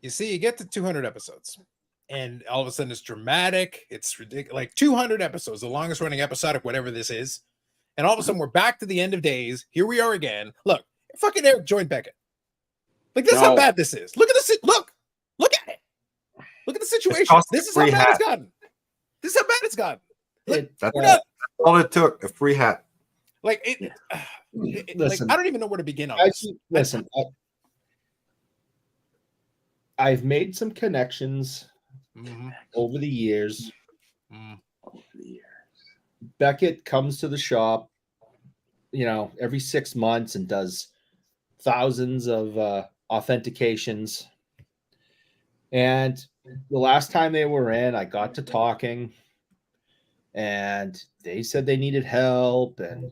you see, you get to 200 episodes, and all of a sudden it's dramatic. It's ridiculous. Like 200 episodes, the longest running episodic, whatever this is. And all of a sudden we're back to the end of days. Here we are again. Look, fucking Eric joined Beckett. Like, this is how bad this is. Look at this. Look at it. Look at the situation. This is how bad it's gotten. This is how bad it's gotten. Like, that's all it took, a free hat. Like, listen, like, I don't even know where to begin on this. Listen, I've made some connections over the years. Beckett comes to the shop, every 6 months and does thousands of authentications. And the last time they were in, I got to talking, and they said they needed help, and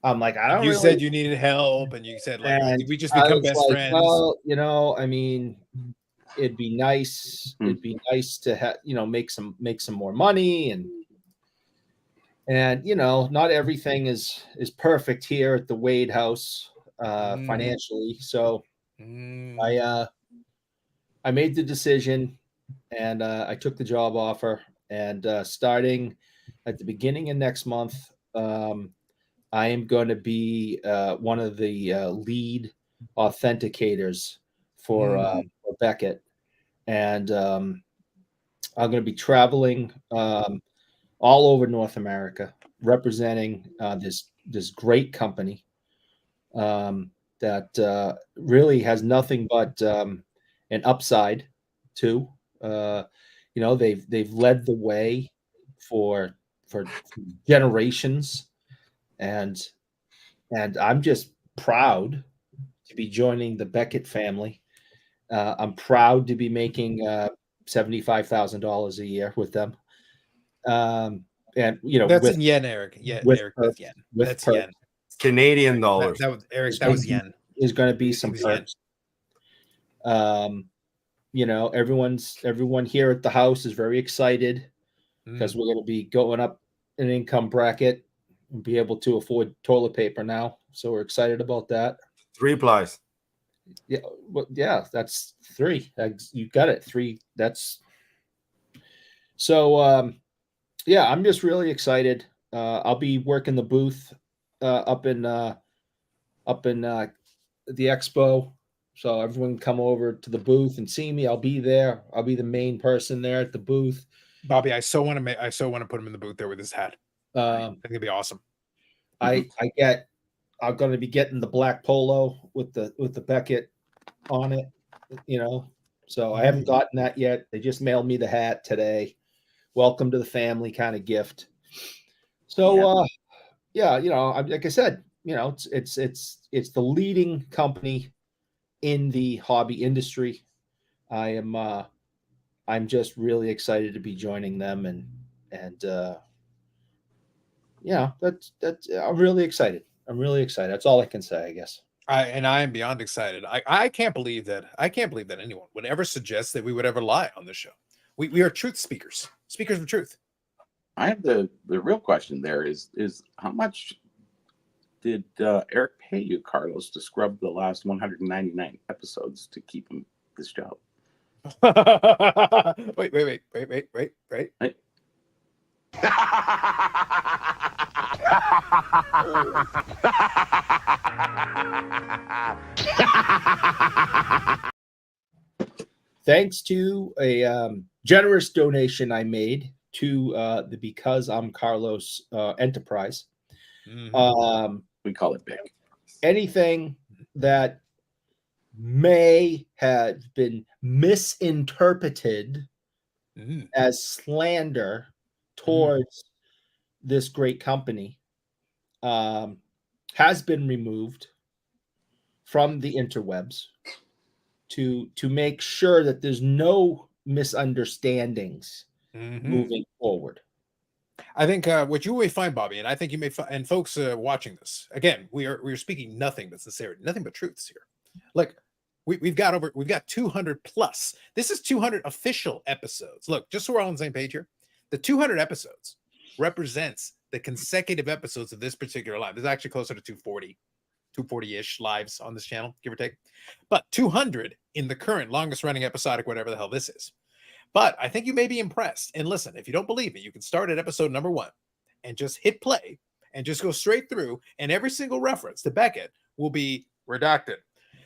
I'm like, I don't. You said you needed help, and you said, like, did we just become best friends? Well, I mean, it'd be nice. It'd be nice to make some more money, and not everything is perfect here at the Wade house financially. So I made the decision, and I took the job offer, and starting at the beginning of next month, I am going to be one of the lead authenticators for Beckett, and I'm going to be traveling all over North America, representing this great company that really has nothing but an upside to. They've led the way for generations. And I'm just proud to be joining the Beckett family. I'm proud to be making $75,000 a year with them. And that's in yen, Eric. Yeah, Eric, that's yen. That's yen. Canadian dollars. That was Eric. That was yen. There's going to be some perks. Everyone here at the house is very excited because we're going to be going up an income bracket and be able to afford toilet paper now. So we're excited about that. 3 plies. Yeah. Well, yeah, that's 3. You got it. 3. That's so, I'm just really excited. I'll be working the booth up in the expo. So everyone can come over to the booth and see me. I'll be there. I'll be the main person there at the booth. Bobby, I so want to put him in the booth there with his hat. I think it'd be awesome. I'm going to be getting the black polo with the Beckett on it, So I haven't gotten that yet. They just mailed me the hat today. Welcome to the family kind of gift. So like I said, it's the leading company in the hobby industry. I'm just really excited to be joining them, and that's I'm really excited. That's all I can say, I guess. I am beyond excited. I can't believe that anyone would ever suggest that we would ever lie on this show. We are truth speakers of truth. I have the real question there is how much did Eric pay you, Carlos, to scrub the last 199 episodes to keep him this job? Wait. Thanks to a generous donation I made to the Because I'm Carlos enterprise. We call it big. Anything that may have been misinterpreted as slander towards this great company has been removed from the interwebs to make sure that there's no misunderstandings moving forward. I think what you may find, Bobby, and I think you may find, and folks watching this, again, we are speaking nothing but sincerity, nothing but truths here. Like we've got 200 plus. This is 200 official episodes. Look, just so we're all on the same page here, the 200 episodes represents the consecutive episodes of this particular live. This is actually closer to 240, 240-ish lives on this channel, give or take. But 200 in the current longest running episodic, whatever the hell this is. But I think you may be impressed. And listen, if you don't believe it, you can start at episode number 1 and just hit play and just go straight through. And every single reference to Beckett will be redacted.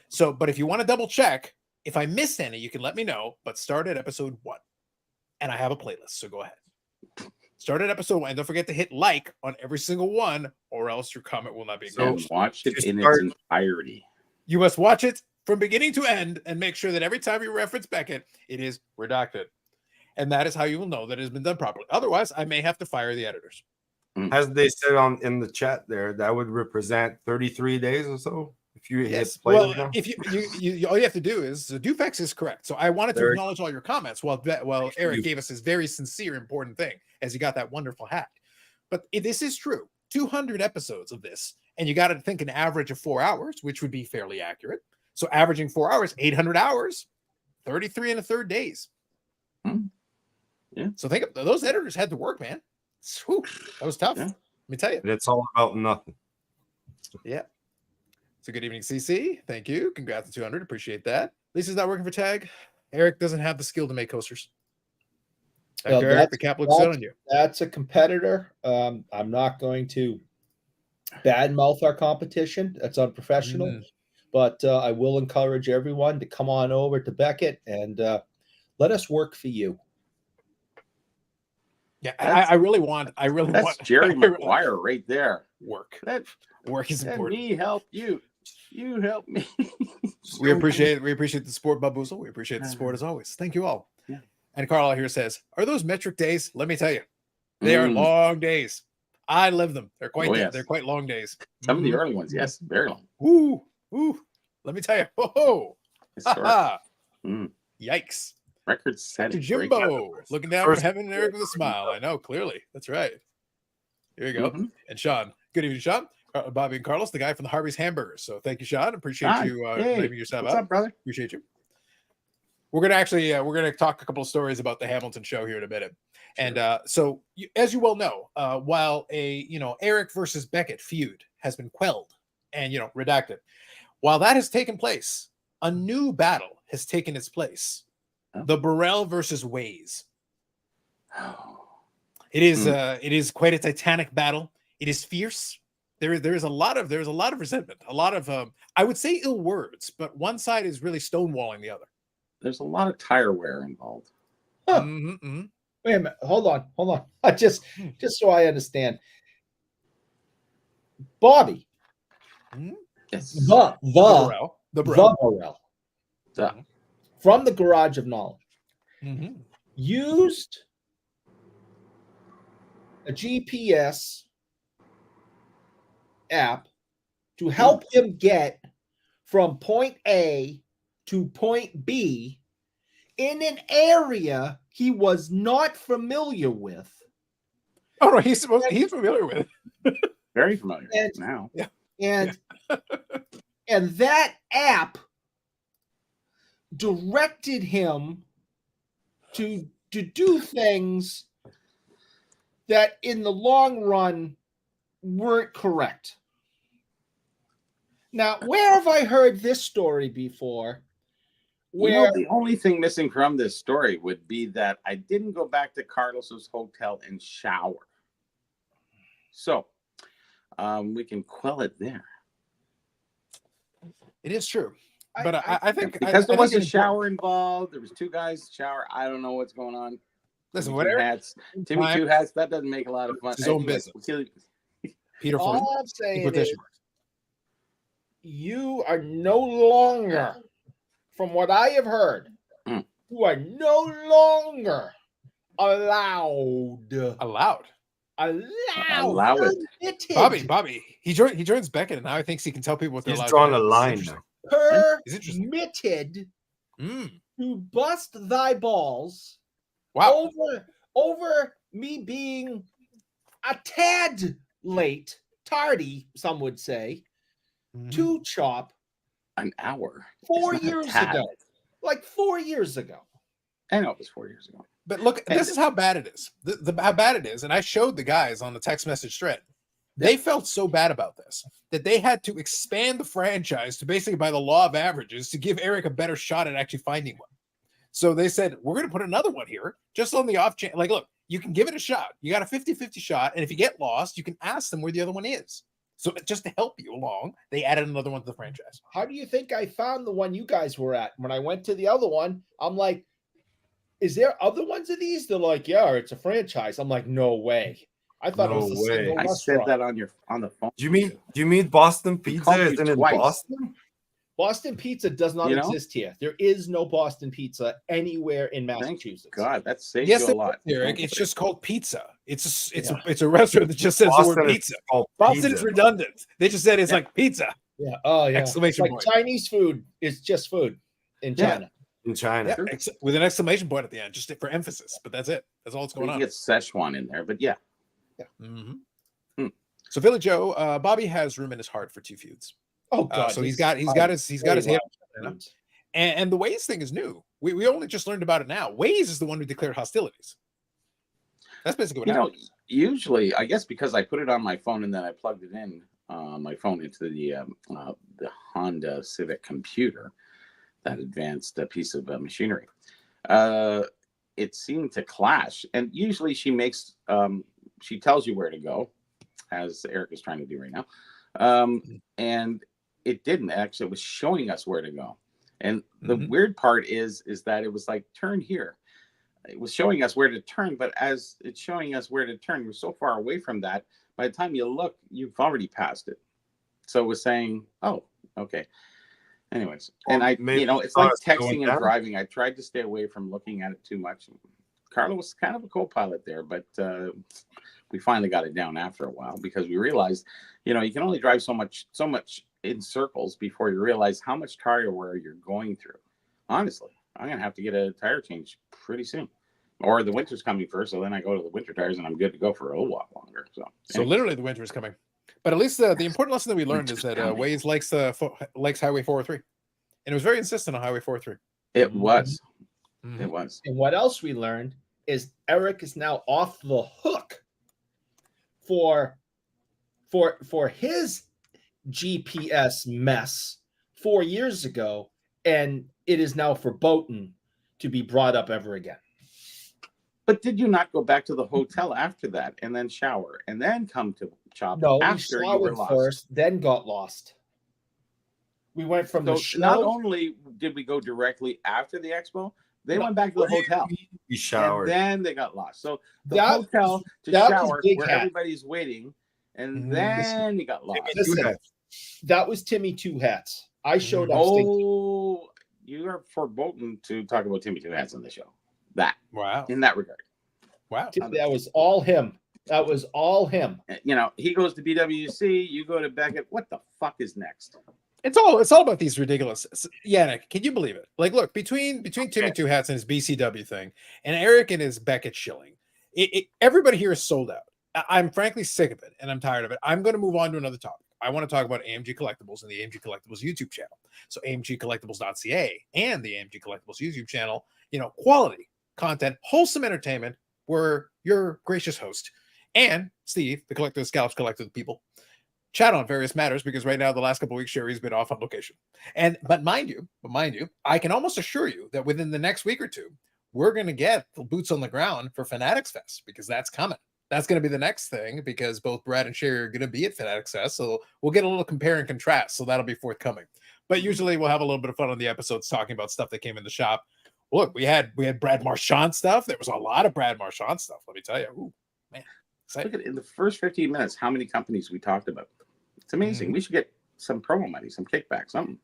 So, but if you want to double check, if I missed any, you can let me know. But start at episode 1. And I have a playlist. So go ahead. Start at episode 1. And don't forget to hit like on every single one, or else your comment will not be acknowledged. So watch it in its entirety. You must watch it from beginning to end and make sure that every time you reference Beckett, it is redacted. And that is how you will know that it has been done properly. Otherwise, I may have to fire the editors. As they said in the chat there, that would represent 33 days or so. If you hit play, well, if you all you have to do is Dufex is correct. So I wanted to acknowledge all your comments while Eric gave us his very sincere, important thing as he got that wonderful hat. But this is true. 200 episodes of this, and you got to think an average of 4 hours, which would be fairly accurate. So averaging 4 hours, 800 hours, 33 and a third days. Yeah. So think of those editors had to work, man. Whew, that was tough. Yeah. Let me tell you. it's all about nothing. Yeah. So good evening, CC. Thank you. Congrats to 200. Appreciate that. Lisa's not working for Tag. Eric doesn't have the skill to make coasters. Well, Eric, the cap looks good on you. That's a competitor. I'm not going to badmouth our competition. That's unprofessional. But I will encourage everyone to come on over to Beckett and let us work for you. Yeah, I really want. That's Jerry Maguire right there. Work. That work is important. Me help you. You help me. We appreciate the support, Babuzo. We appreciate the support as always. Thank you all. Yeah. And Carl here says, "Are those metric days? Let me tell you, they are long days. I live them. They're quite they're quite long days. Some of the early ones, yes, very long. Ooh. Let me tell you. Oh, yikes! Record set. Jimbo looking down from heaven and Eric with a smile. I know clearly. That's right. Here you go. And Sean. Good evening, Sean. Bobby and Carlos, the guy from the Harvey's Hamburgers. So thank you, Sean. Appreciate you naming yourself What's up, brother? Appreciate you. We're gonna talk a couple of stories about the Hamilton show here in a minute. Sure. And so as you well know, while a Eric versus Beckett feud has been quelled and redacted, while that has taken place, a new battle has taken its place. The Burrell versus Ways. It is quite a titanic battle. It is fierce. There is a lot of resentment, a lot of I would say ill words, but one side is really stonewalling the other. There's a lot of tire wear involved. Wait a minute. Hold on. Just so I understand. Bobby. Yes. The Burrell. From the Garage of Knowledge. Used a GPS app to help him get from point A to point B in an area he was not familiar with. Oh no, he's familiar with it. Very familiar now. Yeah. And that app directed him to do things that in the long run weren't correct. Now, where have I heard this story before? Where the only thing missing from this story would be that I didn't go back to Carlos's hotel and shower. So we can quell it there. It is true. But I think because there was a shower involved, there was two guys shower. I don't know what's going on. Listen, Timmy two hats. That doesn't make a lot of fun. It's his own business. Peter Ford. All I'm saying is, you are no longer, from what I have heard, you are no longer allowed. Allow it. Bobby. He joins Beckett, and now he thinks he can tell people what they're allowed. He's drawn a line now. Permitted to bust thy balls. Wow. Over me being a tad late, tardy, some would say, to chop an hour 4 years ago. Like 4 years ago. I know it was 4 years ago. But look, this is how bad it is. How bad it is, and I showed the guys on the text message thread. They felt so bad about this that they had to expand the franchise to basically by the law of averages to give Eric a better shot at actually finding one. So they said, we're going to put another one here just on the off chance. Like, look, you can give it a shot. You got a 50-50 shot. And if you get lost, you can ask them where the other one is. So just to help you along, they added another one to the franchise. How do you think I found the one you guys were at? When I went to the other one, I'm like, is there other ones of these? They're like, yeah, it's a franchise. I'm like, no way. I thought it was a single I said restaurant. that on the phone. Do you mean Boston Pizza? called you Isn't it twice. Boston? Boston Pizza does not exist here. There is no Boston Pizza anywhere in Massachusetts. God, that saves Yes, you a lot. Eric. It's just called pizza. It's a restaurant that just says the word pizza. Boston is redundant. They just said it's like pizza. Yeah. Oh, yeah. Exclamation point. Chinese food is just food in China. In China. Yeah, with an exclamation point at the end, just for emphasis. But that's it. That's all that's going on. You get Szechuan in there, but yeah. Mm-hmm. So Philly Joe, Bobby has room in his heart for 2 feuds. Oh God! So he's got his hand. And the Waze thing is new. We only just learned about it now. Waze is the one who declared hostilities. That's basically what happened. Usually, I guess because I put it on my phone and then I plugged it in my phone into the Honda Civic computer, that advanced piece of machinery. It seemed to clash, and usually she tells you where to go, as Eric is trying to do right now, and it didn't. Actually, it was showing us where to go. And the weird part is that it was like, turn here. It was showing us where to turn, but as it's showing us where to turn, we're so far away from that. By the time you look, you've already passed it. So it was saying, oh, okay. Anyways, and it's like texting and driving. I tried to stay away from looking at it too much. Carlo was kind of a co-pilot there, but we finally got it down after a while because we realized, you can only drive so much in circles before you realize how much tire wear you're going through. Honestly, I'm going to have to get a tire change pretty soon. Or the winter's coming first, so then I go to the winter tires and I'm good to go for a little while longer. So literally the winter is coming. But at least the important lesson that we learned is that Waze likes Highway 403. And it was very insistent on Highway 403. It was. Mm-hmm. It was. And what else we learned is Eric is now off the hook for his GPS mess 4 years ago, and it is now verboten to be brought up ever again. But did you not go back to the hotel after that and then shower and then come to Chop? No, after we you were showered lost first, then got lost. We went from the show. Not only did we go directly after the expo, they went back to the hotel. We showered. And then they got lost. So the hotel to shower where everybody's waiting, and then you got lost. Listen, that was Timmy Two Hats. I showed up. Oh, you are verboten to talk about Timmy Two Hats on the show. Wow. In that regard. Wow. That was all him. That was all him. He goes to BWC, you go to Beckett. What the fuck is next? It's all about these ridiculous. Yannick, can you believe it? Like, look, between Timmy Two Hats and his BCW thing, and Eric and his Beckett shilling, everybody here is sold out. I'm frankly sick of it, and I'm tired of it. I'm going to move on to another topic. I want to talk about AMG Collectibles and the AMG Collectibles YouTube channel. So AMGcollectibles.ca and the AMG Collectibles YouTube channel, quality content, wholesome entertainment, where your gracious host and Steve, the collector of scalps, collector of the people, chat on various matters, because right now, the last couple of weeks, Sherry's been off on location. But mind you, I can almost assure you that within the next week or two, we're going to get the boots on the ground for Fanatics Fest, because that's coming. That's going to be the next thing, because both Brad and Sherry are going to be at Fanatics Fest. So we'll get a little compare and contrast. So that'll be forthcoming. But usually we'll have a little bit of fun on the episodes talking about stuff that came in the shop. Look, we had Brad Marchand stuff. There was a lot of Brad Marchand stuff. Let me tell you. Ooh, man. Look at in the first 15 minutes, how many companies we talked about. It's amazing. We should get some promo money, some kickback, something.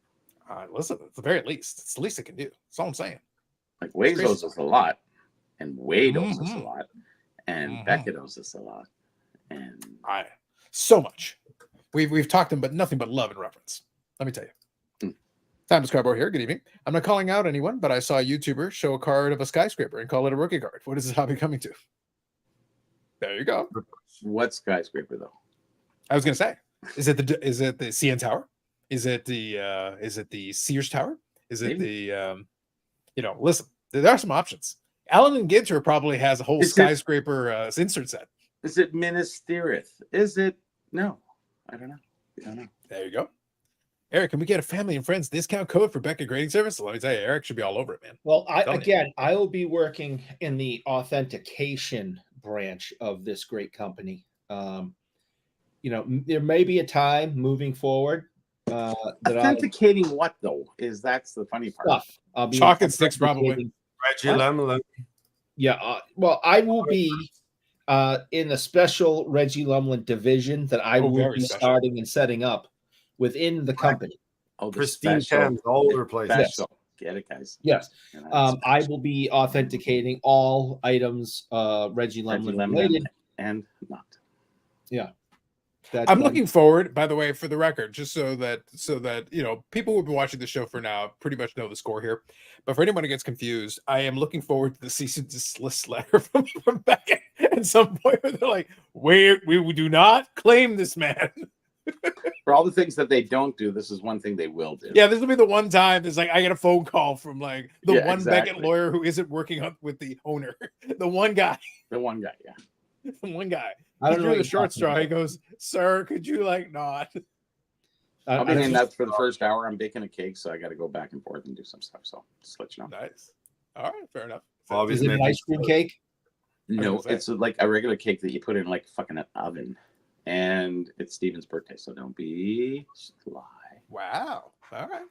Listen, at the very least, it's the least it can do. That's all I'm saying. Like Waze owes us a lot, and Wade owes us a lot, and Beckett owes us a lot, and so much. We've talked them, but nothing but love and reference. Let me tell you. Time to Scarborough here. Good evening. I'm not calling out anyone, but I saw a YouTuber show a card of a skyscraper and call it a rookie card. What is this hobby coming to? There you go. What skyscraper though? I was going to say, is it the CN Tower? Is it the Sears Tower? Is it the listen, there are some options. Allen and Ginter probably has a whole skyscraper insert set. Is it Minas Tirith? Is it No, I don't know. I don't know. There you go. Eric, can we get a family and friends discount code for Becca Grading Service? Let me tell you, Eric should be all over it, man. Well, Telling you. I will be working in the authentication branch of this great company. There may be a time moving forward that Authenticating what though? That's the funny part. stuff. I'll be Chocolate sticks, probably. authenticating- Reggie Lemon. Yeah. Well, I will be in the special Reggie Lumlin division that I will very be special. starting and setting up within the company. Oh, the Pristine special. Thames all over the place. Special. Get it, guys. Yes. And that's I will be authenticating all items Reggie Reggie Lumlin Lemon related. and not. Yeah. That's I'm one. looking forward, by the way, for the record, just so that people who've been watching the show for now pretty much know the score here. But for anyone who gets confused, I am looking forward to the cease and desist letter from Becca at some point where they're like, we do not claim this man. For all the things that they don't do, this is one thing they will do. Yeah, this will be the one time there's like I get a phone call from like the Yeah, one exactly. Beckett lawyer who isn't working up with the owner. The one guy. The one guy, yeah. The one guy. I don't He know drew what the you're short talking straw. He about. goes, "Sir, could you like not?" I'll be I in just- that for the first hour. I'm baking a cake, so I got to go back and forth and do some stuff. So just let you know. Nice. All right, fair enough. Bobby's Is it an making ice cream cake? No, gonna say. it's like a regular cake that you put in like fucking an oven. And it's Steven's birthday, so don't be sly. Wow. All right.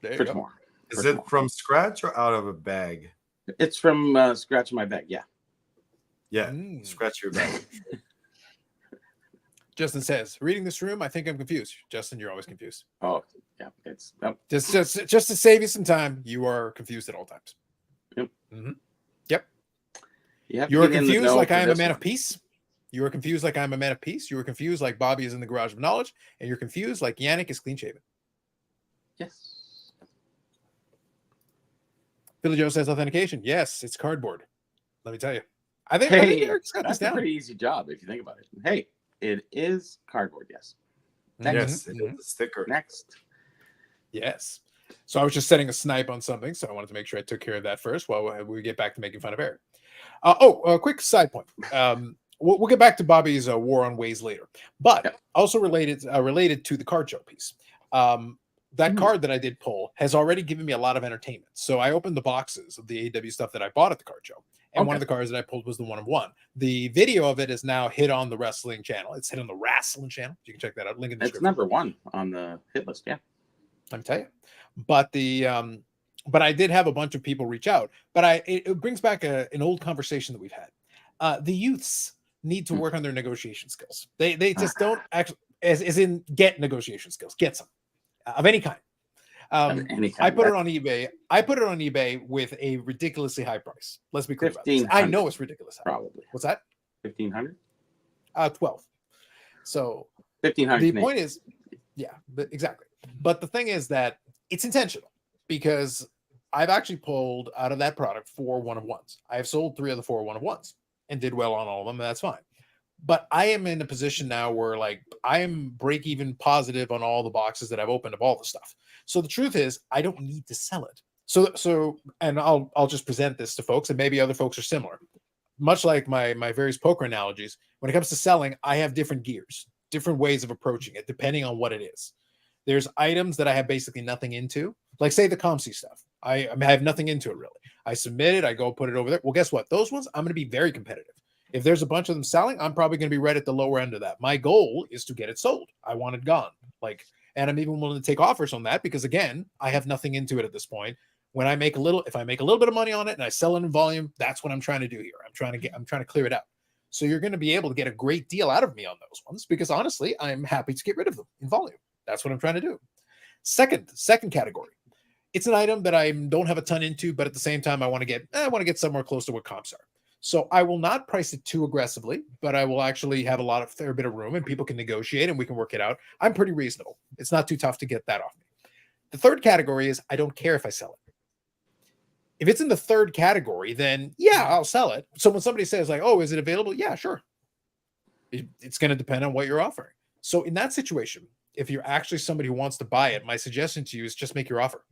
There you For go. tomorrow. Is it from scratch or out of a bag? It's from scratching my bag. Yeah. Yeah, Mm. scratch your bag. Justin says, reading this room, I think I'm confused. Justin, you're always confused. Oh, yeah. It's Just to save you some time, you are confused at all times. Yep. Mhm. you have to You are get in the confused know like for I am a this man one. of peace. You are confused like I'm a man of peace. You are confused like Bobby is in the garage of knowledge. And you're confused like Yannick is clean shaven. Yes. Billy Joe says authentication. Yes, it's cardboard. Let me tell you. I think Eric's got this That's a down. pretty easy job if you think about it. Hey, it is cardboard. Yes. Yes, it Mhm. is a sticker. Next. Yes. So I was just setting a snipe on something, so I wanted to make sure I took care of that first while we get back to making fun of Eric. A quick side point. We'll get back to Bobby's war on ways later, but Yep. also related to the card show piece. That card that I did pull has already given me a lot of entertainment. So I opened the boxes of the AW stuff that I bought at the card show, and one Okay. of the cards that I pulled was the 1-of-1. The video of it is now hit on the wrestling channel. It's hit on the wrestling channel. You can check that out. Link in the It's description. number one on the hit list. Yeah. Let me tell you. But I did have a bunch of people reach out. But it brings back an old conversation that we've had. The youths need to work on their negotiation skills. They just don't actually, as in get negotiation skills, get some of any kind. Any kind I of put it that. on eBay. I put it on eBay with a ridiculously high price. Let's be clear about this. I 1,500. know it's ridiculous high. Probably What's that? 1,500. 12. So 1,500. the Canadian. point is, yeah, but exactly. But the thing is that it's intentional because I've actually pulled out of that product 4 1-of-1s. I have sold 3 of the 4 1-of-1s and did well on all of them, and that's fine. But I am in a position now where like I am break even positive on all the boxes that I've opened of all the stuff. So the truth is I don't need to sell it. So and I'll just present this to folks, and maybe other folks are similar. Much like my various poker analogies, when it comes to selling, I have different gears, different ways of approaching it, depending on what it is. There's items that I have basically nothing into, like say the ComC stuff. I have nothing into it really. I submit it, I go put it over there. Well, guess what? Those ones I'm going to be very competitive. If there's a bunch of them selling, I'm probably going to be right at the lower end of that. My goal is to get it sold. I want it gone. And I'm even willing to take offers on that because again, I have nothing into it at this point. When I make if I make a little bit of money on it and I sell it in volume, that's what I'm trying to do here. I'm trying to clear it out. So you're going to be able to get a great deal out of me on those ones because honestly, I'm happy to get rid of them in volume. That's what I'm trying to do. Second category. It's an item that I don't have a ton into, but at the same time, I want to get somewhere close to what comps are. So I will not price it too aggressively, but I will actually have a fair bit of room and people can negotiate and we can work it out. I'm pretty reasonable. It's not too tough to get that off me. The third category is I don't care if I sell it. If it's in the third category, then yeah, I'll sell it. So when somebody says like, oh, is it available? Yeah, sure. It's going to depend on what you're offering. So in that situation, if you're actually somebody who wants to buy it, my suggestion to you is just make your offer.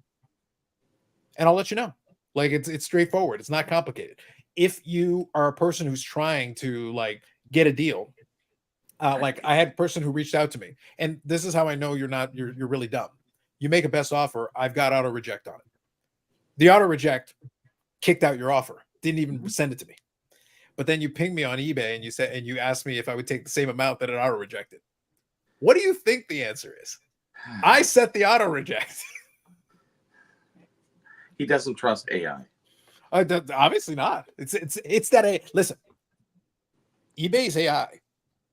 And I'll let you know. Like it's straightforward. It's not complicated. If you are a person who's trying to like get a deal, Like I had a person who reached out to me, and this is how I know you're really dumb. You make a best offer, I've got auto reject on it. The auto reject kicked out your offer, didn't even send it to me. But then you ping me on eBay and you asked me if I would take the same amount that it auto rejected. What do you think the answer is? I set the auto reject. He doesn't trust AI. Obviously not. It's that listen. eBay's AI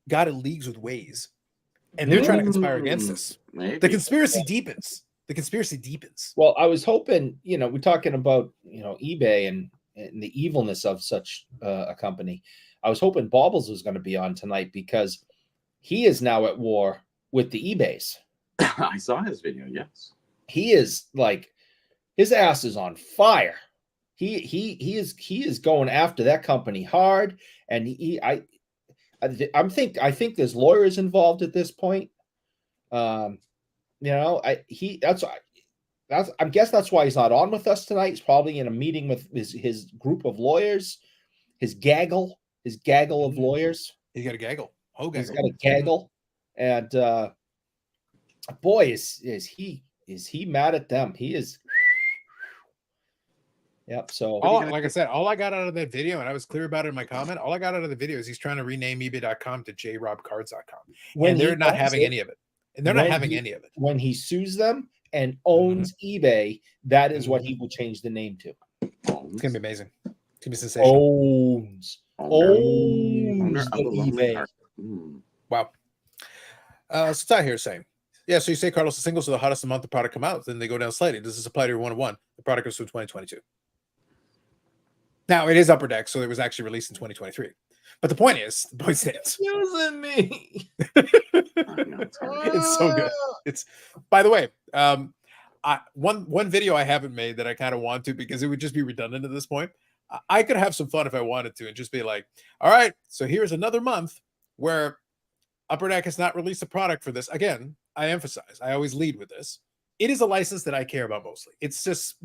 got in leagues with Waze, and they're trying to conspire against us. Maybe. The conspiracy deepens. The conspiracy deepens. Well, I was hoping, we're talking about, eBay and the evilness of such a company. I was hoping Baubles was going to be on tonight because he is now at war with the eBays. I saw his video. Yes, he is like, his ass is on fire. He is going after that company hard, and I think there's lawyers involved at this point. I guess that's why he's not on with us tonight. He's probably in a meeting with his group of lawyers, his gaggle of lawyers. He's got a gaggle. Oh, he's got a gaggle, and boy, is he mad at them? He is. Yep. So, like I said, all I got out of that video, and I was clear about it in my comment, all I got out of the video is he's trying to rename ebay.com to jrobcards.com. And they're not having any of it. And they're not having any of it. When he sues them and owns eBay, that is what he will change the name to. It's going to be amazing. It's going to be sensational. Owns eBay. Wow. So Ty here is saying, yeah, so you say, Carlos, the singles are the hottest month the product come out, then they go down slightly. Does this apply to your 101? The product goes through 2022. Now, it is Upper Deck, so it was actually released in 2023. But the point stands. Using me. It's so good. It's, by the way, one video I haven't made that I kind of want to because it would just be redundant at this point. I could have some fun if I wanted to and just be like, all right, so here's another month where Upper Deck has not released a product for this. Again, I emphasize, I always lead with this. It is a license that I care about mostly. It's just,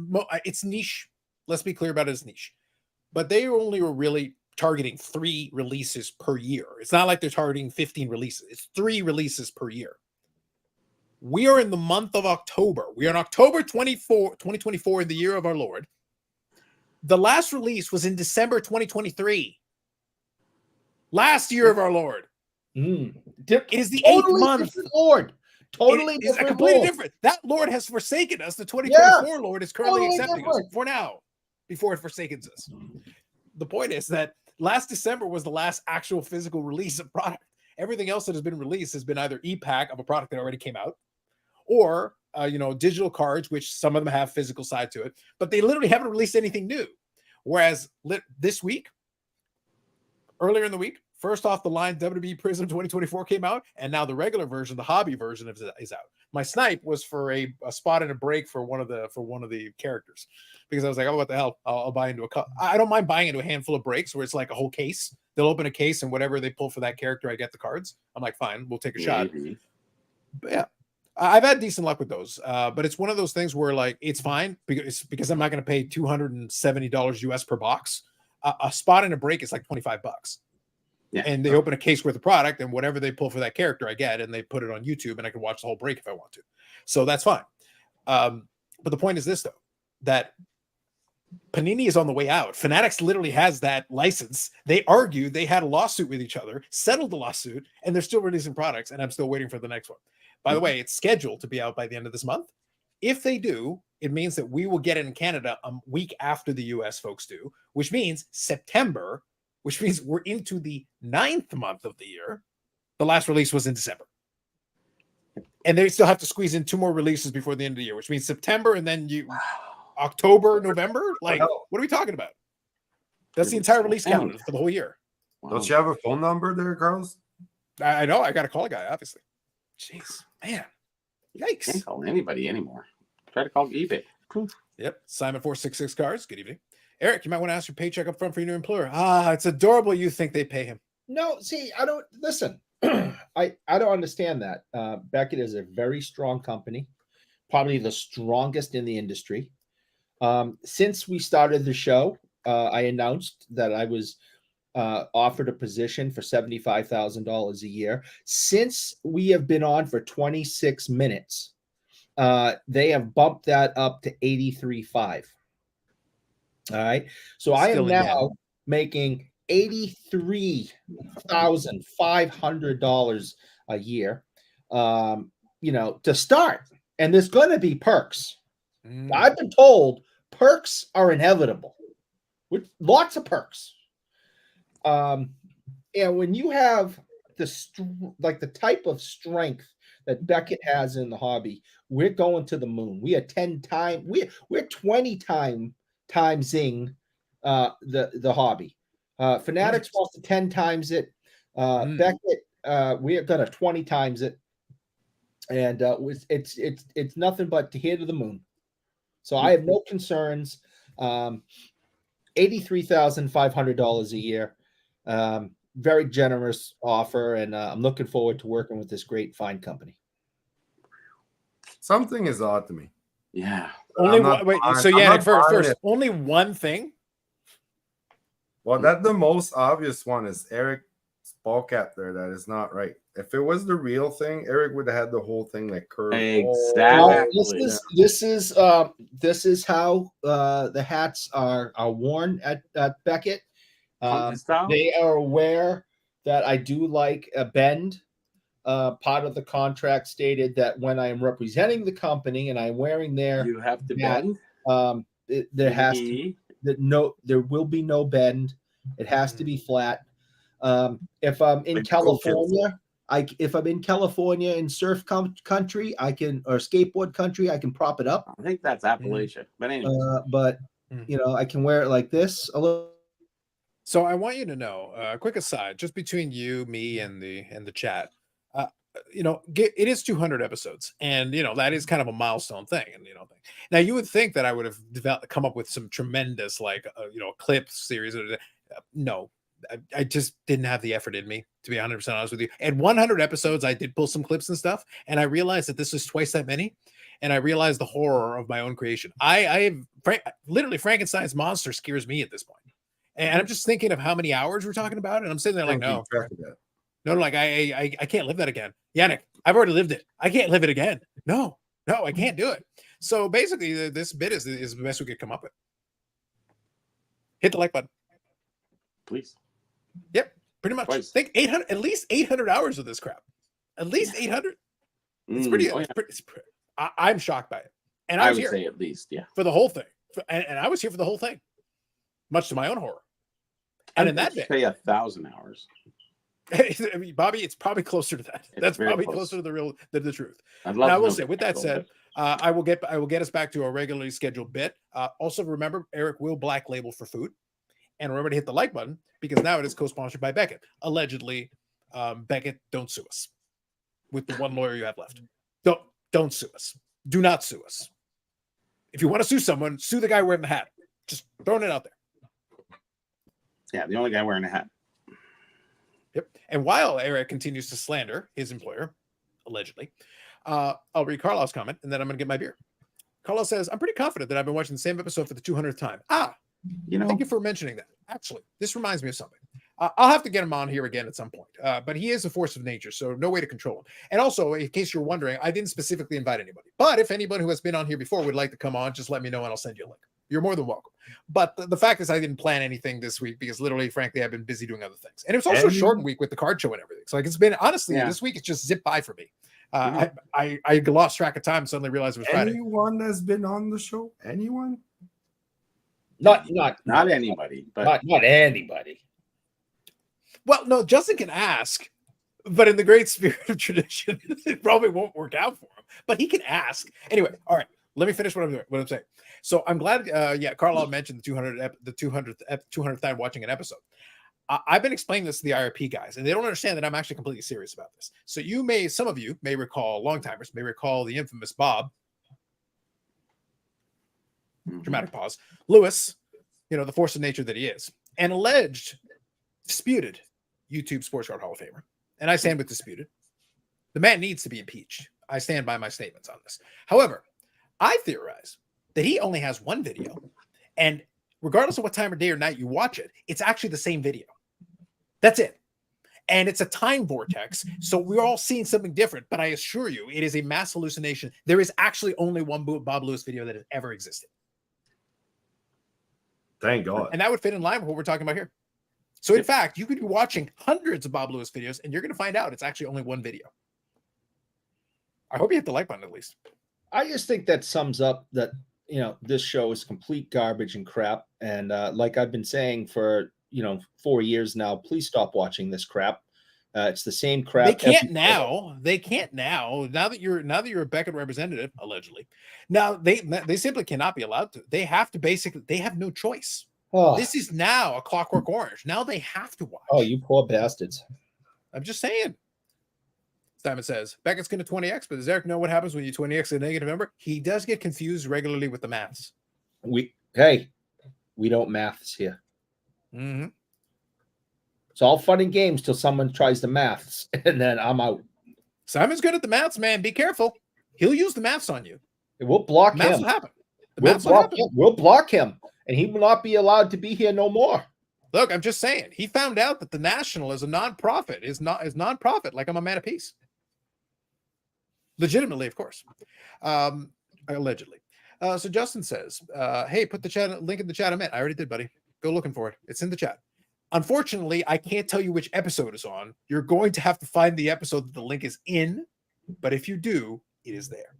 it's niche. Let's be clear about it as niche. But they only were really targeting 3 releases per year. It's not like they're targeting 15 releases. It's 3 releases per year. We are in the month of October. We are in October 2024 in the year of our Lord. The last release was in December 2023. Last year of our Lord. It is the 8th month. Lord. Totally different. Completely different. That Lord has forsaken us. The 2024 Lord is currently accepting us for now, before it forsakens us. The point is that last December was the last actual physical release of product. Everything else that has been released has been either e-pack of a product that already came out, or digital cards, which some of them have physical side to it, but they literally haven't released anything new. Whereas this week, earlier in the week, first off the line, WWE Prism 2024 came out, and now the regular version, the hobby version is out. My snipe was for a spot and a break for one of the characters, because I was like, oh, what the hell? I'll buy into I don't mind buying into a handful of breaks where it's like a whole case. They'll open a case, and whatever they pull for that character, I get the cards. I'm like, fine, we'll take a shot. But yeah, I've had decent luck with those. But it's one of those things where like it's fine because I'm not going to pay $270 US per box. A spot and a break is like $25. Yeah. And they open a case worth of product, and whatever they pull for that character, I get, and they put it on YouTube, and I can watch the whole break if I want to. So that's fine. But the point is this, though, that Panini is on the way out. Fanatics literally has that license. They argued, they had a lawsuit with each other, settled the lawsuit, and they're still releasing products, and I'm still waiting for the next one. By the way, it's scheduled to be out by the end of this month. If they do, it means that we will get it in Canada a week after the US folks do, which means September, which means we're into the 9th month of the year. The last release was in December. And they still have to squeeze in 2 more releases before the end of the year, which means September and then October, November. Like, what are we talking about? That's the entire release calendar for the whole year. Don't you have a phone number there, Carlos? I know. I got to call a guy, obviously. Jeez, man. Yikes. Can't call anybody anymore. Try to call eBay. Yep. Simon 466 Cars. Good evening. Eric, you might want to ask your paycheck up front for your new employer. It's adorable you think they pay him. No, see, I don't listen. I don't understand that. Beckett is a very strong company, probably the strongest in the industry. Since we started the show, I announced that I was offered a position for $75,000 a year. Since we have been on for 26 minutes, they have bumped that up to 83.5. All right. So I Still am in now making $83,500 a year, to start. And there's going to be perks. I've been told perks are inevitable, with lots of perks. And when you have the type of strength that Beckett has in the hobby, we're going to the moon. We are 10 times, we're 20 timesing the hobby. Fanatics wants to 10 times it. Beckett, we are gonna 20 times it, and it's nothing but to here to the moon. So I have no concerns. $83,500 a year. Very generous offer, and I'm looking forward to working with this great fine company. Something is odd to me. Yeah. Only one, wait, so Yannick, first, only one thing. Well, that's the most obvious one is Eric's ball cap there. That is not right. If it was the real thing, Eric would have had the whole thing like curved. Exactly. This is how the hats are worn at Beckett. They are aware that I do like a bend. Part of the contract stated that when I am representing the company and I'm wearing their, you have to bend. There will be no bend. It has to be flat. If I'm in California, if I'm in California in surf country, or skateboard country, I can prop it up. I think that's Appalachia, but anyway. I can wear it like this a little. So I want you to know, quick aside, just between you, me, and the chat. It is 200 episodes, and that is kind of a milestone thing. And now you would think that I would have come up with some tremendous clip series. No, I just didn't have the effort in me, to be 100% honest with you. At 100 episodes, I did pull some clips and stuff, and I realized that this is twice that many, and I realized the horror of my own creation. Literally Frankenstein's monster scares me at this point, and I'm just thinking of how many hours we're talking about, and I'm sitting there like, no, like I can't live that again. Yannick, I've already lived it. I can't live it again. No, I can't do it. So basically, this bit is the best we could come up with. Hit the like button, please. Yep, pretty much. Twice. Think 800, at least 800 hours of this crap. At least 800. It's pretty. I'm shocked by it, and I would say at least, yeah, for the whole thing. And I was here for the whole thing, much to my own horror. And in that bit, say 1,000 hours. I mean, Bobby, it's probably closer to that. That's probably closer to the truth. Now, I will say, with that said, I will get us back to our regularly scheduled bit. Also, remember, Eric will black label for food, and remember to hit the like button because now it is co-sponsored by Beckett. Allegedly, Beckett, don't sue us. With the one lawyer you have left, don't sue us. Do not sue us. If you want to sue someone, sue the guy wearing the hat. Just throwing it out there. Yeah, the only guy wearing a hat. Yep. And while Eric continues to slander his employer, allegedly, I'll read Carlos' comment, and then I'm going to get my beer. Carlos says, I'm pretty confident that I've been watching the same episode for the 200th time. Thank you for mentioning that. Actually, this reminds me of something. I'll have to get him on here again at some point, but he is a force of nature, so no way to control him. And also, in case you're wondering, I didn't specifically invite anybody, but if anybody who has been on here before would like to come on, just let me know and I'll send you a link. You're more than welcome. But the fact is I didn't plan anything this week because literally, frankly, I've been busy doing other things. And it was also a shortened week with the card show and everything. So it's been, honestly, this week it's just zipped by for me. I lost track of time and suddenly realized it was Friday. Anyone that's been on the show? Anyone? Not anybody, but not anybody. Well, no, Justin can ask, but in the great spirit of tradition, it probably won't work out for him. But he can ask. Anyway, all right. Let me finish what I'm saying. So I'm glad, Carlisle mentioned the 200th time watching an episode. I've been explaining this to the IRP guys, and they don't understand that I'm actually completely serious about this. So some of you may recall, long-timers may recall the infamous Bob, dramatic pause, Lewis, the force of nature that he is, an alleged, disputed YouTube Sports Card Hall of Famer. And I stand with disputed. The man needs to be impeached. I stand by my statements on this. However, I theorize that he only has one video, and regardless of what time of day or night you watch it, it's actually the same video. That's it. And it's a time vortex. So we're all seeing something different. But I assure you, it is a mass hallucination. There is actually only one Bob Lewis video that has ever existed. Thank God. And that would fit in line with what we're talking about here. So in fact, you could be watching hundreds of Bob Lewis videos and you're going to find out it's actually only one video. I hope you hit the like button at least. I just think that sums up that, you know, this show is complete garbage and crap. And like I've been saying for, 4 years now, please stop watching this crap. It's the same crap. They can't now. They can't now. Now that you're a Beckett representative, allegedly. Now they simply cannot be allowed to. They have to they have no choice. Oh. This is now a Clockwork Orange. Now they have to watch. Oh, you poor bastards. I'm just saying. Simon says, Beckett's going to 20x, but does Eric know what happens when you 20x a negative number? He does get confused regularly with the maths. We don't maths here. Mm-hmm. It's all fun and games till someone tries the maths, and then I'm out. Simon's good at the maths, man. Be careful. He'll use the maths on you. We'll block Maths him. will happen. We'll block him, and he will not be allowed to be here no more. Look, I'm just saying. He found out that the National is a non-profit, is non-profit, like I'm a man of peace. Legitimately, of course. Allegedly. So Justin says, hey, put the chat link in the chat. I already did, buddy. Go looking for it. It's in the chat. Unfortunately, I can't tell you which episode is on. You're going to have to find the episode that the link is in. But if you do, it is there.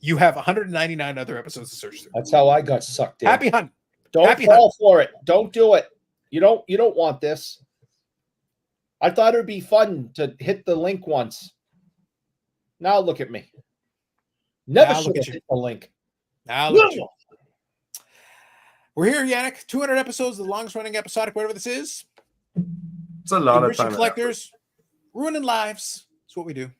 You have 199 other episodes to search through. That's how I got sucked in. Happy hunting. Don't fall for it. Don't do it. You don't want this. I thought it would be fun to hit the link once. Now look at me. Never should have hit the link. Now look at you. We're here, Yannick. 200 episodes, the longest running episodic, whatever this is. It's a lot of time. Collectors, ruining lives. That's what we do.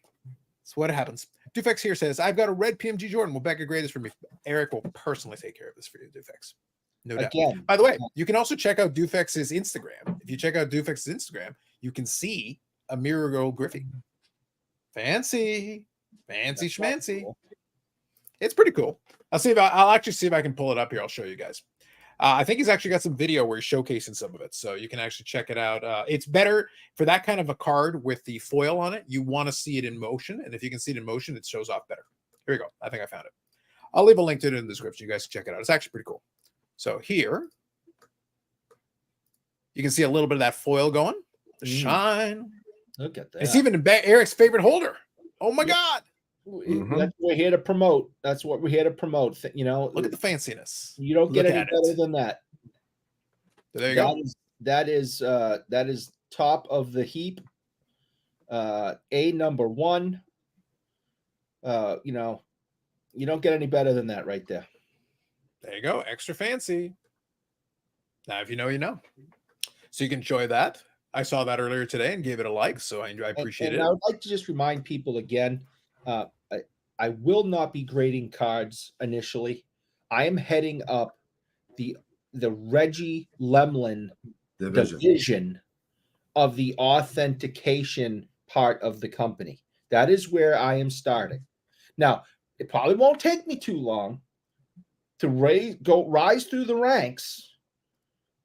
That's what happens. Dufex here says, I've got a red PMG Jordan. Will Becca grade this for me? Eric will personally take care of this for you, Dufex. No doubt. Again, by the way, you can also check out Dufex's Instagram. If you check out Dufex's Instagram, you can see a mirror gold Griffey. Fancy schmancy. Cool. It's pretty cool. I'll actually see if I can pull it up here. I'll show you guys. I think he's actually got some video where he's showcasing some of it, so you can actually check it out. It's better for that kind of a card with the foil on it. You want to see it in motion, and if you can see it in motion, it shows off better. Here we go. I think I found it. I'll leave a link to it in the description. You guys can check it out. It's actually pretty cool. So here, you can see a little bit of that foil going. The shine. Look at that. It's even in Eric's favorite holder. Oh my God. Mm-hmm. That's what we're here to promote. That's what we're here to promote. Look at the fanciness. You don't get any better than that. There you go. That is top of the heap. A number one. You don't get any better than that right there. There you go. Extra fancy. Now, if you know, you know. So you can enjoy that. I saw that earlier today and gave it a like, so I appreciate it. I would like to just remind people again, I will not be grading cards initially. I am heading up the Reggie Lemlin division of the authentication part of the company. That is where I am starting. Now, it probably won't take me too long to rise through the ranks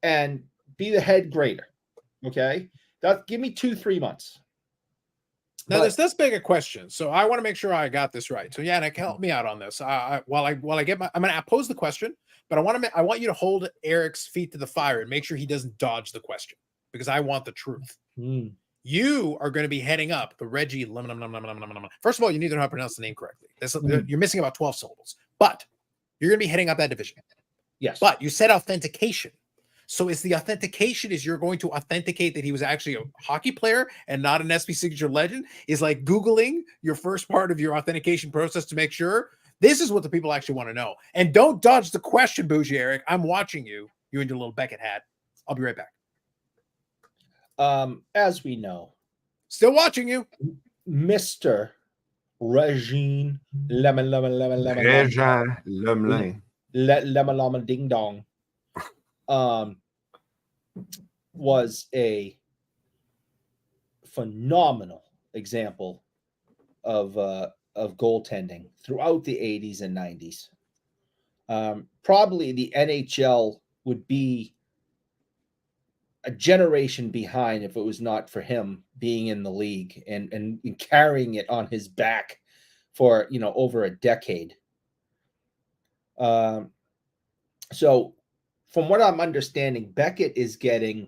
and be the head grader. Okay, give me 2-3 months. Now, this does beg a question, so I want to make sure I got this right. So, Yannick, help me out on this. While I get I'm going to pose the question, but I want you to hold Eric's feet to the fire and make sure he doesn't dodge the question because I want the truth. You are going to be heading up the Reggie. First of all, you need to know how to pronounce the name correctly. You're missing about 12 syllables, but you're going to be heading up that division. Yes, but you said authentication. So is the authentication is you're going to authenticate that he was actually a hockey player and not an SB Signature legend is like Googling your first part of your authentication process to make sure. This is what the people actually want to know. And don't dodge the question, Bougie Eric. I'm watching you and your little Beckett hat. I'll be right back. As we know. Still watching you. Mr. Regine Lemon Ding Dong. Was a phenomenal example of goaltending throughout the 80s and 90s. Probably the NHL would be a generation behind if it was not for him being in the league and carrying it on his back for, you know, over a decade. So from what I'm understanding, Beckett is getting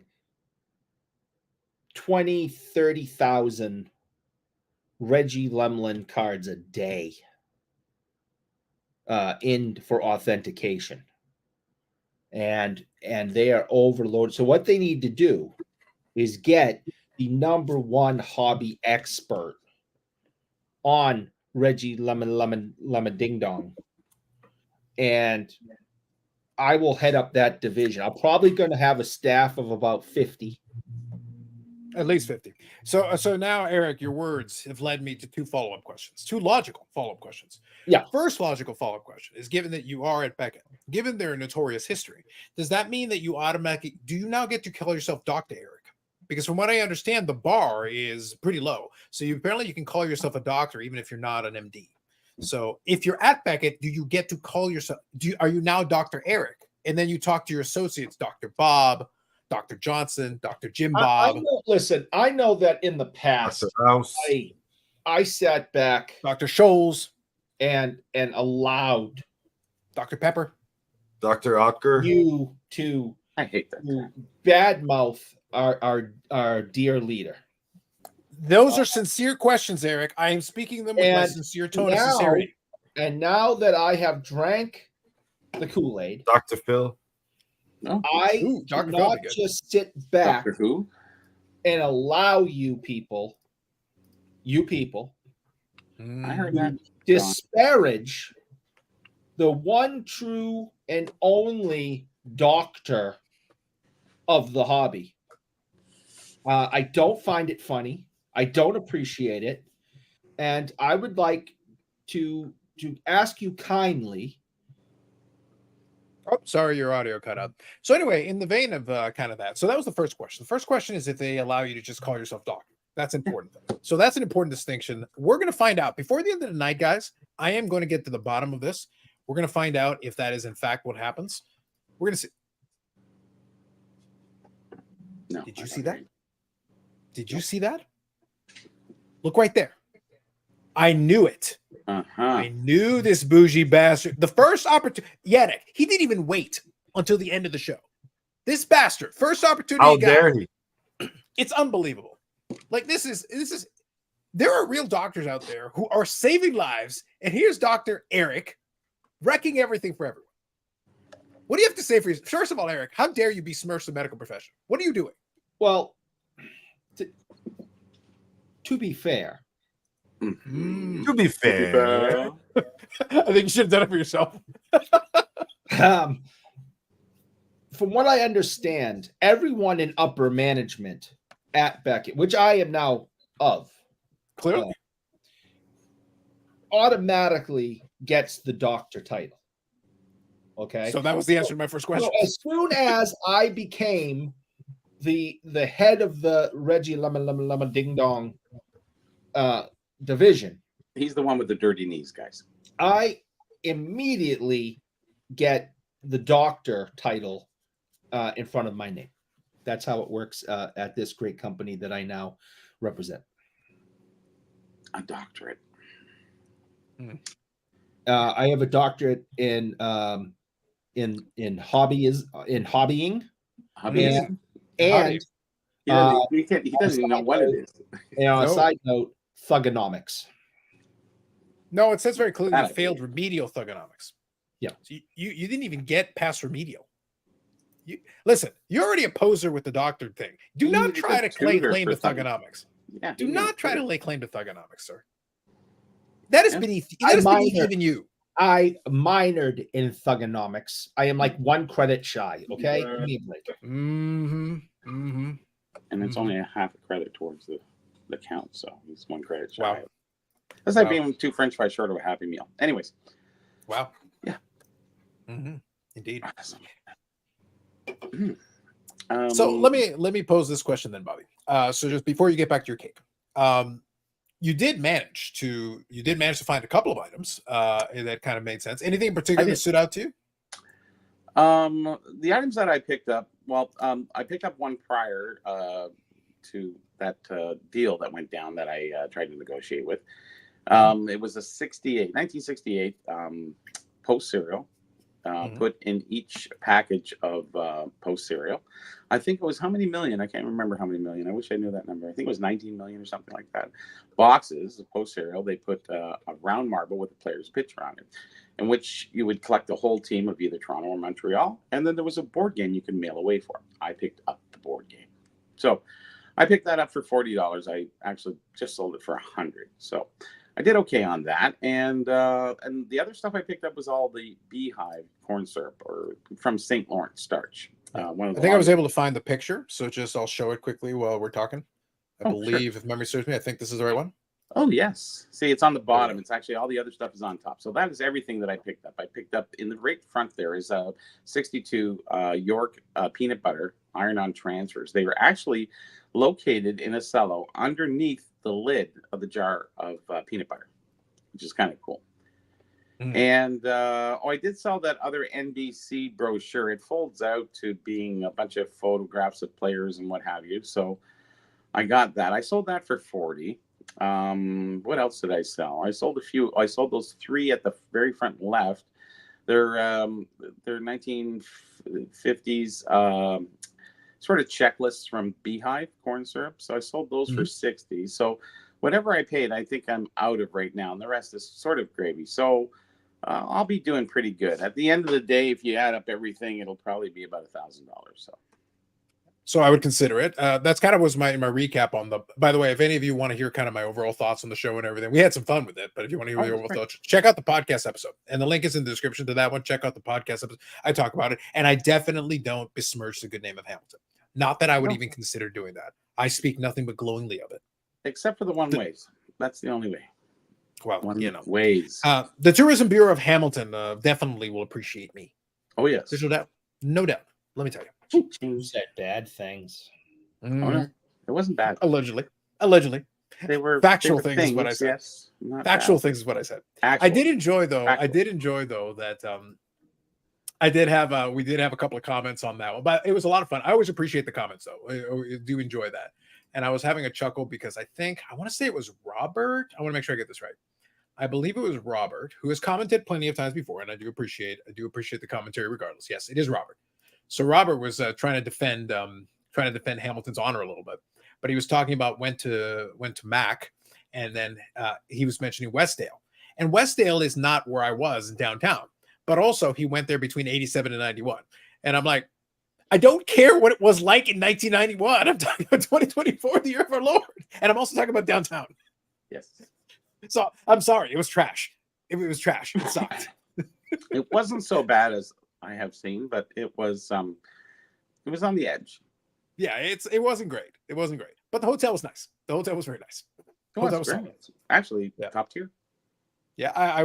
20, 30,000 Reggie Lemlin cards a day in for authentication. And they are overloaded. So what they need to do is get the #1 hobby expert on Reggie Lemon Ding Dong. And I will head up that division. I'm probably going to have a staff of about 50. At least 50. So now, Eric, your words have led me to two follow-up questions, two logical follow-up questions. Yeah. First logical follow-up question is, given that you are at Beckett, given their notorious history, does that mean that you automatically, do you now get to call yourself Dr. Eric? Because from what I understand, the bar is pretty low. So you can call yourself a doctor even if you're not an MD. So if you're at Beckett, do you get to call yourself, are you now Dr. Eric? And then you talk to your associates, Dr. Bob, Dr. Johnson, Dr. Jim Bob. I know that in the past, I sat back, Dr. Scholes, and allowed Dr. Pepper, Dr. Otker, you to I hate that. Badmouth our dear leader. Those are sincere questions, Eric. I am speaking them with my sincere tone of sincerity. And now that I have drank the Kool-Aid, Dr. Phil, No. I not just sit back Doctor Who? and allow you people, I heard that. disparage the one true and only doctor of the hobby. I don't find it funny. I don't appreciate it. And I would like to ask you kindly. Oh, sorry, your audio cut out. So anyway, in the vein of kind of that. So that was the first question. The first question is if they allow you to just call yourself doctor. That's important. So that's an important distinction. We're going to find out before the end of the night, guys. I am going to get to the bottom of this. We're going to find out if that is in fact what happens. We're going to see. No. Did you see that? Did you see that? Look right there. I knew it. I knew this bougie bastard. The first opportunity, Yannick, he didn't even wait until the end of the show. This bastard, first opportunity. How dare he? It's unbelievable. Like this is. There are real doctors out there who are saving lives, and here's Dr. Eric wrecking everything for everyone. What do you have to say for yourself? First of all, Eric, how dare you besmirch the medical profession? What are you doing? Well, to be fair. To be fair, I think you should have done it for yourself. From what I understand, everyone in upper management at Beckett, which I am now of, Clearly, automatically gets the doctor title. Okay. So that was the answer to my first question. So as soon as I became the head of the Reggie Lemon Ding Dong division, he's the one with the dirty knees, guys. I immediately get the doctor title in front of my name. That's how it works at this great company that I now represent. A doctorate. I have a doctorate in hobbying. Hobbies. And he doesn't even know what it is. And on a side note, thugonomics. No, it says very clearly you That failed remedial thugonomics. Yeah. So you didn't even get past remedial. Listen, you're already a poser with the doctor thing. Do not try to lay claim to thugonomics. Yeah. Do not try to lay claim to thugonomics, sir. That is beneath even you. I minored in thugonomics. I am like 1 credit shy. Okay. Give me a break. And it's only a half a credit towards the count, so he's 1 credit shy. Wow. That's like being 2 French fries short of a Happy Meal. Anyways. Wow. Yeah. Indeed. So let me pose this question then, Bobby. So just before you get back to your cake, you did manage to find a couple of items that kind of made sense. Anything in particular that stood out to you? The items that I picked up Well, I picked up one prior to that deal that went down that I tried to negotiate with. It was a 1968 post serial. Put in each package of post serial. I think it was how many million? I can't remember how many million. I wish I knew that number. I think it was 19 million or something like that. Boxes of post serial. They put a round marble with the player's picture on it, in which you would collect the whole team of either Toronto or Montreal. And then there was a board game you could mail away for. I picked up the board game. So I picked that up for $40. I actually just sold it for $100. So I did okay on that, and the other stuff I picked up was all the Beehive corn syrup or from St. Lawrence starch. One of the I think I was able to find the picture, so I'll show it quickly while we're talking. I believe, sure. if memory serves me, I think this is the right one. Oh yes, see, it's on the bottom. It's actually all the other stuff is on top. So that is everything that I picked up. I picked up in the right front there is a 62 York peanut butter iron-on transfers. They were actually located in a cello underneath the lid of the jar of peanut butter, which is kind of cool. And I did sell that other NBC brochure. It folds out to being a bunch of photographs of players and what have you. So I got that. I sold that for $40. What else did I sell? I sold a few. I sold those 3 at the very front left. They're 1950s sort of checklists from Beehive corn syrup. So I sold those for $60. So whatever I paid, I think I'm out of right now, and the rest is sort of gravy. So I'll be doing pretty good. At the end of the day, if you add up everything, it'll probably be about $1,000. So I would consider it. That's kind of was my recap on the. By the way, if any of you want to hear kind of my overall thoughts on the show and everything, we had some fun with it. But if you want to hear the overall thoughts, check out the podcast episode, and the link is in the description to that one. Check out the podcast episode. I talk about it, and I definitely don't besmirch the good name of Hamilton. Not that I would even consider doing that. I speak nothing but glowingly of it, except for the one ways. That's the only way. Well, ways. The Tourism Bureau of Hamilton definitely will appreciate me. Oh yes, there's no doubt. No doubt. Let me tell you. Who said bad things? Oh, no. It wasn't bad. Allegedly. They were factual things is what I said. Yes, factual things is what I said. I did enjoy though that I did have we did have a couple of comments on that one, but it was a lot of fun. I always appreciate the comments though. I do enjoy that. And I was having a chuckle because I want to say it was Robert. I want to make sure I get this right. I believe it was Robert, who has commented plenty of times before, and I do appreciate the commentary regardless. Yes, it is Robert. So Robert was trying to defend Hamilton's honor a little bit, but he was talking about went to Mac, and then he was mentioning Westdale, and Westdale is not where I was in downtown, but also he went there between 87 and 91, and I'm like, I don't care what it was like in 1991. I'm talking about 2024, the year of our Lord, and I'm also talking about downtown. Yes. So I'm sorry, it was trash. It was trash. It sucked. It wasn't so bad as I have seen, but it was on the edge. Yeah, it wasn't great. It wasn't great, but the hotel was nice. The hotel was very nice. The hotel was actually top tier. Yeah, I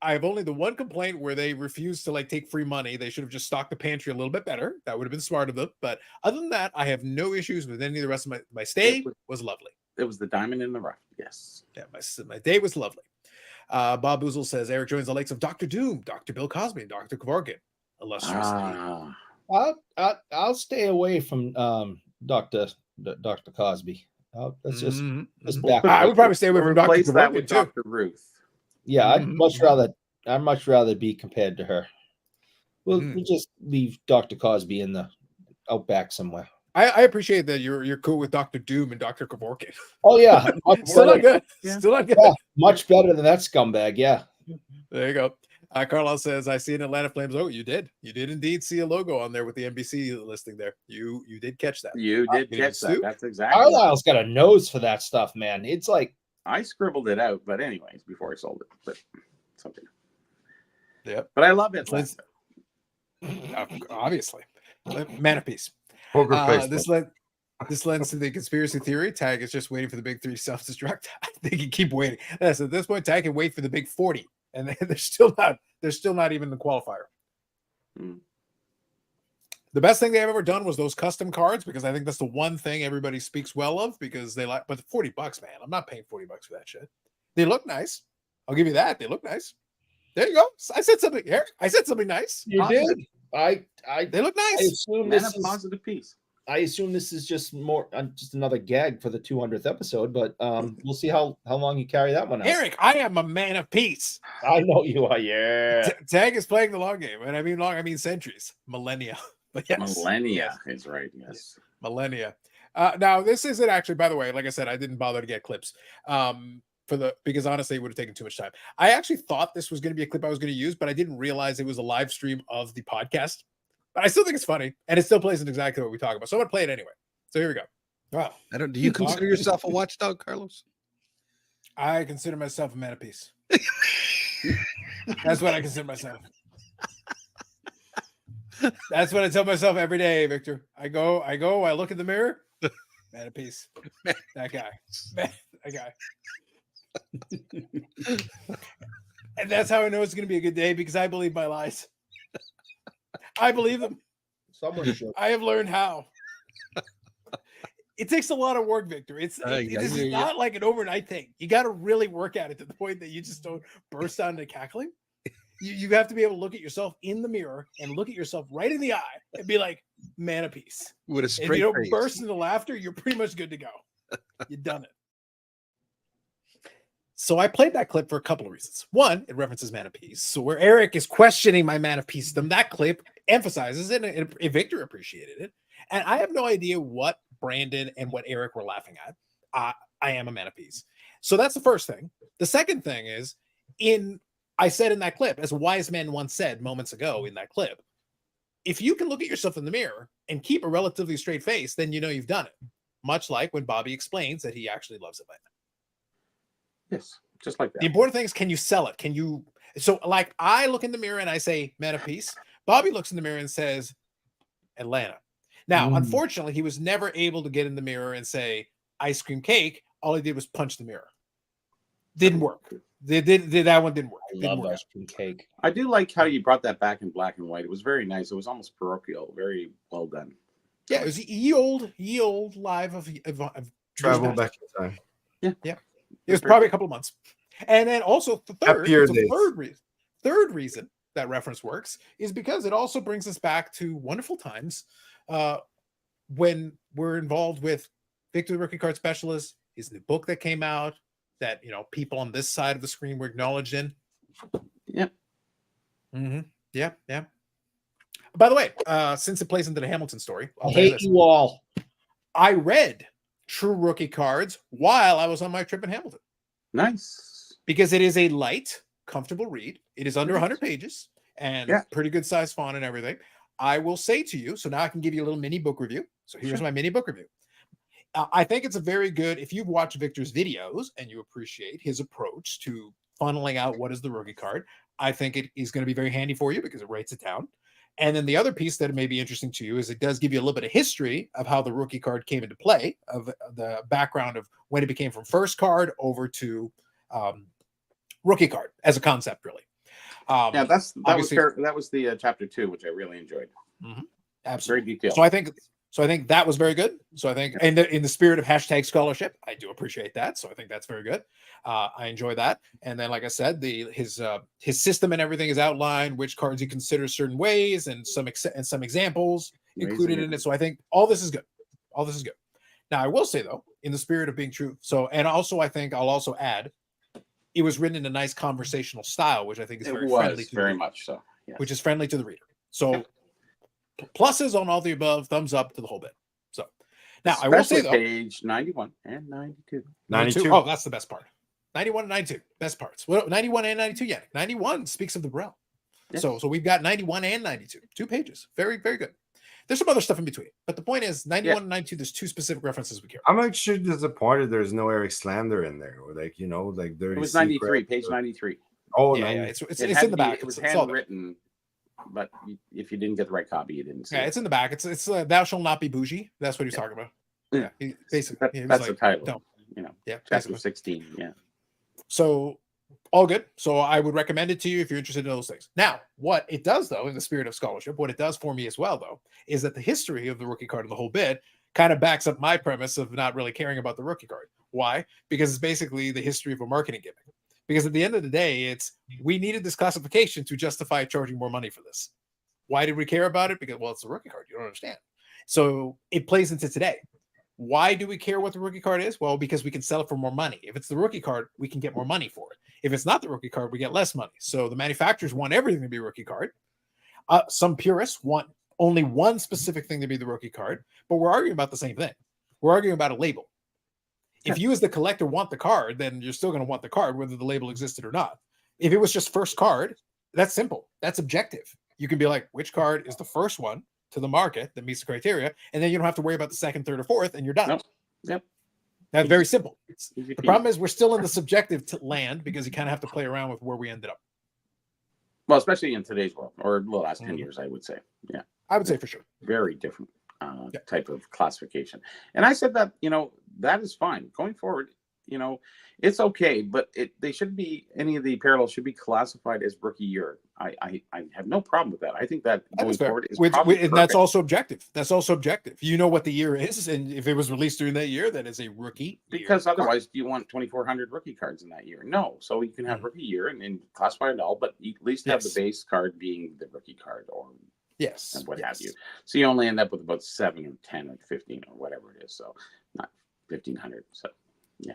have only the one complaint where they refused to take free money. They should have just stocked the pantry a little bit better. That would have been smart of them. But other than that, I have no issues with any of the rest of my stay. Was lovely. It was the diamond in the rough. Yes. Yeah, my day was lovely. Bob Boozle says Eric joins the likes of Dr. Doom, Dr. Bill Cosby, and Dr. Kevorkian. Illustrious. I'll stay away from Dr. Cosby. That's just back. I would probably stay away from Dr. Kevorkian with too. Dr. Ruth. Yeah, I'd much rather be compared to her. We'll just leave Dr. Cosby in the outback somewhere. I appreciate that you're cool with Dr. Doom and Dr. Kevorkian. Oh yeah, still not good. Yeah. Still not good. Yeah, much better than that scumbag. Yeah. There you go. Carlos says, I see an Atlanta Flames. Oh, you did indeed see a logo on there with the NBC listing there. You did catch that. You did catch that. That's exactly. Carlisle's got a nose for that stuff, man. It's like I scribbled it out, but anyways, before I sold it, but something. Yeah. But I love it. Obviously, man of peace. This lends to the conspiracy theory. Tag is just waiting for the big 3 self-destruct. I think you keep waiting. Yes, at this point, Tag can wait for the big 40, and they're still not even the qualifier. The best thing they've ever done was those custom cards, because I think that's the one thing everybody speaks well of, because they like. But $40, man, I'm not paying $40 for that shit. They look nice. I'll give you that. They look nice. There you go. I said something here. I said something nice. You did. They look I nice. assume Man, this a is. positive piece. I assume this is just more just another gag for the 200th episode, but we'll see how long you carry that one out. Eric, I am a man of peace. I know you are. Yeah. Tag is playing the long game, and I mean long. I mean centuries, millennia. But yes, Millennia yes, is right. Yes. millennia. Now this isn't actually, by the way, like I said, I didn't bother to get clips. Because honestly, it would have taken too much time. I actually thought this was going to be a clip I was going to use, but I didn't realize it was a live stream of the podcast. But I still think it's funny, and it still plays in exactly what we talk about. So I'm going to play it anyway. So here we go. Wow. Do you consider yourself a watchdog, Carlos? I consider myself a man of peace. That's what I consider myself. That's what I tell myself every day, Victor. I look in the mirror, man of peace. That guy. Man, that guy. And that's how I know it's going to be a good day, because I believe my lies. I believe them. Someone should. I have learned how. It takes a lot of work, Victor. This is not like an overnight thing. You got to really work at it to the point that you just don't burst out into cackling. You have to be able to look at yourself in the mirror and look at yourself right in the eye and be like, man of peace. With a If straight you don't face. burst into laughter, you're pretty much good to go. You've done it. So I played that clip for a couple of reasons. One, it references man of peace. So where Eric is questioning my man of peace, that clip emphasizes it, and Victor appreciated it. And I have no idea what Brandon and what Eric were laughing at. I am a man of peace. So that's the first thing. The second thing is, I said in that clip, as a wise man once said moments ago in that clip, if you can look at yourself in the mirror and keep a relatively straight face, then you know you've done it. Much like when Bobby explains that he actually loves Atlanta. Yes, just like The that. important thing is, can you sell it? Can you? So, like, I look in the mirror and I say, man of peace. Bobby looks in the mirror and says, Atlanta. Now, unfortunately, he was never able to get in the mirror and say, ice cream cake. All he did was punch the mirror. Didn't work. That one didn't work. I Didn't love work. ice cream cake. I do like how you brought that back in black and white. It was very nice. It was almost parochial. Very well done. Yeah, it was ye old live of Travel back in time. Yeah. It was probably a couple of months. And then also the third reason that reference works is because it also brings us back to wonderful times when we're involved with Victor the Rookie Card Specialist, his new book that came out that, people on this side of the screen were acknowledged in. Yep. Mm-hmm. Yeah. By the way, since it plays into the Hamilton story, I hate you all. I read True Rookie Cards while I was on my trip in Hamilton. Nice. Because it is a light, comfortable read. It is under 100 pages and pretty good size font and everything. I will say to you, so now I can give you a little mini book review. So here's my mini book review. I think it's a very good, if you've watched Victor's videos and you appreciate his approach to funneling out what is the rookie card, I think it is going to be very handy for you because it writes it down. And then the other piece that may be interesting to you is it does give you a little bit of history of how the rookie card came into play, of the background of when it became from first card over to rookie card as a concept, really. That was the chapter 2, which I really enjoyed. Mm-hmm. Absolutely. Very detailed. So I think that was very good. So I think, and in the spirit of hashtag scholarship, I do appreciate that. So I think that's very good. I enjoy that. And then, like I said, his system and everything is outlined, which cards he considers certain ways, and some examples included in it. So I think all this is good. All this is good. Now I will say though, in the spirit of being true. So, and also I think I'll also add, it was written in a nice conversational style, which I think is very friendly. Very much so. Yes. Which is friendly to the reader. So. Pluses on all the above, thumbs up to the whole bit. So now I will say though, page 91 and 92. 92. Oh, that's the best part. 91 and 92, best parts. Well, 91 and 92, yeah. 91 speaks of the realm. Yes. So we've got 91 and 92, 2 pages. Very, very good. There's some other stuff in between, but the point is 91 and 92, there's 2 specific references we care about. I'm actually disappointed there's no Eric Slander in there. Or like dirty. It was 93, page 93. Oh, yeah, it's in the back. It was handwritten. But if you didn't get the right copy, you didn't see it. It's in the back. It's thou shalt not be bougie. That's what he's talking about. Yeah, basically. That's the title. Chapter basically. 16. Yeah. So all good. So I would recommend it to you if you're interested in those things. Now, what it does, though, in the spirit of scholarship, what it does for me as well, though, is that the history of the rookie card of the whole bit kind of backs up my premise of not really caring about the rookie card. Why? Because it's basically the history of a marketing gimmick. Because at the end of the day, we needed this classification to justify charging more money for this. Why did we care about it? Because, well, it's a rookie card. You don't understand. So it plays into today. Why do we care what the rookie card is? Well, because we can sell it for more money. If it's the rookie card, we can get more money for it. If it's not the rookie card, we get less money. So the manufacturers want everything to be a rookie card. Some purists want only one specific thing to be the rookie card, but we're arguing about the same thing. We're arguing about a label. If you as the collector want the card, then you're still going to want the card, whether the label existed or not. If it was just first card, that's simple. That's objective. You can be like, which card is the first one to the market that meets the criteria, and then you don't have to worry about the second, third, or fourth, and you're done. Yep. That's very simple. The problem is we're still in the subjective land because you kind of have to play around with where we ended up. Well, especially in today's world, or the last 10 years, I would say. Yeah. I would say for sure. Very different type of classification. And I said that, that is fine. Going forward, it's okay, but they should be, any of the parallels should be classified as rookie year. I have no problem with that. I think that going forward is and that's also objective. That's also objective. You know what the year is, and if it was released during that year, that is a rookie because year otherwise, do you want 2,400 rookie cards in that year? No. So you can have rookie year and classify it all, but you at least have the base card being the rookie card or and what have you. So you only end up with about 7 or 10 or 15 or whatever it is. So not 1,500. So yeah.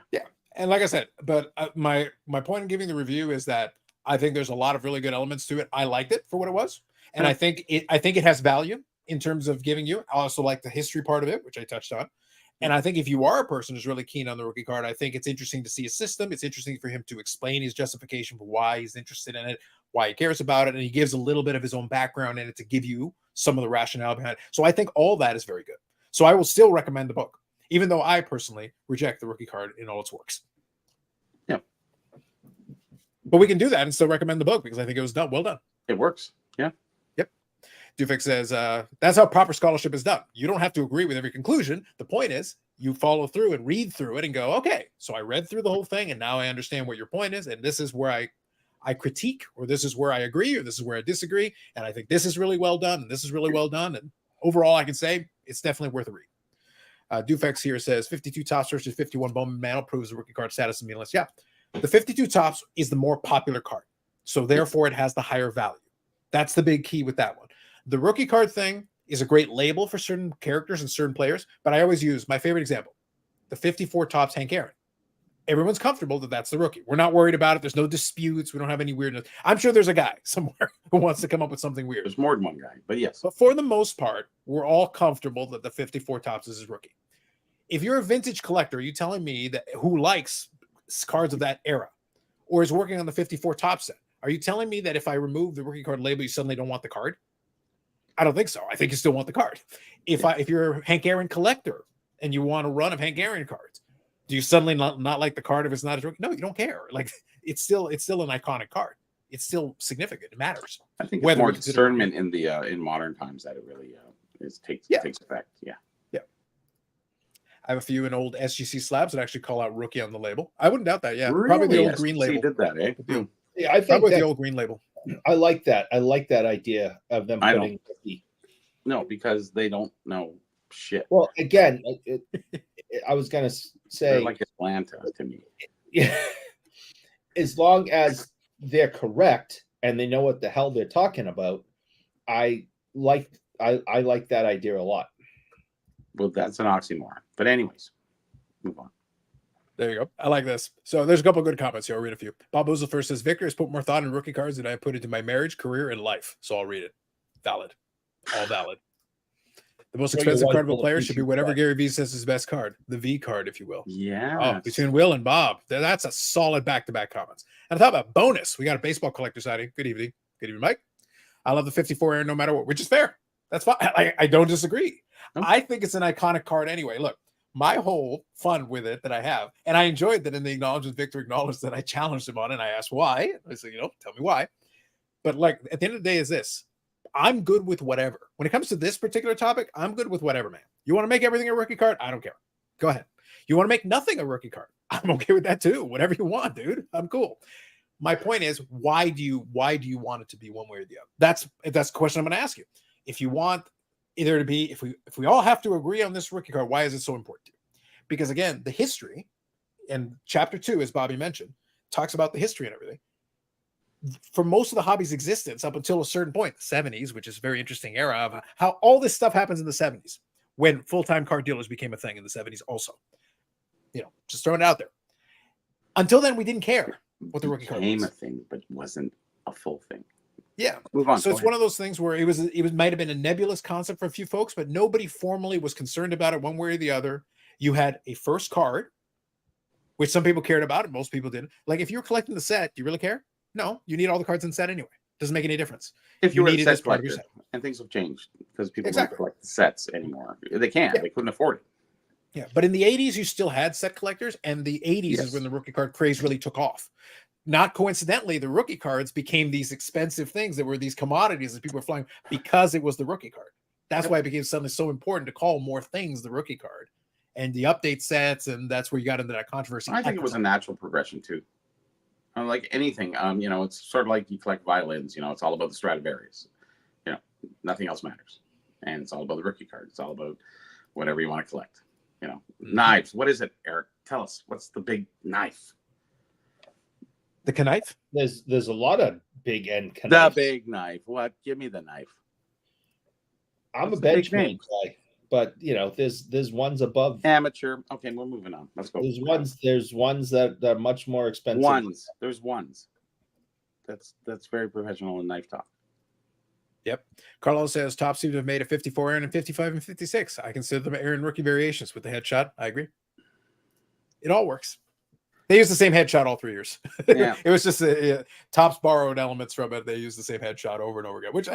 And like I said, but my point in giving the review is that I think there's a lot of really good elements to it. I liked it for what it was, and I think it has value in terms of giving you. I also like the history part of it, which I touched on. And I think if you are a person who's really keen on the rookie card, I think it's interesting to see a system. It's interesting for him to explain his justification for why he's interested in it, why he cares about it, and he gives a little bit of his own background in it to give you some of the rationale behind it. So I think all that is very good. So I will still recommend the book, even though I personally reject the rookie card in all its works. Yeah. But we can do that and still recommend the book because I think it was done. Well done. It works. Yeah. Yep. Dufix says, that's how proper scholarship is done. You don't have to agree with every conclusion. The point is you follow through and read through it and go, okay, so I read through the whole thing and now I understand what your point is. And this is where I critique, or this is where I agree, or this is where I disagree. And I think this is really well done. And this is really well done. And overall, I can say it's definitely worth a read. Dufex here says 52 tops versus 51 Bowman Mantle proves the rookie card status is meaningless. Yeah, the 52 tops is the more popular card, so therefore it has the higher value. That's the big key with that one. The rookie card thing is a great label for certain characters and certain players, but I always use my favorite example: the 54 tops Hank Aaron. Everyone's comfortable that that's the rookie. We're not worried about it. There's no disputes. We don't have any weirdness. I'm sure there's a guy somewhere who wants to come up with something weird. There's more than one guy, but yes. But for the most part, we're all comfortable that the 54 tops is his rookie. If you're a vintage collector, are you telling me that who likes cards of that era or is working on the 54 top set? Are you telling me that if I remove the rookie card label, you suddenly don't want the card? I don't think so. I think you still want the card. If you're a Hank Aaron collector and you want a run of Hank Aaron cards, do you suddenly not like the card if it's not a rookie? No, you don't care. Like it's still an iconic card. It's still significant. It matters. I think it's more discernment in the in modern times that it really takes effect. Yeah. I have a few in old SGC slabs that actually call out rookie on the label. I wouldn't doubt that. Yeah, really? Probably the old green label. Did that, eh? Yeah, I think probably the old green label. I like that. I like that idea of them putting rookie. No, because they don't know shit. Well, again, I was gonna say they're like Atlanta to me. Yeah, as long as they're correct and they know what the hell they're talking about, I like that idea a lot. Well, that's an oxymoron. But anyways, move on. There you go. I like this. So there's a couple of good comments here. I'll read a few. Bob Boozle first says, Victor has put more thought in rookie cards than I put into my marriage, career, and life. So I'll read it. Valid. All valid. The most expensive cardable player should be whatever Gary Vee says is his best card. The V card, if you will. Yeah. Oh, between Will and Bob. That's a solid back-to-back comments. And I thought about bonus. We got a baseball collector sighting. Good evening. Good evening, Mike. I love the 54 Aaron no matter what, which is fair. That's fine. I don't disagree. Okay. I think it's an iconic card anyway. Look, my whole fun with it that I have, and I enjoyed that in the acknowledgement, Victor acknowledged that I challenged him on it, and I asked why. I said, tell me why. But like at the end of the day is this. I'm good with whatever. When it comes to this particular topic, I'm good with whatever, man. You want to make everything a rookie card? I don't care. Go ahead. You want to make nothing a rookie card? I'm okay with that too. Whatever you want, dude. I'm cool. My point is, why do you want it to be one way or the other? That's the question I'm going to ask you. If you want either to be, if we all have to agree on this rookie card, why is it so important to you? Because again, the history, and chapter 2, as Bobby mentioned, talks about the history and everything. for most of the hobby's existence up until a certain point, the 70s, which is a very interesting era of how all this stuff happens in the 70s when full-time card dealers became a thing in the 70s also. Just throwing it out there. Until then, we didn't care what the rookie card Became was. a thing, but wasn't a full thing. Yeah. Move on. So it's one of those things where it might have been a nebulous concept for a few folks, but nobody formally was concerned about it one way or the other. You had a first card, which some people cared about, and most people didn't. Like if you're collecting the set, do you really care? No, you need all the cards in the set anyway. Doesn't make any difference. If you were a needed set this part of your collector, set. and things have changed because people Exactly. don't collect the sets anymore. They can't. Yeah. They couldn't afford it. Yeah, but in the 80s, you still had set collectors, and the 80s Yes. is when the rookie card craze really took off. Not coincidentally, the rookie cards became these expensive things that were these commodities that people were flying because it was the rookie card. That's why it became something so important to call more things the rookie card and the update sets, and that's where you got into that controversy. I think it was a natural progression too. Like anything, it's sort of like you collect violins. It's all about the Stradivarius. Nothing else matters, and it's all about the rookie card. It's all about whatever you want to collect. Knives. What is it, Eric? Tell us. What's the big knife? The knife. There's a lot of big end The knives. big knife. What? Give me the knife. I'm What's a the big benchmark name? guy, but there's ones above. Amateur. Okay, we're moving on. Let's go. There's ones that are much more expensive. Ones. There's ones. That's very professional in knife talk. Yep. Carlos says top seem to have made a 54 Aaron and 55 and 56. I consider them Aaron rookie variations with the headshot. I agree. It all works. They use the same headshot all 3 years. Yeah. It was just Topps borrowed elements from it. They use the same headshot over and over again, which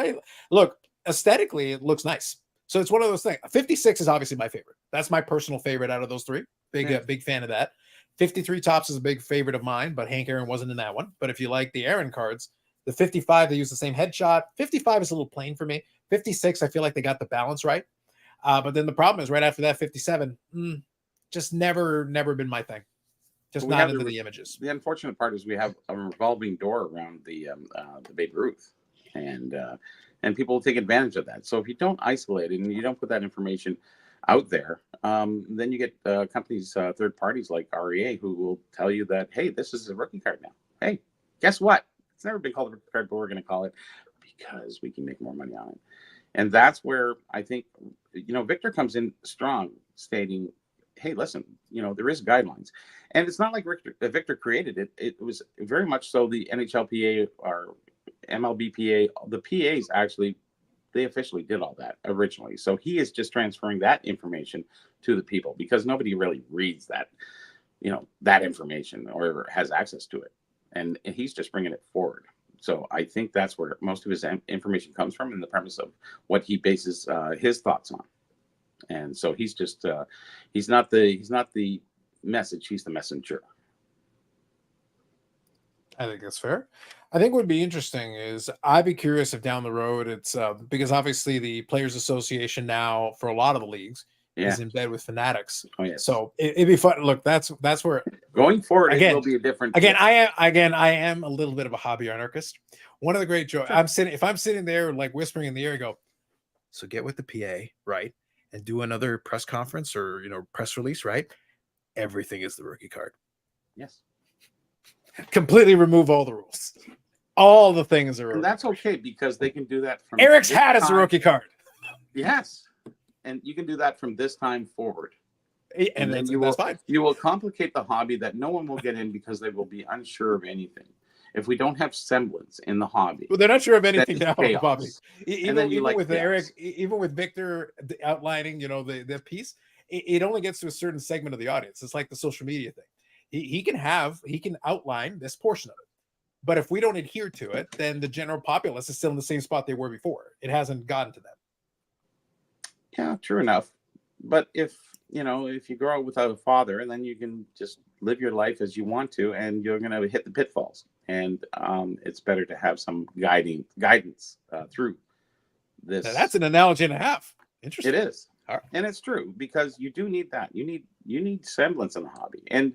aesthetically, it looks nice. So it's one of those things. 56 is obviously my favorite. That's my personal favorite out of those three. Big fan of that. 53 Topps is a big favorite of mine, but Hank Aaron wasn't in that one. But if you like the Aaron cards, the 55, they use the same headshot. 55 is a little plain for me. 56, I feel like they got the balance right. But then the problem is right after that, 57, just never been my thing. Just not into the images. The unfortunate part is we have a revolving door around the Babe Ruth, and people will take advantage of that. So if you don't isolate it and you don't put that information out there, then you get companies, third parties like REA, who will tell you that, hey, this is a rookie card now. Hey, guess what? It's never been called a rookie card, but we're going to call it because we can make more money on it. And that's where I think, Victor comes in strong, stating, hey, listen, there is guidelines. And it's not like Victor created it. It was very much so the NHLPA or MLBPA, the PAs actually, they officially did all that originally. So he is just transferring that information to the people because nobody really reads that, that information or has access to it. And he's just bringing it forward. So I think that's where most of his information comes from, and the premise of what he bases his thoughts on. And so he's just he's not the message, he's the messenger. I think that's fair. I think what would be interesting is I'd be curious if down the road it's because obviously the Players Association now for a lot of the leagues is in bed with Fanatics. Oh yes. So it'd be fun. Look, that's where going forward again, it will be a different. I am a little bit of a hobby anarchist. One of the great jokes if I'm sitting there like whispering in the ear, I go, so get with the PA, right? And do another press conference or press release, right? Everything is the rookie card. Yes. Completely remove all the rules. All the things are. And that's okay because they can do that from Eric's hat is a rookie card. Yes. And you can do that from this time forward. And then that's fine. You will complicate the hobby that no one will get in because they will be unsure of anything. If we don't have semblance in the hobby. Well, they're not sure of anything now, Bobby. Even with chaos. Eric, even with Victor outlining, the piece, it only gets to a certain segment of the audience. It's like the social media thing. He can outline this portion of it. But if we don't adhere to it, then the general populace is still in the same spot they were before. It hasn't gotten to them. Yeah, true enough. But if you grow up without a father, then you can just live your life as you want to, and you're going to hit the pitfalls. And it's better to have some guidance through this. Now, that's an analogy and a half. Interesting. It is. Right. And it's true because you do need that. You need semblance in the hobby. And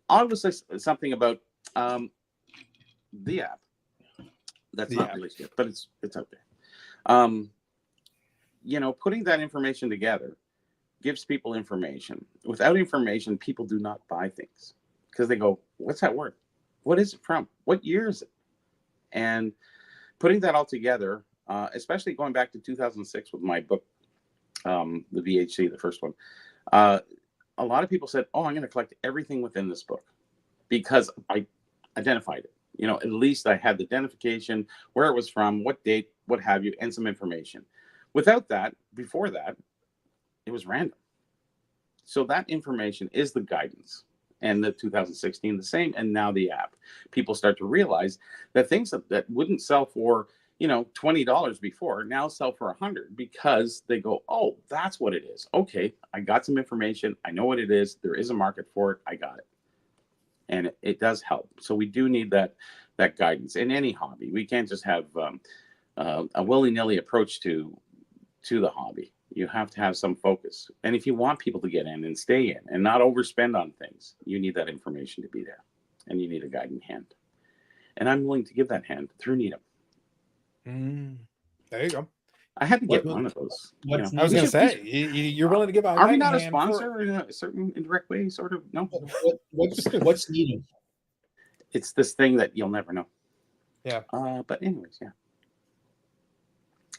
I'll just say something about the app. That's not released yet, but it's out there. Putting that information together gives people information. Without information, people do not buy things because they go, "What's that worth?" What is it from? What year is it? And putting that all together, especially going back to 2006 with my book, the VHC, the first one, a lot of people said, oh, I'm going to collect everything within this book because I identified it. You know, at least I had the identification, where it was from, what date, what have you, and some information. Without that, before that, it was random. So that information is the guidance. And the 2016, the same, and now the app. People start to realize that things that wouldn't sell for, you know, $20 before now sell for $100 because they go, oh, that's what it is. Okay, I got some information. I know what it is. There is a market for it. I got it. And it does help. So we do need that guidance in any hobby. We can't just have a willy-nilly approach to the hobby. You have to have some focus. And if you want people to get in and stay in and not overspend on things, you need that information to be there. And you need a guiding hand. And I'm willing to give that hand through Needham. There you go. I had to get one of those. You know. I was going to say, you're willing to give a Are we not a hand sponsor in a certain indirect way? Sort of? No. What's Needham? It's this thing that you'll never know. Yeah. But anyways, yeah.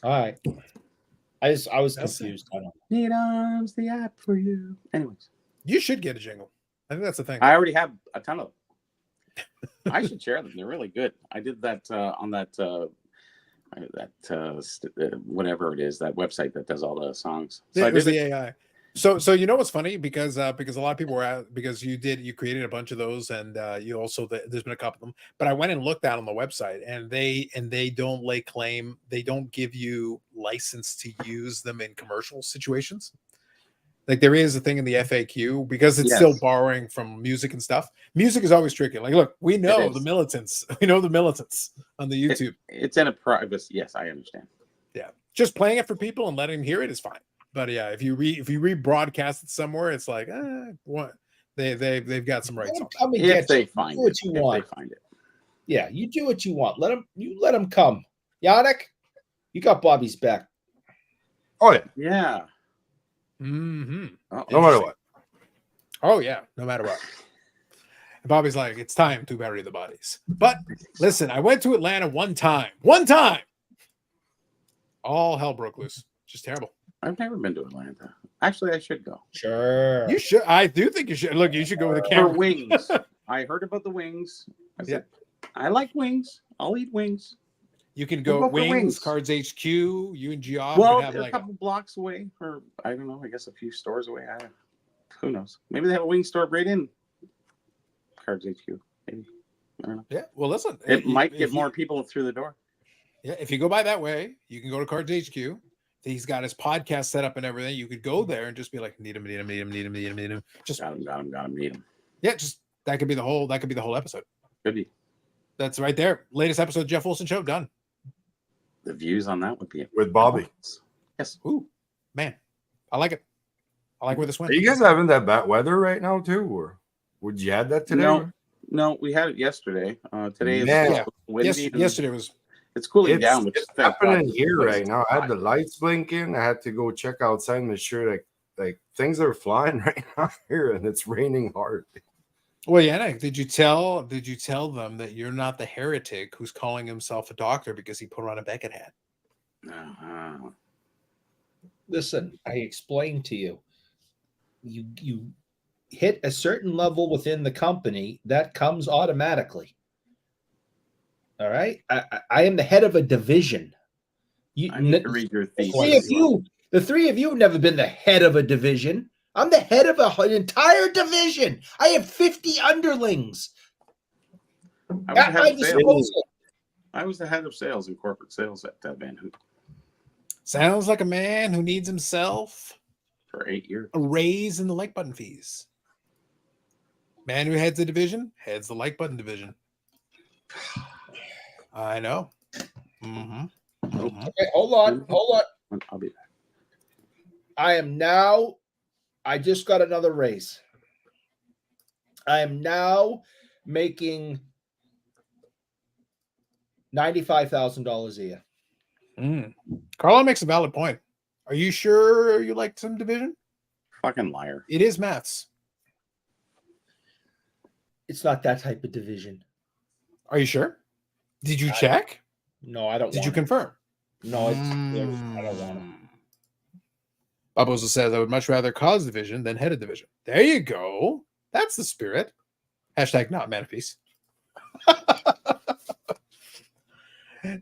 All right. I was That's confused. I don't know. Needham's the app for you. Anyways. You should get a jingle. I think that's the thing. I already have a ton of them. I should share them. They're really good. I did that on that whatever it is, that website that does all the songs. So it I was did the AI. So you know what's funny because a lot of people were at, because you created a bunch of those, and you also there's been a couple of them. But I went and looked out on the website, and they don't lay claim. They don't give you license to use them in commercial situations. Like there is a thing in the FAQ because it's still borrowing from music and stuff. Music is always tricky. Like, look, we know the militants. We know the militants on the YouTube. It's in a privacy. Yes, I understand. Yeah, just playing it for people and letting them hear it is fine. But yeah, if you rebroadcast it somewhere, it's like what they've got some rights on that. If they find what you want. If they find it. Yeah, you do what you want. Let them come. Yannick, you got Bobby's back. Oh yeah. Yeah. Mm-hmm. No matter what. Oh yeah, no matter what. And Bobby's like, it's time to bury the bodies. But listen, I went to Atlanta one time. All hell broke loose. Just terrible. I've never been to Atlanta. Actually, I should go. Sure. You should. I do think you should. Look, you should go with a For camera. wings. I heard about the wings. I said, I like wings. I'll eat wings. You can go wings, Cards HQ, you and Geoff. Well, have a couple blocks away, or I don't know, I guess a few stores away. Who knows? Maybe they have a wing store right in Cards HQ. Maybe. I don't know. Yeah, well, listen. It might get more people through the door. Yeah, if you go by that way, you can go to Cards HQ. He's got his podcast set up and everything. You could go there and just be like, need him. Just got him, need him. Yeah, just that could be the whole episode. Could be. That's right there. Latest episode of Jeff Wilson Show done. The views on that would be with Bobby. Yes. Ooh, man, I like it. I like where this went. Are you guys having that bad weather right now too, or would you had that today? No, we had it yesterday. Today is windy. Yesterday was. It's cooling down. Which it's happening here right now. I had the lights blinking. I had to go check outside and make sure like things are flying right now here, and it's raining hard. Well, Yannick, did you tell them that you're not the heretic who's calling himself a doctor because he put on a Beckett hat? Listen, I explained to you. You hit a certain level within the company that comes automatically. All right, I am the head of a division. I need to read your thesis. The three of you have never been the head of a division. I'm the head of an entire division. I have 50 underlings. I was the head of sales and corporate sales at Van Hoop. Sounds like a man who needs himself for 8 years. A raise in the like button fees. Man who heads the division, heads the like button division. I know. Mm-hmm. Okay, hold on. I'll be back. I just got another raise. I am now making $95,000 a year. Carlo makes a valid point. Are you sure you like some division? Fucking liar. It is maths. It's not that type of division. Are you sure? Did you check? No, I don't Did you want it. confirm? No, it's I don't want it. Barbosa says, I would much rather cause division than head of division. There you go. That's the spirit. Hashtag not man of peace.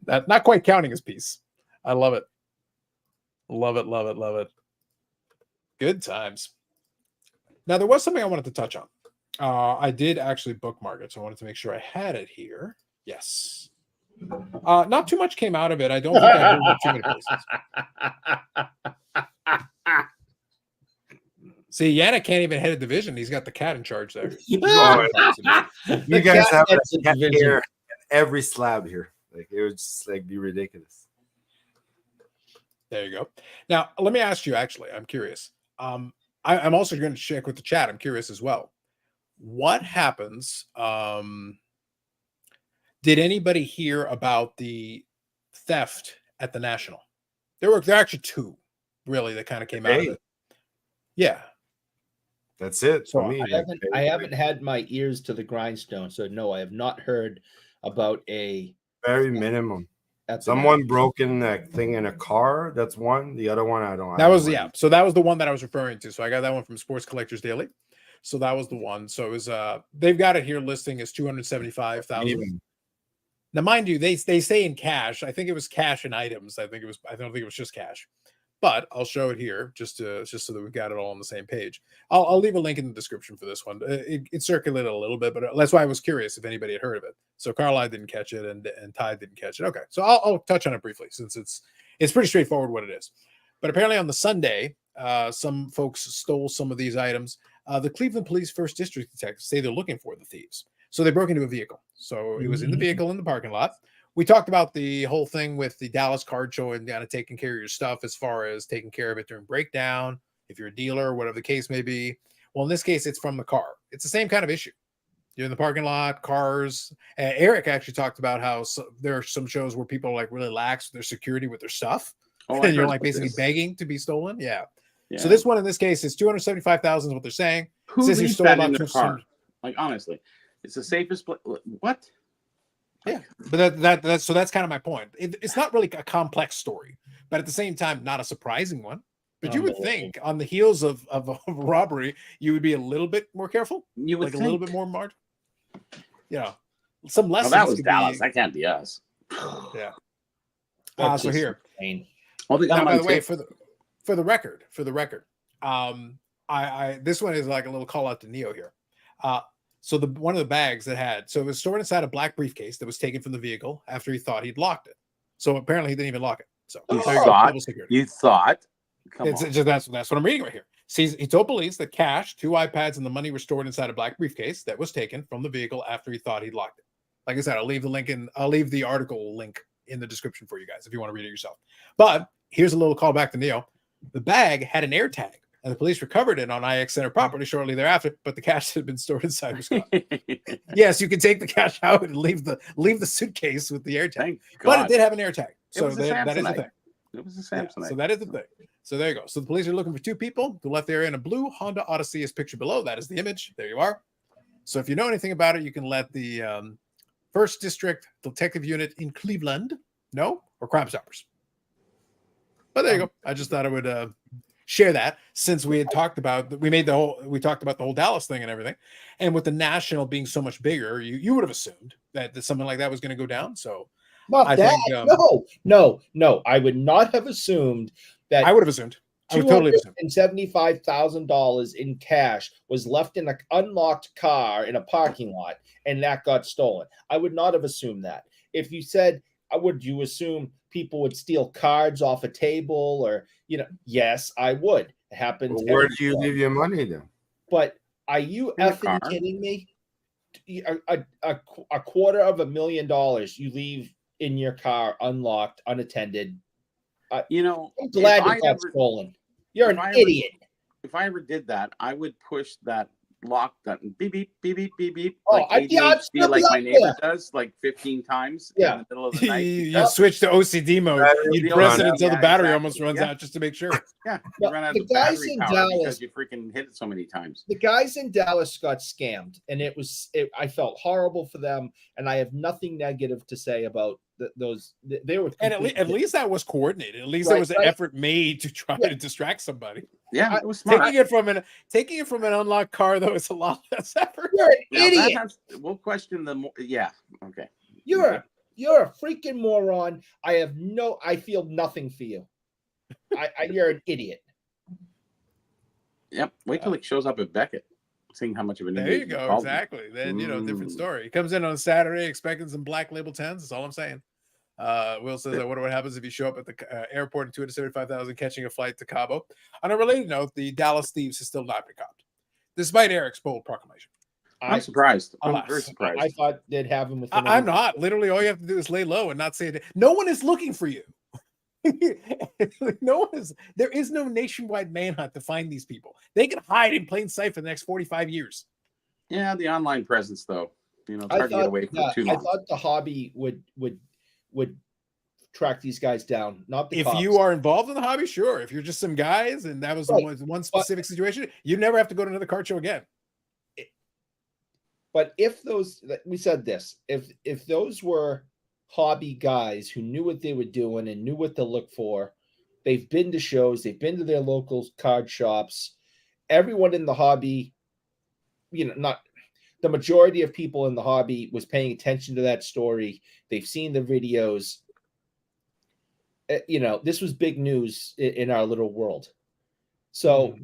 Not quite counting as peace. I love it. Love it, love it, love it. Good times. Now, there was something I wanted to touch on. I did actually bookmark it, so I wanted to make sure I had it here. Yes. Not too much came out of it. I don't think I heard it too many places. See, Yannick can't even head a division. He's got the cat in charge there. You guys have a cat here in every slab here. Like it would just like be ridiculous. There you go. Now, let me ask you. Actually, I'm curious. I'm also going to check with the chat. I'm curious as well. What happens? Did anybody hear about the theft at the National? There are actually two, really, that kind of came out of it. Yeah. That's it for So me. I haven't had my ears to the grindstone, so no, I have not heard about a very minimum. That's someone broke in that thing in a car. That's one. The other one, I don't. That was So that was the one that I was referring to. So I got that one from Sports Collectors Daily. So that was the one. So it was they've got it here listing as 275,000. Now, mind you, they say in cash. I think it was cash and items. I don't think it was just cash. But I'll show it here just so that we've got it all on the same page. I'll leave a link in the description for this one. It circulated a little bit, but that's why I was curious if anybody had heard of it. So Carlisle didn't catch it, and Ty didn't catch it. Okay, so I'll touch on it briefly since it's pretty straightforward what it is. But apparently on the Sunday, some folks stole some of these items. The Cleveland Police First District detectives say they're looking for the thieves. So they broke into a vehicle. So it was in the vehicle in the parking lot. We talked about the whole thing with the Dallas card show and kind of taking care of your stuff as far as taking care of it during breakdown, if you're a dealer, whatever the case may be. Well, in this case, it's from the car. It's the same kind of issue. You're in the parking lot, cars. Eric actually talked about how there are some shows where people are like really lax with their security with their stuff. And you're like basically begging to be stolen. Yeah. So this one in this case is 275,000 is what they're saying. Who leaves that in their car? Like honestly, it's the safest place. What? Yeah, but that's kind of my point. It's not really a complex story, but at the same time, not a surprising one. But you would think on the heels of a robbery, you would be a little bit more careful. You would like a little bit more marked. Yeah, some lessons. Well, that was Dallas. That can't be us. Yeah. So here. Well, now, by the way, for the record, I this one is like a little call out to Neo here. So one of the bags that had, so it was stored inside a black briefcase that was taken from the vehicle after he thought he'd locked it. So apparently he didn't even lock it. So you thought, that's what I'm reading right here. See, he told police that cash, 2 iPads, and the money were stored inside a black briefcase that was taken from the vehicle after he thought he'd locked it. Like I said, I'll leave the article link in the description for you guys if you want to read it yourself. But here's a little call back to Neo. The bag had an air tag. And the police recovered it on IX Center property shortly thereafter, but the cash had been stored inside his car. Yes, you can take the cash out and leave the suitcase with the air tag, but it did have an air tag. So that is the thing. It was a Samsonite. Yeah, so that is the thing. So there you go. So the police are looking for 2 people who left the area in a blue Honda Odyssey as pictured below. That is the image. There you are. So if you know anything about it, you can let the First District Detective Unit in Cleveland know, or Crime Stoppers. But there you go. I just thought I would share that since we had talked about we talked about the whole Dallas thing and everything, and with the National being so much bigger, you would have assumed that something like that was going to go down. So I think no, I would not have assumed that. I would have assumed. I would totally assume. $275,000 in cash was left in an unlocked car in a parking lot, and that got stolen. I would not have assumed that. If you said, would you assume people would steal cards off a table, or yes, I would. It happens. Well, where do you leave your money then? But are you effing kidding me? A $250,000 you leave in your car unlocked, unattended. I'm glad it got stolen. You're an idiot. If I ever did that, I would push that lock button, beep beep beep beep beep beep. Oh, Like I'd ADHD, still be like my up neighbor there. does, like 15 times Yeah. in the middle of the night. You switch to OCD mode. You'd The press old- it until the yeah, battery exactly. almost runs Yeah. out just to make sure. Yeah, you No, run out the of guys battery in power Dallas- because you freaking hit it so many times. The guys in Dallas got scammed, and I felt horrible for them, and I have nothing negative to say about those. They were, And at least that was coordinated. At least there was an effort made to try to distract somebody. Yeah, it was smart. Taking it from an unlocked car though is a lot less effort. You're an Now, idiot. We'll question the. Yeah. Okay. You're a freaking moron. I feel nothing for you. You're an idiot. Yep. Wait till it shows up at Beckett, seeing how much of an There idiot you he go. called me. Exactly. Then different story. He comes in on Saturday expecting some black label 10s. That's all I'm saying. Will says, I wonder what happens if you show up at the airport in 275,000 catching a flight to Cabo. On a related note, the Dallas Thieves has still not been caught, despite Eric's bold proclamation. I'm surprised. I'm Alas. very surprised. I thought they'd have him within. I'm not. Literally, all you have to do is lay low and not say it. No one is looking for you. There is no nationwide manhunt to find these people. They can hide in plain sight for the next 45 years. Yeah, the online presence, though. It's I hard to get away for too long. I thought the hobby would track these guys down, not the If cops. you are involved in the hobby, sure. If you're just some guys and that was one specific situation, you never have to go to another card show again. But if we said this, if those were hobby guys who knew what they were doing and knew what to look for, they've been to shows, they've been to their local card shops. Everyone in the hobby, not the majority of people in the hobby was paying attention to that story. They've seen the videos. This was big news in our little world. So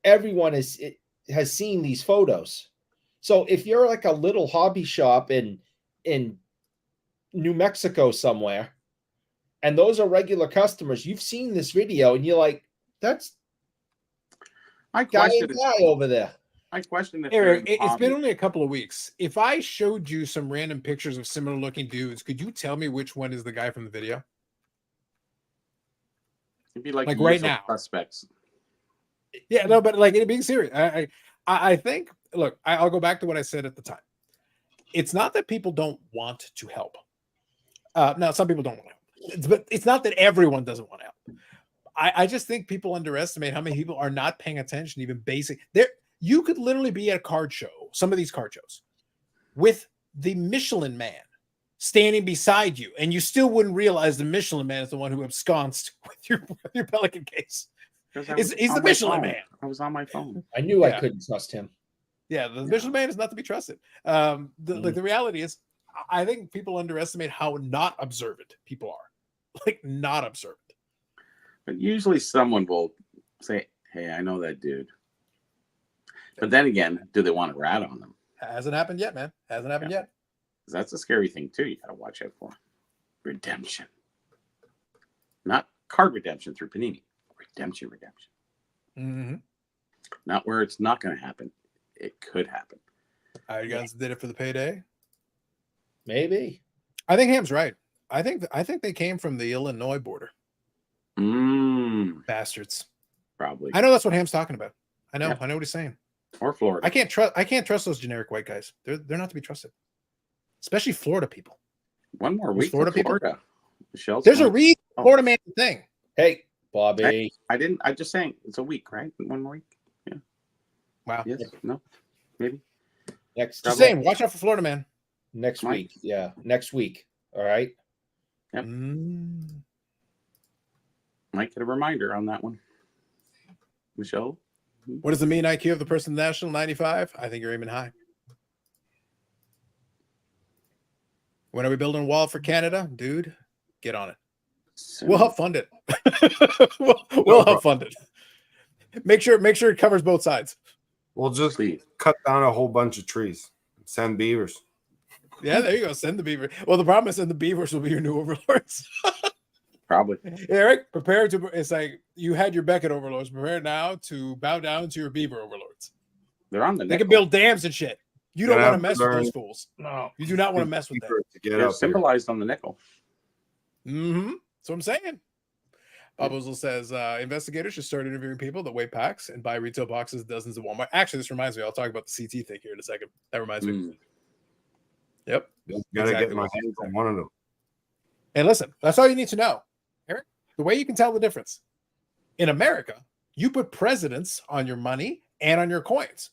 everyone has seen these photos. So if you're like a little hobby shop in New Mexico somewhere, and those are regular customers, you've seen this video and you're like, that's guy over there. I question if Eric, it's been only a couple of weeks. If I showed you some random pictures of similar looking dudes, could you tell me which one is the guy from the video? It'd be like right now. Suspects. Yeah, no, but like being serious, I think. Look, I'll go back to what I said at the time. It's not that people don't want to help. Now, some people don't want to help, but it's not that everyone doesn't want to help. I just think people underestimate how many people are not paying attention, even basic. You could literally be at a card show, some of these card shows, with the Michelin Man standing beside you, and you still wouldn't realize the Michelin Man is the one who absconsed with your Pelican case. He's the Michelin Man. I was on my phone. I knew I couldn't trust him. Yeah, the Michelin Man is not to be trusted. The reality is, I think people underestimate how not observant people are. Like, not observant. But usually someone will say, hey, I know that dude. But then again, do they want to rat on them? Hasn't happened yet, man. Hasn't happened yet. That's a scary thing, too. You got to watch out for. Redemption. Not card redemption through Panini. Redemption. Mm-hmm. Not where it's not going to happen. It could happen. Hired Guns did it for the payday. Maybe. I think Ham's right. I think they came from the Illinois border. Bastards. Probably. I know that's what Ham's talking about. I know. Yeah. I know what he's saying. Or Florida. I can't trust those generic white guys. They're not to be trusted. Especially Florida people. One more week Florida for Florida. Michelle's There's a reason Florida Man thing. Hey, Bobby. I'm just saying it's a week, right? One more week. Yeah. Wow. Yes. No. Maybe. Just saying, watch out for Florida Man. Next week. Yeah. Next week. All right. Yep. Might get a reminder on that one. Michelle? What is the mean IQ of the person national? 95? I think you're aiming high. When are we building a wall for Canada? Dude, get on it. We'll help fund it. we'll help fund it. Make sure it covers both sides. We'll just cut down a whole bunch of trees. Send beavers. Yeah, there you go. Send the beaver. Well, the problem is that the beavers will be your new overlords. Probably. Eric, prepare to. It's like you had your Beckett overlords. Prepare now to bow down to your beaver overlords. They're on the. They can build dams and shit. You don't want to mess with those fools. No, you do not want to mess with them. They're symbolized on the nickel. Mm-hmm. That's what I'm saying. Bob Ozel says investigators should start interviewing people that weigh packs and buy retail boxes dozens of Walmart. Actually, this reminds me. I'll talk about the CT thing here in a second. That reminds me. Mm. Yep. Gotta Exactly get my what you hands said. on one of them. And listen, that's all you need to know, Eric. The way you can tell the difference in America, you put presidents on your money and on your coins.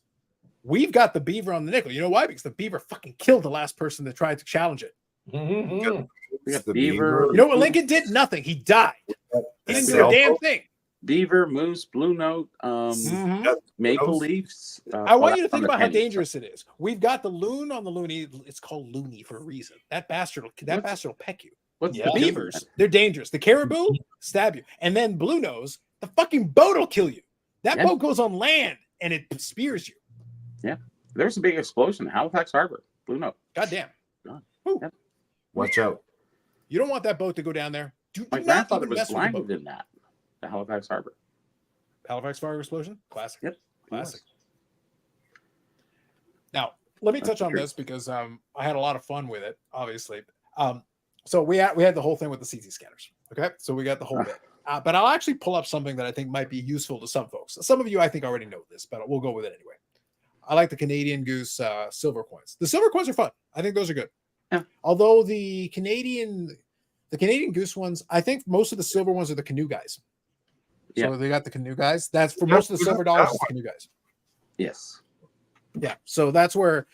We've got the beaver on the nickel. You know why? Because the beaver fucking killed the last person that tried to challenge it. Mhm. We got The beaver. You know what Lincoln did? Nothing. He died. He didn't do a damn thing. Beaver, moose, blue note, maple leaves. I want you to on think the about how penny. dangerous it is. We've got the loon on the loony. It's called loony for a reason. That bastard will peck you. What's Yeah. The the beavers, they're dangerous. The caribou stab you. And then blue nose, the fucking boat will kill you. That Yeah. boat goes on land and it spears you. There was a big explosion in Halifax Harbor. Blue note. God damn. Watch out. You don't want that boat to go down there. Do My not grandfather even was mess with the blinded boat. in that. The Halifax Harbor. Halifax fire explosion? Classic. Yep. Classic. Now, let me That's touch on true. this because I had a lot of fun with it, obviously. So we had the whole thing with the CT scanners. Okay. So we got the whole bit. But I'll actually pull up something that I think might be useful to some folks. Some of you, I think, already know this, but we'll go with it anyway. I like the Canadian Goose silver coins. The silver coins are fun. I think those are good. Yeah. Although the Canadian Goose ones, I think most of the silver ones are the canoe guys. So Yeah. they got the canoe guys. That's for Yeah, most of the we got silver that dollars, is the one. canoe guys. Yes. Yeah, so that's where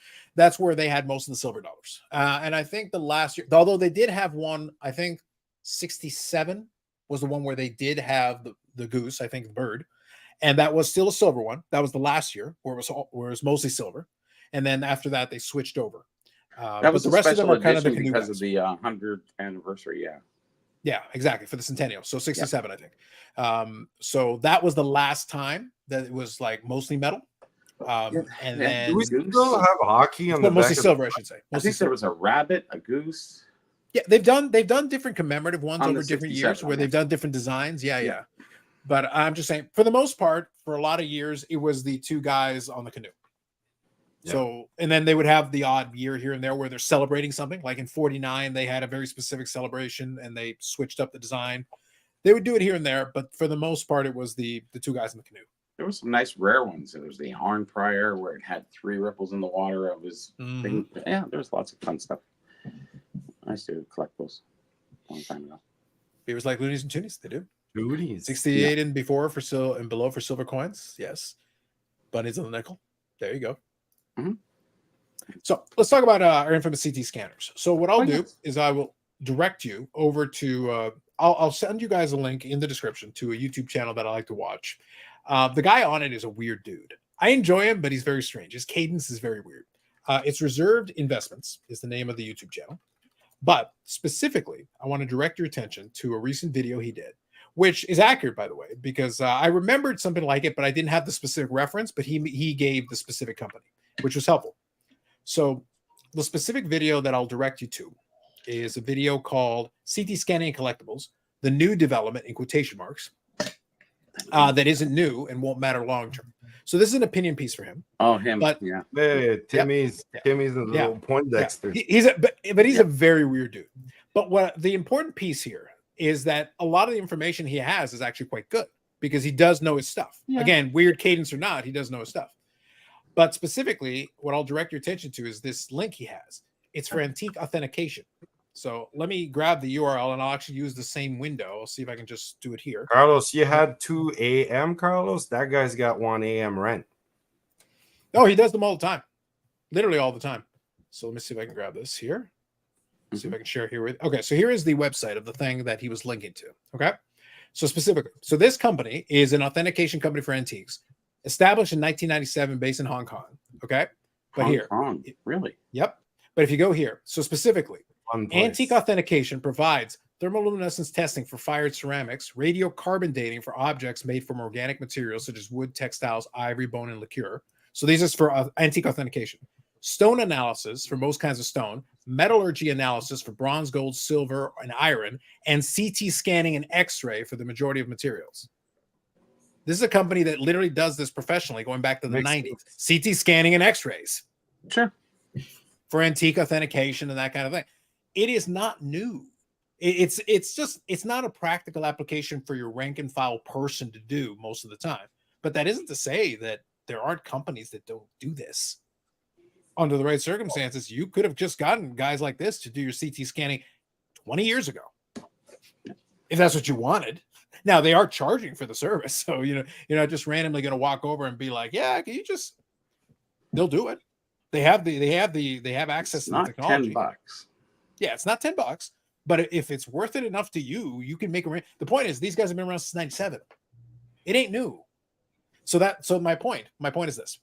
they had most of the silver dollars. And I think the last year, although they did have one, I think 67 was the one where they did have the goose, I think the bird, and that was still a silver one. That was the last year where it was mostly silver, and then after that they switched over. That was but the the rest of them special are kind of the edition canoe because guys. of the 100th anniversary. Yeah. Yeah, exactly, for the centennial. So 67, I think. So that was the last time that it was like mostly metal. And Yeah. then Do we Goose. still have hockey on the mostly back of silver, I should say. I Mostly think there silver. was a rabbit, a goose. Yeah, they've done different commemorative ones On the over different 67, years where they've done different designs. Yeah, Yeah. yeah. But I'm just saying, for the most part, for a lot of years, it was the two guys on the canoe. Yeah. So, and then they would have the odd year here and there where they're celebrating something. Like in '49, they had a very specific celebration and they switched up the design. They would do it here and there, but for the most part, it was the two guys in the canoe. There were some nice rare ones. There was the Horn Prior where it had 3 ripples in the water. It was Mhm. yeah, there's lots of fun stuff. I used to collect those a long time ago. Beavers like loonies and toonies. They do. Duties. 68 and before for and below for silver coins. Yes. Bunnies on the nickel. There you go. Mhm. So let's talk about our infamous CT scanners. So what I'll Oh, do yes. is I will direct you over to I'll send you guys a link in the description to a YouTube channel that I like to watch. The guy on it is a weird dude. I enjoy him, but he's very strange. His cadence is very weird. It's Reserved Investments is the name of the YouTube channel. But specifically, I want to direct your attention to a recent video he did, which is accurate, by the way, because I remembered something like it, but I didn't have the specific reference, but he gave the specific company, which was helpful. So the specific video that I'll direct you to is a video called CT Scanning Collectibles, the new development in quotation marks, that isn't new and won't matter long term. So this is an opinion piece for him. Oh, him. But- yeah. Hey, Timmy's Yeah. Timmy's a Yeah. little Poindexter. He's a very weird dude. But what the important piece here is that a lot of the information he has is actually quite good because he does know his stuff. Yeah. Again, weird cadence or not, he does know his stuff. But specifically, what I'll direct your attention to is this link he has. It's for antique authentication. So let me grab the URL and I'll actually use the same window. I'll see if I can just do it here. Carlos, you had 2 a.m. Carlos. That guy's got 1 a.m. rent. Oh, he does them all the time, literally all the time. So let me see if I can grab this here. See if I can share here with. Okay, so here is the website of the thing that he was linking to. Okay, so specifically, so this company is an authentication company for antiques, established in 1997, based in Hong Kong. Okay, but Hong here, Kong. Really? yep. But if you go here, so specifically, Fun place. Antique Authentication provides thermoluminescence testing for fired ceramics, radiocarbon dating for objects made from organic materials such as wood, textiles, ivory, bone, and liqueur. So these is for antique authentication. Stone analysis for most kinds of stone, metallurgy analysis for bronze, gold, silver, and iron, and CT scanning and X-ray for the majority of materials. This is a company that literally does this professionally going back to the Makes 90s. CT scanning and X-rays Sure. for antique authentication and that kind of thing. It is not new. It's not a practical application for your rank and file person to do most of the time. But that isn't to say that there aren't companies that don't do this. Under the right circumstances, you could have just gotten guys like this to do your CT scanning 20 years ago, if that's what you wanted. Now they are charging for the service, so you're not just randomly going to walk over and be like, "Yeah, can you just?" They'll do it. They have access to the technology. $10. Yeah, it's not $10, but if it's worth it enough to you, you can make a. The point is, these guys have been around since '97. It ain't new. So my point is this.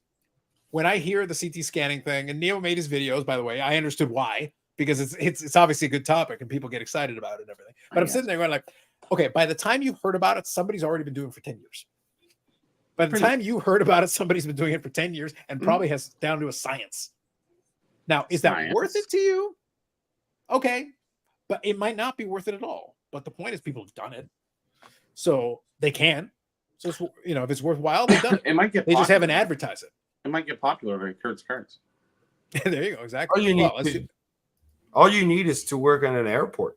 When I hear the CT scanning thing, and Neo made his videos, by the way, I understood why, because it's obviously a good topic and people get excited about it and everything. But I'm sitting there going like, okay, by the time you heard about it, somebody's already been doing it for 10 years. By the time you heard about it, somebody's been doing it for 10 years and probably has down to a science. Now, is that worth it to you? Okay, but it might not be worth it at all. But the point is people have done it. So they can. So it's, if it's worthwhile, they've done it. It might get they just haven't advertised it. It might get popular like Kurt's cards. There you go. Exactly. All you need is to work in an airport.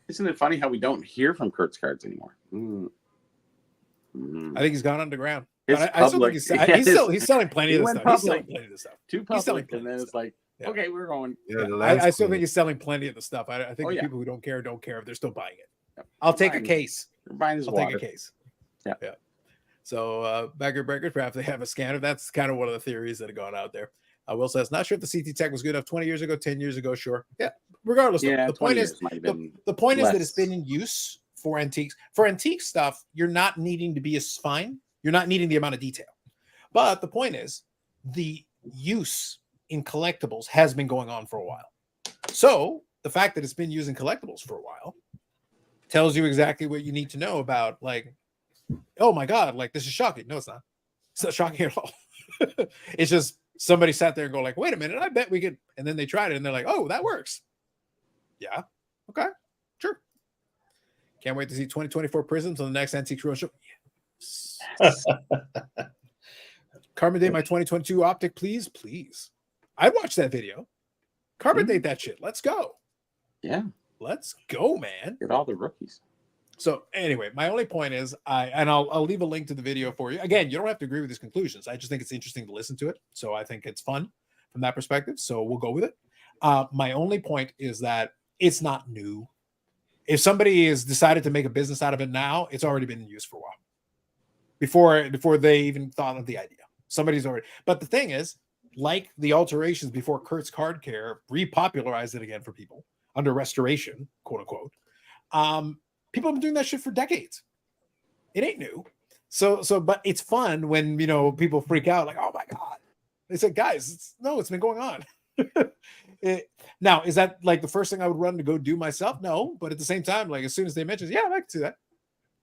Isn't it funny how we don't hear from Kurt's cards anymore? I think he's gone underground. I still think he's selling plenty of this stuff. He's selling plenty of this stuff. Too public, and then it's like, okay, we're going. Yeah, I still think he's selling plenty of the stuff. I think the people who don't care if they're still buying it. Yep. I'll take a case. Take a case. Yeah. So Bagger Breakers, perhaps they have a scanner. That's kind of one of the theories that have gone out there. Will says, not sure if the CT tech was good enough 20 years ago, 10 years ago. Sure. Yeah. Regardless, the point is that it's been in use for antiques. For antique stuff, you're not needing to be as fine. You're not needing the amount of detail. But the point is, the use in collectibles has been going on for a while. So the fact that it's been used in collectibles for a while tells you exactly what you need to know about, like, oh my God, like this is shocking. No, it's not. It's not shocking at all. It's just somebody sat there and go like, wait a minute, I bet we could. And then they tried it and they're like, oh, that works. Yeah. Okay. Sure. Can't wait to see 2024 Prisms on the next Antique Row show. Yes. Carbon date my 2022 optic, please. I'd watch that video. Carbon date that shit. Let's go. Yeah. Let's go, man. Get all the rookies. So anyway, my only point is I'll leave a link to the video for you. Again, you don't have to agree with his conclusions. I just think it's interesting to listen to it. So I think it's fun from that perspective. So we'll go with it. My only point is that it's not new. If somebody has decided to make a business out of it now, it's already been in use for a while. Before they even thought of the idea. Somebody's already. But the thing is, like the alterations before Kurt's Card Care repopularized it again for people under restoration, quote unquote. People have been doing that shit for decades. It ain't new. But it's fun when, people freak out like, oh my God. They said, guys, it's been going on. Now, is that like the first thing I would run to go do myself? No. But at the same time, like as soon as they mention, yeah, I can see that.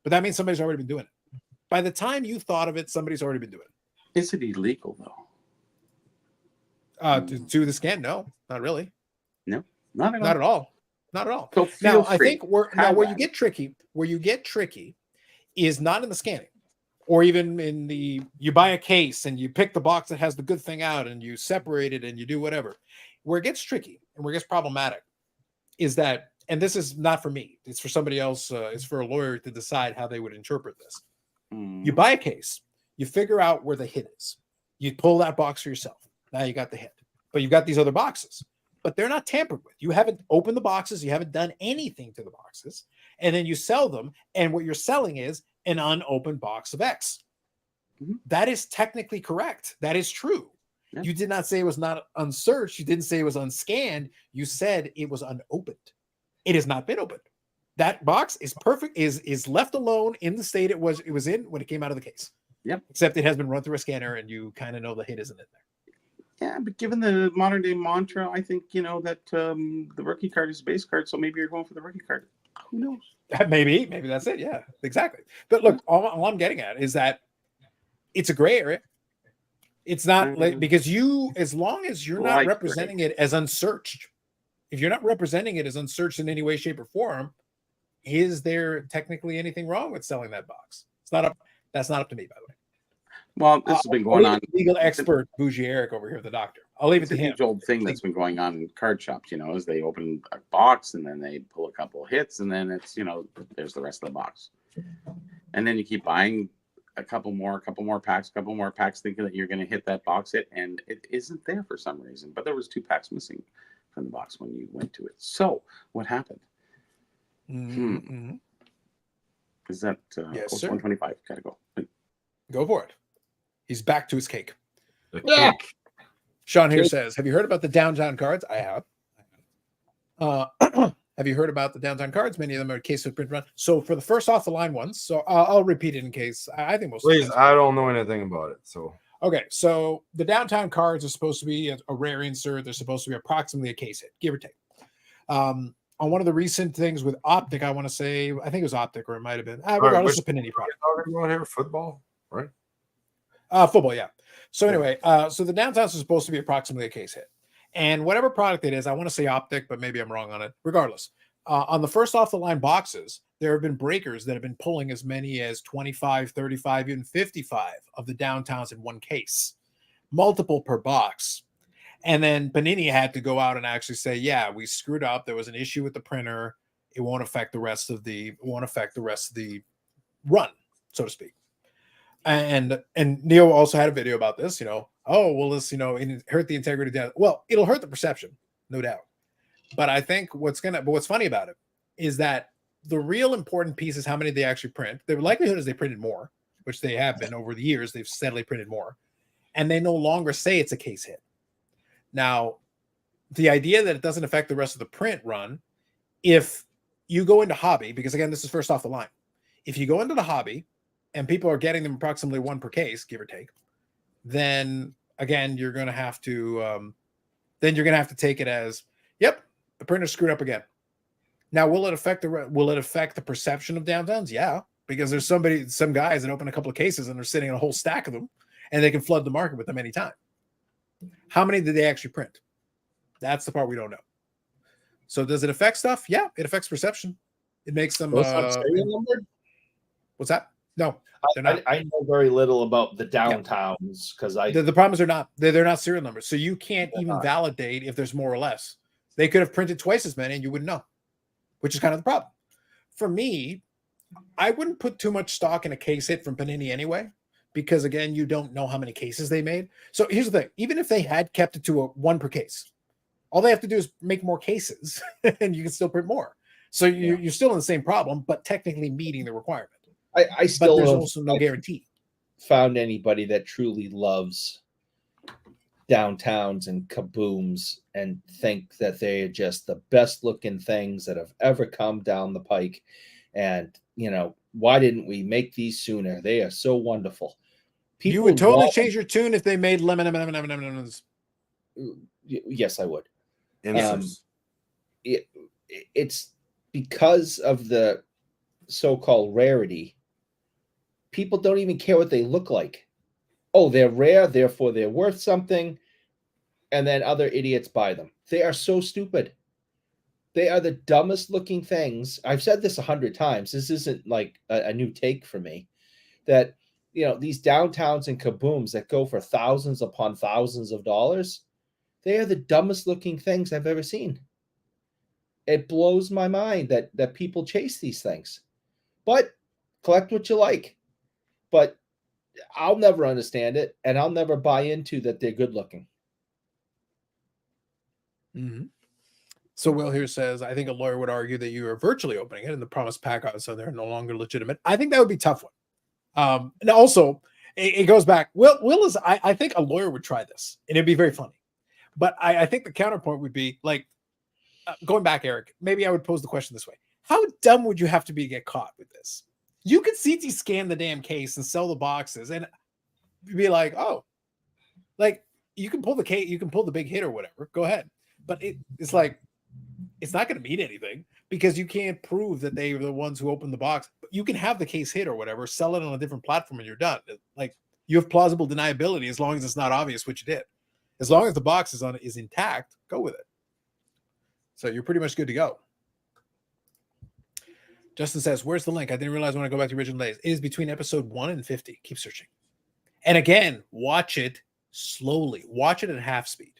But that means somebody's already been doing it. By the time you thought of it, somebody's already been doing it. Is it illegal though? To the scan? No, not really. No, not at all. Not at all. So now, I think where you get tricky is not in the scanning, or even in you buy a case and you pick the box that has the good thing out and you separate it and you do whatever. Where it gets tricky and where it gets problematic is that, and this is not for me, it's for somebody else. It's for a lawyer to decide how they would interpret this. You buy a case, you figure out where the hit is. You pull that box for yourself. Now you got the hit, but you've got these other boxes. But they're not tampered with. You haven't opened the boxes. You haven't done anything to the boxes. And then you sell them. And what you're selling is an unopened box of X. Mm-hmm. That is technically correct. That is true. Yeah. You did not say it was not unsearched. You didn't say it was unscanned. You said it was unopened. It has not been opened. That box is perfect, is left alone in the state it was in when it came out of the case. Yep. Except it has been run through a scanner and you kind of know the hit isn't in there. Yeah, but given the modern day mantra, I think that the rookie card is a base card, so maybe you're going for the rookie card. Who knows? Maybe that's it. Yeah, exactly. But look, all I'm getting at is that it's a gray area. It's not like because as long as you're not representing it as unsearched, if you're not representing it as unsearched in any way, shape, or form, is there technically anything wrong with selling that box? That's not up to me, by the way. Well, this has been going on. Legal expert Bougie Eric over here, the doctor. I'll leave it It's to a him. age-old thing that's been going on in card shops, as they open a box and then they pull a couple of hits and then it's, there's the rest of the box. And then you keep buying a couple more packs, thinking that you're going to hit that box hit, and it isn't there for some reason. But there was 2 packs missing from the box when you went to it. So what happened? Mm-hmm. Is that yes, post sir. 125? Gotta go. Go for it. He's back to his cake. The Yeah. cake. Sean here Cake. says, have you heard about the downtown cards? I have. Have you heard about the downtown cards? Many of them are case of print run. So for the first off the line ones, so I'll repeat it in case I think most. Please, I don't know anything about it. So Okay, so the downtown cards are supposed to be a rare insert. They're supposed to be approximately a case hit, give or take. On one of the recent things with Optic, I want to say, I think it was Optic, or it might have been, regardless of Panini product. talking about here football, right? Football, yeah. So anyway, so the downtowns are supposed to be approximately a case hit. And whatever product it is, I want to say Optic, but maybe I'm wrong on it. Regardless, on the first off the line boxes, there have been breakers that have been pulling as many as 25, 35, even 55 of the downtowns in one case, multiple per box. And then Panini had to go out and actually say, yeah, we screwed up. There was an issue with the printer. It won't affect the rest of the run, so to speak. And Neo also had a video about this, oh, well, this, it hurt the integrity down. Well, it'll hurt the perception, no doubt. But I think what's funny about it is that the real important piece is how many they actually print. The likelihood is they printed more, which they have been over the years. They've steadily printed more, and they no longer say it's a case hit. Now, the idea that it doesn't affect the rest of the print run, if you go into hobby, because again, this is first off the line. If you go into the hobby and people are getting them approximately 1 per case, give or take, then again, you're going to have to take it as, yep, the printer screwed up again. Now, will it affect the perception of downtowns? Yeah, because there's some guys that open a couple of cases and they're sitting in a whole stack of them, and they can flood the market with them anytime. How many did they actually print? That's the part we don't know. So does it affect stuff? Yeah, it affects perception. It makes them. What's that? No, they're not. I know very little about the downtowns because the problem is they're not serial numbers, so you can't even validate if there's more or less. They could have printed twice as many and you wouldn't know, which is kind of the problem. For me, I wouldn't put too much stock in a case hit from Panini anyway, because again, you don't know how many cases they made. So here's the thing: even if they had kept it to a 1 per case, all they have to do is make more cases, and you can still print more. So you're still in the same problem, but technically meeting the requirement. I still but there's also no guarantee. Found anybody that truly loves downtowns and kabooms and think that they're just the best looking things that have ever come down the pike. And, why didn't we make these sooner? They are so wonderful. People you would totally change your tune if they made lemons. Yes, I would. It's because of the so-called rarity. People don't even care what they look like. Oh, they're rare, therefore they're worth something. And then other idiots buy them. They are so stupid. They are the dumbest looking things. I've said this 100 times. This isn't like a new take for me. That, these downtowns and kabooms that go for thousands upon thousands of dollars, they are the dumbest looking things I've ever seen. It blows my mind that people chase these things. But collect what you like. But I'll never understand it, and I'll never buy into that they're good looking. Mm-hmm. So Will here says, I think a lawyer would argue that you are virtually opening it and the promised pack odds on there are no longer legitimate. I think that would be a tough one. And also, it goes back. Will is, I think a lawyer would try this, and it'd be very funny. But I think the counterpoint would be, like, going back, Eric, maybe I would pose the question this way. How dumb would you have to be to get caught with this? You could CT scan the damn case and sell the boxes and be like, oh, like, you can pull the case, you can pull the big hit or whatever. Go ahead. But it's like, it's not going to mean anything because you can't prove that they were the ones who opened the box. But you can have the case hit or whatever, sell it on a different platform, and you're done. Like, you have plausible deniability as long as it's not obvious what you did. As long as the box is intact, go with it. So you're pretty much good to go. Justin says, where's the link? I didn't realize when I go back to original days. It is between episode 1 and 50. Keep searching. And again, watch it slowly. Watch it at half speed.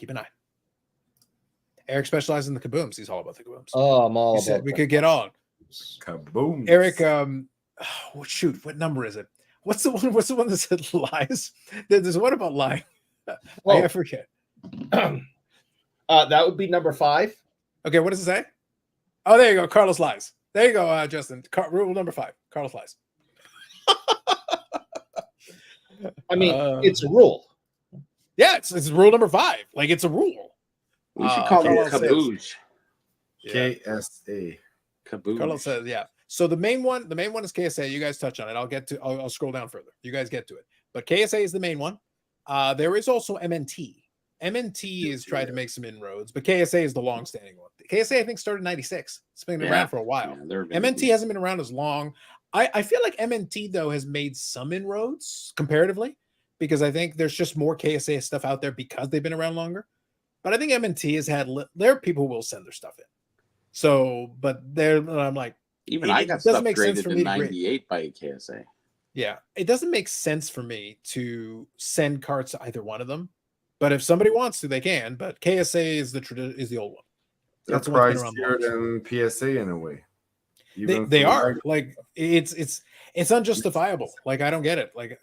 keep an eye. Eric specializes in the kabooms. He's all about the kabooms. Oh, I'm all He said about we that. could get on. Kaboom. Eric, shoot, what number is it? What's the one that said lies? There's one about lying. I forget. That would be number 5. Okay, what does it say? Oh, there you go. Carlos lies. There you go, Justin. Rule number 5. Carlos lies. I mean, it's a rule. Yeah, it's rule number 5. Like, it's a rule. We should call it Kaboosh. KSA. Kaboosh. Carlos says, yeah. So the main one is KSA. You guys touch on it. I'll scroll down further. You guys get to it. But KSA is the main one. There is also MNT. MNT is trying to make some inroads, but KSA is the long-standing one. KSA, I think, started in 96. It's been around for a while. Yeah, MNT hasn't been around as long. I feel like MNT, though, has made some inroads comparatively, because I think there's just more KSA stuff out there because they've been around longer. But I think MNT has had, there are people who will send their stuff in. So, but I'm like, even I got stuff graded in 98 by KSA. Yeah, it doesn't make sense for me to send cards to either one of them. But if somebody wants to, they can. But KSA is the old one. That's pricier than PSA in a way. They are like it's unjustifiable. Like, I don't get it. Like,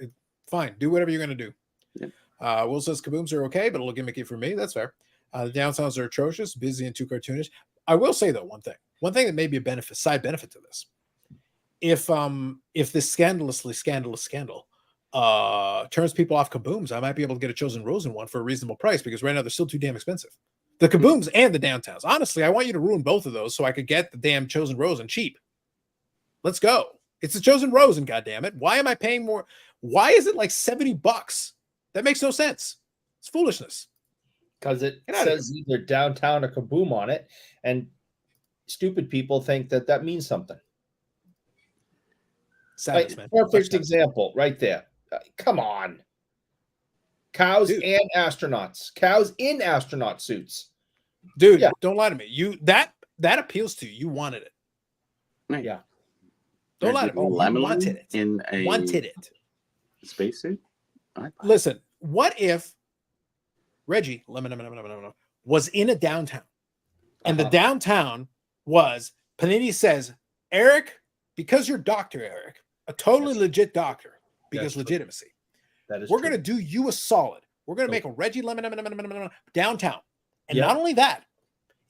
fine, do whatever you're gonna do. Yeah. Will says kabooms are okay, but a little gimmicky for me. That's fair. The downsounds are atrocious, busy, and too cartoonish. I will say though one thing that may be a side benefit to this. If this scandalously scandalous scandal turns people off kabooms, I might be able to get a chosen Rosen one for a reasonable price, because right now they're still too damn expensive. The kabooms and the downtowns. Honestly, I want you to ruin both of those so I could get the damn chosen Rosen cheap. Let's go. It's a chosen Rosen, goddammit. Why am I paying more? Why is it like $70? That makes no sense. It's foolishness. Because it says either downtown or kaboom on it, and stupid people think that means something. Sadness, man. Perfect example right there. Come on. Cows and astronauts. Cows in astronaut suits. Dude, don't lie to me. That appeals to you. You wanted it. Yeah. Don't lie to me. You wanted it. Wanted it. Spacesuit? Listen, what if Reggie was in a downtown, and the downtown was, Panini says, Eric, because you're Dr. Eric, a totally legit doctor, because legitimacy. That is We're going to do you a solid. We're going to make a Reggie downtown. And not only that,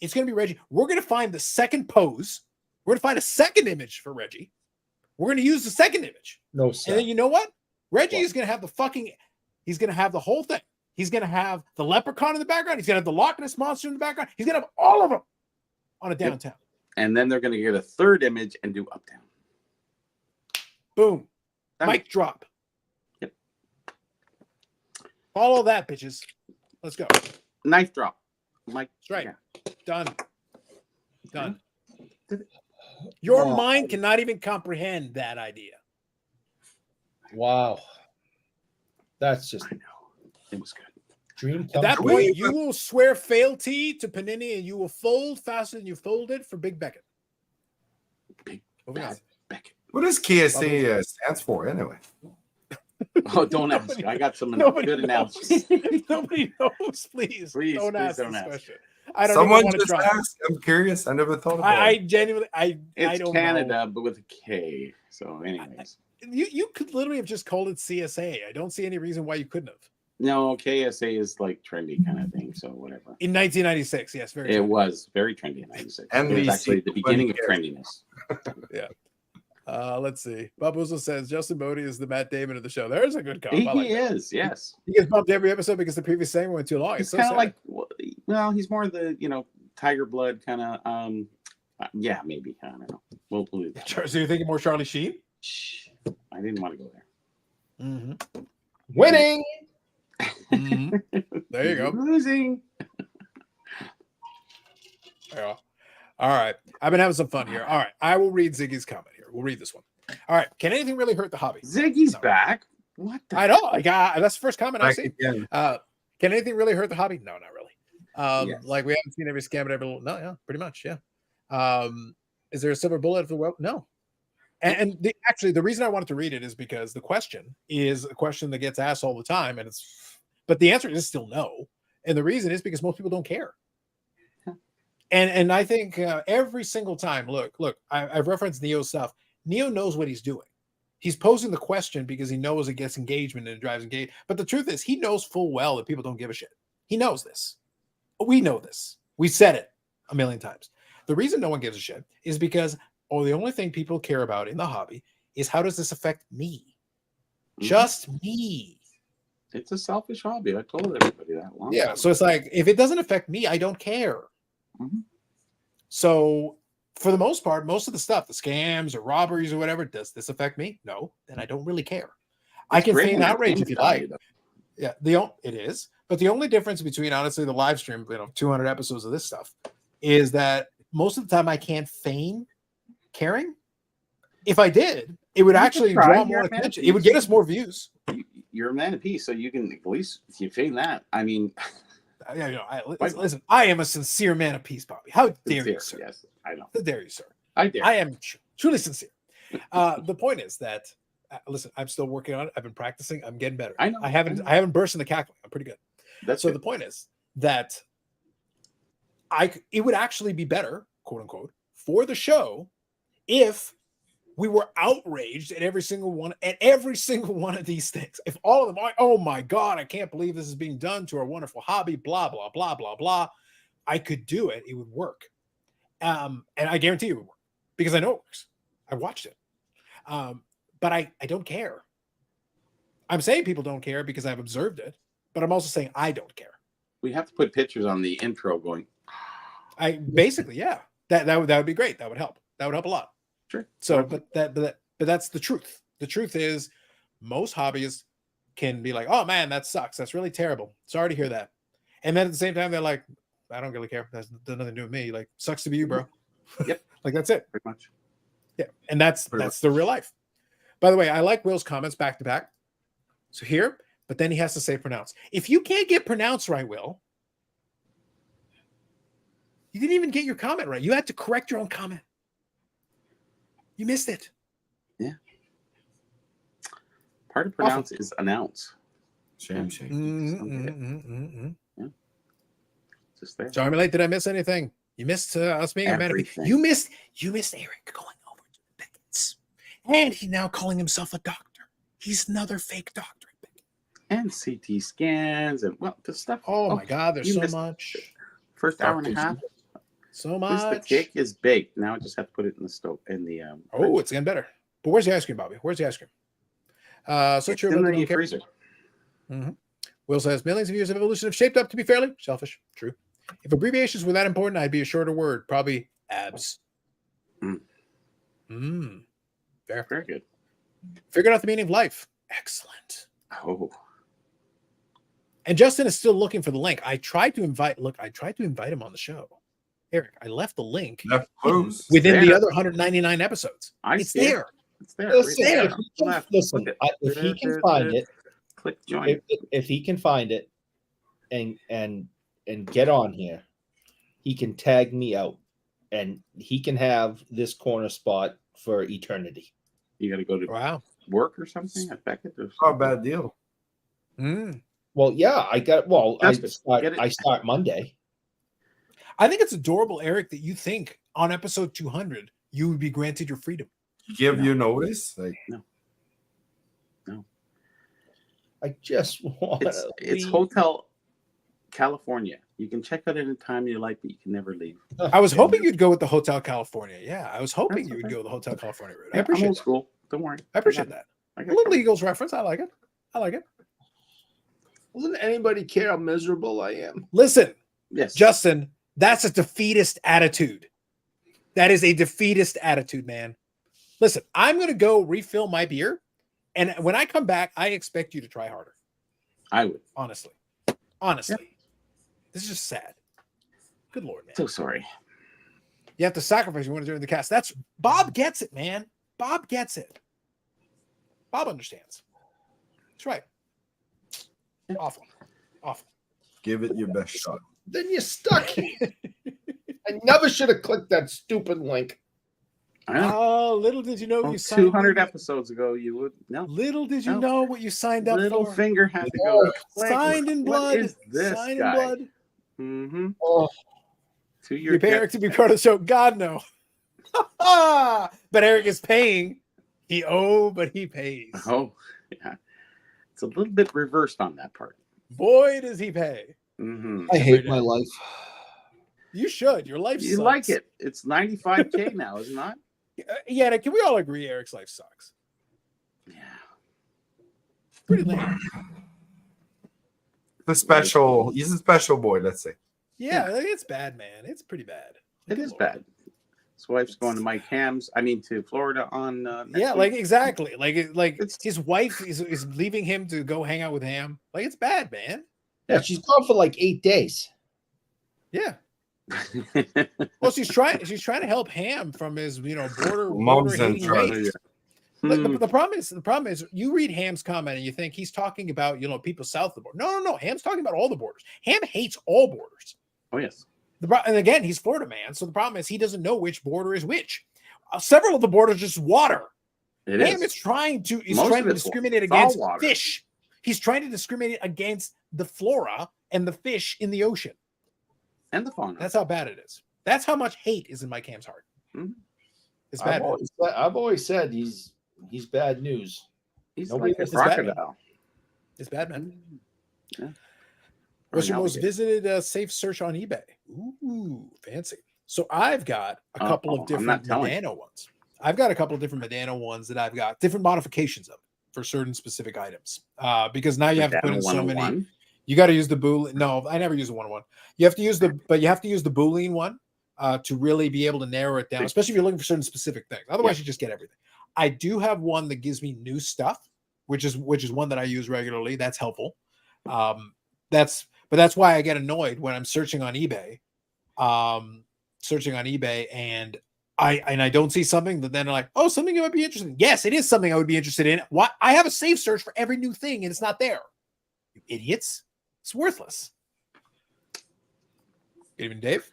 it's going to be Reggie. We're going to find the second pose. We're going to find a second image for Reggie. We're going to use the second image. No, sir. And then you know what? Reggie is going to have he's going to have the whole thing. He's going to have the leprechaun in the background. He's going to have the Loch Ness monster in the background. He's going to have all of them on a downtown. And then they're going to get a third image and do up down. Boom. Mic drop. Yep. Follow that, bitches. Let's go. Knife drop. Mike. That's right. Yeah. Done. Your mind cannot even comprehend that idea. Wow. That's just, I know. It was good. Dream. At that point, you will swear fealty to Panini, and you will fold faster than you folded for Big Beckett. Big Beckett. What does KSA stands for anyway? Oh, don't ask. I got some good announcements. Nobody knows. Please don't ask this question. I don't Someone want to just try. asked. I'm curious. I never thought about it. I genuinely, It's I don't Canada, know. but with a K. So, anyways. You could literally have just called it CSA. I don't see any reason why you couldn't have. No, KSA is like trendy kind of thing. So, whatever. In 1996, yes, very. It was very trendy in 96. And it was actually the beginning of trendiness. Yeah. Let's see. Bob Wuzzle says Justin Bodie is the Matt Damon of the show. There's a good comp. He is, yes. He gets bumped every episode because the previous segment went too long. He's so kind of sad. like, well, he's more the, Tiger Blood kind of, yeah, maybe. I don't know. We'll do that. So you're thinking more Charlie Sheen? Shh. I didn't want to go there. Mm-hmm. Winning. Mm-hmm. There you go. Losing. Yeah. All right. I've been having some fun here. All right. I will read Ziggy's comment here. We'll read this one. All right. Can anything really hurt the hobby? Ziggy's back. What the? I know. That's the first comment I see. Again. Can anything really hurt the hobby? No, not really. Yes. Like we haven't seen every scam at every. No, yeah, pretty much. Yeah. Is there a silver bullet of the world? No. And actually, the reason I wanted to read it is because the question is a question that gets asked all the time, but the answer is still no. And the reason is because most people don't care. And I think every single time, look, I've referenced Neo's stuff. Neo knows what he's doing. He's posing the question because he knows it gets engagement and it drives engagement. But the truth is, he knows full well that people don't give a shit. He knows this. We know this. We said it a million times. The reason no one gives a shit is because the only thing people care about in the hobby is how does this affect me? Just me. It's a selfish hobby. I told everybody that long Yeah. time So it's like, if it doesn't affect me, I don't care. So for the most part, most of the stuff, the scams or robberies or whatever, does this affect me? No, then I don't really care. I can feign outrage if you like. Yeah, it is. But the only difference between, honestly, the live stream, 200 episodes of this stuff, is that most of the time I can't feign caring. If I did, it would actually draw more attention. It would get us more views. You're a man of peace, so you can at least if you feign that. I mean, listen, I am a sincere man of peace, Bobby. How dare you, sir? Yes, I know. How dare you, sir? I dare. I am truly sincere. The point is that, listen, I'm still working on it. I've been practicing. I'm getting better. I know. I haven't burst in the cackling. I'm pretty good. That's so it. The point is that it would actually be better, quote unquote, for the show if we were outraged at every single one of these things. If all of them are, oh my God, I can't believe this is being done to our wonderful hobby, blah, blah, blah, blah, blah. I could do it. It would work. And I guarantee it would work because I know it works. I watched it. But I don't care. I'm saying people don't care because I've observed it, but I'm also saying I don't care. We have to put pictures on the intro going. Yeah. That would be great. That would help. That would help a lot. Sure. So, but that's the truth. The truth is, most hobbyists can be like, "Oh man, that sucks. That's really terrible. Sorry to hear that." And then at the same time, they're like, "I don't really care. That's nothing to do with me. Like, sucks to be you, bro." Yep. Like that's it. Pretty much. Yeah, and that's the real life. By the way, I like Will's comments back to back. So here, but then he has to say pronounce. If you can't get pronounce right, Will, you didn't even get your comment right. You had to correct your own comment. You missed it. Yeah. Part of pronounce is announce. Shame. Yeah. Just there. Sorry, late. Did I miss anything? You missed us being a man of peace. You missed Eric going over to the Beckett's. And he's now calling himself a doctor. He's another fake doctor. And CT scans and the stuff. Oh my God, there's so much. First hour and a half. So much. The cake is baked. Now I just have to put it in the stove. It's getting better. But where's the ice cream, Bobby? Where's the ice cream? So it's in the freezer. Mm-hmm. Will says millions of years of evolution have shaped up to be fairly selfish. True. If abbreviations were that important, I'd be a shorter word. Probably abs. Fair. Very good. Figured out the meaning of life. Excellent. Oh. And Justin is still looking for the link. I tried to invite him on the show. Eric, I left the link within the other 199 episodes. It's there. It's there. Listen, if he can find it, click join. If he can find it and get on here, he can tag me out and he can have this corner spot for eternity. You got to go to work or something at Beckett? Not a bad deal. Well, yeah, I start Monday. I think it's adorable, Eric, that you think on episode 200 you would be granted your freedom. Give you notice? Like no. I just want. It's Hotel California. You can check out any time you like, but you can never leave. I was hoping you'd go with the Hotel California. Yeah, I was hoping you would go the Hotel California route. I appreciate old school. Don't worry. I appreciate that. A little Eagles reference. I like it. Doesn't anybody care how miserable I am? Listen, yes, Justin, that's a defeatist attitude. That is a defeatist attitude, man. Listen, I'm going to go refill my beer. And when I come back, I expect you to try harder. I would. Honestly. Yep. This is just sad. Good Lord, man. So sorry. You have to sacrifice you want to during the cast. Bob gets it, man. Bob gets it. Bob understands. That's right. Awful. Give it your best shot. Then you're stuck. I never should have clicked that stupid link. I know. Oh, little did you know Oh, you signed 200 in. episodes ago, you would no. Little did you No. know what you signed up Little for. finger had to go. Click. Signed in What blood. is this Signed guy? in blood. Mm-hmm. Oh, To your You pay Eric to be part of the show. God no. But Eric is paying. He but he pays. Oh, yeah. It's a little bit reversed on that part. Boy, does he pay. Mm-hmm. I Yes, hate I my do. life. You should. Your life You sucks. like it? It's 95K now, is it not? Yeah, can we all agree Eric's life sucks? Yeah. Pretty lame. He's a special boy, let's say. Yeah, it's bad, man. It's pretty bad. It is bad. His wife's going to Mike Ham's. I mean, to Florida on. Next Yeah, week. like exactly. Like It's- his wife is leaving him to go hang out with Ham. Like it's bad, man. Yeah, she's gone for like 8 days. Yeah. Well, she's trying to help Ham from his border Mom's in hating charge. ways. Like, the problem is you read Ham's comment and you think he's talking about people south of the border. No. Ham's talking about all the borders. Ham hates all borders. Oh yes. And again, he's Florida man, so the problem is he doesn't know which border is which. Several of the borders are just water. Ham is trying to discriminate against fish. He's trying to discriminate against the flora and the fish in the ocean. And the fauna. That's how bad it is. That's how much hate is in Mike Ham's heart. Mhm. It's bad. I've always said he's bad news. He's Nobody like a is bad. crocodile. It's bad, man. Yeah. What's your Or an most alligator. visited safe search on eBay? Ooh, fancy. So I've got a couple of I'm not different telling. Medano ones. I've got a couple of different Medano ones that I've got different modifications of for certain specific items. Because now you have to put in so many. 101. You got to use the Boolean. No, I never use the 101. You have to use the Boolean one to really be able to narrow it down, especially if you're looking for certain specific things. Otherwise, you just get everything. I do have one that gives me new stuff, which is one that I use regularly. That's helpful. That's why I get annoyed when I'm searching on eBay, and I don't see something that then I'm like, oh, something you might be interested in. Yes, it is something I would be interested in. Why? I have a safe search for every new thing, and it's not there. You idiots. It's worthless. Good evening, Dave.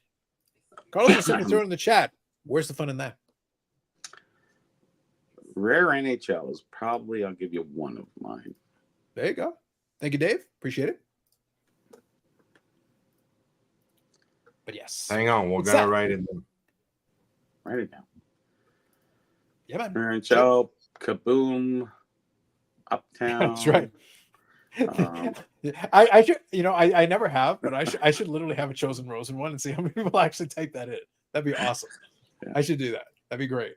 Carlos is simply throwing in the chat. Where's the fun in that? Rare NHL is probably, I'll give you one of mine. There you go. Thank you, Dave. Appreciate it. But yes. Hang on, we're What's gonna that? write it down. Write it down. Yeah, man. Rare NHL, Kaboom, Uptown. That's right. Um, I should, I never have, but I should literally have a Chosen Rosen one and see how many people actually type that in. That'd be awesome. Yeah. I should do that. That'd be great.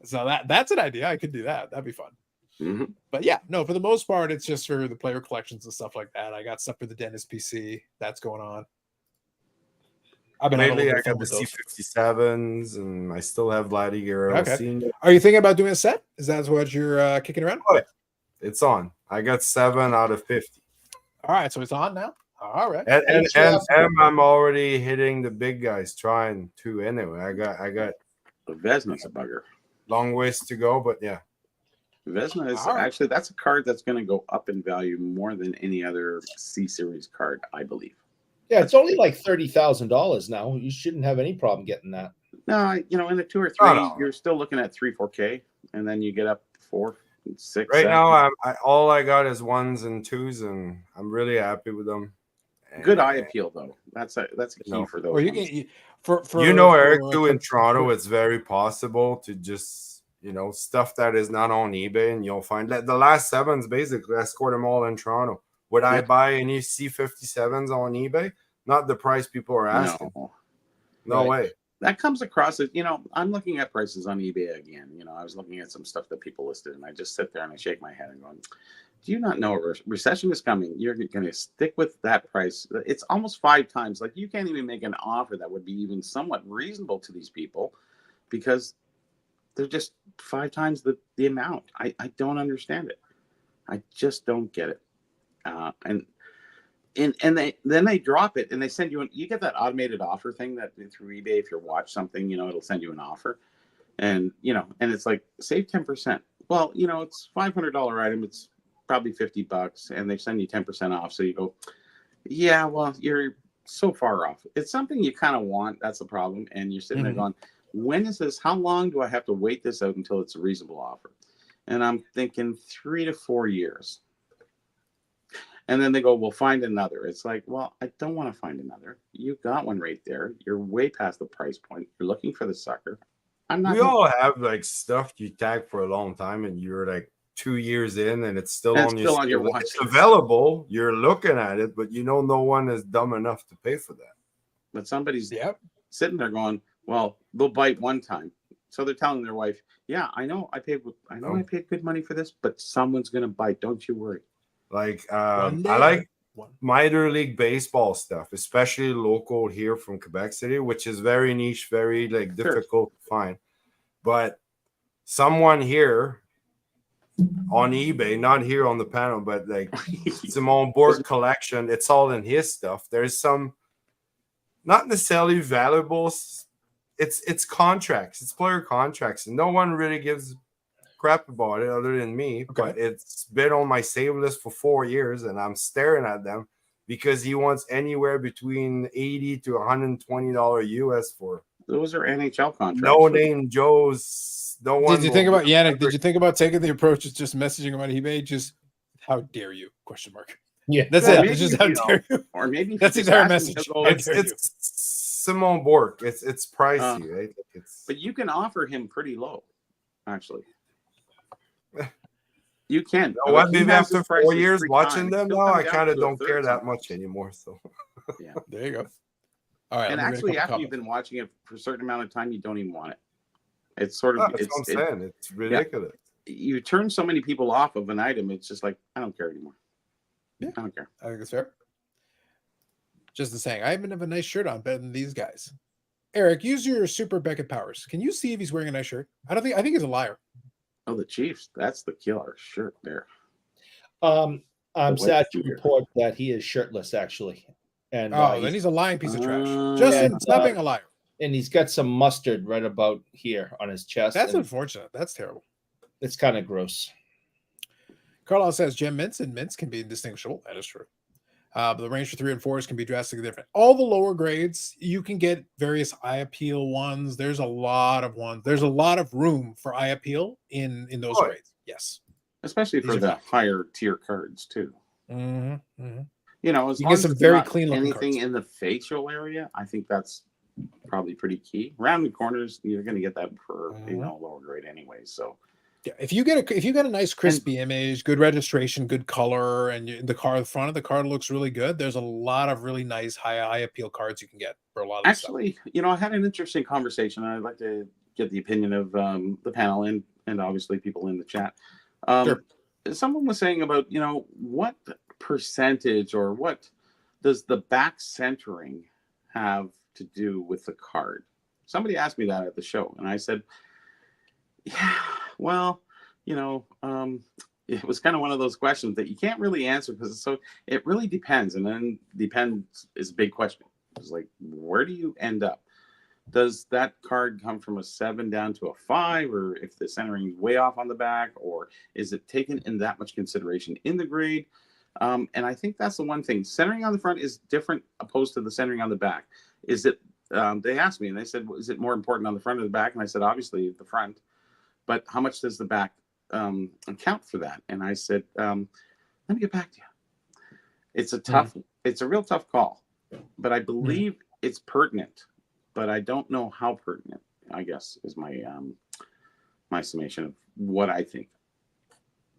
So that's an idea. I could do that. That'd be fun. mhm. But yeah, no, for the most part, it's just for the player collections and stuff like that. I got stuff for the dentist PC that's going on. I've been having a Lately, little I fun got the with those. C57s, and I still have Vladdy Guerrero Okay. Senior. Are you thinking about doing a set? Is that what you're kicking around? It's on. I got 7 out of 50, All right, so it's on now. All right. and I'm already hitting the big guys, trying to anyway. I got The Vesna's a bugger. long ways to go, but yeah. Vesna is All right. actually, that's a card that's going to go up in value more than any other C Series card, I believe. Yeah, it's only like $30,000 now. You shouldn't have any problem getting that. No, in a 2 or 3, No. you're still looking at 3-4K, and then you get up 4, 6. Right 7. now, all I got is 1s and 2s, and I'm really happy with them. Good And, eye appeal, though. That's a key No. for those. Or you ones. can Eric, for- too, in Toronto, it's very possible to just, stuff that is not on eBay, and you'll find that the last 7s, basically, I scored them all in Toronto. Would I buy any C57s on eBay? Not the price people are asking. No way. That comes across as, I'm looking at prices on eBay again. I was looking at some stuff that people listed, and I just sit there and I shake my head and going, do you not know a recession is coming? You're going to stick with that price. It's almost 5 times. Like, you can't even make an offer that would be even somewhat reasonable to these people because they're just 5 times the amount. I don't understand it. I just don't get it. And they drop it and they send you you get that automated offer thing that through eBay, if you watch something, it'll send you an offer, and and it's like save 10%. Well, it's $500 item, it's probably $50, and they send you 10% off. So you go, yeah, well, you're so far off. It's something you kind of want. That's the problem, and you're sitting there going, when is this? How long do I have to wait this out until it's a reasonable offer? And I'm thinking 3 to 4 years. And then they go, well, find another. It's like, well, I don't want to find another. You got one right there. You're way past the price point. You're looking for the sucker. I'm not. We all have like stuff you tag for a long time, and you're like 2 years in, and it's still on your watch It's list. available. You're looking at it, but you know no one is dumb enough to pay for that. But somebody's Yep. sitting there going, well, they'll bite one time. So they're telling their wife, yeah, I know I paid good money for this, but someone's going to bite. Don't you worry. Like One day. I like One. minor league baseball stuff, especially local here from Quebec City, which is very niche, very like difficult to find. But someone here on eBay, not here on the panel, but like Simone Board collection, it's all in his stuff. There's some not necessarily valuables. It's contracts, it's player contracts, and no one really gives crap about it other than me. Okay. But it's been on my save list for 4 years, and I'm staring at them because he wants anywhere between $80 to $120 US for Those are NHL contracts. no name Joe's. No one. Did you think about Yannick? Did you think about taking the approach of just messaging him on eBay? Just how dare you? Question mark. Yeah. That's Well, it. maybe, It's just how you know, dare you. Or maybe That's the just entire ask them message. to go, How It's dare you. Simone Bork. It's pricey, right? Like it's but you can offer him pretty low, actually. You can. you know what? He Maybe has after his 4 prices years 3 watching times. them He'll now, come I down kind of to a don't care third that sometimes. much anymore. So Yeah. There you go. All right. And let me make a actually, couple after you've comments. been watching it for a certain amount of time, you don't even want it. It's sort of that's what I'm saying. It's ridiculous. you turn so many people off of an item. It's just like, I don't care anymore. Yeah. I don't care. I think it's fair. Just the saying, I even have a nice shirt on better than these guys. Eric, use your super Beckett powers. Can you see if he's wearing a nice shirt? I think he's a liar. Oh, the Chiefs. That's the killer shirt there. I'm white sad to shooter. report that he is shirtless, actually. And Then he's a lying piece of trash. Uh, Justin, and, stop being a liar. and he's got some mustard right about here on his chest. That's and unfortunate. That's terrible. it's kind of gross. Carlisle says gem mints and mints can be indistinguishable. That is true. But the range for 3 and 4s can be drastically different. All the lower grades, you can get various eye appeal ones. There's a lot of ones. There's a lot of room for eye appeal in those Oh, grades. Yes. especially for These are the facts. higher tier cards too. Mm-hmm, mm-hmm. You know, as You long get as some it's very not clean looking anything cards. in the facial area, I think that's probably pretty key. Around the corners, you're going to get that for lower grade anyway. So Yeah, if you get a nice crispy image, good registration, good color, and the front of the card looks really good, there's a lot of really nice high appeal cards you can get for a lot of this stuff. actually, I had an interesting conversation. I'd like to get the opinion of the panel and obviously people in the chat. Sure. Someone was saying about, what percentage or what does the back centering have to do with the card? Somebody asked me that at the show, and I said, yeah, well, it was kind of one of those questions that you can't really answer because it really depends. And then depends is a big question. It's like, where do you end up? Does that card come from a 7 down to a 5, or if the centering is way off on the back, or is it taken in that much consideration in the grade? And I think that's the one thing. Centering on the front is different opposed to the centering on the back. Is it? They asked me and they said, well, is it more important on the front or the back? And I said, obviously the front. But how much does the back account for that? And I said, let me get back to you. It's a real tough call, but I believe it's pertinent, but I don't know how pertinent, I guess, is my my summation of what I think.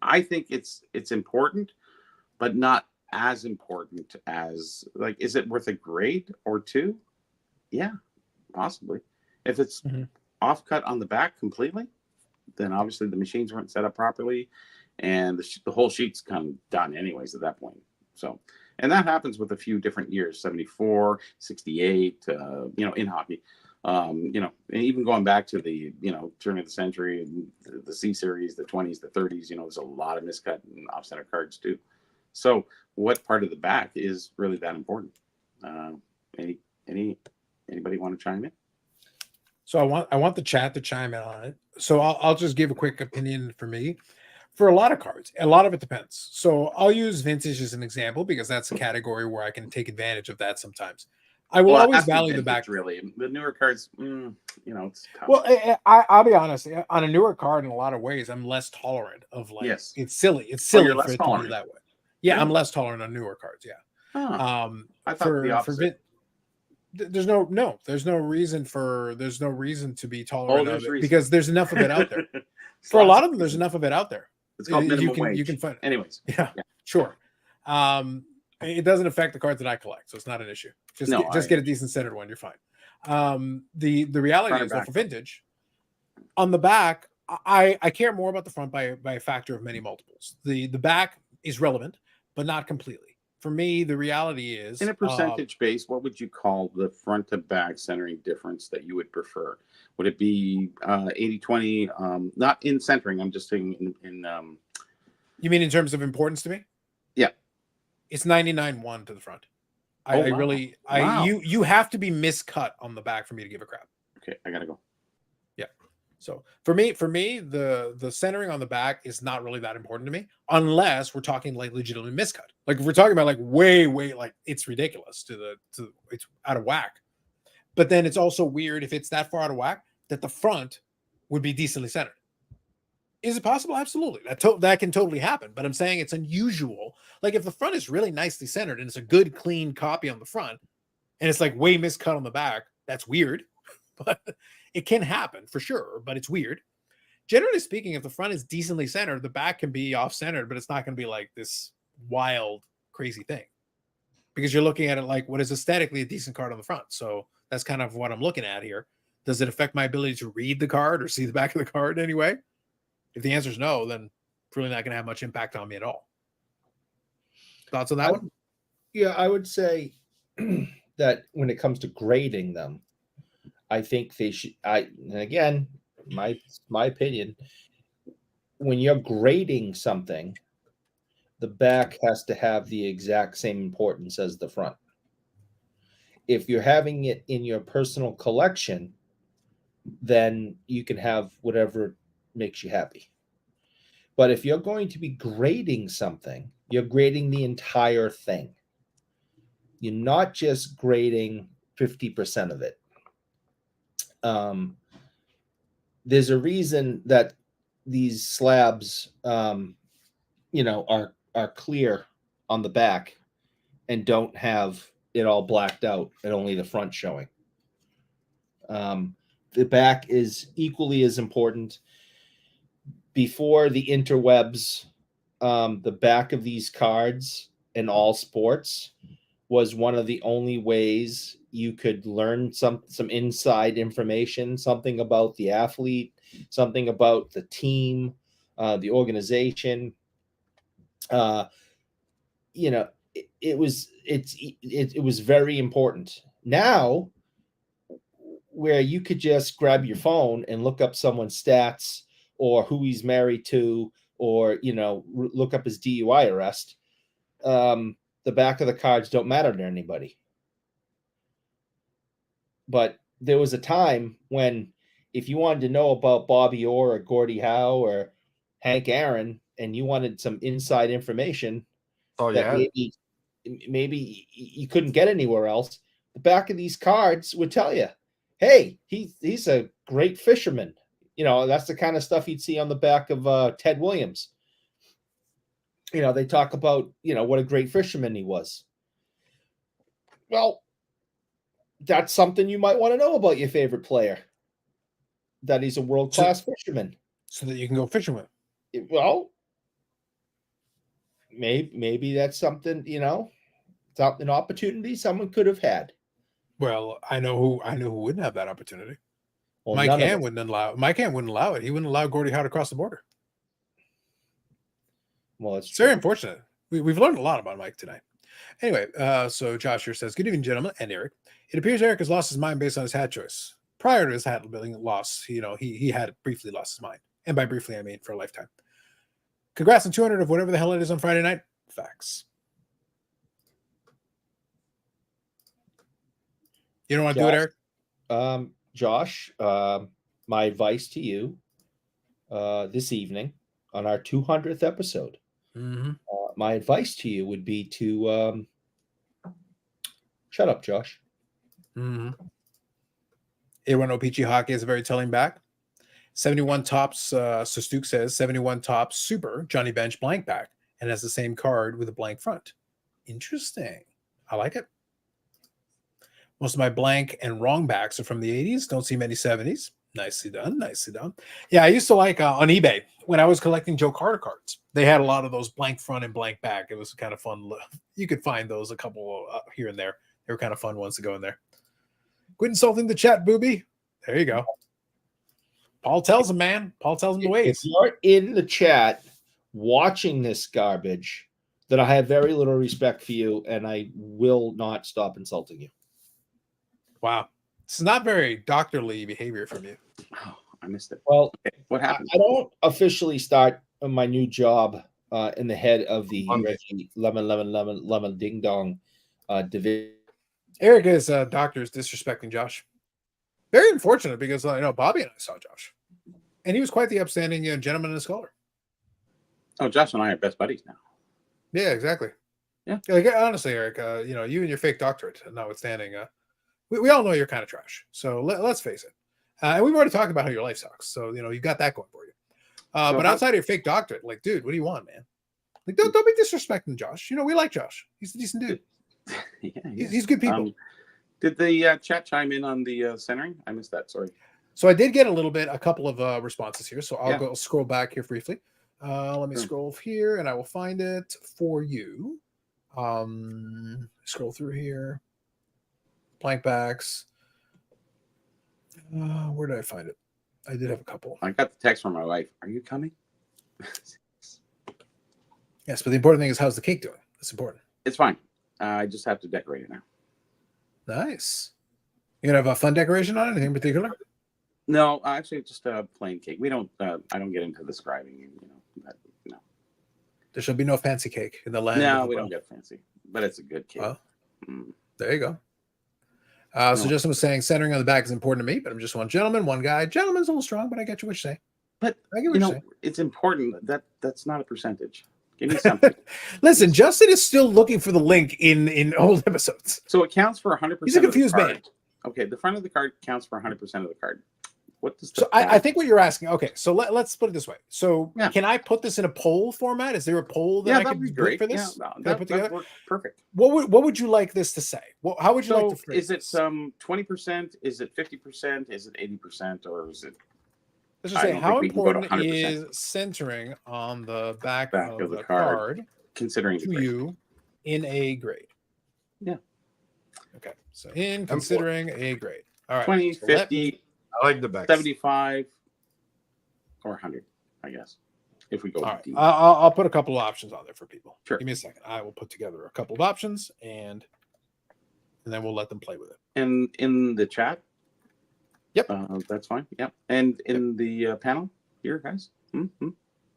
I think it's important, but not as important as, like, is it worth a grade or 2? Yeah, possibly. If it's off cut on the back completely, then obviously the machines weren't set up properly, and the whole sheet's kind of done anyways at that point. So, and that happens with a few different years, 74, 68, in hockey. And even going back to the, turn of the century, the C series, the 20s, the 30s, there's a lot of miscut and off center cards too. So what part of the back is really that important? Anybody want to chime in? So I want the chat to chime in on it. So I'll just give a quick opinion for me. For a lot of cards, a lot of it depends. So I'll use vintage as an example because that's a category where I can take advantage of that sometimes. I will always after value the vintage, back. really. The newer cards, it's tough. Well, I'll be honest. On a newer card, in a lot of ways, I'm less tolerant of like. Yes. It's silly. It's Oh, you're silly less for it to tolerant? be that way. Yeah, I'm Really? less tolerant on newer cards. Yeah. Huh. I thought the opposite. There's no reason to be tolerant of there's it reason. because there's enough of it out there. It's For a lots lot of of them, there's reasons. enough of it out there. It's called minimum wage. You can find it. Anyways. Yeah, sure. It doesn't affect the cards that I collect, so it's not an issue. Just get a decent centered one. You're fine. The reality is that for vintage, on the back, I care more about the front by a factor of many multiples. The back is relevant, but not completely. For me, the reality is in a percentage base, what would you call the front to back centering difference that you would prefer? Would it be 80-20? Not in centering. I'm just saying in You mean in terms of importance to me? Yeah. It's 99-1 to the front. Wow. You have to be miscut on the back for me to give a crap. Okay, I gotta go. Yeah. So for me, the centering on the back is not really that important to me, unless we're talking like legitimately miscut. Like if we're talking about like way, like it's ridiculous it's out of whack. But then it's also weird if it's that far out of whack that the front would be decently centered. Is it possible? Absolutely. That can totally happen. But I'm saying it's unusual. Like if the front is really nicely centered and it's a good, clean copy on the front, and it's like way miscut on the back, that's weird. But it can happen for sure. But it's weird. Generally speaking, if the front is decently centered, the back can be off-centered, but it's not going to be like this wild, crazy thing. Because you're looking at it like what is aesthetically a decent card on the front. So that's kind of what I'm looking at here. Does it affect my ability to read the card or see the back of the card in any way? If the answer is no, then it's really not going to have much impact on me at all. Thoughts on that one? Yeah, I would say that when it comes to grading them, I think they should. And again, my opinion. When you're grading something, the back has to have the exact same importance as the front. If you're having it in your personal collection, then you can have whatever makes you happy. But if you're going to be grading something, you're grading the entire thing. You're not just grading 50% of it. There's a reason that these slabs, are clear on the back and don't have it all blacked out and only the front showing. The back is equally as important. Before the interwebs, the back of these cards in all sports was one of the only ways you could learn some inside information, something about the athlete, something about the team, the organization. It was very important. Now, where you could just grab your phone and look up someone's stats or who he's married to, or look up his DUI arrest. The back of the cards don't matter to anybody. But there was a time when if you wanted to know about Bobby Orr or Gordie Howe or Hank Aaron and you wanted some inside information maybe you couldn't get anywhere else, the back of these cards would tell you, hey, he's a great fisherman. That's the kind of stuff you'd see on the back of Ted Williams. They talk about, what a great fisherman he was. Well, that's something you might want to know about your favorite player, that he's a world-class fisherman. So that you can go fishing with him. Well, maybe that's something, it's an opportunity someone could have had. Well, I know who wouldn't have that opportunity. Well, Mike Ham wouldn't allow it. He wouldn't allow Gordie Howe to cross the border. Well, it's very unfortunate. We've learned a lot about Mike tonight. Anyway, so Josh here says, good evening, gentlemen, and Eric. It appears Eric has lost his mind based on his hat choice. Prior to his hat building loss, he had briefly lost his mind. And by briefly, I mean for a lifetime. Congrats on 200 of whatever the hell it is on Friday night. Facts. You don't want to do it, Eric? Josh, my advice to you this evening on our 200th episode, my advice to you would be to shut up, Josh. Mm-hmm. A1 Peachy Hockey is a very telling back. 71 tops, so Stuke says 71 tops super Johnny Bench blank back and has the same card with a blank front. Interesting. I like it. Most of my blank and wrong backs are from the 80s. Don't see many 70s. Nicely done. Nicely done. Yeah, I used to like on eBay when I was collecting Joe Carter cards. They had a lot of those blank front and blank back. It was kind of fun. You could find those a couple here and there. They were kind of fun ones to go in there. Quit insulting the chat, booby. There you go. Paul tells him, man. Paul tells him the ways. If you're in the chat watching this garbage, then I have very little respect for you, and I will not stop insulting you. Wow. It's not very doctorly behavior from you. Oh, I missed it. Well, Okay, what happened? I don't officially start my new job in the head of the Reggie Lemon Ding Dong division. Eric is doctor's disrespecting Josh. Very unfortunate because I know Bobby and I saw Josh, and he was quite the upstanding gentleman and a scholar. Oh, Josh and I are best buddies now. Yeah, exactly. Yeah. Like, honestly, Eric, you and your fake doctorate notwithstanding, we all know you're kind of trash. So let's face it. And we've already talked about how your life sucks. So you've got that going for you. But outside of your fake doctorate, like, dude, what do you want, man? Like, don't be disrespecting Josh. We like Josh. He's a decent dude. Yeah, He's good people. Did the chat chime in on the centering? I missed that. Sorry. So I did get a couple of responses here. So I'll Yeah. go scroll back here briefly. Let me scroll here and I will find it for you. Scroll through here. Blank backs. Where did I find it? I did have a couple. I got the text from my wife. Are you coming? Yes, but the important thing is how's the cake doing? That's important. It's fine. I just have to decorate it now. Nice. You gonna have a fun decoration on it? Anything in particular? No, actually, just a plain cake. We don't. I don't get into describing. No. There shall be no fancy cake in the land. No, we don't get fancy, but it's a good cake. Well, Mm. there you go. So Justin was saying centering on the back is important to me, but I'm just one gentleman, one guy. Gentleman's a little strong, but I get you what you say. But I get what you say. it's important. That's not a percentage. Give me something. Listen, Justin is still looking for the link in old episodes. So it counts for 100%. He's a confused man. Okay, the front of the card counts for 100% of the card. What does So I think what you're asking. Okay, so let's put it this way. So Yeah. can I put this in a poll format? Is there a poll that I that'd could be do great for this? Yeah, Can I put together? work perfect. What would you like this to say? How would you So like to phrase is it this? 20%? Is it 50%? Is it 80%? Or is it Let's just I say don't how think we can go to important 100%. is centering on the back Back of the card considering to the grade? you in a grade? Yeah. Okay. So in considering a grade. All right. 20, so let 50, I like the back. 75, or 100, I guess. If we go All with right. D. I'll put a couple of options on there for people. Sure. Give me a second. I will put together a couple of options and then we'll let them play with it. And in the chat? Yep. That's fine. Yep. And in the panel here, guys? Mm-hmm.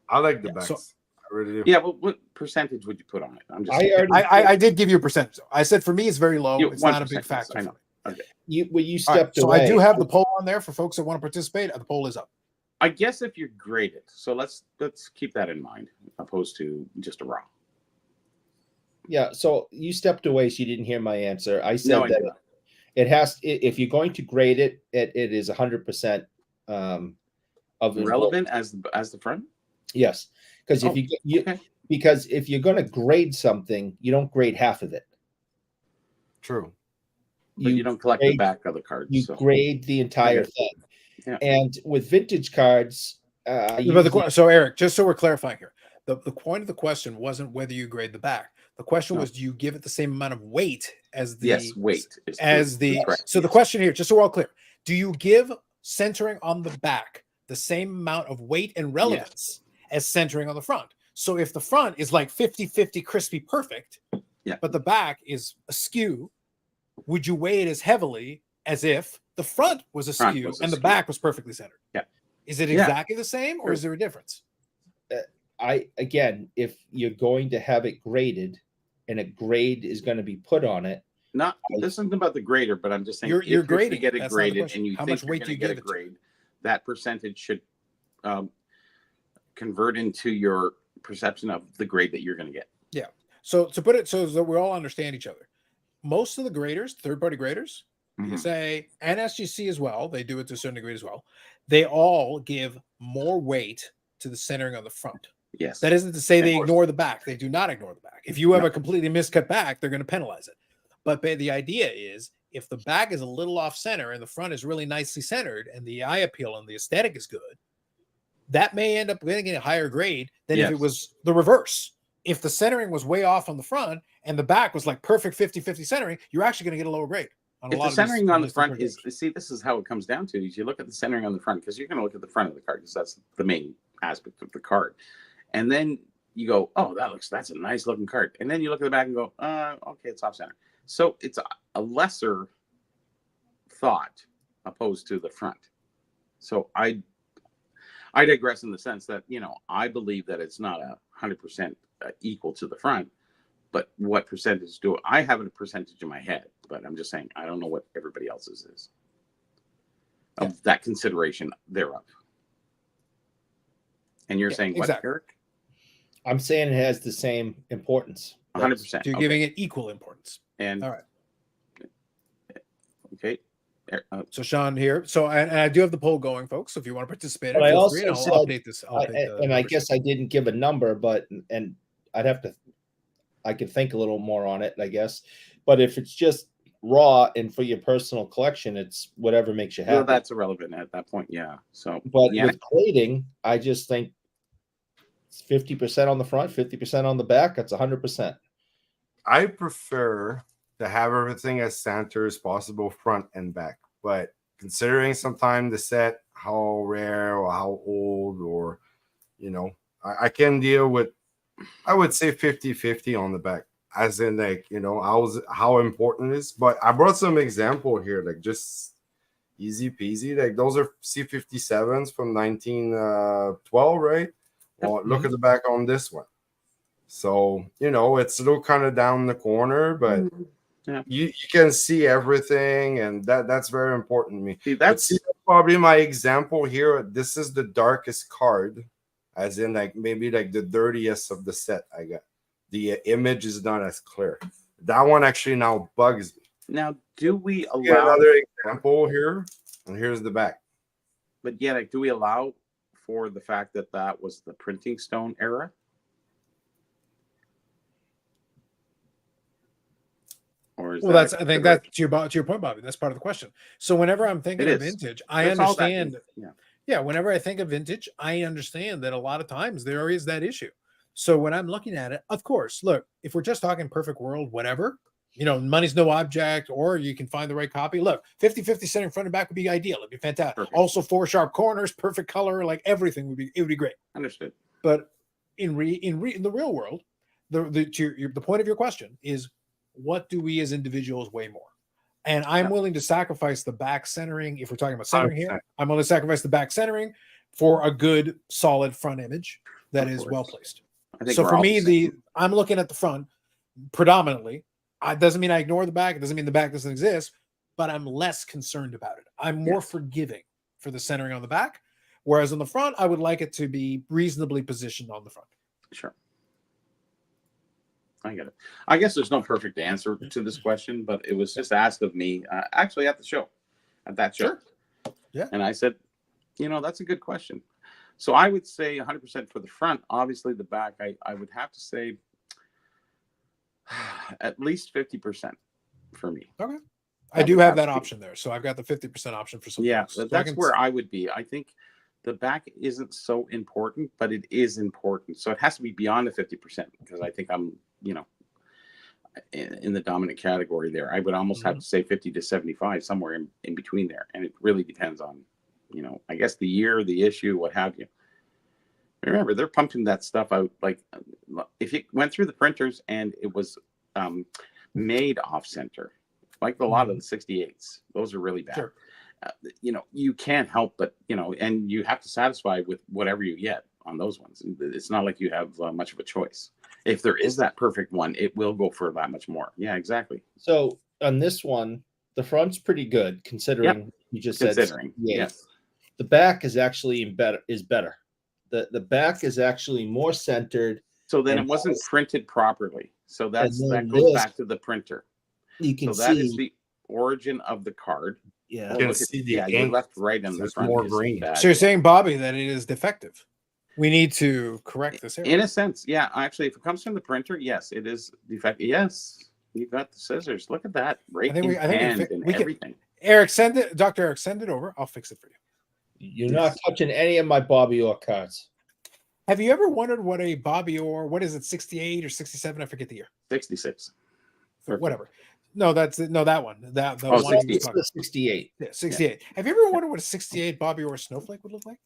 I like the Yeah, backs. so- I really do. Yeah, well, what percentage would you put on it? I'm just I did give you a percentage. I said for me it's very low. You- It's not a big 1%, factor. I for know. me. You All stepped right, so away. I do have the poll on there for folks that want to participate. The poll is up. I guess if you're graded, so let's keep that in mind, opposed to just a raw. Yeah, so you stepped away, so you didn't hear my answer. I said No, I that did not. it has. If you're going to grade it, it is 100% of Relevant as the front. Yes, because if Oh, you okay. because if you're going to grade something, you don't grade half of it. True. But you don't collect the grade- back of the cards. You so. grade the entire Okay. thing. Yeah. And with vintage cards, So Eric, just so we're clarifying here, the point of the question wasn't whether you grade the back. The question No. was, do you give it the same amount of weight as the Yes, weight is as the correct. so the question here, just so we're all clear, do you give centering on the back the same amount of weight and relevance as centering on the front? So if the front is like 50-50 crispy perfect, Yeah. but the back is askew, would you weigh it as heavily as if the front was Front askew was and the askew. back was perfectly centered? Yeah. Is it Yeah. exactly the same or Sure. is there a difference? if you're going to have it graded and a grade is going to be put on it, Not this isn't about the grader, but I'm just saying You're if you're grading. to get it That's not the graded question. and you How think much you're weight going do to you get a give it to? grade, that percentage should convert into your perception of the grade that you're going to get. So to put it so that we all understand each other, most of the graders, third-party graders, Mhm. PSA, and SGC as well. They do it to a certain degree as well. They all give more weight to the centering on the front. Yes. That isn't to say Of they course. ignore the back. They do not ignore the back. If you have No. a completely miscut back, they're going to penalize it. But the idea is if the back is a little off center and the front is really nicely centered and the eye appeal and the aesthetic is good, that may end up getting a higher grade than if it Yes. was the reverse. If the centering was way off on the front and the back was like perfect 50-50 centering, you're actually going to get a lower grade. On a If lot the of these centering on the realistic front games. is, see, this is how it comes down to, is you look at the centering on the front, because you're going to look at the front of the card, because that's the main aspect of the card. And then you go, oh, that's a nice looking card. And then you look at the back and go, okay, it's off center. So it's a lesser thought opposed to the front. So I digress in the sense that, you know, I believe that it's not 100% equal to the front, but what percentage do I have a percentage in my head? But I'm just saying, I don't know what everybody else's is of that consideration thereof. And you're saying what, exactly. Eric? I'm saying it has the same importance. 100%. You're giving it equal importance. And All right. Okay. So Sean here. So and I do have the poll going, folks. So if you want to participate, But I feel also free, and I'll said- update this. I'll update the And I numbers. guess I didn't give a number, but I could think a little more on it, I guess. But if it's just raw and for your personal collection, it's whatever makes you happy. well, that's irrelevant at that point. Yeah. So, But yeah, with plating, I just think it's 50% on the front, 50% on the back. That's 100%. I prefer to have everything as center as possible, front and back. But considering sometimes the set, how rare or how old, or, you know, I can deal with, I would say 50-50 on the back, as in, like, you know, how important it is. But I brought some example here, like just easy peasy. Like those are C57s from 1912, right? Well, look at the back on this one. So, you know, it's a little kind of down the corner, but yeah. you can see everything, and that's very important to me. See, But that's see, probably my example here. This is the darkest card, as in like maybe like the dirtiest of the set I got. The image is not as clear. That one actually now bugs me. now. Do we Get allow? another example here, and here's the back. But yeah, like, do we allow for the fact that that was the printing stone era? Or is Well, that I think that's to your point, Bobby. That's part of the question. So whenever I'm thinking It of is. vintage, I That's all that understand. is, yeah. Yeah, whenever I think of vintage, I understand that a lot of times there is that issue. So when I'm looking at it, of course, look, if we're just talking perfect world, whatever, you know, money's no object, or you can find the right copy. Look, 50-50 center front and back would be ideal. It'd be fantastic. Perfect. Also, 4 sharp corners, perfect color, like everything would be great. Understood. But in the real world, the point of your question is, what do we as individuals weigh more? And I'm willing to sacrifice the back centering. If we're talking about centering 100%. here, I'm willing to sacrifice the back centering for a good, solid front image that Of is course. well placed. I think So we're for all me, the same. I'm looking at the front predominantly. It doesn't mean I ignore the back. It doesn't mean the back doesn't exist, but I'm less concerned about it. I'm more forgiving for the centering on the back, whereas on the front, I would like it to be reasonably positioned on the front. Sure. I get it. I guess there's no perfect answer to this question, but it was just asked of me actually at that show. Sure. Yeah. And I said, you know, that's a good question. So I would say 100% for the front. Obviously, the back, I would have to say at least 50% for me. Okay. I do have that option there. So I've got the 50% option for some. Yeah, folks. So that's where I would be. I think the back isn't so important, but it is important. So it has to be beyond the 50% because I think I'm, you know, in the dominant category there. I would almost have to say 50 to 75, somewhere in between there. And it really depends on, you know, I guess the year, the issue, what have you. Remember, they're pumping that stuff out. Like if you went through the printers and it was made off center, like a lot of the 68s, those are really bad. Sure. You know, you can't help but, you know, and you have to satisfy with whatever you get on those ones. It's not like you have much of a choice. If there is that perfect one, it will go for that much more. Yeah, exactly. So on this one, the front's pretty good considering you just said. Yes. The back is actually better. The back is actually more centered. So then And it wasn't printed properly. So that then goes this- back to the printer. You can So that see is the origin of the card. Yeah. You Oh, can look at- see the yeah, you're ink. left, right, and the There's front. more is green. bad. So you're saying, Bobby, that it is defective. We need to correct this error. In a sense, yeah. Actually, if it comes from the printer, yes, it is defective. Yes, you got the scissors. Look at that, right in hand and everything. Eric, send it. Dr. Eric, send it over. I'll fix it for you. You're not touching any of my Bobby Orr cards. Have you ever wondered what a Bobby Orr, what is it, 68 or 67? I forget the year. 66. Or whatever. No, that's no that one. That the Oh, one. 68. Yeah, 68. Have you ever wondered what a 68 Bobby Orr snowflake would look like?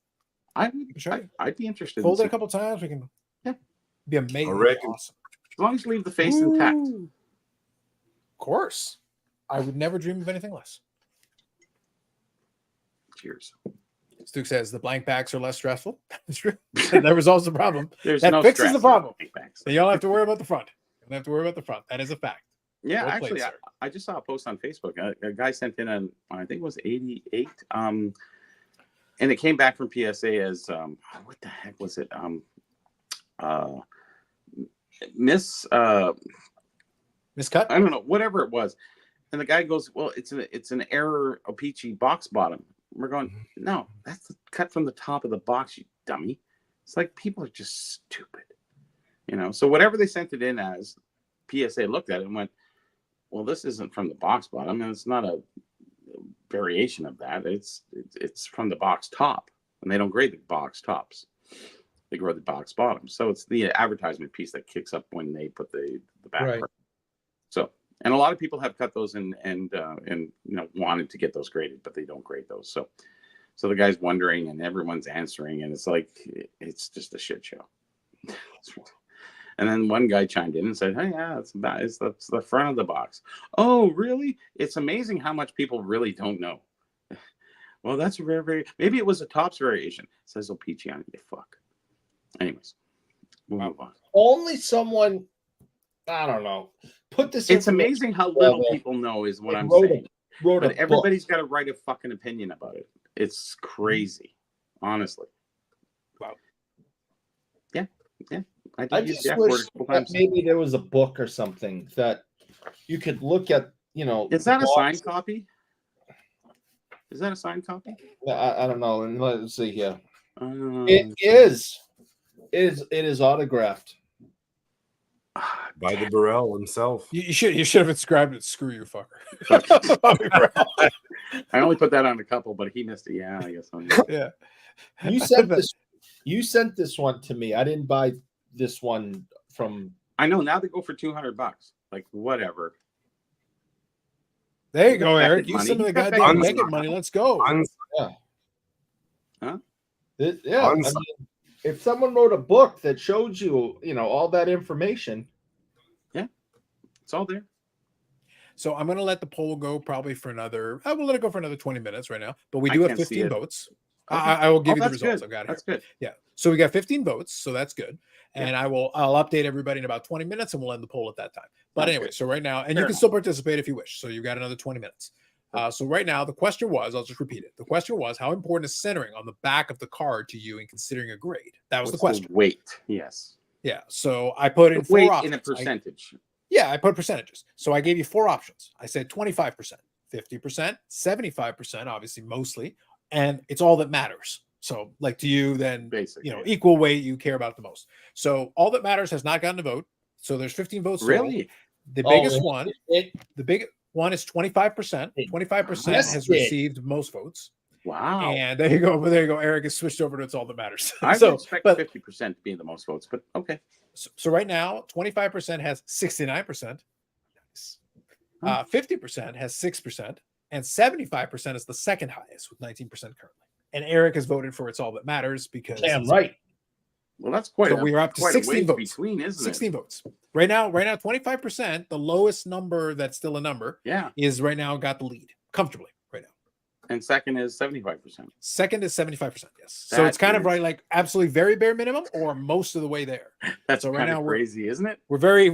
I'd be interested. Fold it a couple times. We can. Yeah. Be amazing. reckon. Awesome. As long as you leave the face intact. Of course. I would never dream of anything less. Cheers. Stu says the blank backs are less stressful. That's true. That resolves the problem. There's That no fixes stress the in problem. blank backs. So you don't have to worry about the front. You don't have to worry about the front. That is a fact. Yeah, Well actually, played, sir. I just saw a post on Facebook. A guy sent in I think it was 88. And it came back from PSA as what the heck was it? Miscut? I don't know, whatever it was. And the guy goes, "Well, it's an error O-Pee-Chee box bottom." We're going, "No, that's cut from the top of the box, you dummy." It's like people are just stupid, you know. So whatever they sent it in as, PSA looked at it and went, "Well, this isn't from the box bottom, and it's not a variation of that. It's from the box top, and they don't grade the box tops; they grade the box bottom. So it's the advertisement piece that kicks up when they put the back Right. part. So." And a lot of people have cut those and wanted to get those graded, but they don't grade those. So the guy's wondering, and everyone's answering, and it's like it's just a shit show. And then one guy chimed in and said, "Hey, yeah, that's the front of the box." Oh, really? It's amazing how much people really don't know. Well, that's a very maybe it was a tops variation. It says O-Pee-Chee on it. You fuck. Anyways, we'll move on. Only someone, I don't know, put this. It's amazing how little people know is what I'm saying. But everybody's got to write a fucking opinion about it. It's crazy, honestly. Wow. Yeah. I just wish that maybe there was a book or something that you could look at. You know, is that a signed copy? Is that a signed copy? I don't know. And let's see here. It is. It is autographed. By the Burrell himself. You should have inscribed it. Screw you, fucker. I only put that on a couple, but he missed it. Yeah, I guess. Yeah. You sent this. You sent this one to me. I didn't buy this one from. I know. Now they go for $200. Like whatever. There you go, Eric. Money. Use some of the goddamn Megan money. Let's go. Yeah. Huh? Yeah. I mean, if someone wrote a book that showed you, all that information. Yeah, it's all there. So I'm going to let the poll go probably for another. I will let it go for another 20 minutes right now. But we do have 15 votes. Okay. I will give you the That's results. good. I've got it. That's here. good. Yeah. So we got 15 votes. So that's good. And I'll update everybody in about 20 minutes, and we'll end the poll at that time. But anyway, so right now, and you can still participate if you wish. So you've got another 20 minutes. So right now, the question was, I'll just repeat it. The question was, how important is centering on the back of the card to you in considering a grade? That was the question. Weight, yes. Yeah. So I put in weight four options. In a percentage. I put percentages. So I gave you four options. I said 25%, 50%, 75%, obviously mostly, and it's all that matters. So like to you, then basically, equal weight you care about the most. So all that matters has not gotten a vote. So there's 15 votes. Really? The biggest one, the big one is 25%. 25% has received most votes. Wow. And there you go. There you go. Eric has switched over to it's all that matters. I would expect 50% to be the most votes, but okay. So right now, 25% has 69%. 50% has 6%, and 75% is the second highest with 19% currently. And Eric has voted for It's All That Matters because damn right. Well, that's quite. So we are up to 16 votes. Between, isn't 16 votes right now. 25%, the lowest number that's still a number. Yeah, is right now got the lead comfortably right now. And second is 75%. Second is 75%. Yes. So it's kind of right, like absolutely very bare minimum or most of the way there. That's so right now crazy, isn't it? We're very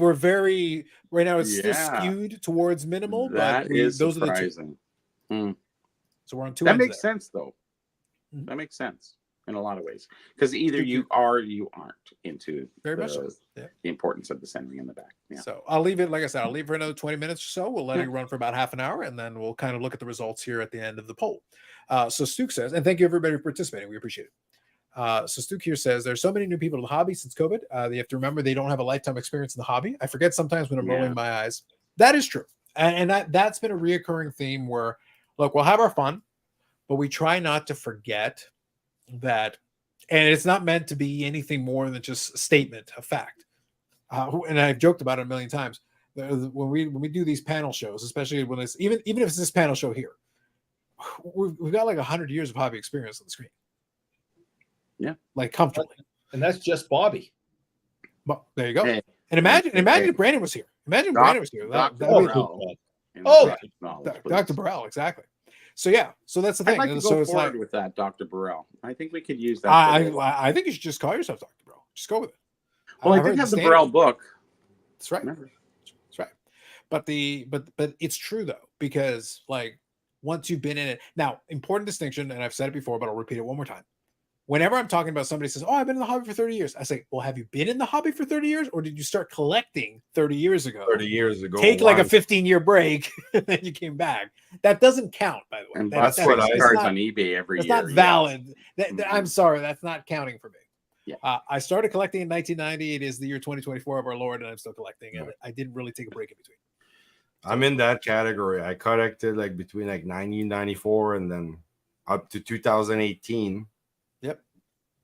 right now. It's still skewed towards minimal, but those surprising. are the two. So we're on two. That makes sense, though. That makes sense. in a lot of ways, because either you are or you aren't into Very much so. Yeah. the importance of the centering in the back. Yeah. So I'll leave it, like I said, I'll leave for another 20 minutes or so. We'll let it run for about half an hour, and then we'll kind of look at the results here at the end of the poll. So Stuke says, and thank you everybody for participating. We appreciate it. So Stuke here says, there's so many new people in the hobby since COVID. They have to remember they don't have a lifetime experience in the hobby. I forget sometimes when I'm rolling my eyes. That is true. And that's been a reoccurring theme where, look, we'll have our fun, but we try not to forget that, and it's not meant to be anything more than just a statement of fact. And I've joked about it a million times. When we do these panel shows, especially when it's even if it's this panel show here, we've got like 100 years of hobby experience on the screen. Yeah, like comfortably. And that's just Bobby. Well, there you go. Hey, and imagine if Brandon was here. Imagine Brandon was here. Dr. Burrell. Dr. Burrell, exactly. So yeah, so that's the thing. I'd like to so go it's forward like with that, Dr. Burrell. I think we could use that. I think you should just call yourself Dr. Burrell. Just go with it. Well, I did have the Burrell book. That's right. That's right. But it's true though, because like once you've been in it, now important distinction, and I've said it before, but I'll repeat it one more time. Whenever I'm talking about somebody says, "Oh, I've been in the hobby for 30 years," I say, "Well, have you been in the hobby for 30 years, or did you start collecting 30 years ago? 30 years ago. Take like a 15-year break, and then you came back. That doesn't count, by the way. And that's what I cards on eBay every year. That's not valid. I'm sorry, that's not counting for me. Yeah. I started collecting in 1990. It is the year 2024 of our Lord, and I'm still collecting. And I didn't really take a break in between. I'm in that category. I collected like between like 1994 and then up to 2018. Yep.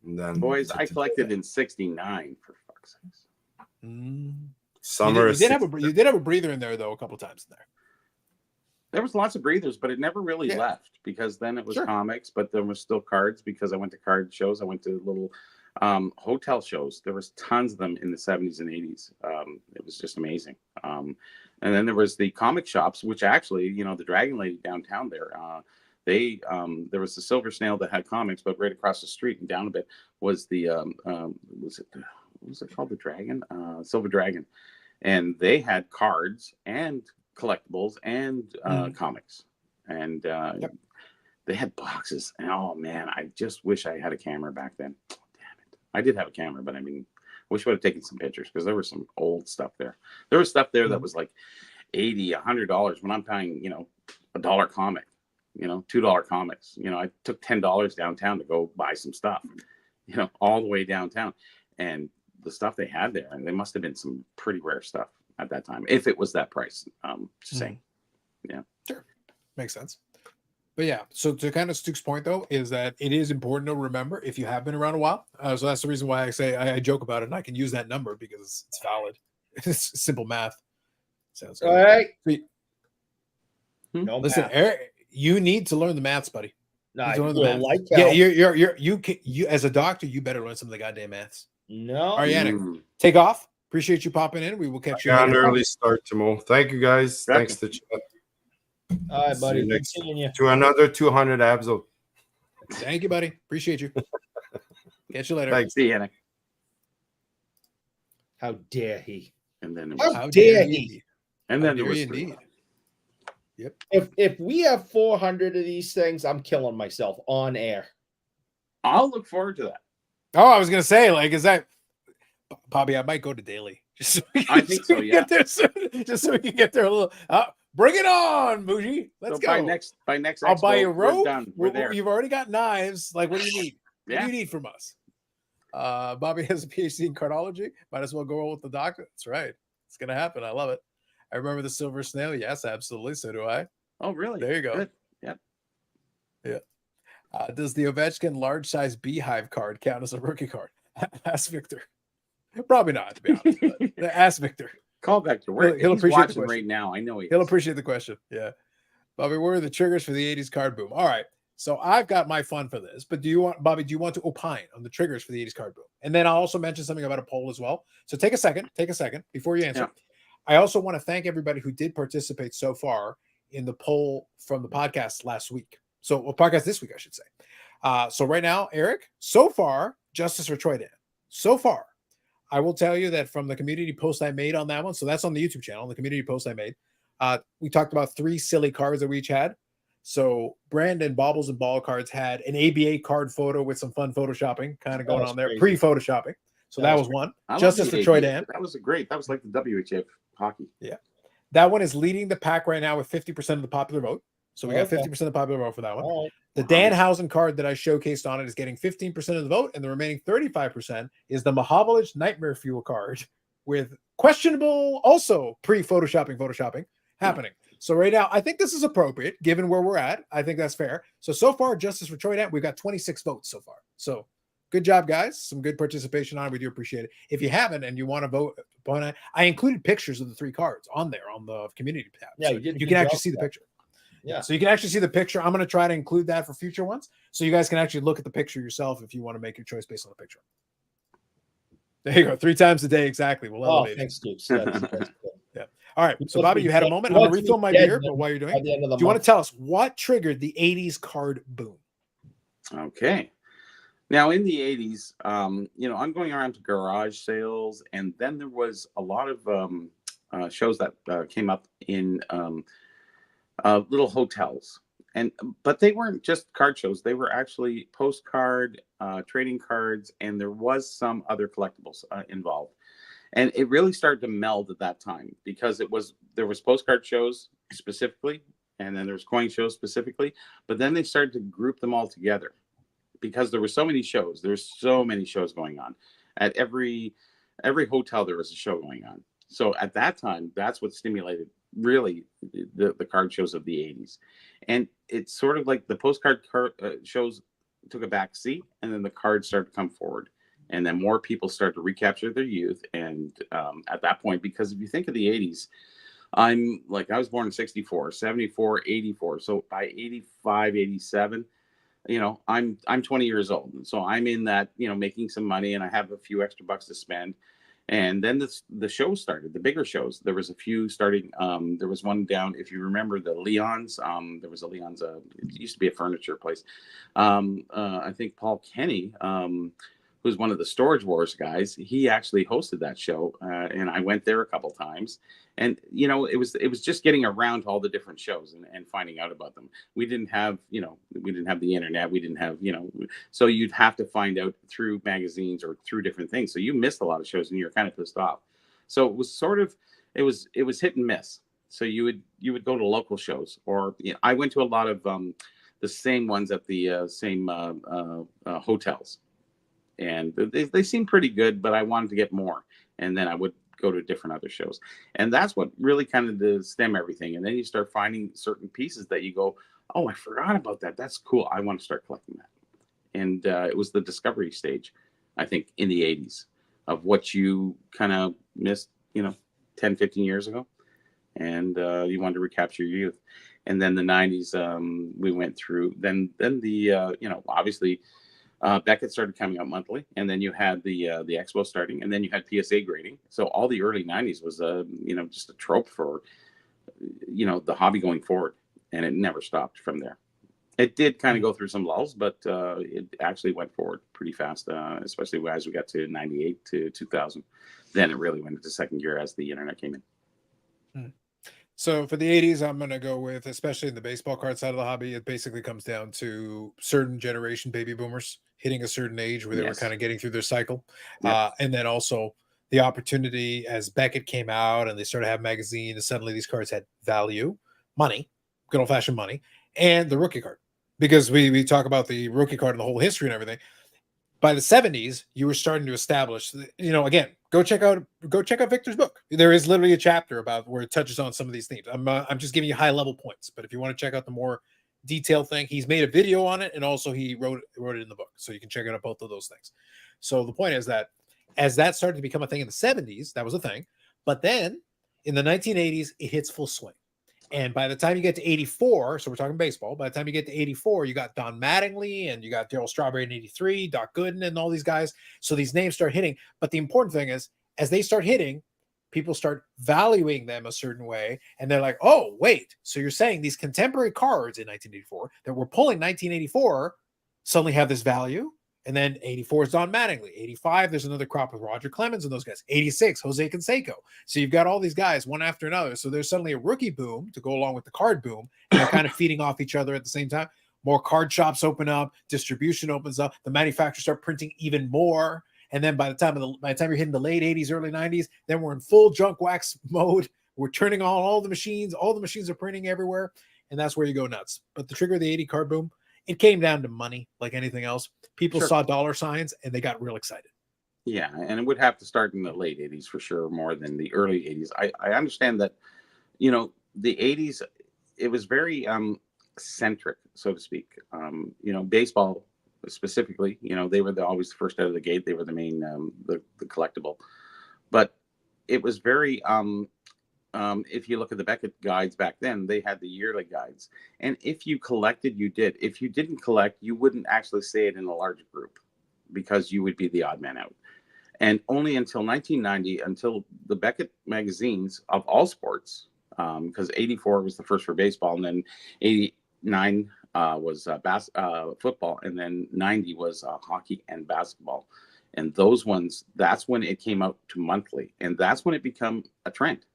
And then boys, I collected in '69 for fuck's sakes. Summer. You did have a breather in there though a couple of times in there. There was lots of breathers, but it never really left, because then it was comics, but there was still cards, because I went to card shows. I went to little hotel shows. There was tons of them in the 70s and 80s. It was just amazing. And then there was the comic shops, which actually, you know, the Dragon Lady downtown there, there was the Silver Snail that had comics, but right across the street and down a bit was the what was it called? The Dragon, Silver Dragon, and they had cards and collectibles and comics, and they had boxes. And oh man, I just wish I had a camera back then. Damn it, I did have a camera, but I mean, wish I would have taken some pictures, because there was some old stuff there. There was stuff there that was like $80, $100 when I'm paying, you know, $1 comic. You know, $2 comics. You know, I took $10 downtown to go buy some stuff, you know, all the way downtown. And the stuff they had there, and they must have been some pretty rare stuff at that time, if it was that price. Just saying. Yeah. Sure. Makes sense. But yeah, so to kind of Stuke's point though, is that it is important to remember if you have been around a while. So that's the reason why I say I joke about it, and I can use that number because it's valid. It's simple math. Sounds good. All right. No, listen, math. Eric, you need to learn the maths, buddy. No, you as a doctor, you better learn some of the goddamn maths. No. All right, Yannick, take off. Appreciate you popping in. We will catch you. Got an early start tomorrow. Thank you guys. Thanks to chat. All right, buddy. To another 200 episode. Thank you, buddy. Appreciate you. Catch you later. Thanks. See you, Yannick. How dare he? And then how dare he? And then it was indeed. Yep. If we have 400 of these things, I'm killing myself on air. I'll look forward to that. Oh, I was gonna say, like, is that Bobby? I might go to daily. Just so I think so. Yeah. Just so we can get there a little. Bring it on, Bougie. Let's go. By next, I'll buy a rope. We're done. We're there. You've already got knives. Like, what do you need? Yeah. What do you need from us? Bobby has a PhD in cardiology. Might as well go with the doctor. That's right. It's gonna happen. I love it. I remember the Silver Snail. Yes, absolutely. So do I. Oh, really? There you go. Good. Yep. Yeah. Does the Ovechkin large size beehive card count as a rookie card? Ask Victor. Probably not, to be honest. But ask Victor. Call Victor. He'll appreciate the right now. I know he'll appreciate the question. Yeah. Bobby, where are the triggers for the 80s card boom? All right. So I've got my fun for this, but Bobby, do you want to opine on the triggers for the 80s card boom? And then I'll also mention something about a poll as well. So take a second before you answer. Yeah. I also want to thank everybody who did participate so far in the poll from the podcast last week. So podcast this week, I should say. So right now, Eric, so far, justice for Troy Dan. So far, I will tell you that from the community post I made on that one, so that's on the YouTube channel, the community post I made, we talked about 3 silly cards that we each had. So Brandon Baubles and Ball Cards had an ABA card photo with some fun photoshopping kind of going on there, crazy. pre-photoshopping. So that was one. I love Justice the for Troy ABA. Dan. That was great. That was like the WHF hockey. Yeah. That one is leading the pack right now with 50% of the popular vote. So we got Okay. 50% of the popular vote for that one. All right. The Danhausen card that I showcased on it is getting 15% of the vote, and the remaining 35% is the Mahavalage Nightmare Fuel card with questionable, also photoshopping happening. So right now, I think this is appropriate given where we're at. I think that's fair. So far, Justice for Troy Dan, we've got 26 votes so far. So good job, guys. Some good participation on it. We do appreciate it. If you haven't and you want to vote upon it, I included pictures of the 3 cards on there on the community tab. Yeah, so you did a you good can actually job see the with that. picture. Yeah. So you can actually see the picture. I'm going to try to include that for future ones. So you guys can actually look at the picture yourself if you want to make your choice based on the picture. There you go. 3 times a day. Exactly. We'll elevate it. Thanks, Scoops. That's good. Yeah. All right. So You Bobby, you had a moment. I'm going to refill my beer, but while you're doing By it, the end of the do you want month. to tell us what triggered the 80s card boom? Okay. Now in the 80s, I'm going around to garage sales, and then there was a lot of shows that came up in little hotels. But they weren't just card shows. They were actually postcard, trading cards, and there was some other collectibles involved. And it really started to meld at that time because there was postcard shows specifically, and then there was coin shows specifically. But then they started to group them all together because there were so many shows. There's so many shows going on. At every hotel, there was a show going on. So at that time, that's what stimulated really the card shows of the 80s. And it's sort of like the postcard shows took a back seat, and then the cards started to come forward. And then more people started to recapture their youth. And at that point, because if you think of the 80s, I was born in 64, 74, 84. So by 85, 87, I'm 20 years old. And so I'm in that, making some money, and I have a few extra bucks to spend. And then the shows started, the bigger shows. There was a few starting. There was one down, if you remember, the Leon's. There was a Leon's. It used to be a furniture place. I think Paul Kenny, who's one of the Storage Wars guys, he actually hosted that show, and I went there a couple times. And it was just getting around to all the different shows and finding out about them. We didn't have the internet. We didn't have so you'd have to find out through magazines or through different things. So you missed a lot of shows, and you're kind of pissed off. So it was it was hit and miss. So you would go to local shows, or I went to a lot of the same ones at the same hotels. And they seem pretty good, but I wanted to get more. And then I would go to different other shows. And that's what really kind of to stem everything. And then you start finding certain pieces that you go, oh, I forgot about that. That's cool. I want to start collecting that. And it was the discovery stage, I think, in the 80s of what you kind of missed, 10, 15 years ago. And you wanted to recapture your youth. And then the 90s, we went through. Then the, obviously, Beckett started coming out monthly, and then you had the expo starting, and then you had PSA grading. So all the early 90s was just a trope for the hobby going forward, and it never stopped from there. It did kind of go through some lulls, but it actually went forward pretty fast, especially as we got to 98 to 2000. Then it really went into second gear as the internet came in. So for the 80s, I'm going to go with, especially in the baseball card side of the hobby, it basically comes down to certain generation baby boomers hitting a certain age where they were kind of getting through their cycle. Yep. And then also the opportunity as Beckett came out and they started to have magazines, and suddenly these cards had value, money, good old fashioned money, and the rookie card. Because we talk about the rookie card and the whole history and everything. By the 70s, you were starting to establish, again, go check out Victor's book. There is literally a chapter about where it touches on some of these themes. I'm just giving you high level points, but if you want to check out the more detailed thing, he's made a video on it, and also he wrote it in the book, so you can check out both of those things. So the point is that as that started to become a thing in the 70s, that was a thing, but then in the 1980s, it hits full swing. And by the time you get to 84, so we're talking baseball, by the time you get to 84, you got Don Mattingly and you got Darryl Strawberry in 83, Doc Gooden and all these guys. So these names start hitting. But the important thing is, as they start hitting, people start valuing them a certain way. And they're like, oh, wait. So you're saying these contemporary cards in 1984 that were pulling 1984 suddenly have this value? And then 84 is Don Mattingly. 85, there's another crop with Roger Clemens and those guys. 86, Jose Canseco. So you've got all these guys one after another. So there's suddenly a rookie boom to go along with the card boom, and they're kind of feeding off each other at the same time. More card shops open up, distribution opens up, the manufacturers start printing even more. And then by the time you're hitting the late 80s, early 90s, then we're in full junk wax mode. We're turning on all the machines are printing everywhere, and that's where you go nuts. But the trigger of the 80 card boom, it came down to money like anything else. People saw dollar signs and they got real excited. Yeah, and it would have to start in the late 80s for sure, more than the early 80s. I understand that, you know, the 80s, it was very centric, so to speak. You know, baseball specifically, you know, they were always the first out of the gate. They were the main, the collectible. But it was very, if you look at the Beckett guides back then, they had the yearly guides. And if you collected, you did. If you didn't collect, you wouldn't actually say it in a large group because you would be the odd man out. And only until 1990, until the Beckett magazines of all sports, because 84 was the first for baseball, and then 89 was football, and then 90 was hockey and basketball. And those ones, that's when it came out to monthly. And that's when it became a trend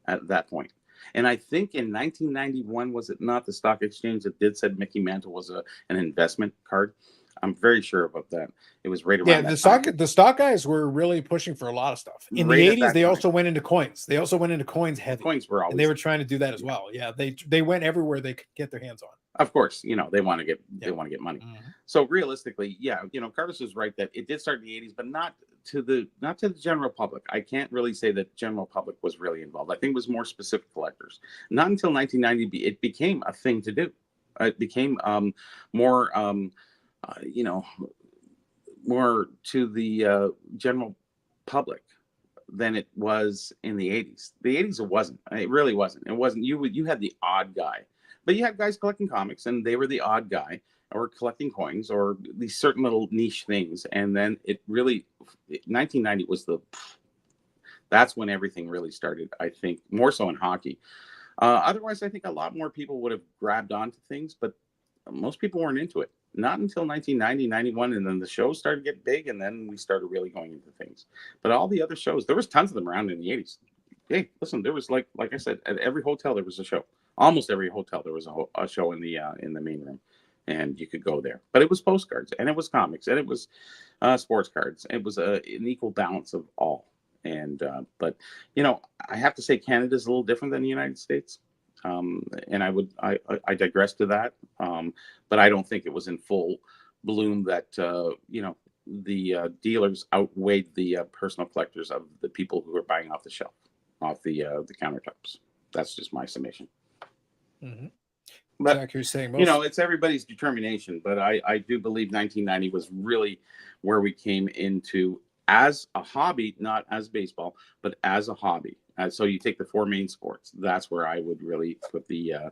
at that point. And I think in 1991, was it not, the stock exchange that did said Mickey Mantle was an investment card? I'm very sure about that. It was right around the stock guys were really pushing for a lot of stuff. In the 80s, they also went into coins. They also went into coins heavy. Coins were always, and they were trying to do that as well. Yeah, they went everywhere they could get their hands on. Of course, you know, they want to get money. Mm-hmm. So realistically, yeah, you know, Carlos is right that it did start in the 80s, but not to the general public. I can't really say that general public was really involved. I think it was more specific collectors. Not until 1990 it became a thing to do. It became more you know, more to the general public than it was in the 80s. The 80s, it wasn't. It really wasn't. It wasn't. You had the odd guy, but you had guys collecting comics, and they were the odd guy, or collecting coins, or these certain little niche things. And then it really, 1990 was that's when everything really started. I think more so in hockey. Otherwise, I think a lot more people would have grabbed onto things, but most people weren't into it. Not until 1990, 91, and then the shows started to get big, and then we started really going into things. But all the other shows, there was tons of them around in the 80s. Hey, listen, there was like I said, at every hotel there was a show. Almost every hotel there was a show in the main room, and you could go there. But it was postcards, and it was comics, and it was sports cards. It was an equal balance of all. And but you know, I have to say Canada's a little different than the United States. And I digress to that, but I don't think it was in full bloom that you know, the dealers outweighed the personal collectors of the people who were buying off the shelf, off the countertops. That's just my summation. Mm-hmm. But Jack, you're saying most... you know, it's everybody's determination, but I do believe 1990 was really where we came into as a hobby, not as baseball, but as a hobby. So you take the four main sports. That's where I would really put the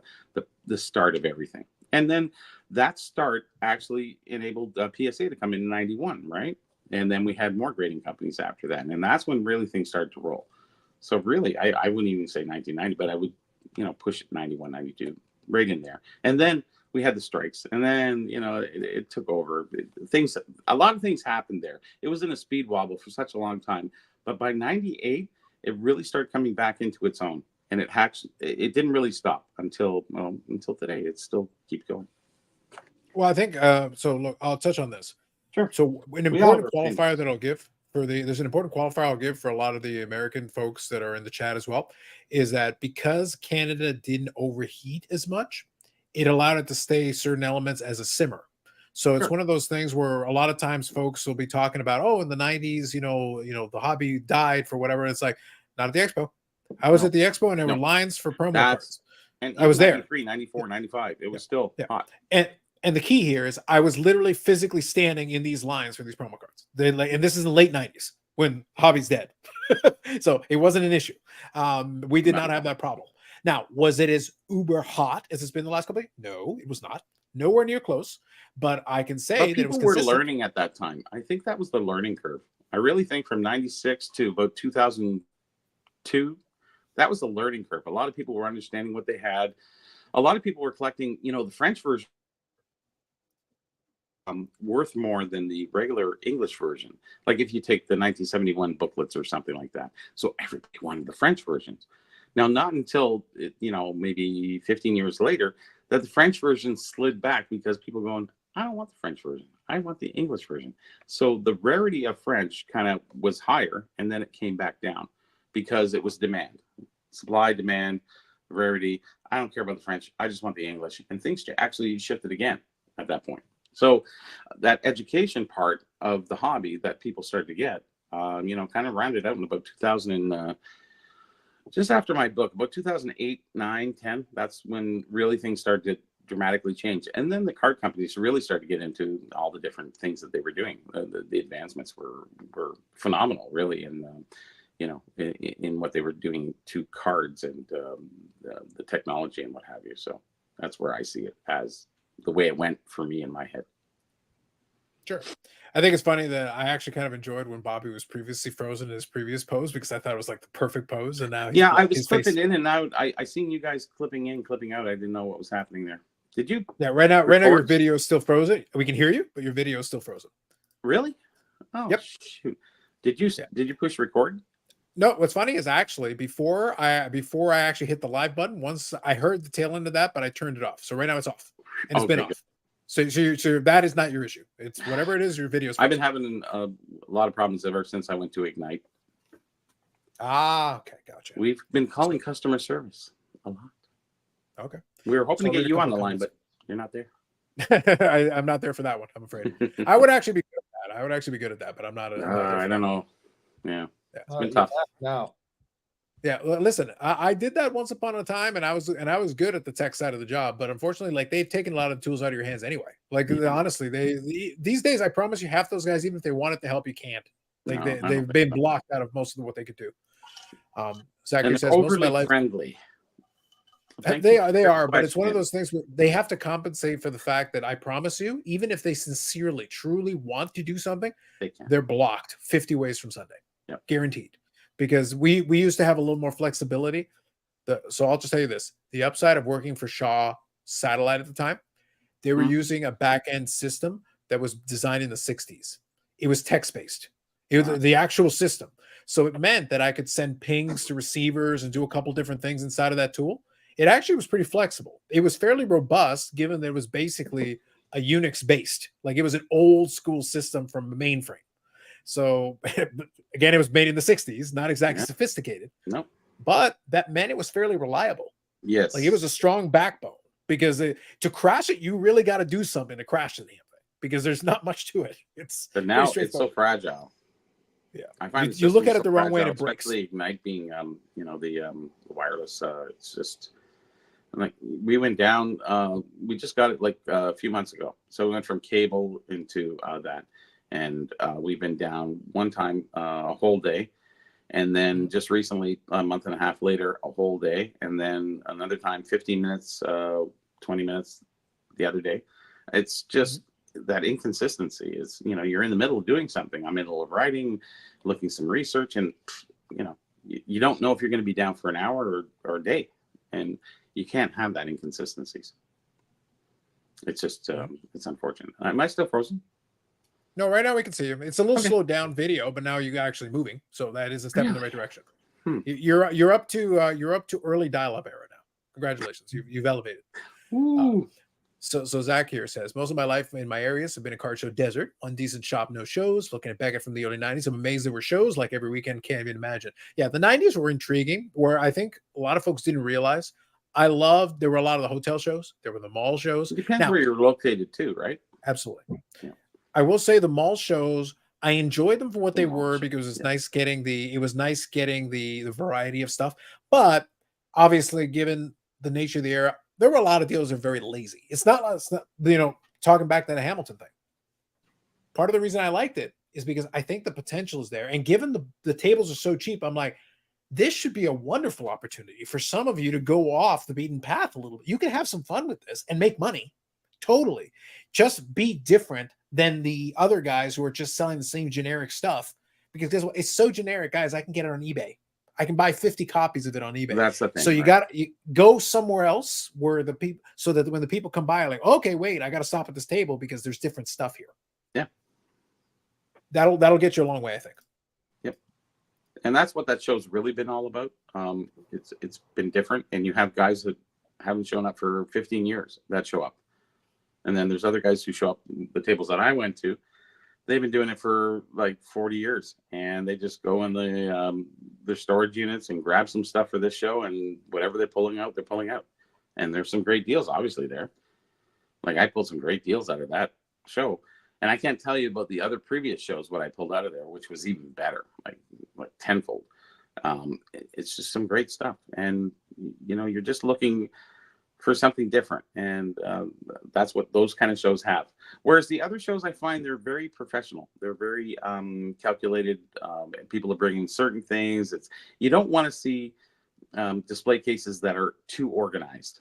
start of everything. And then that start actually enabled PSA to come in 91, right? And then we had more grading companies after that. And that's when really things started to roll. So really, I wouldn't even say 1990, but I would, you know, push it 91, 92, right in there. And then we had the strikes. And then, you know, it took over. A lot of things happened there. It was in a speed wobble for such a long time. But by 98, it really started coming back into its own, and it didn't really stop until today. It still keeps going. Well, I think so. Look, I'll touch on this. Sure. So an important qualifier that I'll give there's an important qualifier I'll give for a lot of the American folks that are in the chat as well, is that because Canada didn't overheat as much, it allowed it to stay certain elements as a simmer. So it's one of those things where a lot of times folks will be talking about, oh, in the 90s, you know, the hobby died for whatever. It's like, not at the expo. I was at the expo, and there were lines for promo cards. And I was 93, 94, 95. It was still hot. And the key here is I was literally physically standing in these lines for these promo cards. And this is in the late 90s when hobby's dead. So it wasn't an issue. We did not have that problem. Now, was it as uber hot as it's been the last couple of years? No, it was not. Nowhere near close. But I can say that it was consistent. People were learning at that time. I think that was the learning curve. I really think from 96 to about 2002, that was the learning curve. A lot of people were understanding what they had. A lot of people were collecting, you know, the French version worth more than the regular English version. Like if you take the 1971 booklets or something like that. So everybody wanted the French versions. Now, not until, maybe 15 years later that the French version slid back because people going, I don't want the French version. I want the English version. So the rarity of French kind of was higher, and then it came back down because it was demand, supply, demand, rarity. I don't care about the French. I just want the English. And things actually shifted again at that point. So that education part of the hobby that people started to get, kind of rounded out in about 2000 just after my book, about 2008, 9, 10. That's when really things started to dramatically change. And then the card companies really started to get into all the different things that they were doing. The advancements were phenomenal, really, in what they were doing to cards and the technology and what have you. So that's where I see it as the way it went for me in my head. Sure. I think it's funny that I actually kind of enjoyed when Bobby was previously frozen in his previous pose because I thought it was like the perfect pose. And now I was clipping in and out. I seen you guys clipping in, clipping out. I didn't know what was happening there. Did you? Yeah, right now your video is still frozen. We can hear you, but your video is still frozen. Really? Oh, yep. Shoot. Did you push record? No, what's funny is actually before I actually hit the live button, once I heard the tail end of that, but I turned it off. So right now it's off. And it's been off. Good. So that is not your issue. It's whatever it is, your video is frozen. I've been having a lot of problems ever since I went to Ignite. Ah, okay, gotcha. We've been calling customer service a lot. Okay. We were hoping to get you on the line, but you're not there. I'm not there for that one, I'm afraid. I would actually be good at that. But I'm not. I don't know. Yeah. It's been tough. Now. Yeah, listen, I did that once upon a time, and I was good at the tech side of the job, but unfortunately, like they've taken a lot of the tools out of your hands anyway. Like honestly, these days, I promise you, half those guys, even if they wanted to help, you can't. Like they've been blocked out of most of what they could do. Zachary says most of my life friendly. They are, but it's one of those things where they have to compensate for the fact that I promise you, even if they sincerely, truly want to do something, they're blocked 50 ways from Sunday. Yep. Guaranteed. Because we used to have a little more flexibility. So I'll just tell you this. The upside of working for Shaw Satellite at the time, they were using a back-end system that was designed in the 60s. It was text-based. It was the actual system. So it meant that I could send pings to receivers and do a couple different things inside of that tool. It actually was pretty flexible. It was fairly robust, given that it was basically a Unix-based. Like it was an old school system from a mainframe. So again, it was made in the 60s, not exactly sophisticated. No. But that meant it was fairly reliable. Yes. Like it was a strong backbone because to crash it, you really got to do something to crash the damn thing because there's not much to it. But now it's so fragile. Yeah. I find you look at it the wrong way and it breaks. Especially Ignite being the wireless. It's just like we went down. We just got it like a few months ago. So we went from cable into that. And we've been down one time a whole day. And then just recently, a month and a half later, a whole day. And then another time, 15 minutes, 20 minutes the other day. It's just that inconsistency is, you're in the middle of doing something. I'm in the middle of writing, looking some research. And, you don't know if you're going to be down for an hour or a day. And you can't have that inconsistencies. It's just, it's unfortunate. Am I still frozen? No, right now we can see you. It's a little slowed down video, but now you're actually moving, so that is a step in the right direction. You're up to early dial-up era now. Congratulations, you've elevated. So Zach here says most of my life in my areas have been a card show desert. One decent shop, no shows. Looking at Beckett from the early 90s, I'm amazed there were shows like every weekend. Can't even imagine. Yeah, the 90s were intriguing. Where I think a lot of folks didn't realize. There were a lot of the hotel shows. There were the mall shows. It depends where you're located too, right? Absolutely. Yeah. I will say the mall shows, I enjoyed them for what they were because it's nice getting the variety of stuff. But obviously, given the nature of the era, there were a lot of deals that are very lazy. It's not talking back to the Hamilton thing. Part of the reason I liked it is because I think the potential is there. And given the tables are so cheap, I'm like, this should be a wonderful opportunity for some of you to go off the beaten path a little bit. You can have some fun with this and make money. Totally. Just be different than the other guys who are just selling the same generic stuff. Because guess what? It's so generic, guys. I can get it on eBay. I can buy 50 copies of it on eBay. That's the thing. So you right? got you go somewhere else where the people, so that when the people come by, like, okay, wait, I got to stop at this table because there's different stuff here. Yeah. That'll get you a long way, I think. Yep. And that's what that show's really been all about. It's been different, and you have guys that haven't shown up for 15 years that show up, and then there's other guys who show up. The tables that I went to, they've been doing it for like 40 years, and they just go in their storage units and grab some stuff for this show, and whatever they're pulling out. And there's some great deals, obviously, there. Like, I pulled some great deals out of that show, and I can't tell you about the other previous shows what I pulled out of there, which was even better, like tenfold. It's just some great stuff, and you're just looking for something different, and that's what those kind of shows have. Whereas the other shows, I find they're very professional. They're very calculated. People are bringing certain things. You don't want to see display cases that are too organized.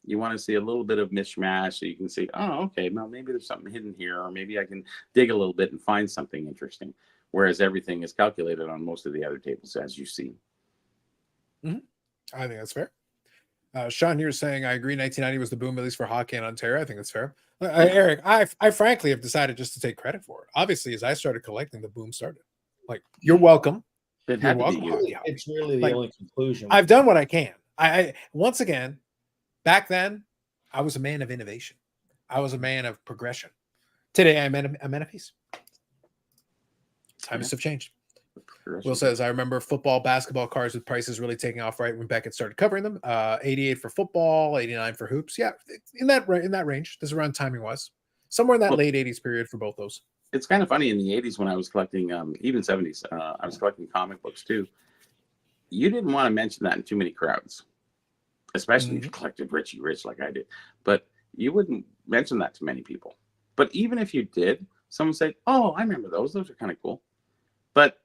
You want to see a little bit of mishmash, so you can see, oh, okay, well, maybe there's something hidden here, or maybe I can dig a little bit and find something interesting. Whereas everything is calculated on most of the other tables, as you see. Mm-hmm. I think that's fair. Sean here is saying, I agree, 1990 was the boom, at least for hockey in Ontario. I think that's fair. Eric, I frankly have decided just to take credit for it. Obviously, as I started collecting, the boom started. Like, you're welcome. It You're had to be welcome. you. It's really the only conclusion. I've done what I can. I once again, back then, I was a man of innovation. I was a man of progression. Today, I'm a man of peace. Times have changed. Will says, I remember football, basketball cards with prices really taking off right when Beckett started covering them. 88 for football, 89 for hoops. Yeah, in that range. This is around timing was somewhere in that late 80s period for both those. It's kind of funny in the 80s when I was collecting, even 70s, I was collecting comic books too. You didn't want to mention that in too many crowds, especially if you collected Richie Rich like I did. But you wouldn't mention that to many people. But even if you did, someone said, oh, I remember those. Those are kind of cool. But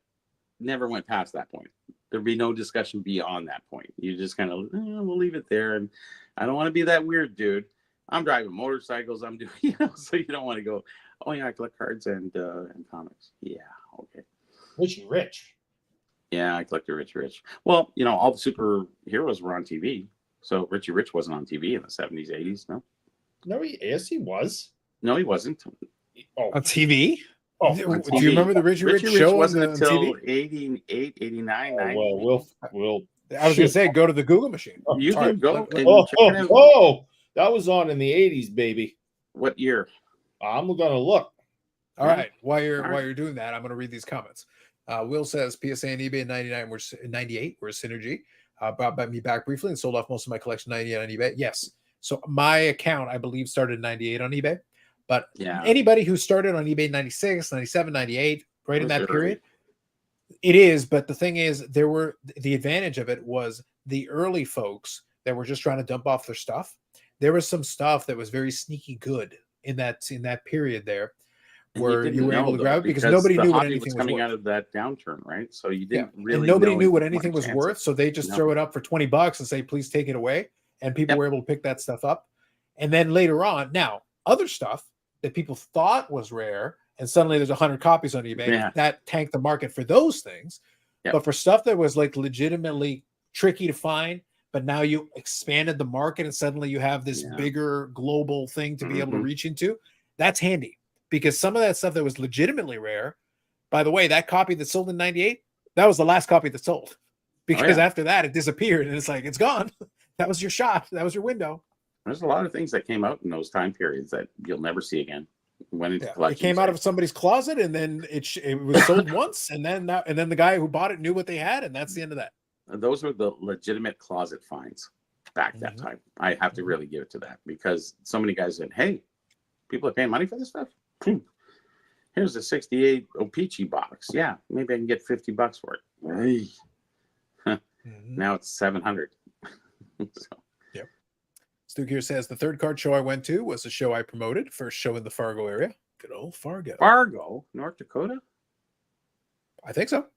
never went past that point. There'd be no discussion beyond that point. You just kind of, we'll leave it there. And I don't want to be that weird dude. I'm driving motorcycles. I'm doing, so you don't want to go, oh yeah, I collect cards and comics. Yeah, okay. Richie Rich. Yeah, I collected Richie Rich. Well, all the superheroes were on TV. So Richie Rich wasn't on TV in the 70s, 80s, no? No, yes, he was. No, he wasn't. Oh, On TV? oh, Do on you remember the Richie Rich show wasn't on until TV? 88, 89, 90. well, we'll. I was going to say, go to the Google machine. You can go and check it out. Oh, that was on in the 80s, baby. What year? I'm gonna look. All right. While you're doing that, I'm going to read these comments. Will says PSA and eBay in 99 were 98 were a synergy. Brought me back briefly and sold off most of my collection 98 on eBay. Yes. So my account, I believe, started in 98 on eBay. But anybody who started on eBay 96, 97, 98, right in that period, it is. But the thing is, the advantage of it was the early folks that were just trying to dump off their stuff. There was some stuff that was very sneaky good in that period there, where you were able to grab it because nobody knew what anything was coming worth. out of that downturn, right? So you didn't really, and nobody know knew what anything was worth, so they just throw it up for $20 and say, "Please take it away," and people were able to pick that stuff up. And then later on, now other stuff that people thought was rare, and suddenly there's 100 copies on eBay. That tanked the market for those things. But for stuff that was like legitimately tricky to find, but now you expanded the market and suddenly you have this bigger global thing to be able to reach into, that's handy. Because some of that stuff that was legitimately rare, by the way, that copy that sold in 98, that was the last copy that sold. Because after that, it disappeared and it's like, it's gone. That was your shot. That was your window. There's a lot of things that came out in those time periods that you'll never see again. Went into it came out of somebody's closet and then it was sold once. And then the guy who bought it knew what they had. And that's the end of that. Those were the legitimate closet finds back that time. I have to really give it to that because so many guys said, hey, people are paying money for this stuff. Here's a 68 O-Pee-Chee box. Yeah, maybe I can get $50 for it. Now it's 700. Stu here says the third card show I went to was a show I promoted, first show in the Fargo area. Good old Fargo. Fargo, North Dakota? I think so.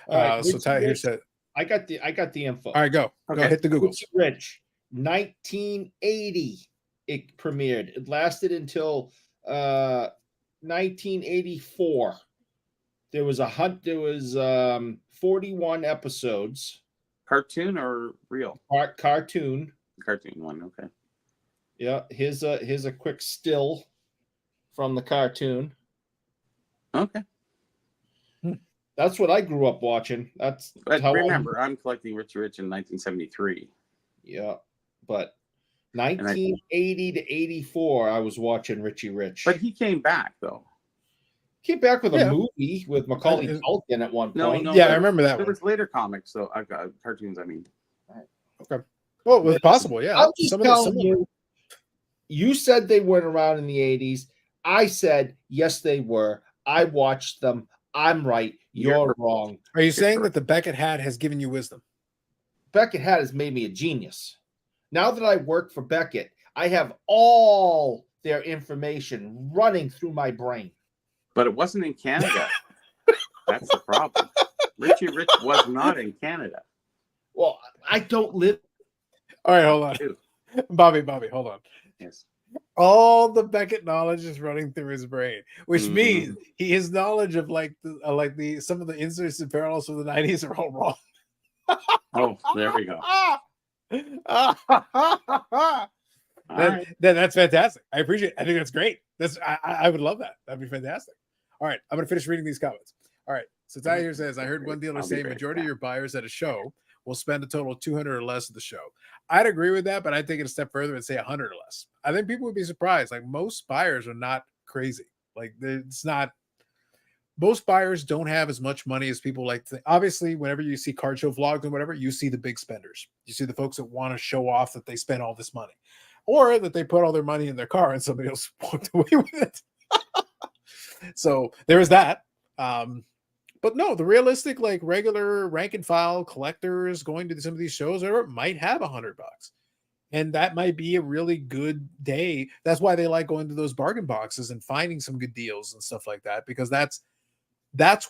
So Ty here said I got the info. All right, go. Okay. Go hit the Googles. Rich, 1980 it premiered. It lasted until 1984. There was 41 episodes. Cartoon or real? Cartoon. Cartoon one. Okay. Yeah, here's a quick still from the cartoon. Okay. That's what I grew up watching. That's But how remember, I'm collecting Richie Rich in 1973. Yeah, but 1980 to 84, I was watching Richie Rich. But he came back though. Came back with a Yeah. movie with Macaulay Culkin at one No, point. no. Yeah, I remember that There one. was later comics, so I've got cartoons. I mean, Okay. Well, it was possible. Yeah. I'm just Some of the telling similar. you. You said they weren't around in the 80s. I said yes, they were. I watched them. I'm right. You're wrong. Are you saying that the Beckett hat has given you wisdom? Beckett hat has made me a genius. Now that I work for Beckett, I have all their information running through my brain. but it wasn't in Canada. That's the problem. Richie Rich was not in Canada. Well, I don't live. All right, hold on. Ew. Bobby, hold on. Yes. All the Beckett knowledge is running through his brain, which Mhm. means his knowledge of some of the inserts and parallels from the 90s are all wrong. Oh, there we go. All right. That's fantastic. I appreciate it. I think that's great. I would love that. That'd be fantastic. All right, I'm gonna finish reading these comments. All right, so Ty here says, I heard one dealer I'll be say right majority of back. your buyers at a show will spend a total of 200 or less at the show. I'd agree with that, but I'd take it a step further and say 100 or less. I think people would be surprised. Like, most buyers are not crazy. Like, it's not. Most buyers don't have as much money as people like to. Obviously, whenever you see card show vlogs and whatever, you see the big spenders. You see the folks that want to show off that they spent all this money, or that they put all their money in their car and somebody else walked away with it. So there's that. But no, the realistic, like, regular rank and file collectors going to some of these shows or might have $100. And that might be a really good day. That's why they like going to those bargain boxes and finding some good deals and stuff like that, because that's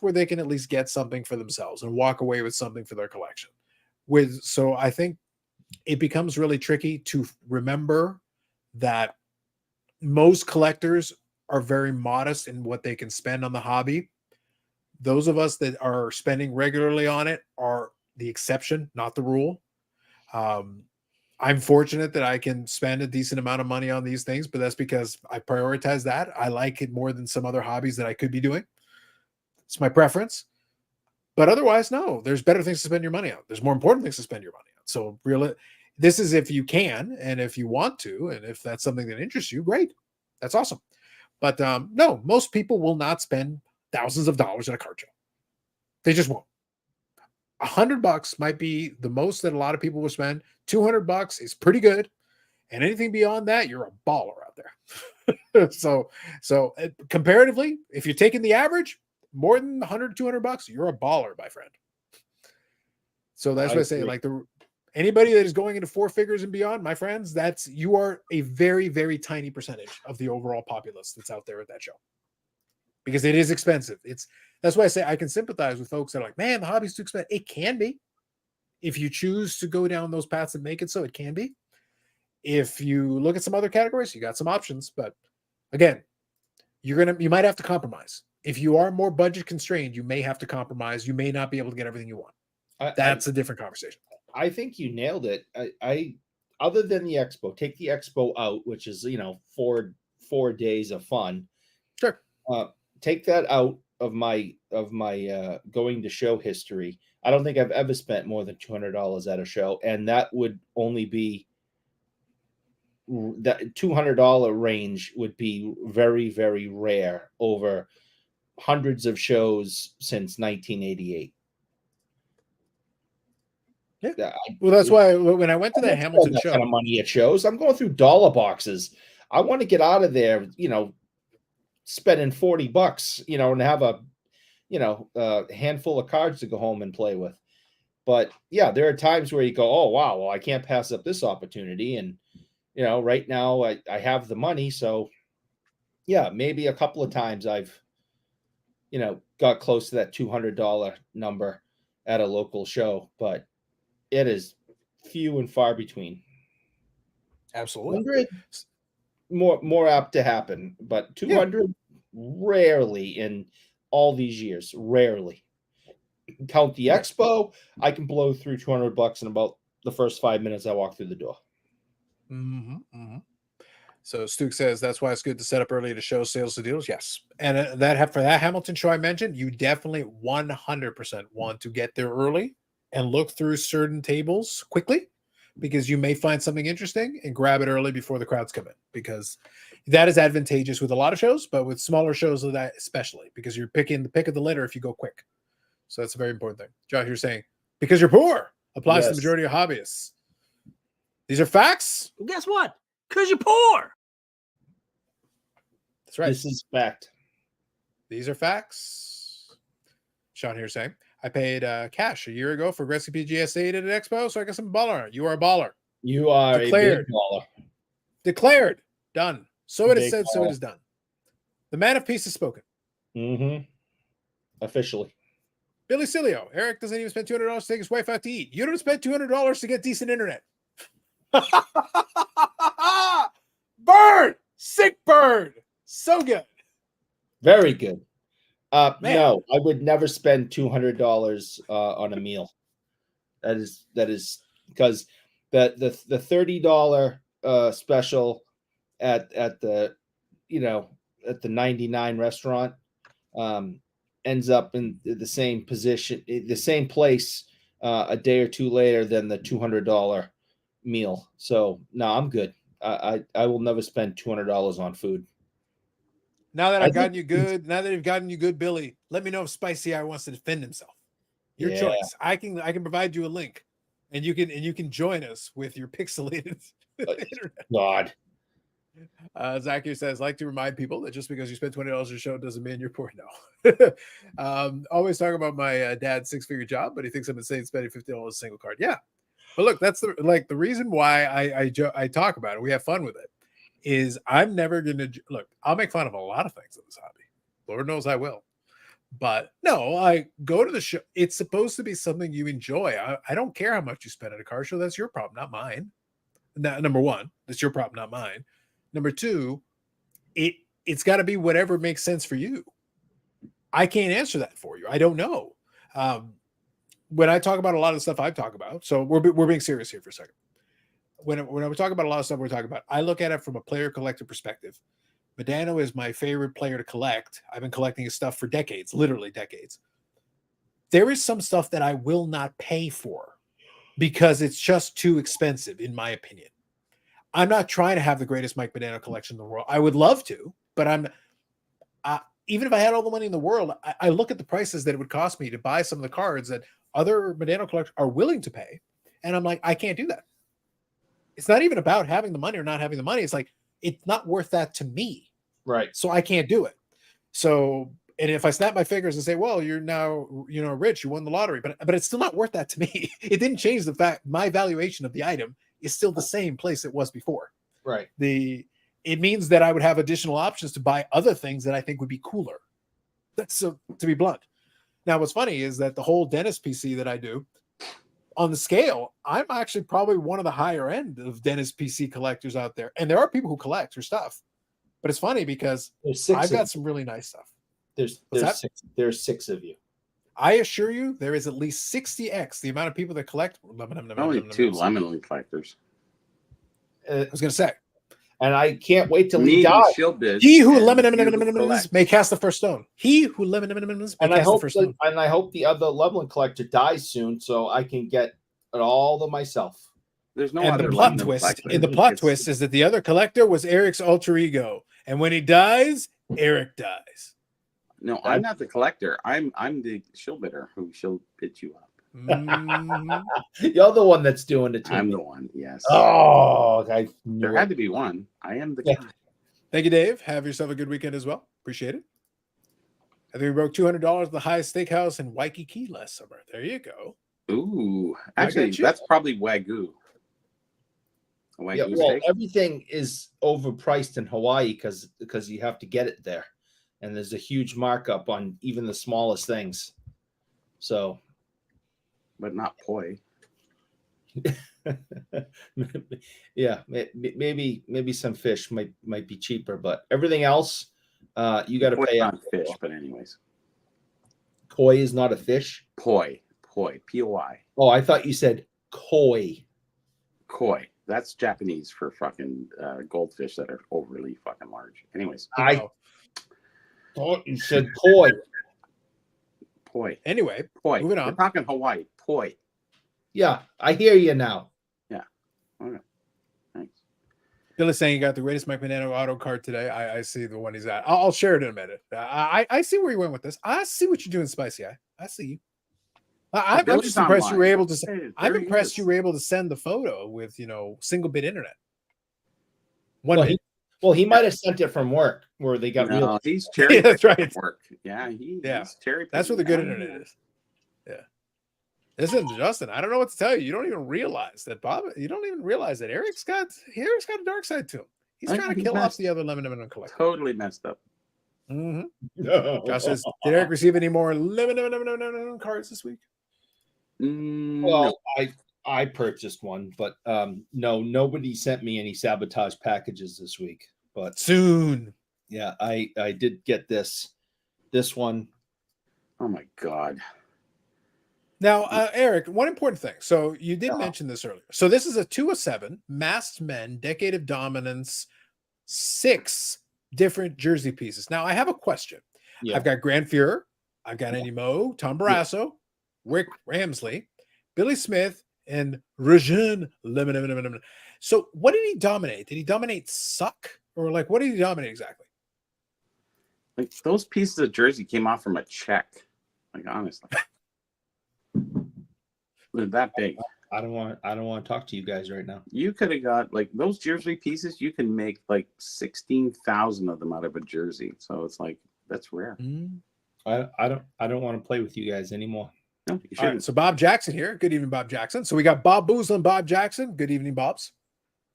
where they can at least get something for themselves and walk away with something for their collection. So I think it becomes really tricky to remember that most collectors are very modest in what they can spend on the hobby. Those of us that are spending regularly on it are the exception, not the rule. I'm fortunate that I can spend a decent amount of money on these things, but that's because I prioritize that. I like it more than some other hobbies that I could be doing. It's my preference. But otherwise, no, there's better things to spend your money on. There's more important things to spend your money on. So this is if you can, and if you want to, and if that's something that interests you, great. That's awesome. But no, most people will not spend thousands of dollars at a card show. They just won't. $100 might be the most that a lot of people will spend. $200 is pretty good, and anything beyond that, you're a baller out there. so comparatively, if you're taking the average, more than $100, $200, you're a baller, my friend. So that's what I say. Like, anybody that is going into four figures and beyond, my friends, you are a very, very tiny percentage of the overall populace that's out there at that show, because it is expensive. That's why I say I can sympathize with folks that are like, man, the hobby's too expensive. It can be. If you choose to go down those paths and make it so, it can be. If you look at some other categories, you got some options. But again, you might have to compromise. If you are more budget constrained, you may have to compromise. You may not be able to get everything you want. That's a different conversation. I think you nailed it. I other than the expo, take the expo out, which is 4 days of fun. Sure. Take that out of my going to show history. I don't think I've ever spent more than $200 at a show, and that would only be that $200 range would be very, very rare over hundreds of shows since 1988. Yeah. Well, that's why when I went to that Hamilton show, kind of money at shows, I'm going through dollar boxes. I want to get out of there, spending $40, and have a handful of cards to go home and play with. But yeah, there are times where you go, oh wow, well, I can't pass up this opportunity, and right now I have the money, so yeah, maybe a couple of times I've got close to that $200 number at a local show, but it is few and far between. Absolutely. 100 more apt to happen, but 200 rarely. And all these years. Rarely. Count the expo, I can blow through $200 in about the first 5 minutes I walk through the door. So Stuke says that's why it's good to set up early to show sales to deals. Yes, and for that Hamilton show I mentioned, you definitely 100% want to get there early and look through certain tables quickly, because you may find something interesting and grab it early before the crowds come in, because that is advantageous with a lot of shows, but with smaller shows of that especially, because you're picking the pick of the litter if you go quick. So that's a very important thing. Josh, you're saying because you're poor applies to the majority of hobbyists. These are facts. Well, guess what? Because you're poor. That's right. This is fact. These are facts. Sean here saying, I paid cash a year ago for Aggressive PGS 8 at an expo, so I guess I'm a baller. You are a baller. You are Declared. a big baller. Declared. Done. So it is Big said, so baller. it is done. The man of peace has spoken. Officially. Billy Cilio. Eric doesn't even spend $200 to take his wife out to eat. You don't spend $200 to get decent internet. Bird! Sick bird! So good. Very good. Man. No, I would never spend $200 on a meal. That is because the $30 special at the at the 99 restaurant ends up in the same position, the same place a day or two later than the $200 meal. So no, I'm good. I will never spend $200 on food. Now that I've gotten you good, Billy, let me know if Spicy Eye wants to defend himself. Your choice. I can provide you a link, and you can join us with your pixelated internet. God. Zachary says, like to remind people that just because you spend $20 a show doesn't mean you're poor. No. Always talking about my dad's 6-figure job, but he thinks I'm insane spending $50 a single card. Yeah. But look, that's the reason why I talk about it. We have fun with it. Is I'm never gonna look. I'll make fun of a lot of things in this hobby. Lord knows I will. But no, I go to the show. It's supposed to be something you enjoy. I don't care how much you spend at a car show. That's your problem, not mine. Number one, that's your problem, not mine. Number two, it's got to be whatever makes sense for you. I can't answer that for you. I don't know. When I talk about a lot of the stuff I talk about, so we're being serious here for a second. When we talk about a lot of stuff we're talking about, I look at it from a player collector perspective. Medano is my favorite player to collect. I've been collecting his stuff for decades, literally decades. There is some stuff that I will not pay for because it's just too expensive, in my opinion. I'm not trying to have the greatest Mike Medano collection in the world. I would love to, but even if I had all the money in the world, I look at the prices that it would cost me to buy some of the cards that other Medano collectors are willing to pay, and I'm like, I can't do that. It's not even about having the money or not having the money. It's like, it's not worth that to me. Right. So I can't do it. So, and if I snap my fingers and say, well, you're now, rich, you won the lottery, but it's still not worth that to me. It didn't change the fact my valuation of the item is still the same place it was before. Right. It means that I would have additional options to buy other things that I think would be cooler. That's to be blunt. Now, what's funny is that the whole Dennis PC that I do, on the scale, I'm actually probably one of the higher end of Dennis PC collectors out there. And there are people who collect her stuff. But it's funny because I've got some really nice stuff. There's 6 of you. I assure you, there is at least 60x the amount of people that collect. Only 2 lemon collectors. I was going to say. And I can't wait till he dies. He who lemons may cast the first stone. He who lemons may cast the first stone. And I hope the other Leveling collector dies soon so I can get it all to myself. There's no and other the plot twist. And the plot twist is that the other collector was Eric's alter ego. And when he dies, Eric dies. No, I'm not the collector. I'm the shill bidder who she'll bid you up. You're the one that's doing it. I'm the one. Yes. Oh, there had to be one. I am the guy. Thank you, Dave. Have yourself a good weekend as well. Appreciate it. I think we broke $200 at the highest steakhouse in Waikiki last summer. There you go. Ooh, actually, that's probably Wagyu. Steak. Everything is overpriced in Hawaii because you have to get it there, and there's a huge markup on even the smallest things. So. But not poi. Yeah, maybe some fish might be cheaper, but everything else, you got to pay on fish. But anyways, Koi is not a fish. Poi, P-O-I. Oh, I thought you said koi. Koi. That's Japanese for fucking goldfish that are overly fucking large. Anyways, I thought you said koi. poi. Anyway, Poi. moving We're on. talking Hawaii. Poi. Yeah, I hear you now. Yeah. Okay. Thanks. Billy's saying you got the greatest Mike Manano auto card today. I see the one he's at. I'll share it in a minute. I see where you went with this. I see what you're doing, Spicy Eye. I see you. I'm Billy's just impressed you were online. able to. Hey, I'm there he impressed is. you were able to send the photo with single bit internet. Well, he might have sent it from work where they got real. No, he's cherry Yeah, that's picking right. work. Yeah, he's cherry picking. That's where the good internet is. Yeah. Listen, Justin, I don't know what to tell you. You don't even realize that you don't even realize that Eric's got a dark side to him. He's I trying know, to he's kill off messed- the other limited collector. Totally messed up. Josh says, did Eric receive any more limited cards this week? Well, I purchased one, but no, nobody sent me any sabotage packages this week. But Soon. yeah, I did get this one. Oh my god. Now, Eric, one important thing. So you did mention this earlier. So this is a 2 of 7 masked men, Decade of Dominance, 6 different jersey pieces. Now I have a question. Yeah. I've got Grand Fuhrer, I've got Andy Moe, Tom Barrasso, Rick Ramsley, Billy Smith, and Rajan Lemon. So what did he dominate? Did he dominate suck? Or like what did he dominate exactly? Like those pieces of jersey came off from a check. Like honestly. They're that big. I don't want to talk to you guys right now. You could have got like those jersey pieces, you can make like 16,000 of them out of a jersey. So it's like that's rare. I don't want to play with you guys anymore. No, you All shouldn't. right, so Bob Jackson here. Good evening, Bob Jackson. So we got Bob Boozle and Bob Jackson. Good evening, Bobs.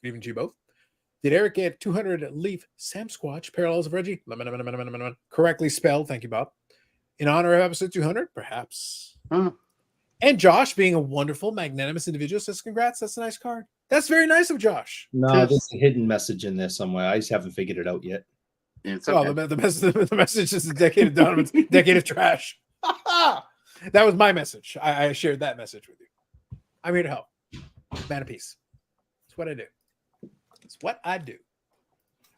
Good evening to you both. Did Eric get 200 Leaf Sam Squatch parallels of Reggie? Correctly spelled. Thank you, Bob. In honor of episode 200, perhaps. Huh. And Josh, being a wonderful, magnanimous individual, says, congrats. That's a nice card. That's very nice of Josh. No, there's a hidden message in there somewhere. I just haven't figured it out yet. It's okay. Well, the message is a decade of Donovan's decade of trash. That was my message. I shared that message with you. I'm here to help. Man of peace. That's what I do. It's what I do.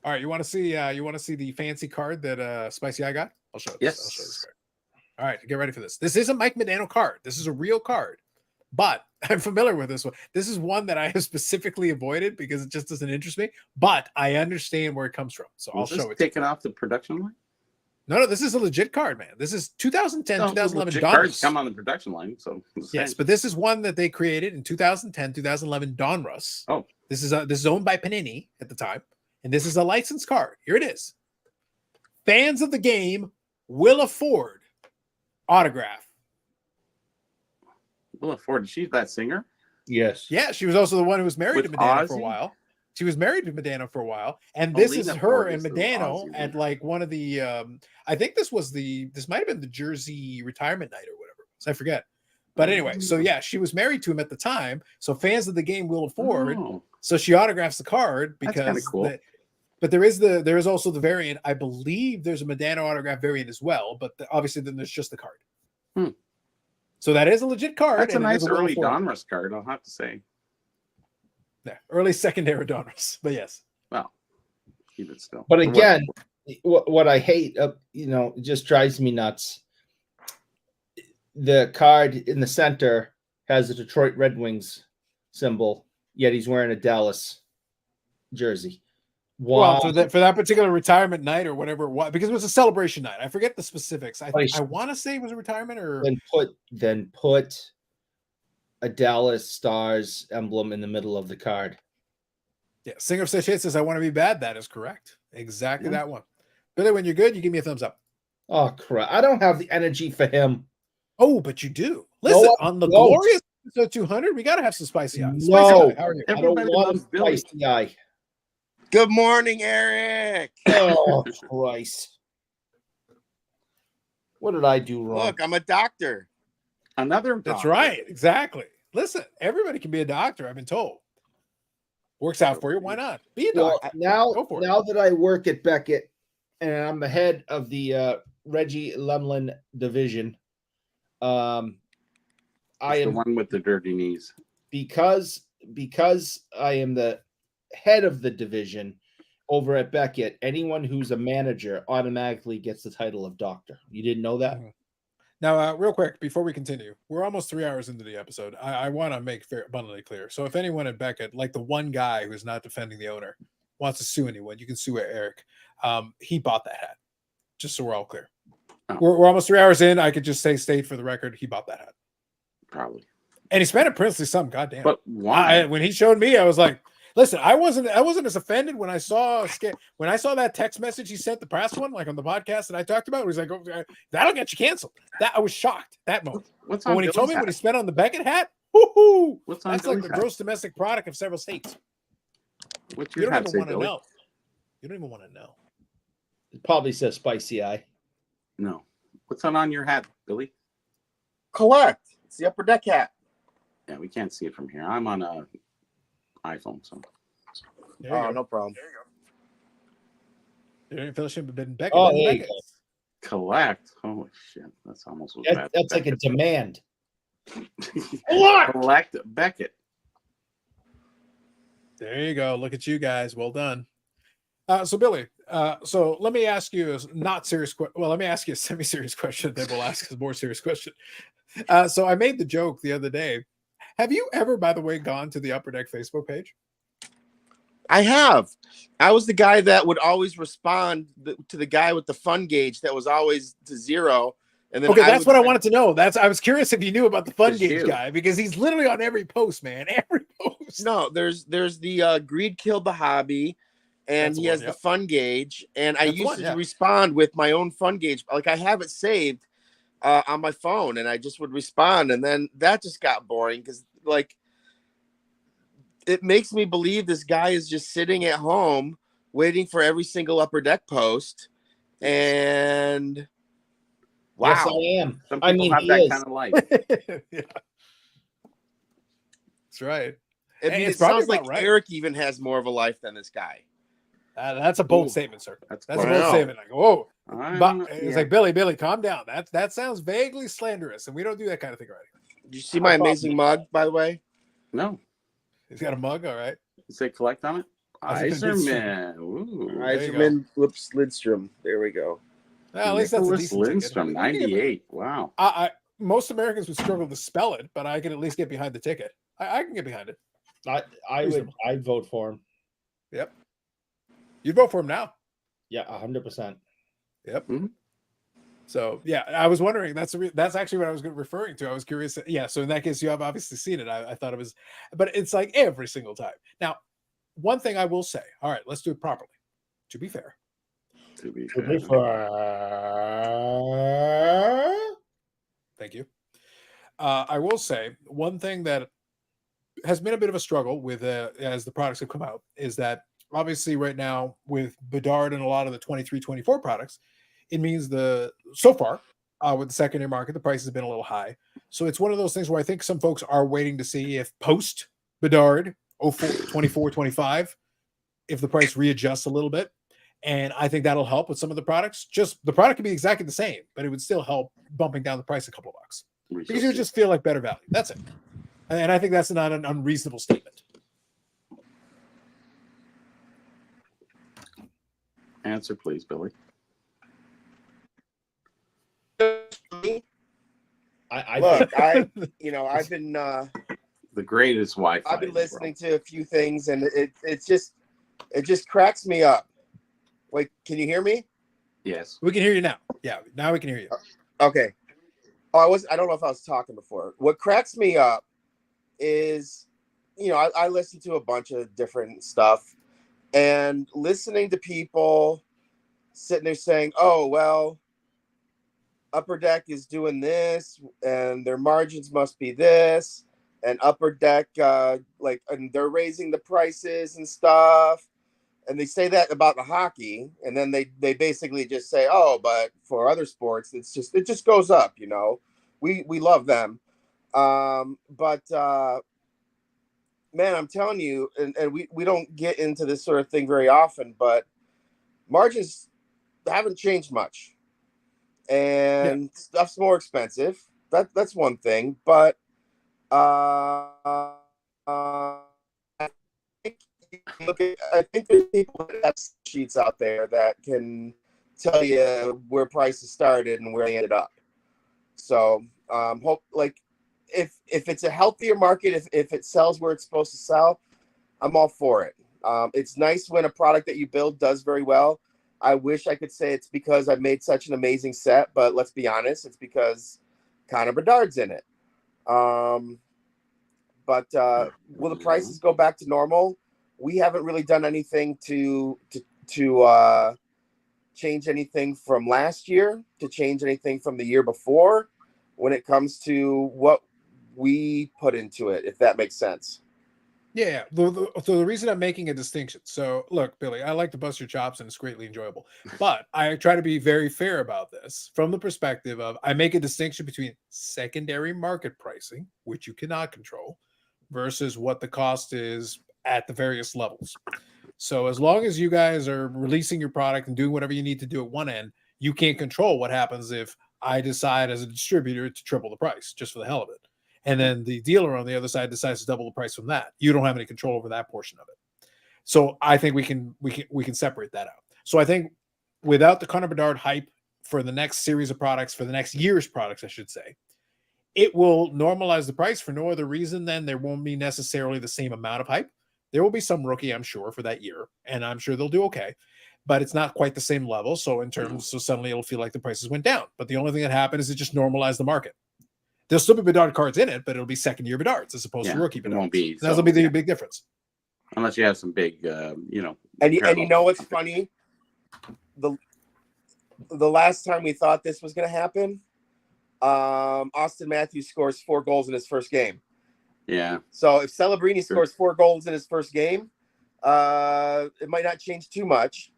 All right, you want to see the fancy card that Spicy Eye got? I'll show it. Yes. I'll show this card. All right, get ready for this. This is a Mike Medano card. This is a real card, but I'm familiar with this one. This is one that I have specifically avoided because it just doesn't interest me. But I understand where it comes from, so I'll show it. Taken off the production line. No, this is a legit card, man. This is 2010, 2011 cards Donruss. come on the production line, so Yes, but this is one that they created in 2010, 2011 Donruss. Oh, this is owned by Panini at the time, and this is a licensed card. Here it is. Fans of the game will afford autograph. Will afford. She's that singer. Yes. Yeah, she was also the one who was married to With Medano for a Ozzy? while. She was married to Medano for a while, and this is Lena her Ford and is the Medano Ozzy at one. like one of the. I think this might have been the Jersey retirement night or whatever it was. I forget. But anyway, so yeah, she was married to him at the time. So fans of the game will afford. Oh, So she autographs the card That's because. kinda cool. But there is also the variant. I believe there's a Medano autograph variant as well. But obviously, then there's just the card. Hmm. So that is a legit card. that's a and it is nice well early afforded. Donruss card, I'll have to say. Yeah, early secondary Donruss. But yes. Well, keep it still. But For what- again, what I hate, it just drives me nuts. The card in the center has a Detroit Red Wings symbol, yet he's wearing a Dallas jersey. Well, for that particular retirement night or whatever it was, because it was a celebration night. I forget the specifics. I want to say it was a retirement or then put a Dallas Stars emblem in the middle of the card. yeah. Singer of Such Hits says, "I want to be bad." That is correct. Exactly that one. Billy, when you're good, you give me a thumbs up. Oh crap! I don't have the energy for him. Oh, but you do. Listen, on the glorious episode 200, we got to have some spicy eyes. Spicy No, eye, how are you? I don't Everybody want loves Billy. spicy eye. Good morning, Eric. Oh Christ! What did I do wrong? Look, I'm a doctor. Another. That's doctor. right. Exactly. Listen, everybody can be a doctor. I've been told. Works out for you. Why not? Be a Well, doctor. now Go for it. that I work at Beckett and I'm the head of the Reggie Lemlin division, I It's the am one with the dirty knees. because I am the head of the division over at Beckett. Anyone who's a manager automatically gets the title of doctor. You didn't know that? Mhm. Now, real quick, before we continue, we're almost 3 hours into the episode. I want to make abundantly clear. So if anyone at Beckett, like the one guy who's not defending the owner, wants to sue anyone, you can sue Eric. He bought that hat, just so we're all clear. Oh. We're almost 3 hours in. I could just say, state for the record, he bought that hat. Probably. And he spent a princely sum, goddamn. But why? When he showed me, I was like, listen, I wasn't as offended when I saw that text message he sent, the press one, like on the podcast that I talked about. He was like, oh, that'll get you canceled. That I was shocked that moment. What's But on when he Billy's told me hat? what he spent on the Beckett hat, woohoo! What's on That's like Billy's the hat? gross domestic product of several states. What's You your don't hat even say, want to Billy? know. You don't even want to know. It probably says spicy eye. No. What's on your hat, Billy? Collect. It's the upper deck hat. Yeah, we can't see it from here. I'm on a iPhone, so There you Oh, go. no problem. There ain't fellowship been Beckett. Oh, and there you Beckett's. collect. Holy shit, that's almost what That's like a demand. Collect Beckett. There you go. Look at you guys. Well done. So Billy, so let me ask you a not serious well, let me ask you a semi-serious question, then we'll ask a more serious question. So I made the joke the other day. Have you ever, by the way, gone to the Upper Deck Facebook page? I have. I was the guy that would always respond to the guy with the fun gauge that was always to 0. And then Okay, that's what I would- wanted to know. I was curious if you knew about the fun It's gauge you. guy, because he's literally on every post, man. Every post. No, there's the greed killed the hobby, and That's he the has one, the yep. fun gauge, and I That's the used one, to yeah. respond with my own fun gauge. Like I have it saved on my phone, and I just would respond, and then that just got boring because like it makes me believe this guy is just sitting at home waiting for every single Upper Deck post, and wow. Yes, I am. Some I people mean, have he that is. kind of life. Yeah. That's right. I mean, it's it probably sounds like about right. Eric even has more of a life than this guy. That's a bold Ooh, statement, sir. that's That's a quite- bold Wow. statement. Like, whoa. I But don't know. it's Yeah. like, Billy, calm down. That sounds vaguely slanderous, and we don't do that kind of thing right here. Did you see my amazing mug, by the way? No. He's got a mug, all right. You say collect on it? I was gonna do Iserman. Ooh. There you go. Iserman Whoops Lidstrom. There we go. Well, at least that's a Nicholas decent ticket. Lindstrom, We can get- 98. Wow. most Americans would struggle to spell it, but I can at least get behind the ticket. I can get behind it. I'd vote for him. Yep. You'd vote for him now. Yeah, 100%. Yep. Mhm. So yeah, I was wondering. That's actually what I was referring to. I was curious. Yeah. So in that case, you have obviously seen it. I thought it was, but it's like every single time. Now, one thing I will say. All right, let's do it properly. To be fair. To be To fair. fair. Thank you. I will say one thing that has been a bit of a struggle with as the products have come out is that obviously right now with Bedard and a lot of the 23-24 products, it means so far with the secondary market, the prices have been a little high. So it's one of those things where I think some folks are waiting to see if post Bedard 24-25, if the price readjusts a little bit. And I think that'll help with some of the products. Just the product could be exactly the same, but it would still help bumping down the price a couple of bucks. Because you just feel like better value. That's it. And I think that's not an unreasonable statement. Answer, please, Billy. Look, I've been The greatest Wi-Fi. I've been in the listening to a few things, and it just cracks me up. Wait, can you hear me? world. Yes. We can hear you now. Yeah, now we can hear you. Okay. Oh, I don't know if I was talking before. What cracks me up is, I listen to a bunch of different stuff, and listening to people sitting there saying, "Oh, well, Upper Deck is doing this, and their margins must be this, and Upper Deck, and they're raising the prices and stuff." And they say that about the hockey, and then they basically just say, "Oh, but for other sports, it just goes up." We love them, but man, I'm telling you, and we don't get into this sort of thing very often, but margins haven't changed much, and stuff's more expensive, that's one thing. But I I think there's people that have sheets out there that can tell you where prices started and where they ended up. So hope like if it's a healthier market, if it sells where it's supposed to sell, I'm all for it. It's nice when a product that you build does very well. I wish I could say it's because I made such an amazing set, but let's be honest, it's because Connor Bedard's in it. But will the prices go back to normal? We haven't really done anything to change anything from last year, to change anything from the year before when it comes to what we put into it, if that makes sense. Yeah. So the reason I'm making a distinction. So look, Billy, I like to bust your chops and it's greatly enjoyable. But I try to be very fair about this from the perspective of I make a distinction between secondary market pricing, which you cannot control, versus what the cost is at the various levels. So as long as you guys are releasing your product and doing whatever you need to do at one end, you can't control what happens if I decide as a distributor to triple the price just for the hell of it. And then the dealer on the other side decides to double the price from that. You don't have any control over that portion of it. So I think we can separate that out. So I think without the Connor Bedard hype for the next series of products, for the next year's products, I should say, it will normalize the price for no other reason than there won't be necessarily the same amount of hype. There will be some rookie, I'm sure, for that year, and I'm sure they'll do okay, but it's not quite the same level. So so suddenly it'll feel like the prices went down. But the only thing that happened is it just normalized the market. There'll still be Bedard cards in it, but it'll be second year Bedards as opposed to rookie Bedards. It won't be. That'll be the big difference. Unless you have some big, And you know what's funny? The last time we thought this was going to happen, Austin Matthews scores 4 goals in his first game. Yeah. So if Celebrini scores 4 goals in his first game, it might not change too much.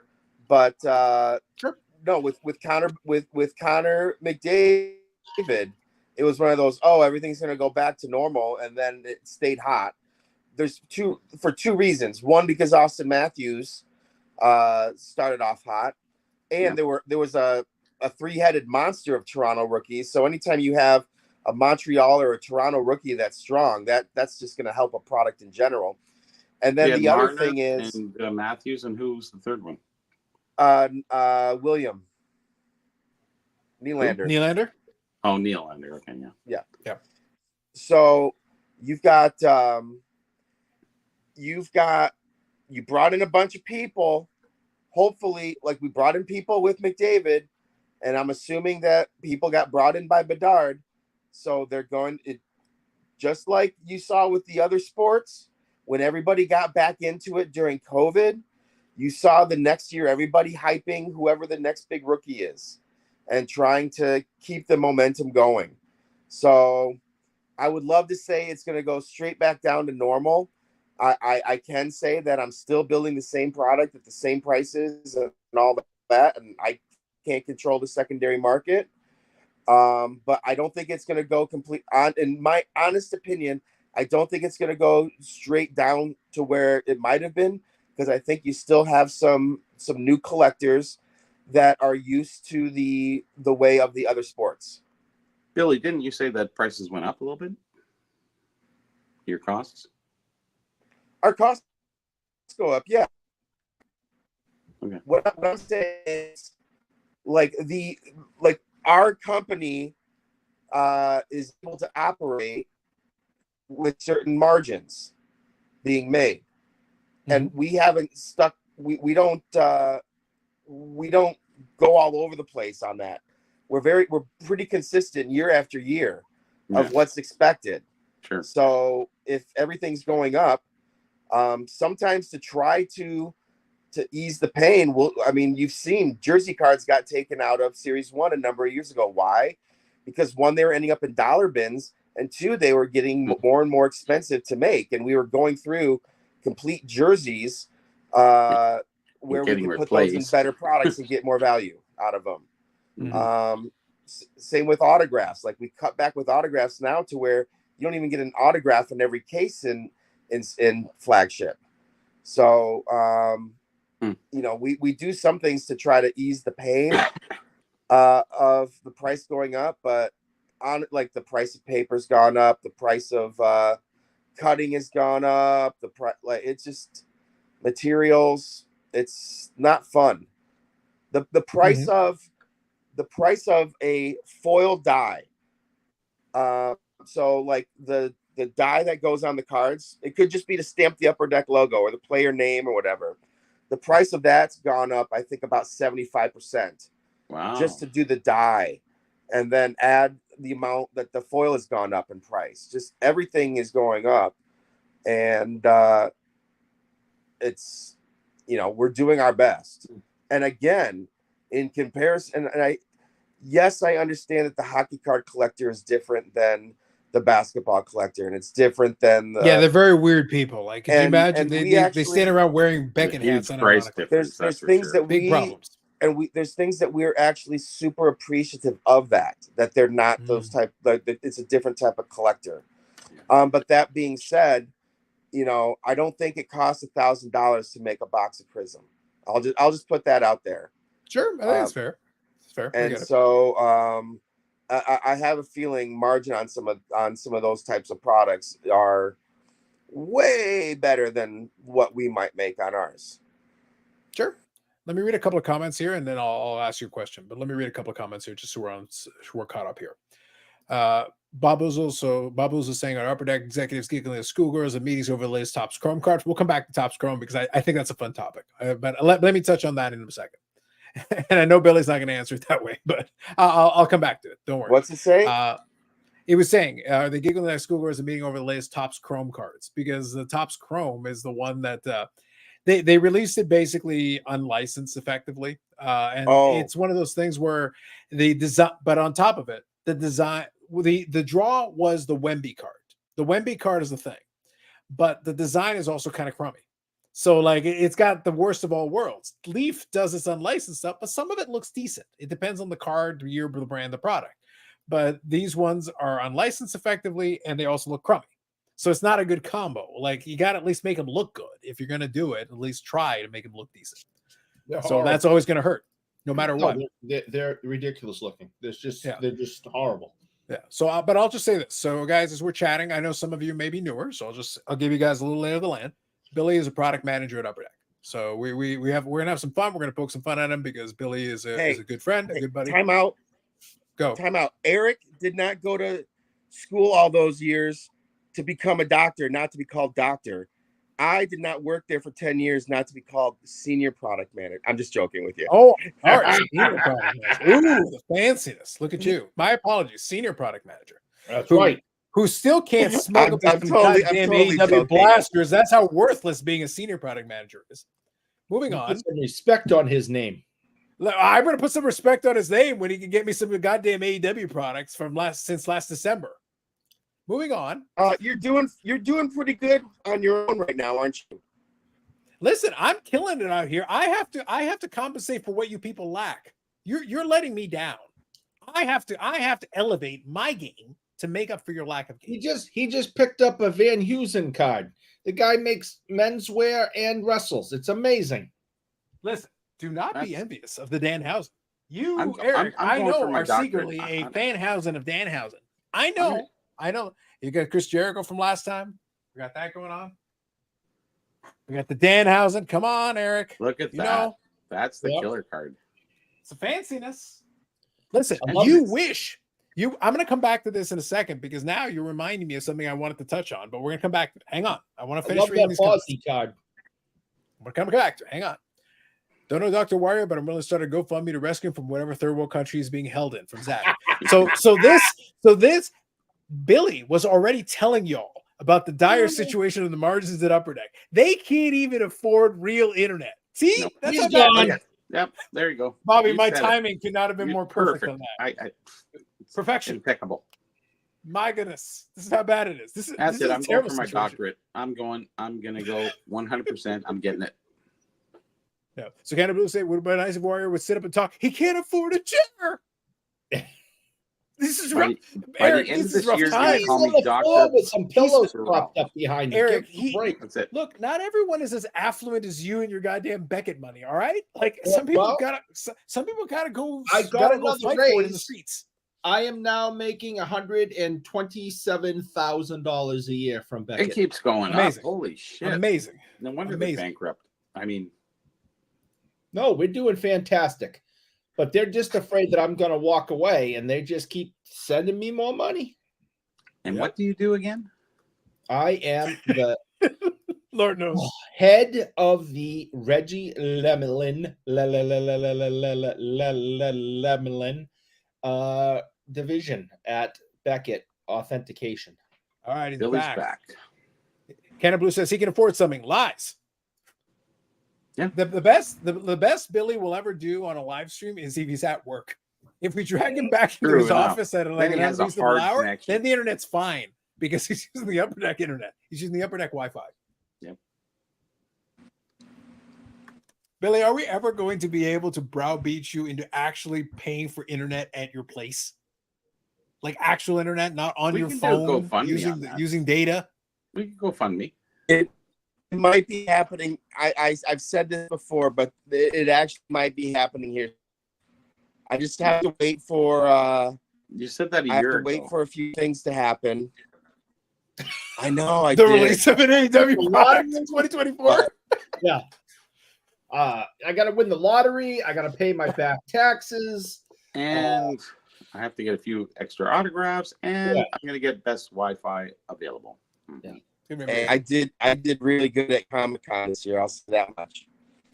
But no, with Connor McDavid, it was one of those, everything's going to go back to normal, and then it stayed hot. There's two reasons. One, because Austin Matthews started off hot, and there was a 3-headed monster of Toronto rookies. So anytime you have a Montreal or a Toronto rookie that's strong, that's just going to help a product in general. And then the other thing is Matthews, and who's the third one? William Nylander. Nylander? Oh, Nylander. Okay, yeah. So you brought in a bunch of people. Hopefully, like we brought in people with McDavid, and I'm assuming that people got brought in by Bedard. So they're going just like you saw with the other sports when everybody got back into it during COVID. You saw the next year everybody hyping whoever the next big rookie is and trying to keep the momentum going. So I would love to say it's going to go straight back down to normal. I can say that I'm still building the same product at the same prices and all that, and I can't control the secondary market. But I don't think it's going to go in my honest opinion, I don't think it's going to go straight down to where it might have been, because I think you still have some new collectors that are used to the way of the other sports. Billy, didn't you say that prices went up a little bit? Your costs? Our costs go up, yeah. Okay. What I'm saying is, our company is able to operate with certain margins being made, and we haven't stuck. We don't go all over the place on that. We're pretty consistent year after year of what's expected. Sure. So if everything's going up, sometimes to try to ease the pain, you've seen jersey cards got taken out of Series 1 a number of years ago. Why? Because 1, they were ending up in dollar bins, and 2, they were getting more and more expensive to make, and we were going through complete jerseys where we could put those in better products and get more value out of them. Mm-hmm. Same with autographs. Like, we cut back with autographs now to where you don't even get an autograph in every case in flagship. So we do some things to try to ease the pain of the price going up, but on like the price of paper's gone up, the price of cutting has gone up, the price, like it's just materials. It's not fun. The price of a foil die. So like the die that goes on the cards, it could just be to stamp the Upper Deck logo or the player name or whatever. The price of that's gone up, I think, about 75%. Wow. Just to do the die, and then add the amount that the foil has gone up in price. Just everything is going up, and it's, you know, we're doing our best. And again, in comparison, and I understand that the hockey card collector is different than the basketball collector, and it's different than the, they're very weird people. Like, could you imagine they stand around wearing Beckett hats? There's things that big problems. And there's things that we're actually super appreciative of that they're not those type, like it's a different type of collector. But that being said, you know, I don't think it costs $1,000 to make a box of Prism. I'll just put that out there. Sure, I think it's fair. It's fair. And so I have a feeling margin on some of those types of products are way better than what we might make on ours. Sure. Let me read a couple of comments here, and then I'll ask you a question. But let me read a couple of comments here, just so we're caught up here. Bubbles is saying our Upper Deck executives giggling at schoolgirls and meetings over the latest Topps Chrome cards. We'll come back to Topps Chrome because I think that's a fun topic. But let me touch on that in a second. And I know Billy's not going to answer it that way, but I'll come back to it. Don't worry. What's it say? It was saying they giggling at schoolgirls and meeting over the latest Topps Chrome cards, because the Topps Chrome is the one that they released it basically unlicensed effectively. And it's one of those things where the design, but on top of it, the design, the draw was the Wemby card. The Wemby card is the thing, but the design is also kind of crummy. So like it's got the worst of all worlds. Leaf does its unlicensed stuff, but some of it looks decent. It depends on the card, the year, the brand, the product. But these ones are unlicensed effectively, and they also look crummy. So it's not a good combo. Like you got to at least make them look good. If you're going to do it, at least try to make them look decent. So that's always going to hurt, no matter what. They're ridiculous looking. They're just horrible. Yeah. So, but I'll just say this. So, guys, as we're chatting, I know some of you may be newer, so I'll give you guys a little lay of the land. Billy is a product manager at Upper Deck. So we're gonna have some fun. We're gonna poke some fun at him because Billy is a good friend, a good buddy. Time out. Go. Time out. Eric did not go to school all those years to become a doctor, not to be called doctor. I did not work there for 10 years, not to be called senior product manager. I'm just joking with you. Oh, all right. Senior product manager. Ooh, the fanciness. Look at you. My apologies. Senior product manager. That's right. Who still can't smuggle I'm totally AW blasters. That's how worthless being a senior product manager is. Moving on. Put some respect on his name. I'm going to put some respect on his name when he can get me some goddamn AEW products since last December. Moving on. You're doing pretty good on your own right now, aren't you? Listen, I'm killing it out here. I have to compensate for what you people lack. You're letting me down. I have to elevate my game to make up for your lack of game. He just picked up a Van Heusen card. The guy makes menswear and wrestles. It's amazing. Listen, do not be envious of the Danhausen. I'm I know, are secretly a Fanhausen of Danhausen. I know. You got Chris Jericho from last time. We got that going on. We got the Danhausen. Come on, Eric. Look at that. That's the killer card. It's a fanciness. Listen, you wish. I'm going to come back to this in a second because now you're reminding me of something I wanted to touch on, but we're going to come back. Hang on. I want to finish reading these cards. Card. I'm going to come back to it. Hang on. Don't know Dr. Warrior, but I'm willing to start a GoFundMe to rescue him from whatever third world country he's being held in from Zach. So this Billy was already telling y'all about the dire situation of the margins at Upper Deck. They can't even afford real internet. See? Nope. That's He's how gone. bad. Yep, there you go. Bobby, my timing could not have been more perfect on that. Perfection. Impeccable. My goodness. This is how bad it is. This is I'm going for my situation. doctorate. I'm going to go 100%. I'm getting it. Yeah. So Canada Blue say, would have been nice if Warrior would sit up and talk. He can't afford a chair. This is rough. By Eric, the end this of is this rough year, time. call me doctor. With some pillows propped up behind him. Eric, Look, not everyone is as affluent as you and your goddamn Beckett money. All right, like some people gotta go. I got go another fight for it in the raise. streets. I am now making $127,000 a year from Beckett. It keeps going Amazing. up. Holy shit. Amazing. No wonder Amazing. they're bankrupt. I mean, No, we're doing fantastic. But they're just afraid that I'm going to walk away, and they just keep sending me more money. and what do you do again? I am the Lord knows. head of the Reggie Lemelin division at Beckett Authentication. All right, he's Billy's back. back. Cannon Blue says he can afford something. Lies. Yeah. The best Billy will ever do on a live stream is if he's at work. If we drag him back into True his enough. office at Then like he an has a unreasonable hard hour, connection. then the internet's fine because he's using the upper deck internet. He's using the upper deck Wi-Fi. Yep. Billy, are we ever going to be able to browbeat you into actually paying for internet at your place? Like actual internet, not on We your can do phone, GoFundMe on that. using data. We can go fund me. It might be happening. I've said this before, but it actually might be happening here. I just have to wait for. You said that a I have year to ago. wait for a few things to happen. I know. I The did. release of an AW5 in 2024. Yeah. I got to win the lottery. I got to pay my back taxes. And I have to get a few extra autographs, and Yeah. I'm going to get best Wi-Fi available. Yeah. And I did really good at Comic-Con this year. I'll say that much.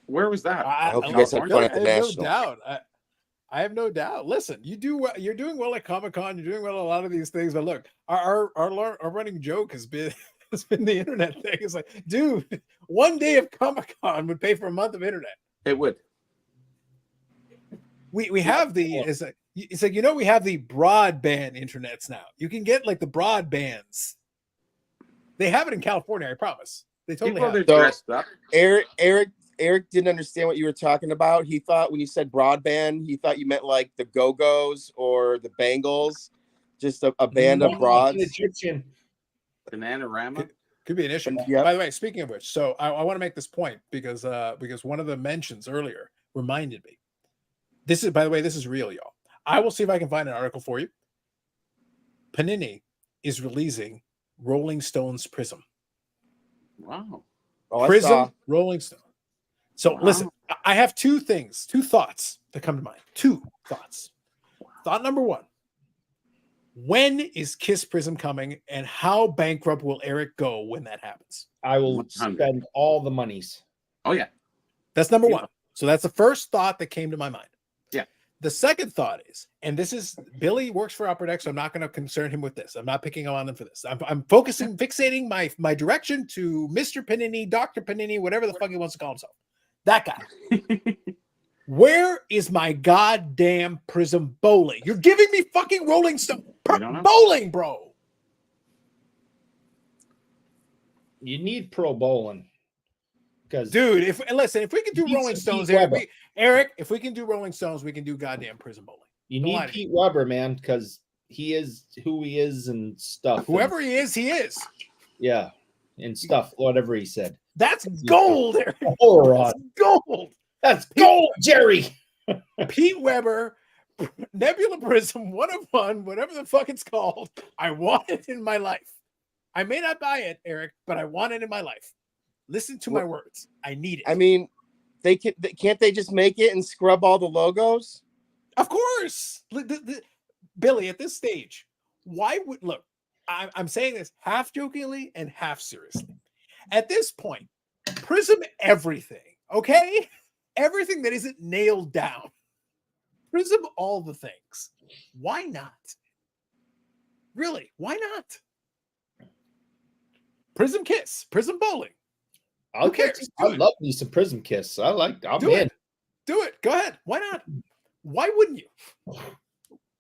Where was that? I hope you guys had fun at the I have no National. doubt. I have no doubt. Listen, you do well. You're doing well at Comic-Con. You're doing well at a lot of these things. But look, our running joke has been the internet thing. It's like, dude, one day of Comic-Con would pay for a month of internet. It would. We have the it's like we have the broadband internets now. You can get like the broadbands. They have it in California, I promise. They totally People have are it. dressed up. Eric didn't understand what you were talking about. He thought when you said broadband, he thought you meant like the Go-Go's or the Bangles, just a band of An broads. Egyptian. Bananarama. Could be an issue. Yep. By the way, speaking of which, so I want to make this point because one of the mentions earlier reminded me. This is, by the way, this is real, y'all. I will see if I can find an article for you. Panini is releasing Rolling Stones Prism. Wow. Oh, I Prism saw. Rolling Stone. So Wow. listen, I have two thoughts that come to mind. Two thoughts. Thought number one: when is Kiss Prism coming, and how bankrupt will Eric go when that happens? I will 100. spend all the monies. Oh, yeah. That's number Yeah. one. So that's the first thought that came to my mind. Yeah. The second thought is, and this is Billy works for Upper Deck, so I'm not going to concern him with this. I'm not picking on him for this. I'm fixating my direction to Mr. Panini, Dr. Panini, whatever the fuck he wants to call himself. That guy. Where is my goddamn Prism bowling? You're giving me fucking Rolling Stone I don't know. bowling, bro. You need pro bowling. Because Dude, if we can do Pete- Rolling Pete Stones, Weber. Eric, if we can do Rolling Stones, we can do goddamn Prism bowling. you Don't need lie to Pete Weber, man, because he is who he is and stuff. Whoever he is, he is. Yeah. And stuff, whatever he said. That's gold, Eric. Hold on. That's gold. That's gold, Jerry. Pete Weber, Nebula Prism, 101, whatever the fuck it's called. I want it in my life. I may not buy it, Eric, but I want it in my life. Listen to my words. I need it. I mean, can't they just make it and scrub all the logos? Of course. Billy, at this stage, why would look? I'm saying this half jokingly and half seriously. At this point, Prism everything, okay? Everything that isn't nailed down. Prism all the things. Why not? Really, why not? Prism Kiss, Prism Bowling. I'll cares? get. Do I it. love me some Prism Kiss. I'm Do in. it. Do it. Go ahead. Why not? Why wouldn't you?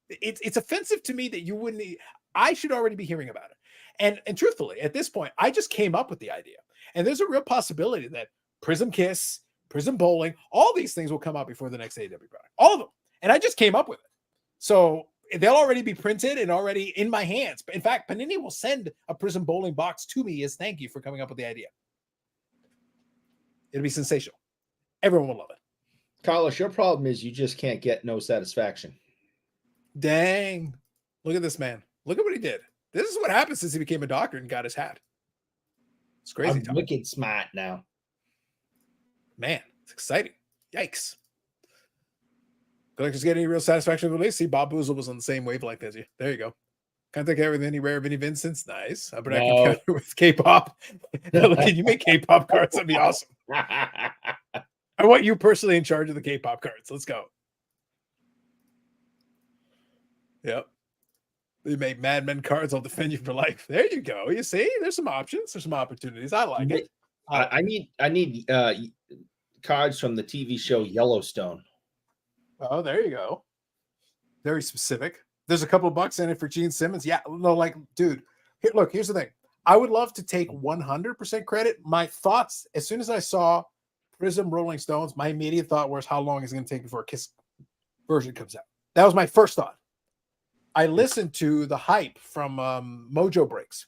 It's offensive to me that you wouldn't. I should already be hearing about it. And truthfully, at this point, I just came up with the idea. And there's a real possibility that Prism Kiss, Prism Bowling, all these things will come out before the next AW product. All of them. And I just came up with it. So they'll already be printed and already in my hands. In fact, Panini will send a Prism Bowling box to me as thank you for coming up with the idea. It'll be sensational. Everyone will love it. Carlos, your problem is you just can't get no satisfaction. Dang. Look at this man. Look at what he did. This is what happened since he became a doctor and got his hat. It's crazy. I'm Tom. wicked smart now. Man, it's exciting. Yikes. Collectors get any real satisfaction with release? See, Bob Boozle was on the same wavelength as you. There you go. Can't take care of any rare Vinnie Vincents. Nice. How about I can counter with K-pop? Can you make K-pop cards? That'd be awesome. I want you personally in charge of the K-pop cards. Let's go. Yep. You make Mad Men cards. I'll defend you for life. There you go. You see, there's some options. There's some opportunities. I like it. I need cards from the TV show Yellowstone. Oh, there you go. Very specific. There's a couple bucks in it for Gene Simmons. Yeah, no, like, dude. Here, look, here's the thing. I would love to take 100% credit. My thoughts, as soon as I saw Prism Rolling Stones, my immediate thought was, how long is it going to take before a Kiss version comes out? That was my first thought. I listened to the hype from Mojo Breaks,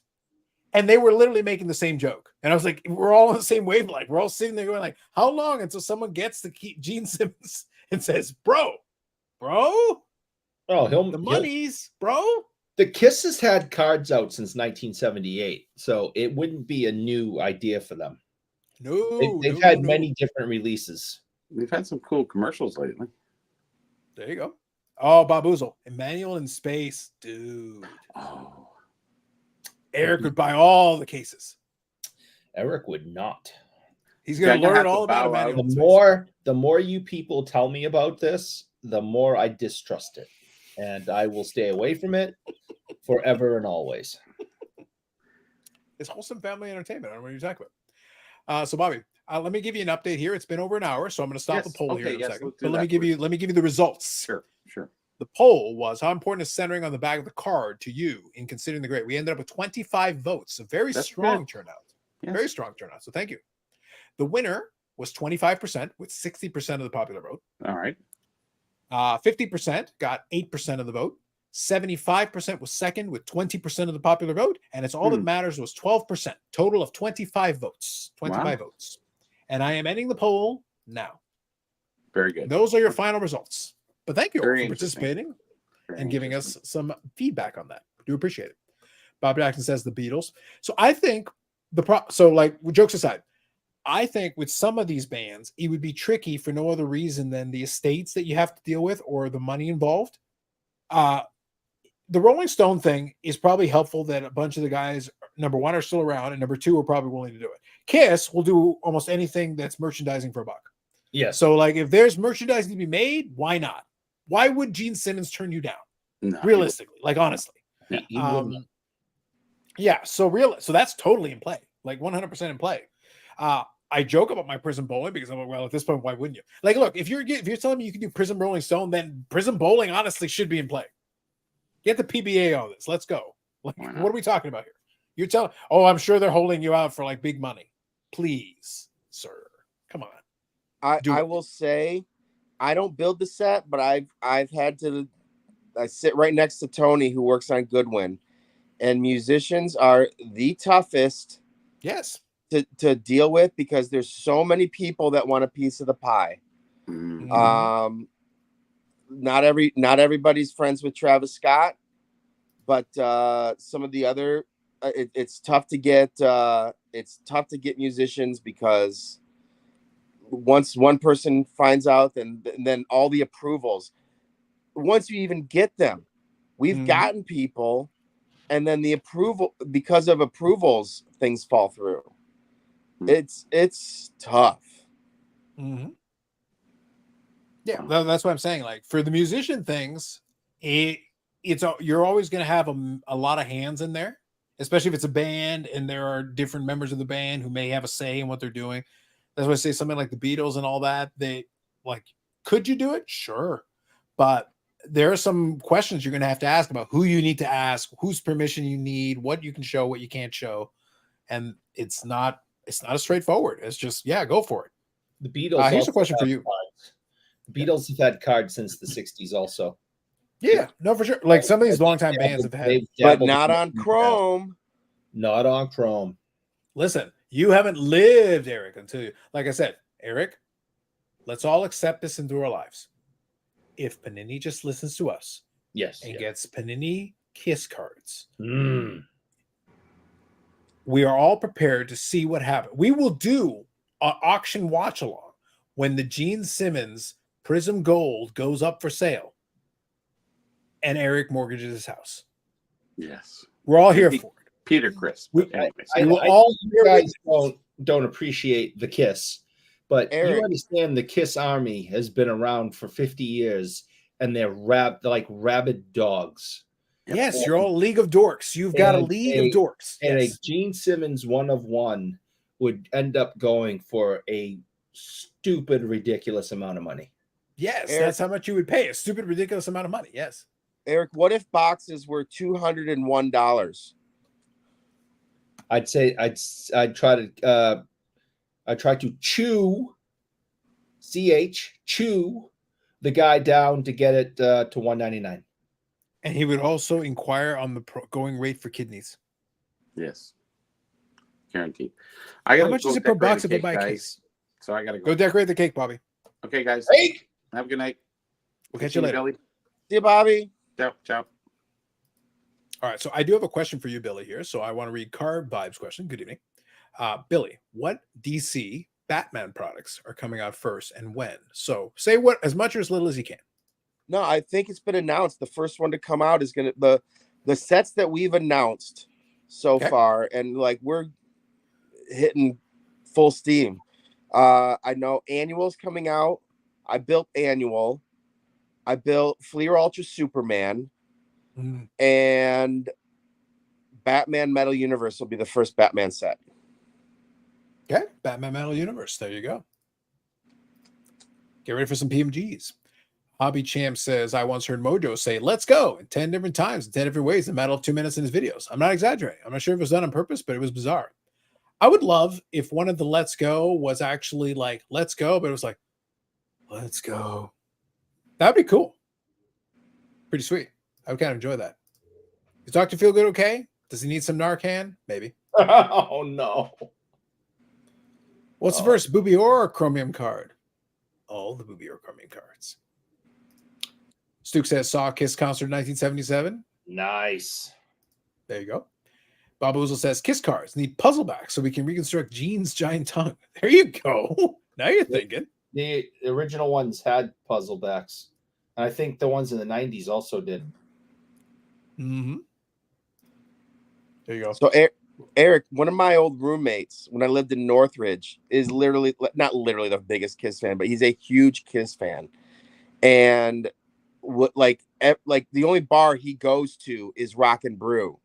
and they were literally making the same joke. And I was like, we're all on the same wavelength. We're all sitting there going like, how long until someone gets to keep Gene Simmons and says, bro, Oh, the monies, bro. The Kiss has had cards out since 1978, so it wouldn't be a new idea for them. No, they've had many different releases. We've had some cool commercials lately. There you go. Oh, Bob Boozle, Emmanuel in Space, dude. Oh, Eric would buy all the cases. Eric would not. He's going to learn all about Emmanuel. The more you people tell me about this, the more I distrust it, and I will stay away from it forever and always. It's wholesome family entertainment. I don't know what you're talking about. So, Bobby, let me give you an update here. It's been over an hour, so I'm going to stop the poll here in a second. But let me give you the results. Sure. The poll was, how important is centering on the back of the card to you in considering the grade? We ended up with 25 votes. A very strong turnout. Yes. Very strong turnout. So thank you. The winner was 25% with 60% of the popular vote. All right. 50% got 8% of the vote. 75% was second with 20% of the popular vote. And it's all that matters was 12%. Total of 25 votes. 25 votes. And I am ending the poll now. Very good. Those are your final results. But thank you all Very for participating and giving us some feedback on that. I do appreciate it. Bob Jackson says the Beatles. So I think jokes aside, I think with some of these bands, it would be tricky for no other reason than the estates that you have to deal with or the money involved. The Rolling Stone thing is probably helpful that a bunch of the guys, number one, are still around, and number two, are probably willing to do it. Kiss will do almost anything that's merchandising for $1. Yeah. So, like, if there's merchandising to be made, why not? Why would Gene Simmons turn you down? No, realistically, like, honestly. Yeah. So that's totally in play, like 100% in play. I joke about my Prism Bowling because I'm like, well, at this point, why wouldn't you? Like, look, if you're telling me you can do Prism Rolling Stone, then Prism Bowling honestly should be in play. Get the PBA on this. Let's go. Like, what are we talking about here? You're telling, I'm sure they're holding you out for like big money. Please, sir. Come on. I will say, I don't build the set, but I've had to. I sit right next to Tony, who works on Goodwin, and musicians are the toughest. Yes. To deal with because there's so many people that want a piece of the pie. Mm-hmm. Not everybody's friends with Travis Scott, but some of the other it's tough to get musicians because once one person finds out, then all the approvals, once you even get them, we've gotten people, and then the approval, because of approvals, things fall through. It's tough. Mm-hmm. Yeah, that's what I'm saying. Like, for the musician things, you're always going to have a lot of hands in there, especially if it's a band and there are different members of the band who may have a say in what they're doing. That's why I say something like the Beatles and all that. They like, could you do it? Sure, but there are some questions you're going to have to ask about who you need to ask, whose permission you need, what you can show, what you can't show, and it's not as straightforward. It's just, go for it. The Beatles. Here's a question for you. Cards. The Beatles have had cards since the 60s also. Yeah, no, for sure. Like, some of these longtime bands have had, but not on Chrome. Not on Chrome. Listen, you haven't lived, Eric, until you, like I said, Eric, let's all accept this into our lives. If Panini just listens to us, Yes. and gets Panini Kiss cards. Mm. We are all prepared to see what happens. We will do an auction watch along when the Gene Simmons Prism Gold goes up for sale and Eric mortgages his house. Yes. We're all here for it. Peter Chris. We- But anyways, We will all You guys don't appreciate the Kiss, but Eric. you understand the Kiss Army has been around for 50 years, and they're like rabid dogs. Yes, you're all a league of dorks. You've got a And league of dorks. And Yes. a Gene Simmons 1/1 would end up going for a stupid, ridiculous amount of money. Yes, Eric- that's how much you would pay. A stupid, ridiculous amount of money. Yes. Eric, what if boxes were $201? I'd say I'd try to chew the guy down to get it to $199. And he would also inquire on the going rate for kidneys. yes. Guaranteed. I gotta How much go is it per decorate box a if you cake, buy a guys. case? So I gotta Go go. decorate the cake, Bobby. Okay, guys. Hey, Have a good night. We'll catch you later. Billy. See you, Bobby. Ciao. Ciao. All right, so I do have a question for you, Billy, here. So I want to read Card Vibes' question. Good evening. Billy, what DC Batman products are coming out first and when? So say what as much or as little as you can. No, I think it's been announced. The first one to come out is gonna the sets that we've announced so Okay. far, and like we're hitting full steam. I know Annual's coming out. I built Annual. I built Fleer Ultra Superman, and Batman Metal Universe will be the first Batman set. Okay, Batman Metal Universe. There you go. Get ready for some PMGs. Hobby Champ says, I once heard Mojo say, let's go in 10 different times, in 10 different ways, in a matter of 2 minutes in his videos. I'm not exaggerating. I'm not sure if it was done on purpose, but it was bizarre. I would love if one of the let's go was actually like, let's go, but it was like, let's go. That'd be cool. Pretty sweet. I would kind of enjoy that. Is Dr. Feelgood okay? Does he need some Narcan? Maybe. oh no. What's the first, Booby or Chromium card? All the Booby or Chromium cards. Stuke says, saw Kiss concert in 1977. Nice. There you go. Bob Oozle says, Kiss cards need puzzle back so we can reconstruct Gene's giant tongue. There you go. Now you're thinking. The original ones had puzzle backs. And I think the ones in the 90s also did. Mm-hmm. There you go. So Eric, one of my old roommates when I lived in Northridge is literally not literally the biggest Kiss fan, but he's a huge Kiss fan. And what like the only bar he goes to is Rock and Brew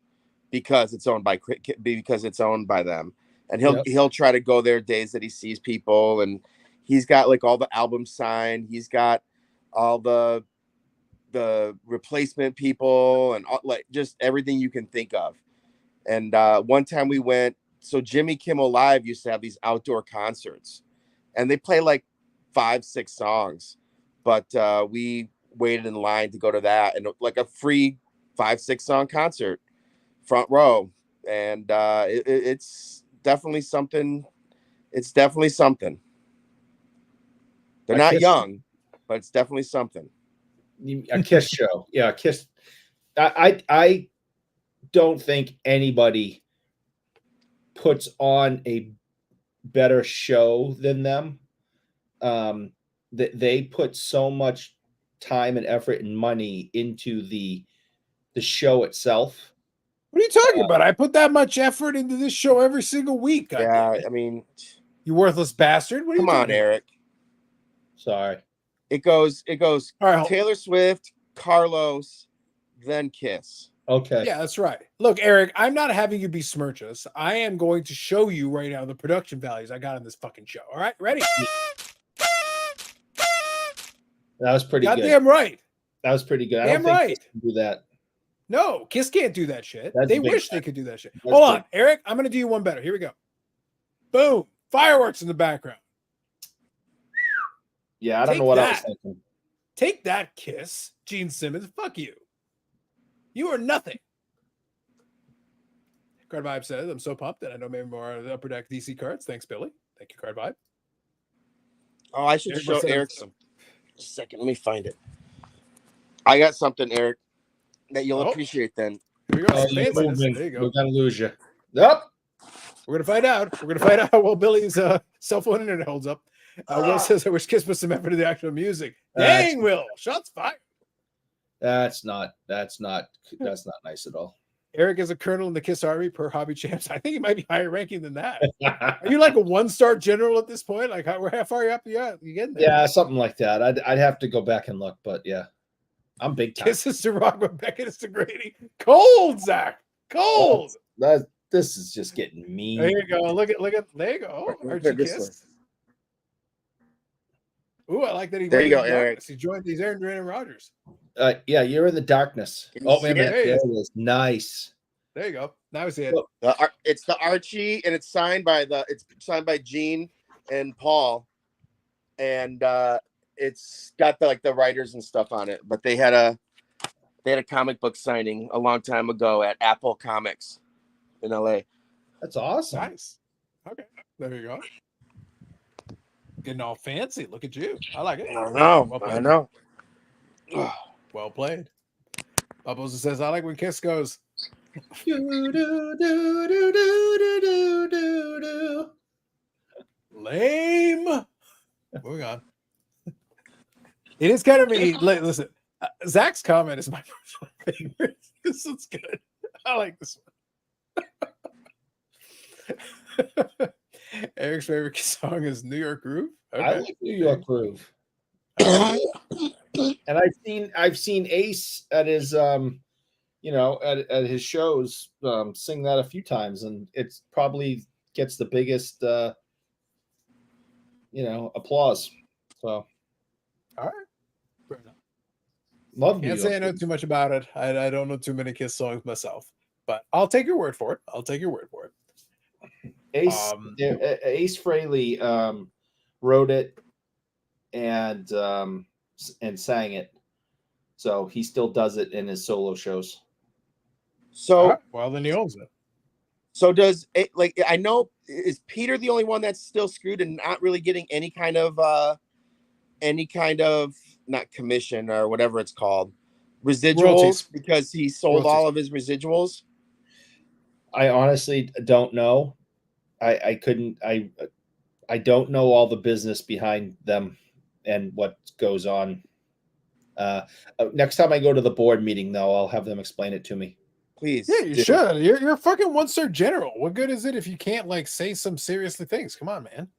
because it's owned by them. And he'll try to go there days that he sees people, and he's got like all the albums signed. He's got all the replacement people and all, like just everything you can think of. And one time we went, so Jimmy Kimmel Live used to have these outdoor concerts, and they play like 5-6 songs, but we waited in line to go to that, and like a free 5-6 song concert, front row, and it's definitely something. It's definitely something. They're not young, but it's definitely something. A Kiss show. Yeah, Kiss. I don't think anybody puts on a better show than them. That they put so much time and effort and money into the show itself. What are you talking about? I put that much effort into this show every single week. Yeah, I mean, you worthless bastard. What are you come on, talking Eric. Sorry. It goes All right, Taylor Swift, Carlos, then Kiss. Okay. Yeah, that's right. Look, Eric, I'm not having you besmirch us. I am going to show you right now the production values I got on this fucking show. All right, ready? That was pretty good. Goddamn right. That was pretty good. I Damn don't think right. Kiss can do that. No, Kiss can't do that shit. That's They big wish time. they could do that shit. That's Hold on, big. Eric. I'm going to do you one better. Here we go. Boom. Fireworks in the background. Yeah, I don't Take know what I was that. thinking. Take that, Kiss. Gene Simmons. Fuck you. You are nothing. Card Vibe says, I'm so pumped that I know maybe more of the Upper Deck DC cards. Thanks, Billy. Thank you, Card Vibe. Oh, I should Eric show says- Eric some. Just a second, let me find it. I got something, Eric. that you'll Oh. appreciate then. Here we go. Oh, Some you're fanciness. moving. There you go. We're gonna lose you. Yep. We're gonna find out. We're gonna find out while Billy's cell phone internet holds up. Will says, "I wish Kiss put some effort into the actual music." Dang, Will! Shots fired. That's not nice at all. Eric is a colonel in the Kiss Army per Hobby Champs. I think he might be higher ranking than that. Are you like a 1-star general at this point? Like how far are you up? Yeah, you getting there? Yeah, something like that. I'd have to go back and look, but yeah, I'm big time. Kisses to Rock, Beckett is to Grady. Cold, Zach. Cold. This is just getting mean. There you go. Look at. There you go. Oh, Archie This Kiss. Ooh, I like that he. There you went go, in the Eric. darkness. He joined these Aaron Brandon Rogers. Yeah, you're in the darkness. Oh man, Yeah. there it is. Nice. There you go. Now it's it. Look. It's the Archie, and it's signed by Gene and Paul, and it's got the writers and stuff on it. But they had a comic book signing a long time ago at Apple Comics in LA. That's awesome. Nice. Okay. There you go. Getting all fancy. Look at you. I like it. I know. Well played. Bubbles says, I like when Kiss goes. Lame. Moving on. It is kind of me. Listen, Zach's comment is my personal favorite. This one's good. I like this one. Eric's favorite song is New York Groove. Okay. I like New York Groove. And I've seen Ace at his at his shows sing that a few times, and it's probably gets the biggest applause. So All right. Fair enough. love New Can't York say I know Groove. too much about it. I don't know too many Kiss songs myself, but I'll take your word for it. Ace Ace Frehley wrote it and sang it, so he still does it in his solo shows. So All right. Well, then he owns it. So does it, I know, is Peter the only one that's still screwed and not really getting any kind of not commission or whatever it's called, residuals, Royalties. because he sold all of his residuals? I honestly don't know. I don't know all the business behind them and what goes on. Next time I go to the board meeting, though, I'll have them explain it to me. Please. Yeah, you should. You're a fucking 1-star general. What good is it if you can't say some seriously things? Come on, man.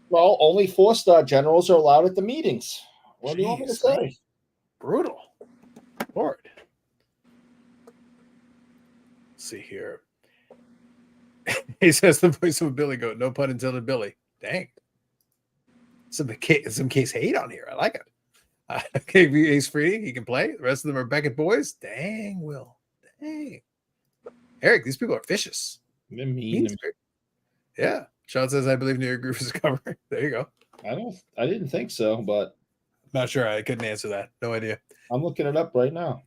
Well, only 4-star generals are allowed at the meetings. What do you want me to Jeez, say? Brutal. Lord. Let's see here. He says the voice of Billy Goat. No pun intended, Billy. Dang. Some case hate on here. I like it. Okay, Ace Free. He can play. The rest of them are Beckett boys. Dang, Will. Dang. Eric, these people are vicious. They're mean. Yeah. Sean says, I believe New York Groove is a cover. There you go. I didn't think so, but Not sure. I couldn't answer that. No idea. I'm looking it up right now.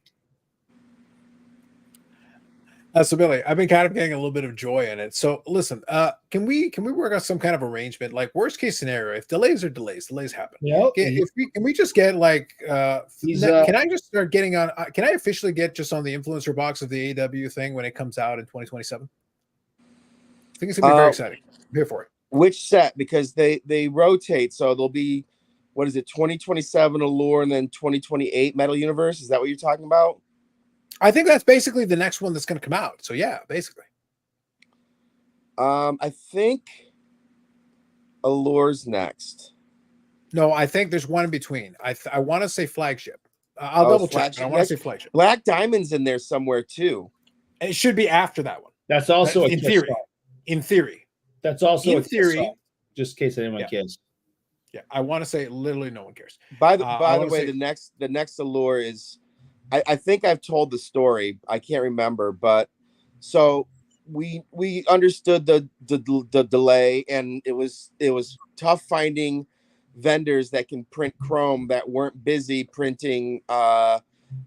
So Billy, I've been kind of getting a little bit of joy in it. So listen, can we work out some kind of arrangement? Like worst case scenario, if delays happen. Yeah. Can we just get can I just start getting on? Can I officially get just on the influencer box of the AW thing when it comes out in 2027? I think it's gonna be very exciting. I'm here for it. Which set? Because they rotate, so there'll be, what is it, 2027 Allure and then 2028 Metal Universe? Is that what you're talking about? I think that's basically the next one that's going to come out. So yeah, basically. I think Allure's next. No, I think there's one in between. I want to say flagship. I'll double check. I want to say flagship. Black Diamond's in there somewhere too. It should be after that one. That's also in theory. In theory. That's also in theory. Just in case anyone cares. Yeah, I want to say literally no one cares. By the way, the next Allure is, I think I've told the story. I can't remember, but so we understood the delay, and it was tough finding vendors that can print chrome that weren't busy printing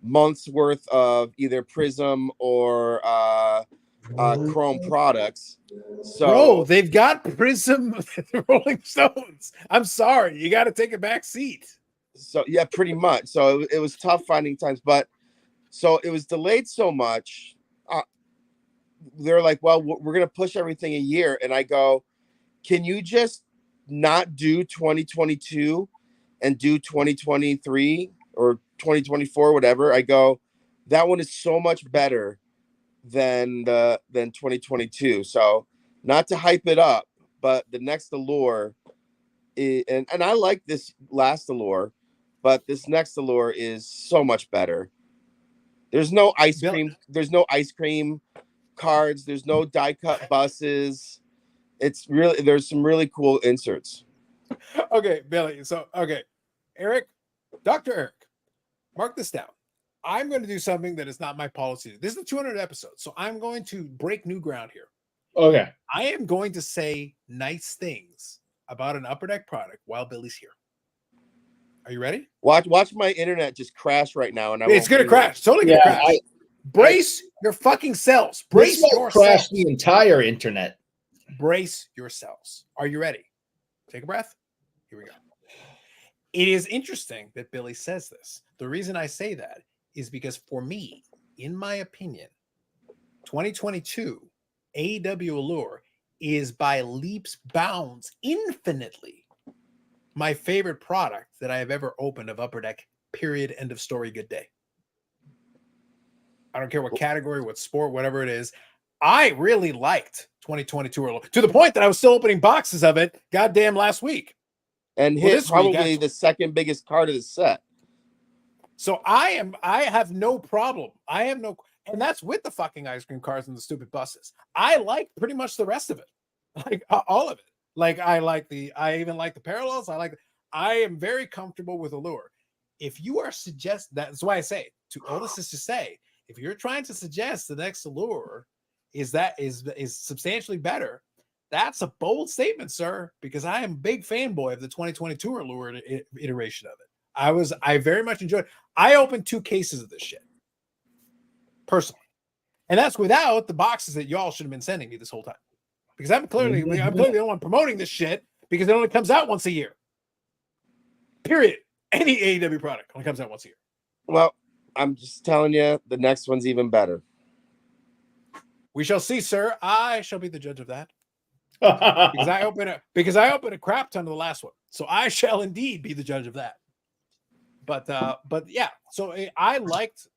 months worth of either Prism or chrome products. So Bro, they've got Prism the Rolling Stones. I'm sorry, you got to take a back seat. So yeah, pretty much. So it was tough finding times, but So it was delayed so much. They're like, well, we're going to push everything a year. And I go, can you just not do 2022 and do 2023 or 2024, whatever? I go, that one is so much better than 2022. So not to hype it up, but the next Allure is, and I like this last Allure, but this next Allure is so much better. There's no ice cream. There's no ice cream cards. There's no die cut buses. It's really, there's some really cool inserts. Okay, Billy. So, okay, Eric, Dr. Eric, mark this down. I'm going to do something that is not my policy. This is the 200 episode, so I'm going to break new ground here. Okay. I am going to say nice things about an Upper Deck product while Billy's here. Are you ready? Watch my internet just crash right now, and It's going to crash. Totally going to crash. Brace your fucking selves. Brace yourselves. Crash the entire internet. Brace yourselves. Are you ready? Take a breath. Here we go. It is interesting that Billy says this. The reason I say that is because for me, in my opinion, 2022 AEW Allure is by leaps bounds infinitely my favorite product that I have ever opened of Upper Deck, period, end of story, good day. I don't care what category, what sport, whatever it is. I really liked 2022 Allure to the point that I was still opening boxes of it goddamn last week. And hit probably the second biggest card of the set. So I have no problem. And that's with the fucking ice cream cars and the stupid buses. I like pretty much the rest of it. Like all of it. Like I even like the parallels. I am very comfortable with Allure. If you are that's why I say to all this is to say, if you're trying to suggest the next Allure is substantially better, that's a bold statement, sir, because I am a big fanboy of the 2022 Allure iteration of it. I very much enjoyed it. I opened 2 cases of this shit personally, and that's without the boxes that y'all should have been sending me this whole time, because I'm clearly the one promoting this shit because it only comes out once a year. Period. Any AEW product only comes out once a year. Well, I'm just telling you, the next one's even better. We shall see, sir. I shall be the judge of that. because I opened a crap ton of the last one, so I shall indeed be the judge of that. But yeah, so I liked.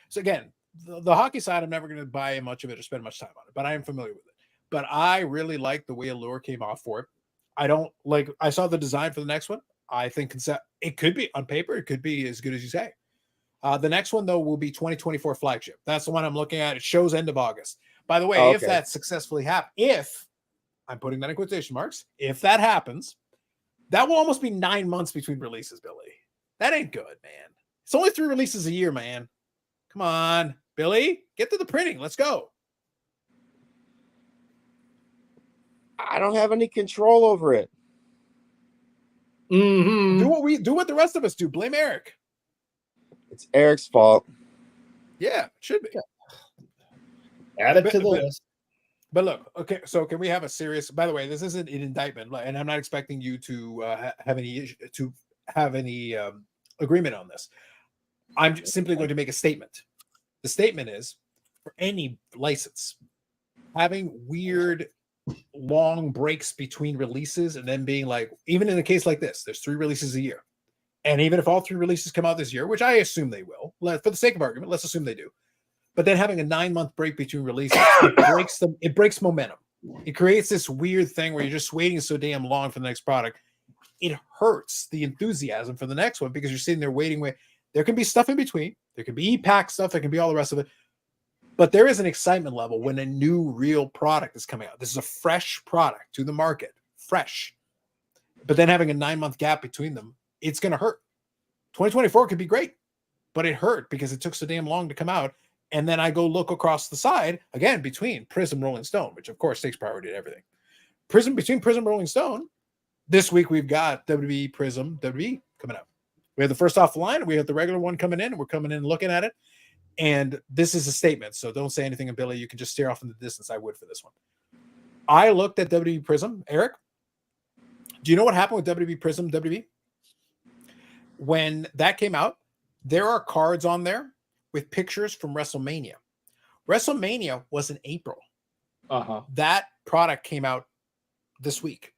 So again, the hockey side, I'm never going to buy much of it or spend much time on it, but I am familiar with it. But I really like the way Allure came off for it. I saw the design for the next one. I think it could be on paper, it could be as good as you say. The next one though will be 2024 flagship. That's the one I'm looking at. It shows end of August. By the way, if that successfully happens, if I'm putting that in quotation marks, if that happens, that will almost be 9 months between releases, Billy. That ain't good, man. It's only 3 releases a year, man. Come on, Billy, get to the printing. Let's go. I don't have any control over it. Mm-hmm. Do what the rest of us do. Blame Eric. It's Eric's fault. Yeah, it should be. Add it to the list. But look, okay, so can we have a serious? By the way, this isn't an indictment, and I'm not expecting you to have any agreement on this. I'm simply going to make a statement. The statement is, for any license, having weird long breaks between releases and then being like, even in a case like this, there's 3 releases a year, and even if all 3 releases come out this year, which I assume they will, for the sake of argument, let's assume they do. But then having a 9-month break between releases, it breaks momentum. It creates this weird thing where you're just waiting so damn long for the next product. It hurts the enthusiasm for the next one because you're sitting there waiting. There can be stuff in between. There can be e-pack stuff. There can be all the rest of it. But there is an excitement level when a new real product is coming out. This is a fresh product to the market. Fresh. But then having a 9-month gap between them, it's going to hurt. 2024 could be great, but it hurt because it took so damn long to come out. And then I go look across the side, again, between Prism, Rolling Stone, which of course takes priority to everything. Between Prism, Rolling Stone, this week we've got WWE Prism, WWE coming out. We have the first off the line, we have the regular one coming in, and we're coming in and looking at it. And this is a statement, so don't say anything, Billy. You can just stare off in the distance. I would for this one. I looked at WWE Prism. Eric, do you know what happened with WWE Prism, WWE? When that came out, there are cards on there with pictures from WrestleMania. WrestleMania was in April. That product came out this week.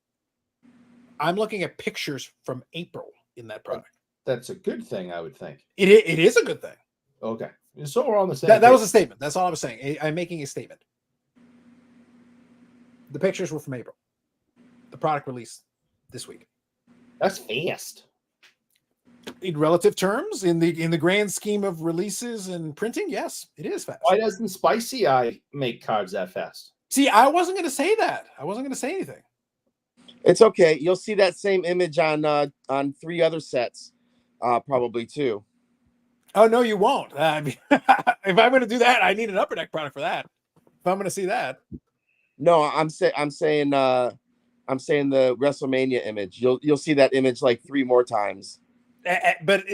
I'm looking at pictures from April in that product. That's a good thing, I would think. It is a good thing. Okay. So we're on the same That page. was a statement. That's all I was saying. I'm making a statement. The pictures were from April. The product released this week. That's fast. In relative terms, in the grand scheme of releases and printing, yes, it is fast. Why doesn't Spicy Eye make cards that fast? See, I wasn't going to say that. I wasn't going to say anything. It's okay. You'll see that same image on 3 other sets, probably too. Oh no, you won't. If I'm going to do that, I need an upper deck product for that. If I'm going to see that. No, I'm saying the WrestleMania image. You'll see that image like 3 more times. But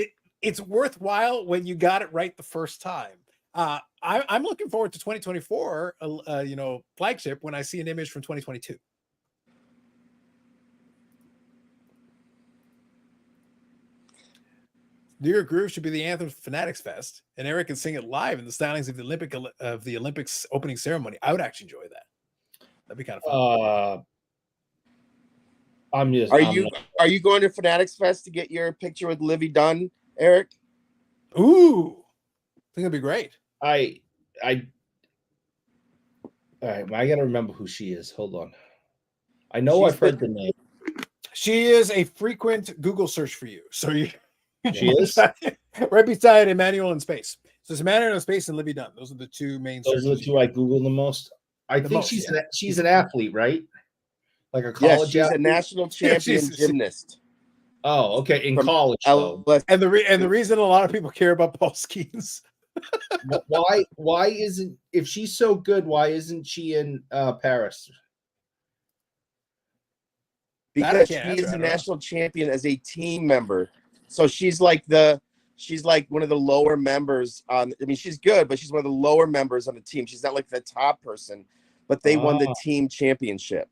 it's worthwhile when you got it right the first time. I'm looking forward to 2024, flagship when I see an image from 2022. New York Groove should be the anthem of Fanatics Fest, and Eric can sing it live in the stylings of the Olympics opening ceremony. I would actually enjoy that. That'd be kind of fun. Are you going to Fanatics Fest to get your picture with Livy Dunn, Eric? Ooh, I think that'd be great. All right, I gotta remember who she is. Hold on. I know I've heard the name. She is a frequent Google search for you. So she is right beside Emmanuel in Space. So it's Emmanuel in Space and Livy Dunn. Those are the two main. Those are the two I Google the most. I think she's an athlete, right? Like a college. She's athlete? a national champion gymnast. Oh, okay. In From college, though. And the reason a lot of people care about Paul Skeens. Why isn't, if she's so good, why isn't she in Paris? Because she is a national champion as a team member. So she's like one of the lower members on. I mean, she's good, but she's one of the lower members on the team. She's not like the top person, but they won the team championship.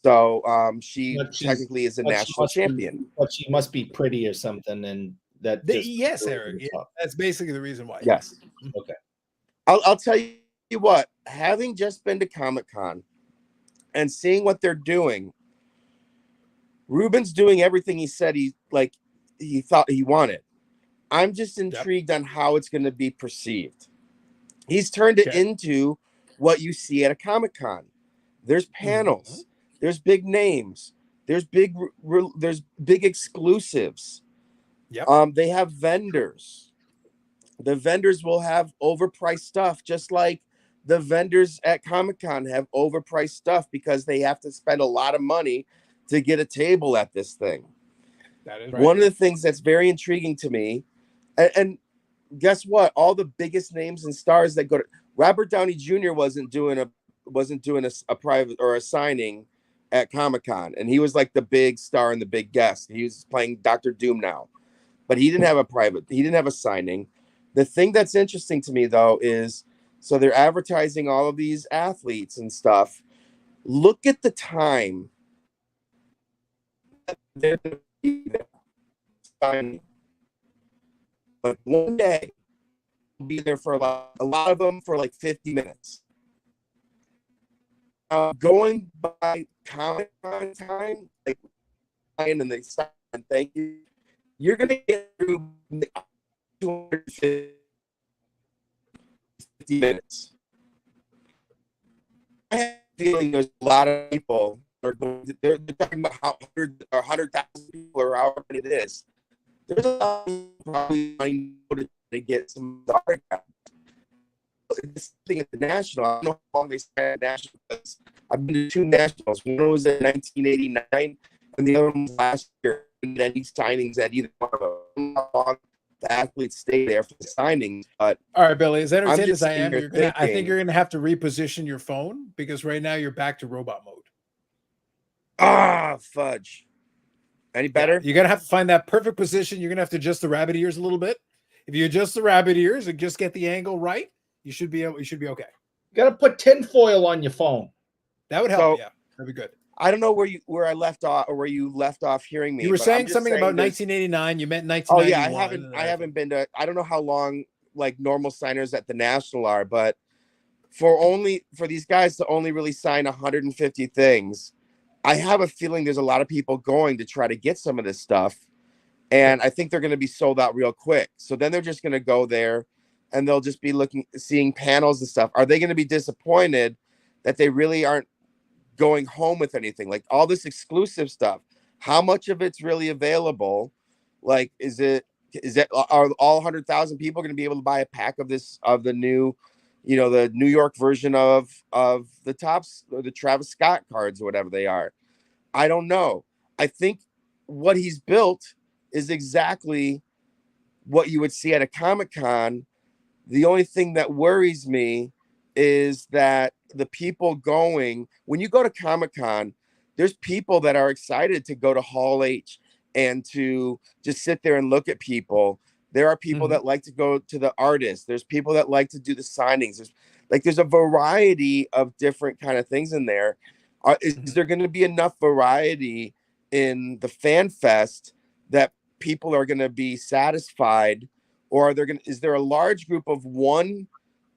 So she technically is a national champion. But she must be pretty or something, and that. Yes, Eric. That's basically the reason why. Yes. Okay. I'll tell you what. Having just been to Comic-Con and seeing what they're doing, Ruben's doing everything he said he thought he wanted. I'm just intrigued on how it's going to be perceived. He's turned it into what you see at a Comic-Con. There's panels. There's big names. There's big exclusives. Yep. They have vendors. The vendors will have overpriced stuff, just like the vendors at Comic-Con have overpriced stuff because they have to spend a lot of money to get a table at this thing. That is right. One of the things that's very intriguing to me, and guess what? All the biggest names and stars that go to Robert Downey Jr. wasn't doing a private or a signing at Comic-Con, and he was like the big star and the big guest. He was playing Dr. Doom now, but he didn't have a signing. The thing that's interesting to me though is, so they're advertising all of these athletes and stuff. Look at the time they're signing. But one day will be there for a lot of them for like 50 minutes. Going by Comic-Con time, like, and they sign and thank you, you're gonna get through 250 minutes. I have a feeling there's a lot of people they're talking about how 100,000 people or however many it is. There's a lot of people probably to get some autographs. This thing at the National, I don't know how long they stayed at National, because I've been to 2 Nationals. One was in 1989 and the other one was last year. And then these signings at either one of them. I don't know how long the athletes stay there for the signings. But all right, Billy, as entertained as I am, I think you're gonna have to reposition your phone, because right now you're back to robot mode. Fudge. Any better? You're gonna have to find that perfect position. You're gonna have to adjust the rabbit ears a little bit. If you adjust the rabbit ears and just get the angle right, you should be okay. You gotta put tinfoil on your phone. That would help. Yeah, that'd be good. I don't know where I left off, or where you left off hearing me. You were saying something about 1989. You meant 1991. Oh yeah, I haven't been to. I don't know how long like normal signers at the National are, but for these guys to only really sign 150 things, I have a feeling there's a lot of people going to try to get some of this stuff. And I think they're going to be sold out real quick. So then they're just going to go there and they'll just be seeing panels and stuff. Are they going to be disappointed that they really aren't going home with anything? Like all this exclusive stuff, how much of it's really available? Like, are all 100,000 people going to be able to buy a pack of the new, the New York version of the Topps or the Travis Scott cards or whatever they are? I don't know. I think what he's built is exactly what you would see at a Comic-Con. The only thing that worries me is that the people going, when you go to Comic-Con, there's people that are excited to go to Hall H and to just sit there and look at people. There are people that like to go to the artists. There's people that like to do the signings. There's a variety of different kind of things in there. Is there going to be enough variety in the Fan Fest that people are going to be satisfied, or is there a large group of one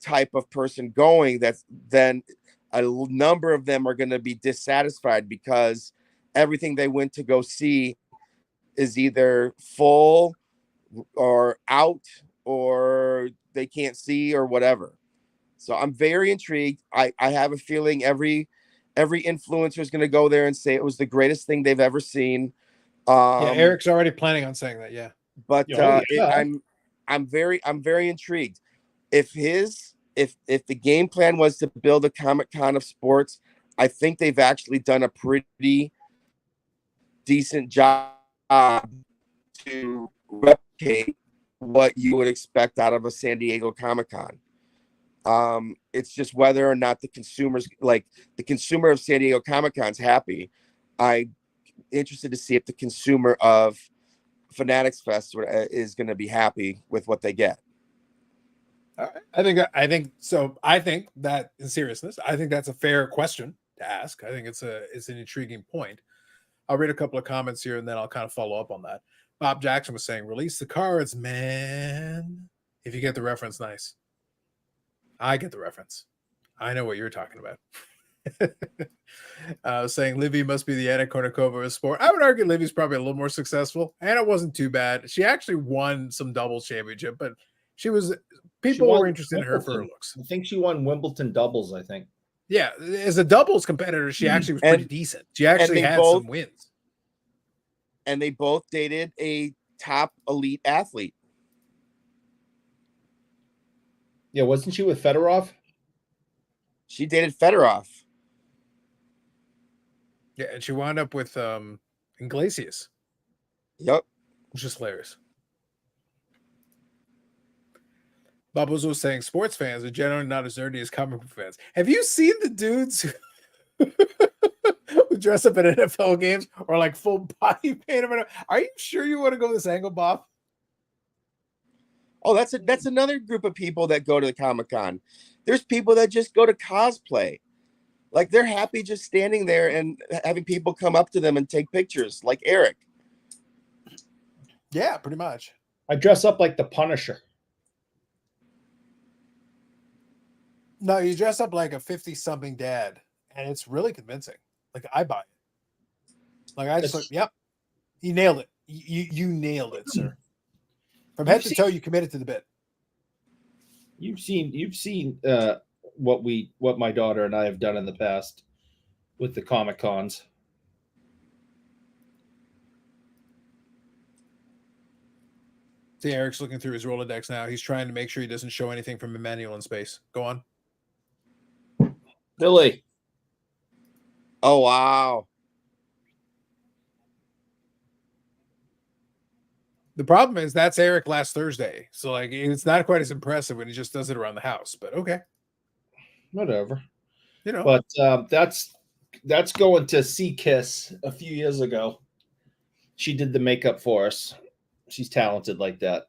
type of person going that then a number of them are going to be dissatisfied because everything they went to go see is either full or out or they can't see or whatever. So I'm very intrigued. I have a feeling every influencer is going to go there and say it was the greatest thing they've ever seen. Yeah, Eric's already planning on saying that. Yeah, but I'm very intrigued. If the game plan was to build a Comic-Con of sports, I think they've actually done a pretty decent job to replicate what you would expect out of a San Diego Comic-Con. It's just whether or not the consumer of San Diego Comic-Con's happy. I'm interested to see if the consumer of Fanatics Fest is going to be happy with what they get. All right. I think so. I think that in seriousness, I think that's a fair question to ask. I think it's an intriguing point. I'll read a couple of comments here and then I'll kind of follow up on that. Bob Jackson was saying, release the cards, man. If you get the reference, nice. I get the reference. I know what you're talking about. Saying Livy must be the Anna Kournikova of sport. I would argue Livy's probably a little more successful. Anna wasn't too bad. She actually won some doubles championship, but people were interested in her for her looks. I think she won Wimbledon doubles, I think. Yeah, as a doubles competitor, she actually was pretty decent. She actually had some wins. And they both dated a top elite athlete. Yeah, wasn't she with Fedorov? She dated Fedorov. Yeah, and she wound up with Iglesias. Yep. Which is hilarious. Bubbles was saying sports fans are generally not as nerdy as comic book fans. Have you seen the dudes who dress up at NFL games or like full body paint? Are you sure you want to go this angle, Bob? Oh, that's another group of people that go to the Comic-Con. There's people that just go to cosplay. Like they're happy just standing there and having people come up to them and take pictures, like Eric. Yeah, pretty much. I dress up like the Punisher. No, you dress up like a 50-something dad, and it's really convincing. Like I buy it. Like I just like, yep, you nailed it. You nailed it, sir. From head to toe, you committed to the bit. You've seen what my daughter and I have done in the past with the Comic Cons. See, Eric's looking through his Rolodex now. He's trying to make sure he doesn't show anything from Emmanuel in space. Go on. Billy. Oh, wow. The problem is that's Eric last Thursday. So like it's not quite as impressive when he just does it around the house, but okay. Whatever. You know. But that's going to Sea Kiss a few years ago. She did the makeup for us. She's talented like that.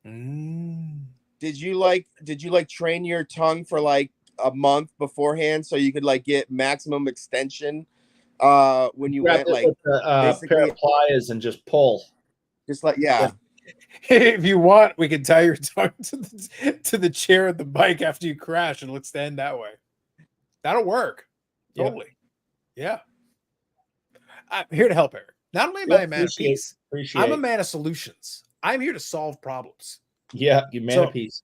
Did you train your tongue for like a month beforehand so you could like get maximum extension when you went like with a pair of pliers and just pull? Just like yeah. If you want, we can tie your tongue to the chair of the bike after you crash and it'll extend that way. That'll work. Yeah. Totally. Yeah. I'm here to help, Eric. Not only am I a man of peace, I'm a man of solutions. I'm here to solve problems. Yeah, you man of peace.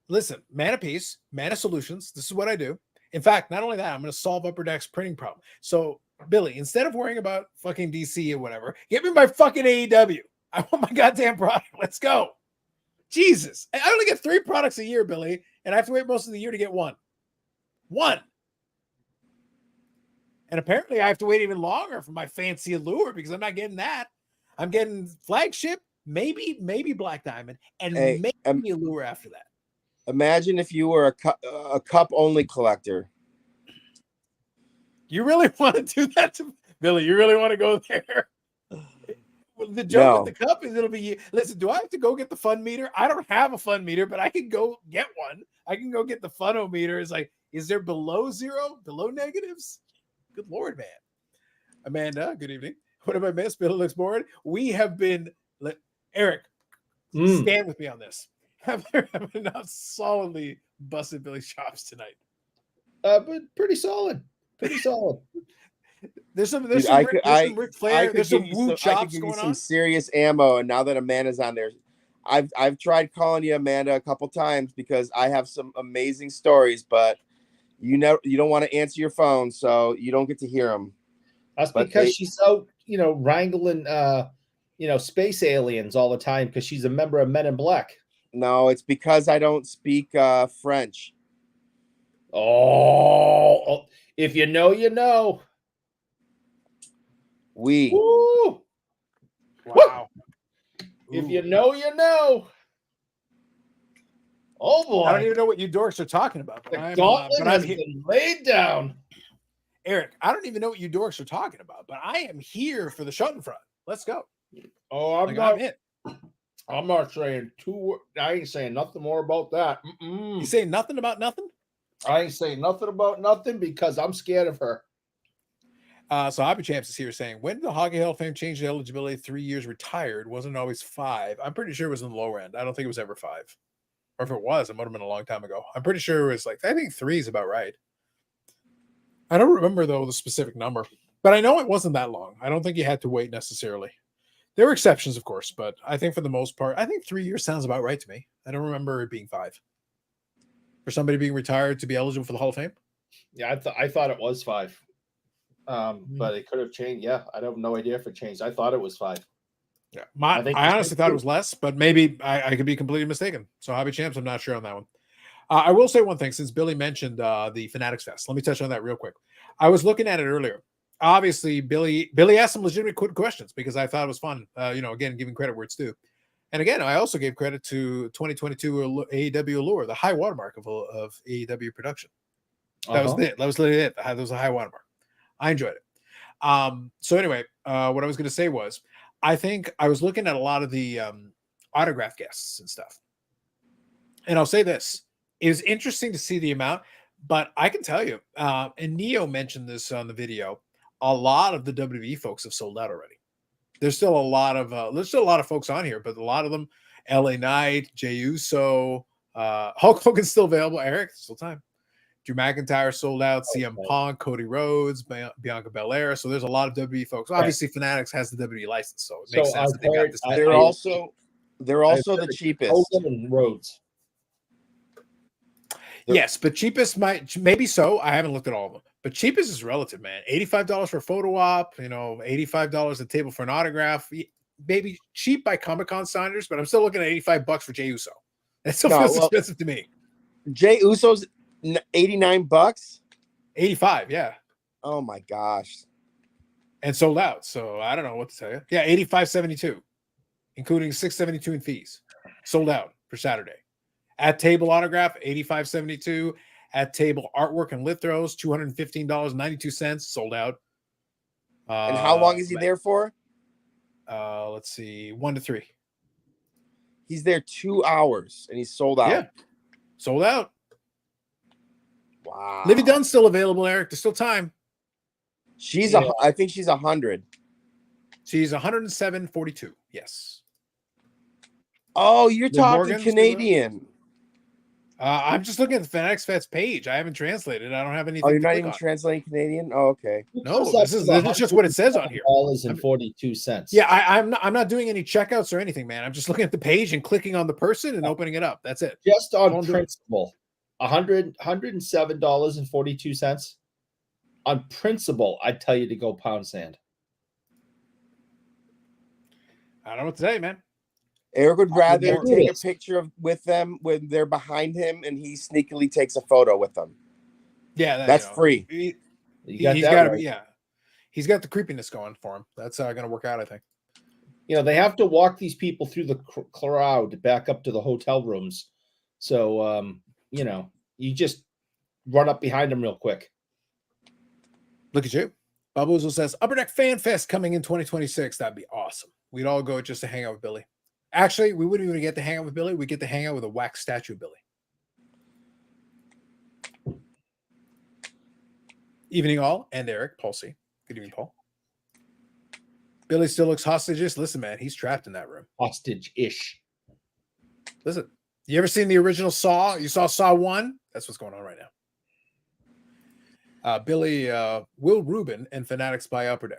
Listen, man of peace, man of solutions. This is what I do. In fact, not only that, I'm going to solve Upper Deck's printing problem. So, Billy, instead of worrying about fucking DC or whatever, get me my fucking AEW. I want my goddamn product. Let's go. Jesus. I only get 3 products a year, Billy, and I have to wait most of the year to get one. One. And apparently I have to wait even longer for my fancy allure because I'm not getting that. I'm getting flagship, maybe Black Diamond, and maybe allure after that. Imagine if you were a cup only collector. You really want to do that to Billy? You really want to go there? The joke with the cup is it'll be. Listen, do I have to go get the fun meter? I don't have a fun meter, but I can go get one. I can go get the funometer. It's like, is there below zero, below negatives? Good Lord, man. Amanda, good evening. What have I missed? Billy looks bored. We have been. Eric, stand with me on this. Have not solidly busted Billy's chops tonight. But pretty solid. Pretty solid. There's some Ric Flair. There's some Woo chops going on. Some serious ammo, and now that Amanda's on there, I've tried calling you Amanda a couple times because I have some amazing stories, but you don't want to answer your phone, so you don't get to hear them. That's because she's out, wrangling, space aliens all the time because she's a member of Men in Black. No, it's because I don't speak French. Oh, if you know, you know. We. Woo! Wow. If you know, you know. Oh boy! I don't even know what you dorks are talking about. The gauntlet has been laid down. Eric, I don't even know what you dorks are talking about, but I am here for the Schadenfreude. Let's go. Oh, I'm not saying I ain't saying nothing more about that. You saying nothing about nothing? I ain't saying nothing about nothing because I'm scared of her. So Hobby Champs is here saying, when did the Hockey Hall of Fame change the eligibility? 3 years retired. Wasn't it always 5? I'm pretty sure it was in the lower end. I don't think it was ever 5. Or if it was, it might have been a long time ago. I'm pretty sure it was I think 3 is about right. I don't remember, though, the specific number. But I know it wasn't that long. I don't think you had to wait necessarily. There were exceptions, of course, but I think for the most part, I think 3 years sounds about right to me. I don't remember it being 5. For somebody being retired to be eligible for the Hall of Fame? Yeah, I thought it was 5. But it could have changed. Yeah, I have no idea if it changed. I thought it was 5. Yeah, I honestly thought it was less, but maybe I could be completely mistaken. So Hobby Champs, I'm not sure on that one. I will say one thing, since Billy mentioned the Fanatics Fest. Let me touch on that real quick. I was looking at it earlier. Obviously, Billy asked some legitimate questions because I thought it was fun. Again, giving credit where it's due. And again, I also gave credit to 2022 AEW Allure, the high watermark of AEW production. That was it. That was literally it. That was a high watermark. I enjoyed it. So anyway, what I was going to say was, I think I was looking at a lot of the autograph guests and stuff. And I'll say this. It was interesting to see the amount, but I can tell you, and Neo mentioned this on the video, a lot of the WWE folks have sold out already. There's still a lot of folks on here, but a lot of them, LA Knight, Jey Uso, Hulk Hogan's still available. Eric, still time. Drew McIntyre sold out, CM Punk, Cody Rhodes, Bianca Belair. So there's a lot of WWE folks. Obviously, Fanatics has the WWE license, so it makes sense that they got this. They're also the cheapest. Hogan and Rhodes. Yes, but cheapest maybe so. I haven't looked at all of them, but cheapest is relative, man. $85 for a photo op, $85 a table for an autograph. Maybe cheap by Comic-Con signers, but I'm still looking at $85 for Jey Uso. It still feels expensive to me. Jey Uso's $89. 85, yeah. Oh my gosh. And sold out. So I don't know what to tell you. Yeah, $85.72, including $6.72 in fees. Sold out for Saturday. At table autograph, $85.72. At table artwork and lithros, $215.92. Sold out. And how long is he there for? Let's see, 1 to 3. He's there 2 hours and he's sold out. Yeah, sold out. Wow. Livy Dunn's still available, Eric. There's still time. I think she's 100. She's 107.42. Yes. Oh, you're The talking Morgans, Canadian. I'm just looking at the Fanatics Fest page. I haven't translated. I don't have anything. Oh, you're to not click even on. translating Canadian? Oh, okay. No, this is just what it says on here. $107.42. Yeah, I'm not doing any checkouts or anything, man. I'm just looking at the page and clicking on the person and opening it up. That's it. Just That's all on I'm doing. principle, $107.42. On principle, I'd tell you to go pound sand. I don't know what to say, man. Eric would rather more- take a picture with them when they're behind him, and he sneakily takes a photo with them. Yeah, That's free. You got He's that got to right. be. Yeah, he's got the creepiness going for him. That's going to work out, I think. You know, they have to walk these people through the crowd back up to the hotel rooms. So, you know, you just run up behind them real quick. Look at you. Bob Ozel says Upper Deck Fan Fest coming in 2026. That'd be awesome. We'd all go just to hang out with Billy. Actually, we wouldn't even get to hang out with Billy. We get to hang out with a wax statue of Billy. Evening all and Eric, Paul C. Good evening, Paul. Billy still looks hostageous. Listen, man, he's trapped in that room. Hostage-ish. Listen, you ever seen the original Saw? You saw Saw 1? That's what's going on right now. Billy, Will Rubin and Fanatics by Upper Deck.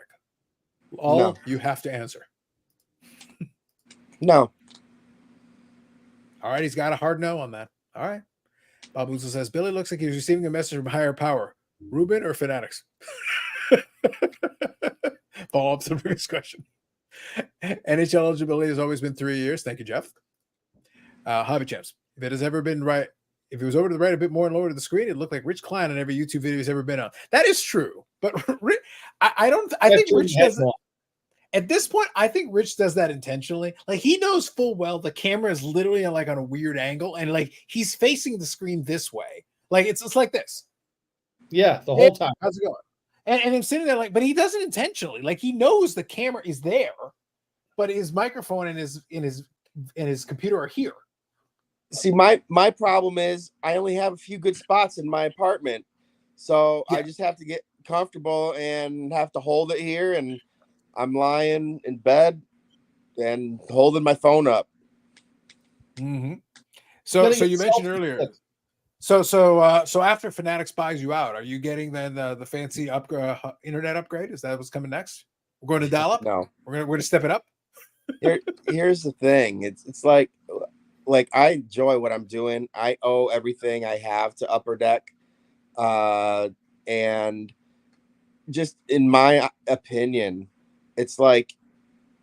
All No. you have to answer. No. All right, he's got a hard no on that. All right. Bob Uzo says Billy looks like he's receiving a message from higher power. Rubin or Fanatics? Follow up to the previous question. NHL eligibility has always been 3 years. Thank you, Jeff. Hobby Champs. If it has ever been right, if it was over to the right a bit more and lower to the screen, it looked like Rich Klein on every YouTube video he's ever been on. That is true. But I think Rich does it. At this point, I think Rich does that intentionally. Like he knows full well the camera is literally like on a weird angle, and like he's facing the screen this way. Like it's like this. Yeah, the whole time. How's it going? And I'm sitting there like, but he does it intentionally. Like he knows the camera is there, but his microphone and his computer are here. See, my problem is I only have a few good spots in my apartment, so Yeah. I just have to get comfortable and have to hold it here, and I'm lying in bed and holding my phone up. Mm-hmm. So you mentioned earlier. So after Fanatics buys you out, are you getting then the fancy internet upgrade? Is that what's coming next? We're going to dial up. No, We're gonna step it up. here's the thing. It's like I enjoy what I'm doing. I owe everything I have to Upper Deck, and just in my opinion, it's like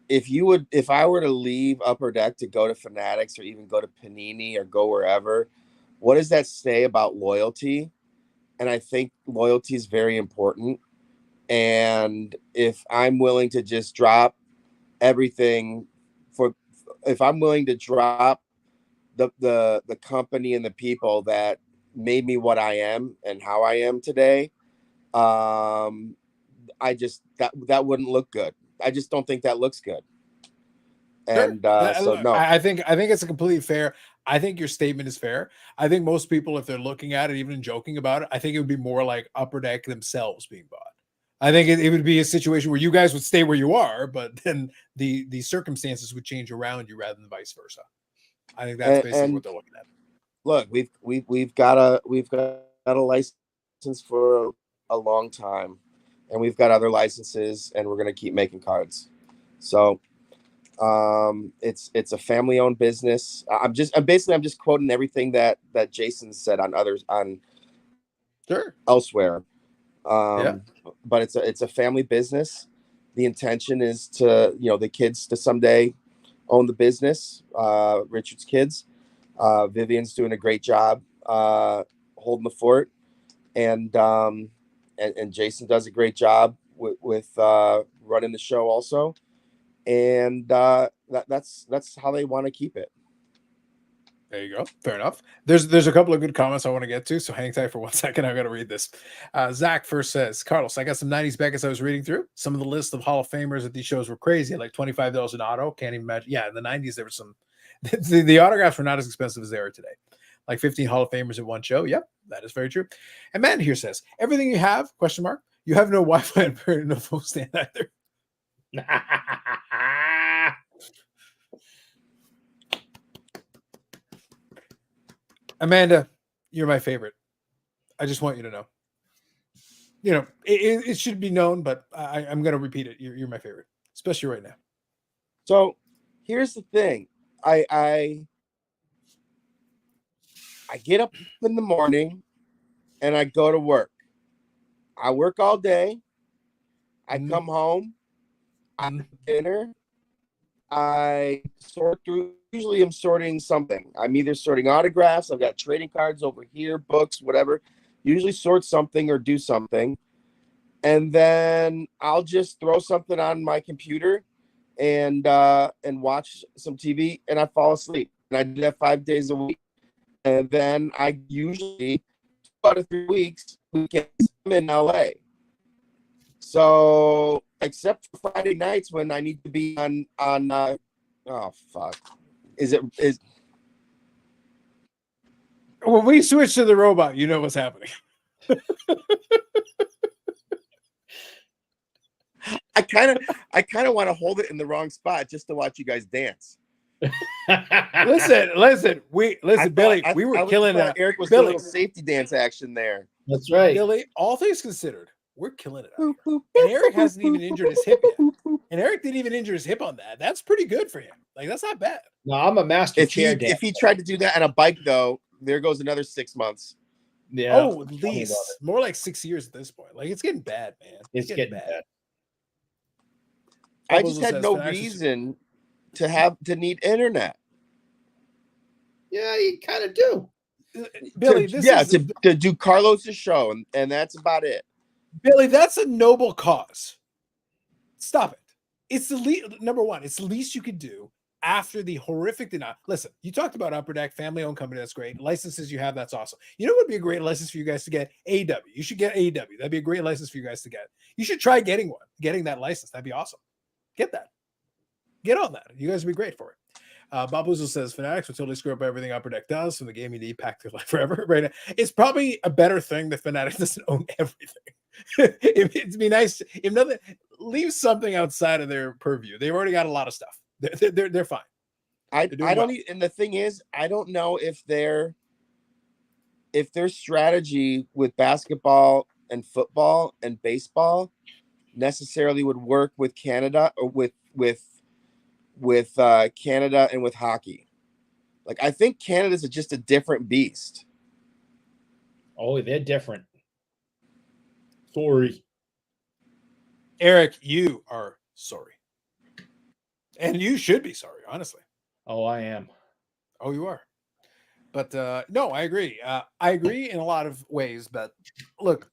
if I were to leave Upper Deck to go to Fanatics or even go to Panini or go wherever, what does that say about loyalty? And I think loyalty is very important. And if I'm willing to just drop everything if I'm willing to drop the company and the people that made me what I am and how I am today, I just that wouldn't look good. I just don't think that looks good. And so no, I think it's a completely fair. I think your statement is fair. I think most people, if they're looking at it, even joking about it, I think it would be more like Upper Deck themselves being bought. I think it would be a situation where you guys would stay where you are, but then the circumstances would change around you rather than vice versa. I think that's basically what they're looking at. Look, we've got a license for a long time, and we've got other licenses, and we're gonna keep making cards. So it's a family-owned business. I'm just quoting everything that Jason said on others on elsewhere. But it's a family business. The intention is to the kids to someday own the business. Richard's kids. Vivian's doing a great job holding the fort, and Jason does a great job with running the show also. And that's how they want to keep it. There you go. Fair enough. There's a couple of good comments I want to get to, so hang tight for 1 second. I got to read this. Zach first says, Carlos, I got some 90s Beckett's I was reading through. Some of the list of Hall of Famers at these shows were crazy, like $25 an auto. Can't even imagine. Yeah, in the 90s, there were some. The autographs were not as expensive as they are today. Like 15 Hall of Famers in one show. Yep, that is very true. And Matt here says, everything you have, question mark, you have no Wi-Fi and no phone stand either. Amanda, you're my favorite. I just want you to know. You know, it should be known, but I'm going to repeat it. You're my favorite, especially right now. So here's the thing. I get up in the morning and I go to work. I work all day. I come home. I have dinner. I sort through. Usually, I'm sorting something. I'm either sorting autographs. I've got trading cards over here, books, whatever. Usually, sort something or do something, and then I'll just throw something on my computer and watch some TV, and I fall asleep. And I do that 5 days a week, and then I usually 2 out of 3 weeks weekends I'm in LA. So except for Friday nights when I need to be on oh fuck. Is When we switch to the robot, you know what's happening. I kind of want to hold it in the wrong spot just to watch you guys dance. listen, Billy, we were killing it. Eric was Billy, doing a little safety dance action there. That's right. Billy, all things considered, we're killing it out here. And Eric hasn't even injured his hip yet. And Eric didn't even injure his hip on that. That's pretty good for him. Like, that's not bad. No, I'm a master If chair he tried to do that on a bike, though, there goes another 6 months. Yeah. Oh, at least more like 6 years at this point. Like, it's getting bad, man. It's getting bad. I just had no reason to need internet. Yeah, you kind of do. Billy, to do Carlos's show, and that's about it. Billy, that's a noble cause. Stop it. It's the number one. It's the least you could do after the horrific denial. Listen, you talked about Upper Deck, family-owned company. That's great. Licenses you have, that's awesome. You know what would be a great license for you guys to get? AW. You should get AW. That'd be a great license for you guys to get. You should try getting that license. That'd be awesome. Get that. Get on that. You guys would be great for it. Bob Uzo says Fanatics will totally screw up everything Upper Deck does from the game you need packed through life forever. Right now, it's probably a better thing that Fanatics doesn't own everything. It'd be nice if nothing, leave something outside of their purview. They've already got a lot of stuff. They're fine. I don't. And the thing is, I don't know if their strategy with basketball and football and baseball necessarily would work with Canada or with Canada and with hockey. Like, I think Canada's just a different beast. Oh, they're different. Sorry. Eric, you are sorry. And you should be sorry, honestly. Oh, I am. Oh, you are. But no, I agree. I agree in a lot of ways. But look,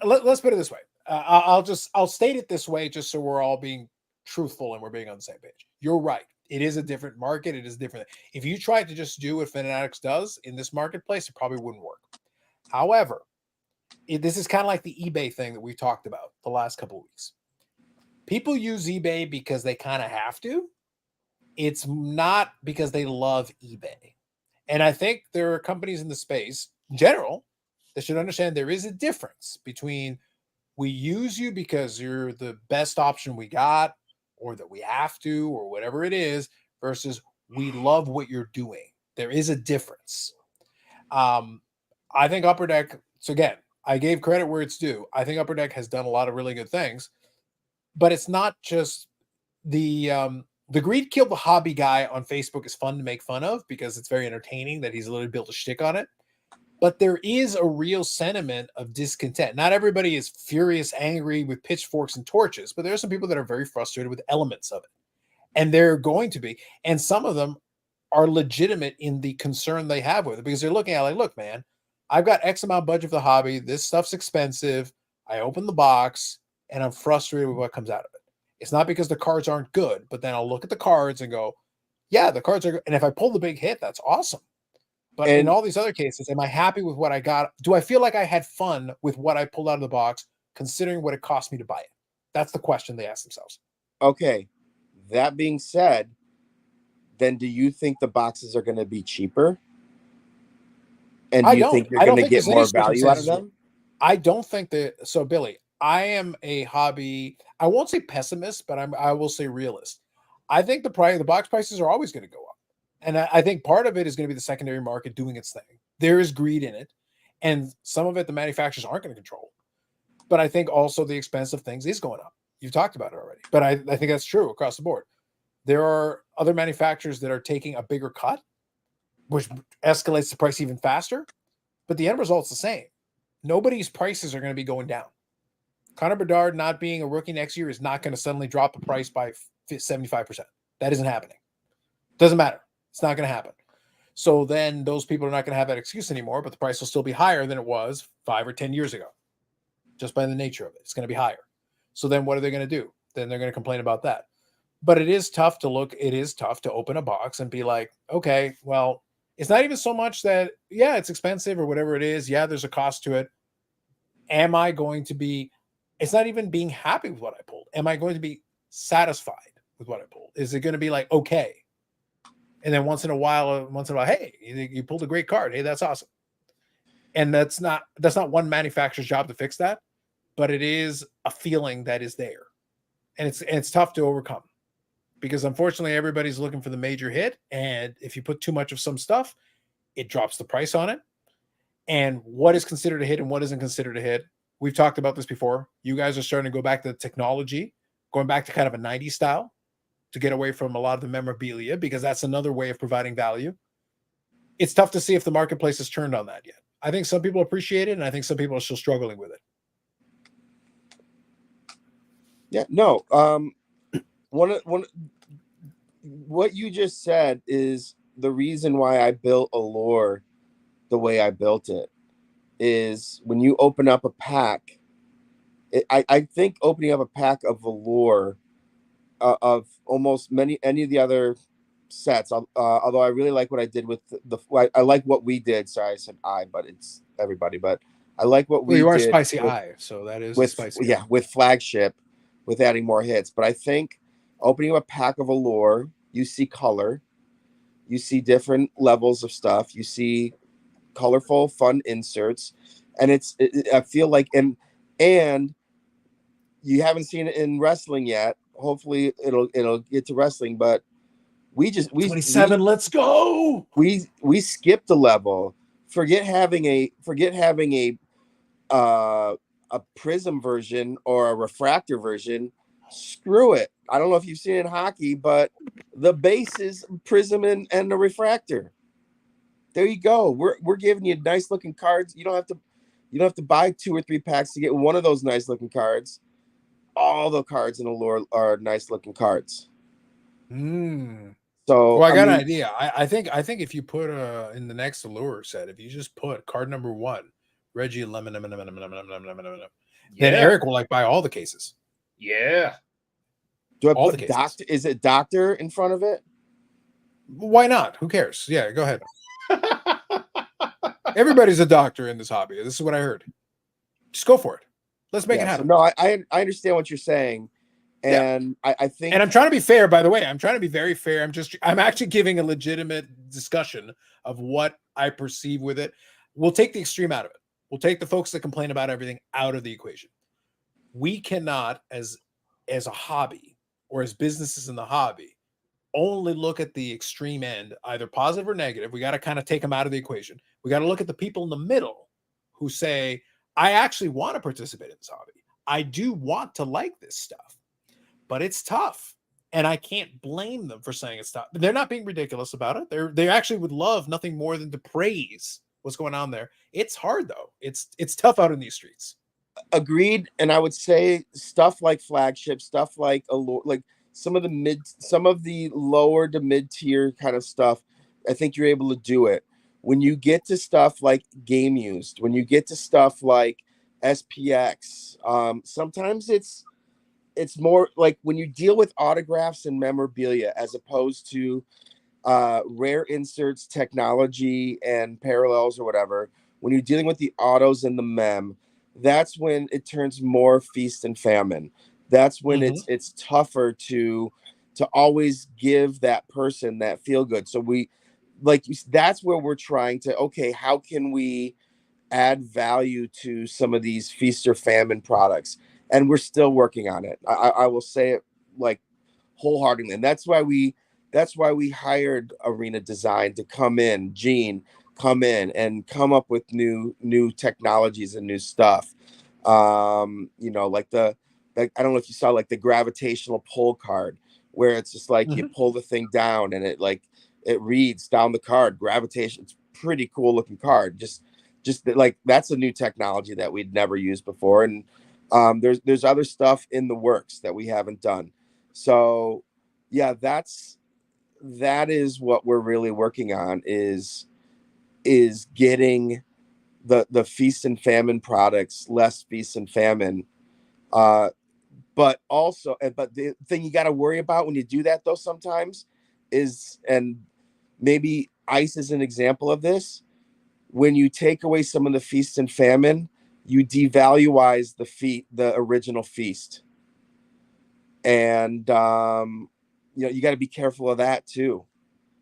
let's put it this way. I'll state it this way just so we're all being truthful and we're being on the same page. You're right. It is a different market. It is different. If you try to just do what Fanatics does in this marketplace, it probably wouldn't work. However, this is kind of like the eBay thing that we've talked about the last couple of weeks. People use eBay because they kind of have to. It's not because they love eBay. And I think there are companies in the space, in general, that should understand there is a difference between we use you because you're the best option we got, or that we have to, or whatever it is, versus we love what you're doing. There is a difference. I think Upper Deck, so again, I gave credit where it's due. I think Upper Deck has done a lot of really good things, but it's not just the greed killed the hobby guy on Facebook is fun to make fun of because it's very entertaining that he's literally built a shtick on it. But there is a real sentiment of discontent. Not everybody is furious, angry with pitchforks and torches, but there are some people that are very frustrated with elements of it. And they're going to be. And some of them are legitimate in the concern they have with it because they're looking at it like, look, man, I've got X amount budget for the hobby. This stuff's expensive. I open the box and I'm frustrated with what comes out of it. It's not because the cards aren't good, but then I'll look at the cards and go, yeah, the cards are good. And if I pull the big hit, that's awesome. But in all these other cases, am I happy with what I got? Do I feel like I had fun with what I pulled out of the box, considering what it cost me to buy it? That's the question they ask themselves. Okay. That being said, then do you think the boxes are going to be cheaper? And do you think you're going to get more value out of them? I don't think that. So, Billy, I am a hobby. I won't say pessimist, but I will say realist. I think the box prices are always going to go up. And I think part of it is going to be the secondary market doing its thing. There is greed in it, and some of it the manufacturers aren't going to control. But I think also the expense of things is going up. You've talked about it already, but I think that's true across the board. There are other manufacturers that are taking a bigger cut, which escalates the price even faster, but the end result's the same. Nobody's prices are going to be going down. Connor Bedard not being a rookie next year is not going to suddenly drop the price by 75%. That isn't happening. Doesn't matter. It's not going to happen. So then those people are not going to have that excuse anymore, but the price will still be higher than it was 5 or 10 years ago. Just by the nature of it, it's going to be higher. So then what are they going to do? Then they're going to complain about that. But it is tough to look. It is tough to open a box and be like, okay, well, it's not even so much that, yeah, it's expensive or whatever it is. Yeah, there's a cost to it. Am I going to be, it's not even being happy with what I pulled. Am I going to be satisfied with what I pulled? Is it going to be like, okay. And then once in a while, hey, you pulled a great card. Hey, that's awesome. And that's not one manufacturer's job to fix that, but it is a feeling that is there. And it's tough to overcome because unfortunately everybody's looking for the major hit. And if you put too much of some stuff, it drops the price on it. And what is considered a hit and what isn't considered a hit. We've talked about this before. You guys are starting to go back to the technology, going back to kind of a 90s style to get away from a lot of the memorabilia, because that's another way of providing value. It's tough to see if the marketplace has turned on that yet. I think some people appreciate it, and I think some people are still struggling with it. Yeah, no. What you just said is the reason why I built Allure the way I built it. Is when you open up a pack, I think opening up a pack of Allure of almost any of the other sets, although I really like what I did with I like what we did. Sorry, I said I, but it's everybody. But I like what we did. You are spicy eye, so that is with spicy. Yeah, with flagship, with adding more hits. But I think opening up a pack of Allure, you see color, you see different levels of stuff, you see colorful, fun inserts, and I feel like and you haven't seen it in wrestling yet. Hopefully, it'll get to wrestling, but we 27. Let's go. We skipped a level. Forget having a prism version or a refractor version. Screw it. I don't know if you've seen it in hockey, but the base is prism and the refractor. There you go. We're giving you nice looking cards. You don't have to buy 2 or 3 packs to get one of those nice looking cards. All the cards in Allure are nice looking cards. So well, I got an idea. I think if you put in the next Allure set, if you just put card number 1, Reggie Lemon, then Eric will buy all the cases. Yeah. Do I put doctor? Is it doctor in front of it? Why not? Who cares? Yeah, go ahead. Everybody's a doctor in this hobby. This is what I heard. Just go for it. Let's make it happen. So no, I understand what you're saying. And I think, and I'm trying to be fair, by the way. I'm trying to be very fair. I'm actually giving a legitimate discussion of what I perceive with it. We'll take the extreme out of it. We'll take the folks that complain about everything out of the equation. We cannot, as a hobby or as businesses in the hobby, only look at the extreme end, either positive or negative. We got to kind of take them out of the equation. We got to look at the people in the middle who say, I actually want to participate in this hobby. I do want to like this stuff, but it's tough. And I can't blame them for saying it's tough. They're not being ridiculous about it. They actually would love nothing more than to praise what's going on there. It's hard though. It's tough out in these streets. Agreed. And I would say stuff like flagship, stuff like Allure, like some of the lower to mid tier kind of stuff, I think you're able to do it. When you get to stuff like Game Used, when you get to stuff like SPX, sometimes it's more like when you deal with autographs and memorabilia as opposed to rare inserts, technology, and parallels or whatever. When you're dealing with the autos and the mem, that's when it turns more feast and famine. That's when it's tougher to always give that person that feel good. So that's where we're trying to, okay, how can we add value to some of these feast or famine products? And we're still working on it. I will say it like wholeheartedly. And that's why that's why we hired Arena Design to come in, Gene, come in and come up with new technologies and new stuff. You know, like I don't know if you saw like the gravitational pull card, where it's just like you pull the thing down and it reads down the card. Gravitation. It's pretty cool looking card. Just like that's a new technology that we'd never used before. And there's other stuff in the works that we haven't done. So yeah, that is what we're really working on is getting the feast and famine products, less feast and famine. But the thing you got to worry about when you do that though sometimes is, and maybe ice is an example of this, when you take away some of the feast and famine, you devaluize the original feast. And you know, you got to be careful of that too.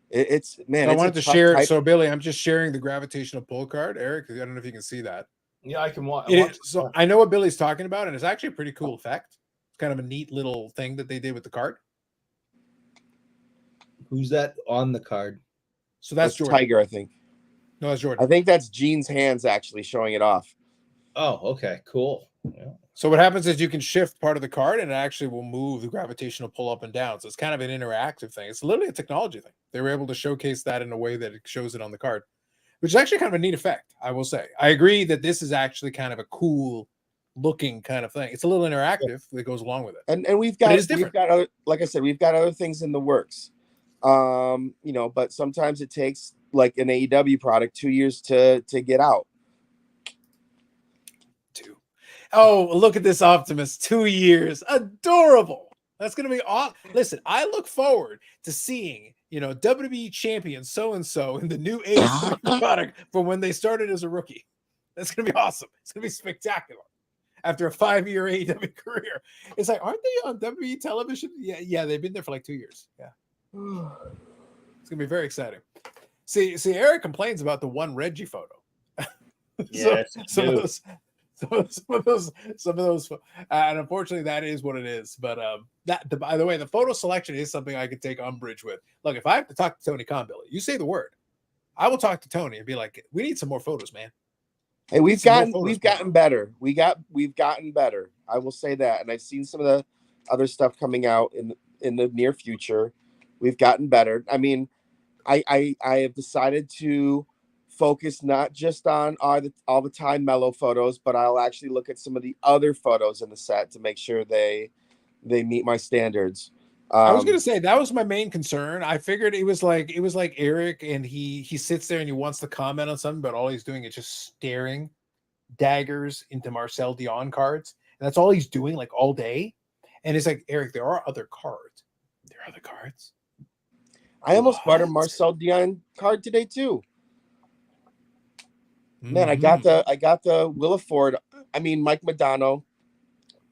It's man. I It's wanted to share. So Billy, I'm just sharing the gravitational pull card, Eric. I don't know if you can see that. Yeah, I can watch. So I know what Billy's talking about, and it's actually a pretty cool effect. It's kind of a neat little thing that they did with the card. Who's that on the card? So that's Jordan. Tiger, I think. No, that's Jordan. I think that's Gene's hands actually showing it off. Oh, okay, cool. Yeah. So what happens is you can shift part of the card, and it actually will move the gravitational pull up and down. So it's kind of an interactive thing. It's literally a technology thing. They were able to showcase that in a way that it shows it on the card, which is actually kind of a neat effect, I will say. I agree that this is actually kind of a cool looking kind of thing. It's a little interactive that goes along with it. And we've got other, like I said, we've got other things in the works. You know, but sometimes it takes like an AEW product 2 years to get out. Oh, look at this Optimus. 2 years. Adorable. That's going to be awesome. Listen, I look forward to seeing, you know, WWE champion so-and-so in the new AEW product from when they started as a rookie. That's going to be awesome. It's going to be spectacular. After a 5-year AEW career. It's like, aren't they on WWE television? Yeah, they've been there for like 2 years. Yeah. It's going to be very exciting. See, Eric complains about the one Reggie photo. Yes, some of those, and unfortunately, that is what it is. But by the way, the photo selection is something I could take umbrage with. Look, if I have to talk to Tony Khan, Billy, you say the word, I will talk to Tony and be like, "We need some more photos, man." Hey, we've gotten better. We've gotten better. I will say that, and I've seen some of the other stuff coming out in the near future. We've gotten better. I mean, I have decided to focus not just on all the time mellow photos, but I'll actually look at some of the other photos in the set to make sure they meet my standards. I was gonna say that was my main concern. I figured it was like Eric, and he sits there and he wants to comment on something, but all he's doing is just staring daggers into Marcel Dion cards, and that's all he's doing like all day. And it's like, Eric, there are other cards. There are other cards. I almost bought a Marcel Dion card today too. Man, I got the Willa Ford. I mean, Mike Madonna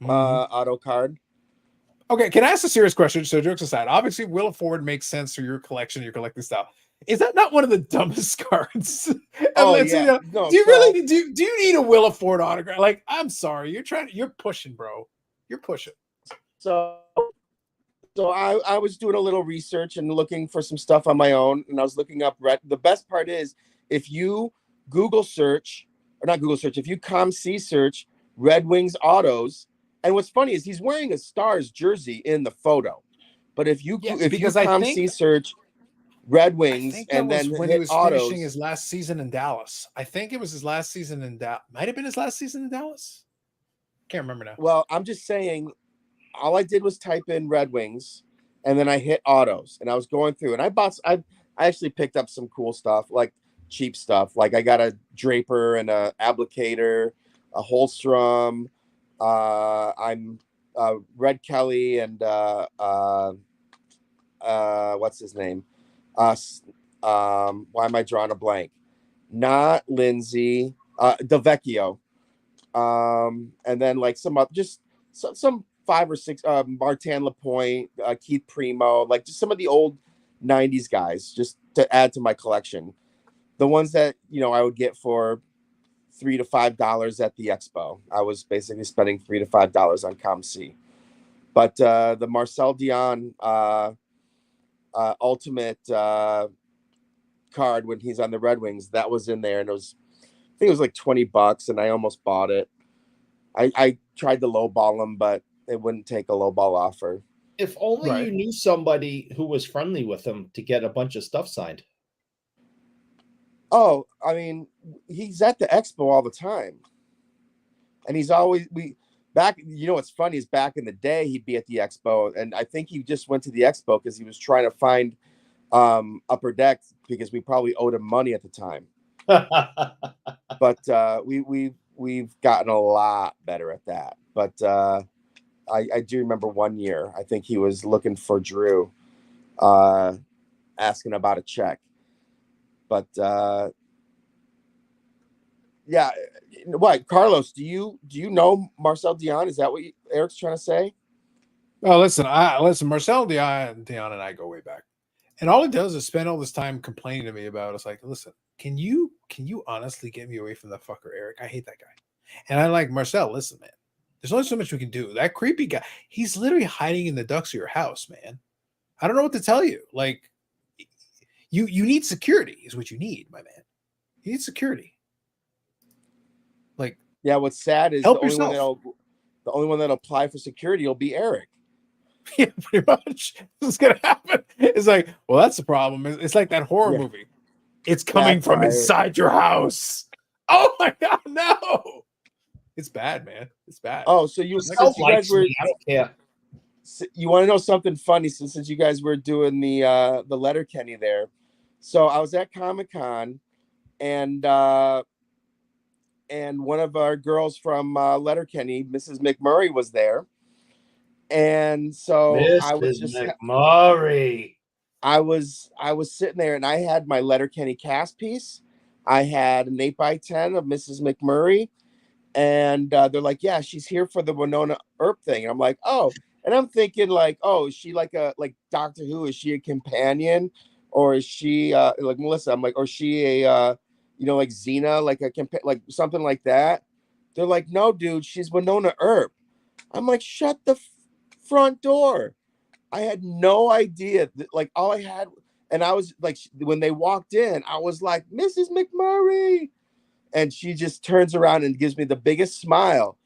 auto card. Okay, can I ask a serious question? So, jokes aside, obviously, Willa Ford makes sense for your collection, your collecting style. Is that not one of the dumbest cards? Oh, yeah. You know, No, do you really do you need a Willa Ford autograph? Like, I'm sorry, you're pushing, bro. You're pushing. So I was doing a little research and looking for some stuff on my own, and I was looking up the best part is if you Google search, or not Google search, if you ComC search Red Wings autos, and what's funny is he's wearing a Stars jersey in the photo, but if you ComC search Red Wings and then when hit he was autos, finishing his last season in Dallas, I think it was his last season in Dallas. Might have been his last season in Dallas. Can't remember now. Well, I'm just saying, all I did was type in Red Wings, and then I hit autos, and I was going through, and I actually picked up some cool stuff, like cheap stuff. Like I got a Draper and a Applicator, a Holstrom. I'm Red Kelly and what's his name? Why am I drawing a blank? Not Lindsay, Delvecchio. And then like some 5 or 6 Martin Lapointe, Keith Primo, like just some of the old 90s guys, just to add to my collection. The ones that, you know, I would get for $3 to $5 at the expo. I was basically spending $3 to $5 on ComC. But the Marcel Dion ultimate card when he's on the Red Wings. That was in there, and I think it was like $20, and I almost bought it. I tried to lowball him, but it wouldn't take a lowball offer. If only Right. you knew somebody who was friendly with him to get a bunch of stuff signed. Oh, I mean, he's at the expo all the time, and he's always back. You know what's funny is back in the day he'd be at the expo, and I think he just went to the expo because he was trying to find Upper Deck because we probably owed him money at the time. But we've gotten a lot better at that. But I do remember one year, I think he was looking for Drew, asking about a check. But yeah, what, Carlos? Do you know Marcel Dion? Is that what Eric's trying to say? Oh, listen, Marcel Dion and I go way back. And all he does is spend all this time complaining to me about it's like, listen, can you honestly get me away from that fucker, Eric? I hate that guy. And I like Marcel, listen, man. There's only so much we can do. That creepy guy, he's literally hiding in the ducks of your house, man. I don't know what to tell you. Like, you need security, is what you need, my man. You need security. Like, yeah, what's sad is the help only yourself. one that'll apply for security will be Eric. Yeah, pretty much. This is gonna happen. It's like, well, that's the problem. It's like that horror Yeah. movie. It's coming from Backfire. inside your house. Oh my god, no! It's bad, man. It's bad. Oh, so you Marcel since you guys likes were me, I don't care. you want to know something funny since you guys were doing the Letterkenny there. So I was at Comic-Con and one of our girls from Letterkenny, Mrs. McMurray, was there. And so I was Mrs. just McMurray. I was sitting there and I had my Letterkenny cast piece. I had an 8x10 of Mrs. McMurray. And they're like, yeah, she's here for the Winona Earp thing. And I'm like, oh, and I'm thinking like, oh, is she like Doctor Who? Is she a companion? Or is she like Melissa? I'm like, or is she a like Xena, like like something like that? They're like, no, dude, she's Winona Earp. I'm like, shut the front door. I had no idea. Like all I had, and I was like, when they walked in, I was like, Mrs. McMurray. And she just turns around and gives me the biggest smile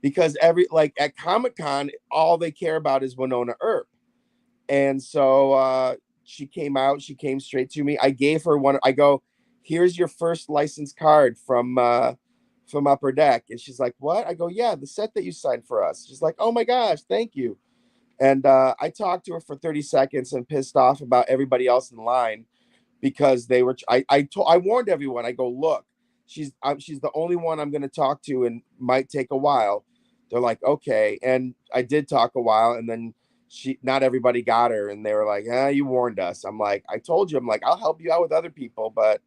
because at Comic-Con, all they care about is Winona Earp. And so she came straight to me. I gave her one. I go, here's your first licensed card from Upper Deck. And she's like, what? I go, yeah, the set that you signed for us. She's like, oh my gosh, thank you. And I talked to her for 30 seconds and pissed off about everybody else in line because they were, I warned everyone. I go, look, she's the only one I'm going to talk to and might take a while. They're like, okay. And I did talk a while and then not everybody got her. And they were like, you warned us. I'm like, I told you, I'm like, I'll help you out with other people, but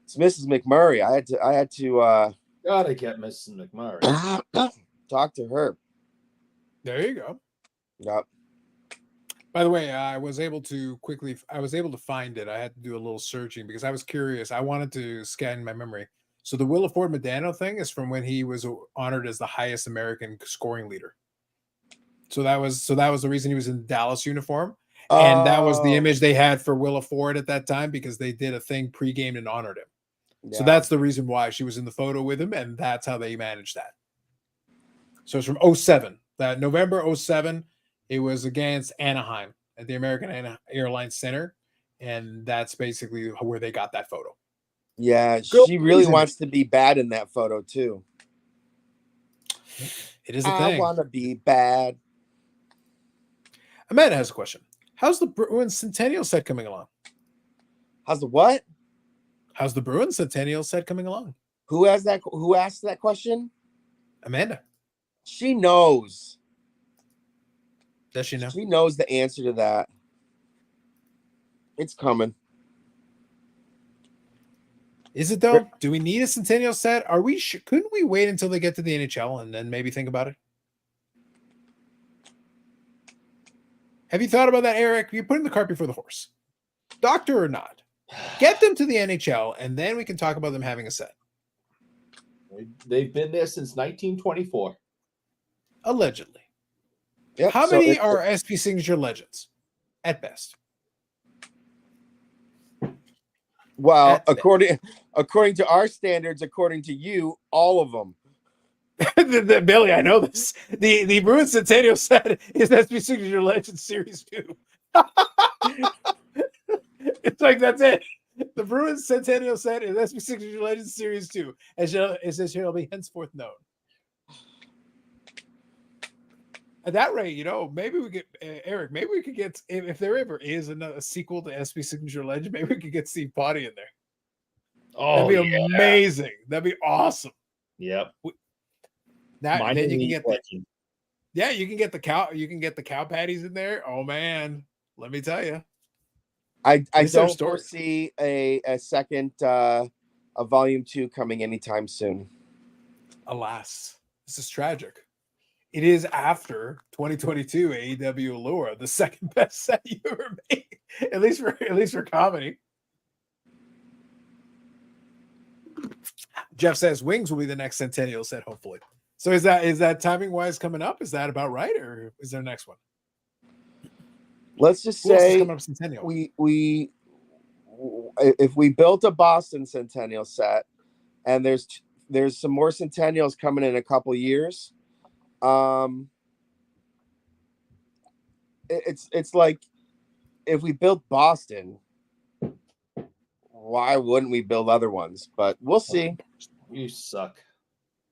it's Mrs. McMurray. I had to Gotta get Mrs. McMurray. talk to her. There you go. Yep. By the way, I was able to find it. I had to do a little searching because I was curious. I wanted to scan my memory. So the Willa Ford Medano thing is from when he was honored as the highest American scoring leader. So that was the reason he was in the Dallas uniform. And that was the image they had for Willa Ford at that time because they did a thing pre-game and honored him. Yeah. So that's the reason why she was in the photo with him, and that's how they managed that. So it's from 07. That November 07. It was against Anaheim at the American Airlines Center, and that's basically where they got that photo. Yeah, she really wants to be bad in that photo too. It is a thing. I want to be bad. Amanda has a question. How's the Bruins Centennial set coming along? How's the what? How's the Bruins Centennial set coming along? Who asked that question? Amanda. She knows. Does she know? She knows the answer to that. It's coming. Is it though? Do we need a Centennial set? Are we? Couldn't we wait until they get to the NHL and then maybe think about it? Have you thought about that, Eric? You're putting the cart before the horse. Doctor or not, get them to the NHL and then we can talk about them having a set. They've been there since 1924. Allegedly. Yep. How many are SP Signature Legends at best? Well, according to our standards, according to you, all of them. Billy, I know this. The Bruin Centennial set is SB Signature Legends Series 2. It's like that's it. The Bruin Centennial set is SB Signature Legends Series 2, as it shall be henceforth known. At that rate, you know, maybe we could, Eric, maybe we could get, if there ever is a sequel to SB Signature Legend, maybe we could get Steve Potty in there. Oh, that'd be amazing. That'd be awesome. Yep. Then you can get you can get the cow patties in there. Oh man, let me tell you. I don't foresee a second a volume 2 coming anytime soon. Alas, this is tragic. It is after 2022 AEW Allure, the second best set you ever made, at least for comedy. Jeff says Wings will be the next Centennial set, hopefully. So is that timing wise coming up? Is that about right, or is there a next one? Let's just say we if we built a Boston Centennial set, and there's some more Centennials coming in a couple years. It's like if we built Boston, why wouldn't we build other ones? But we'll see. You suck.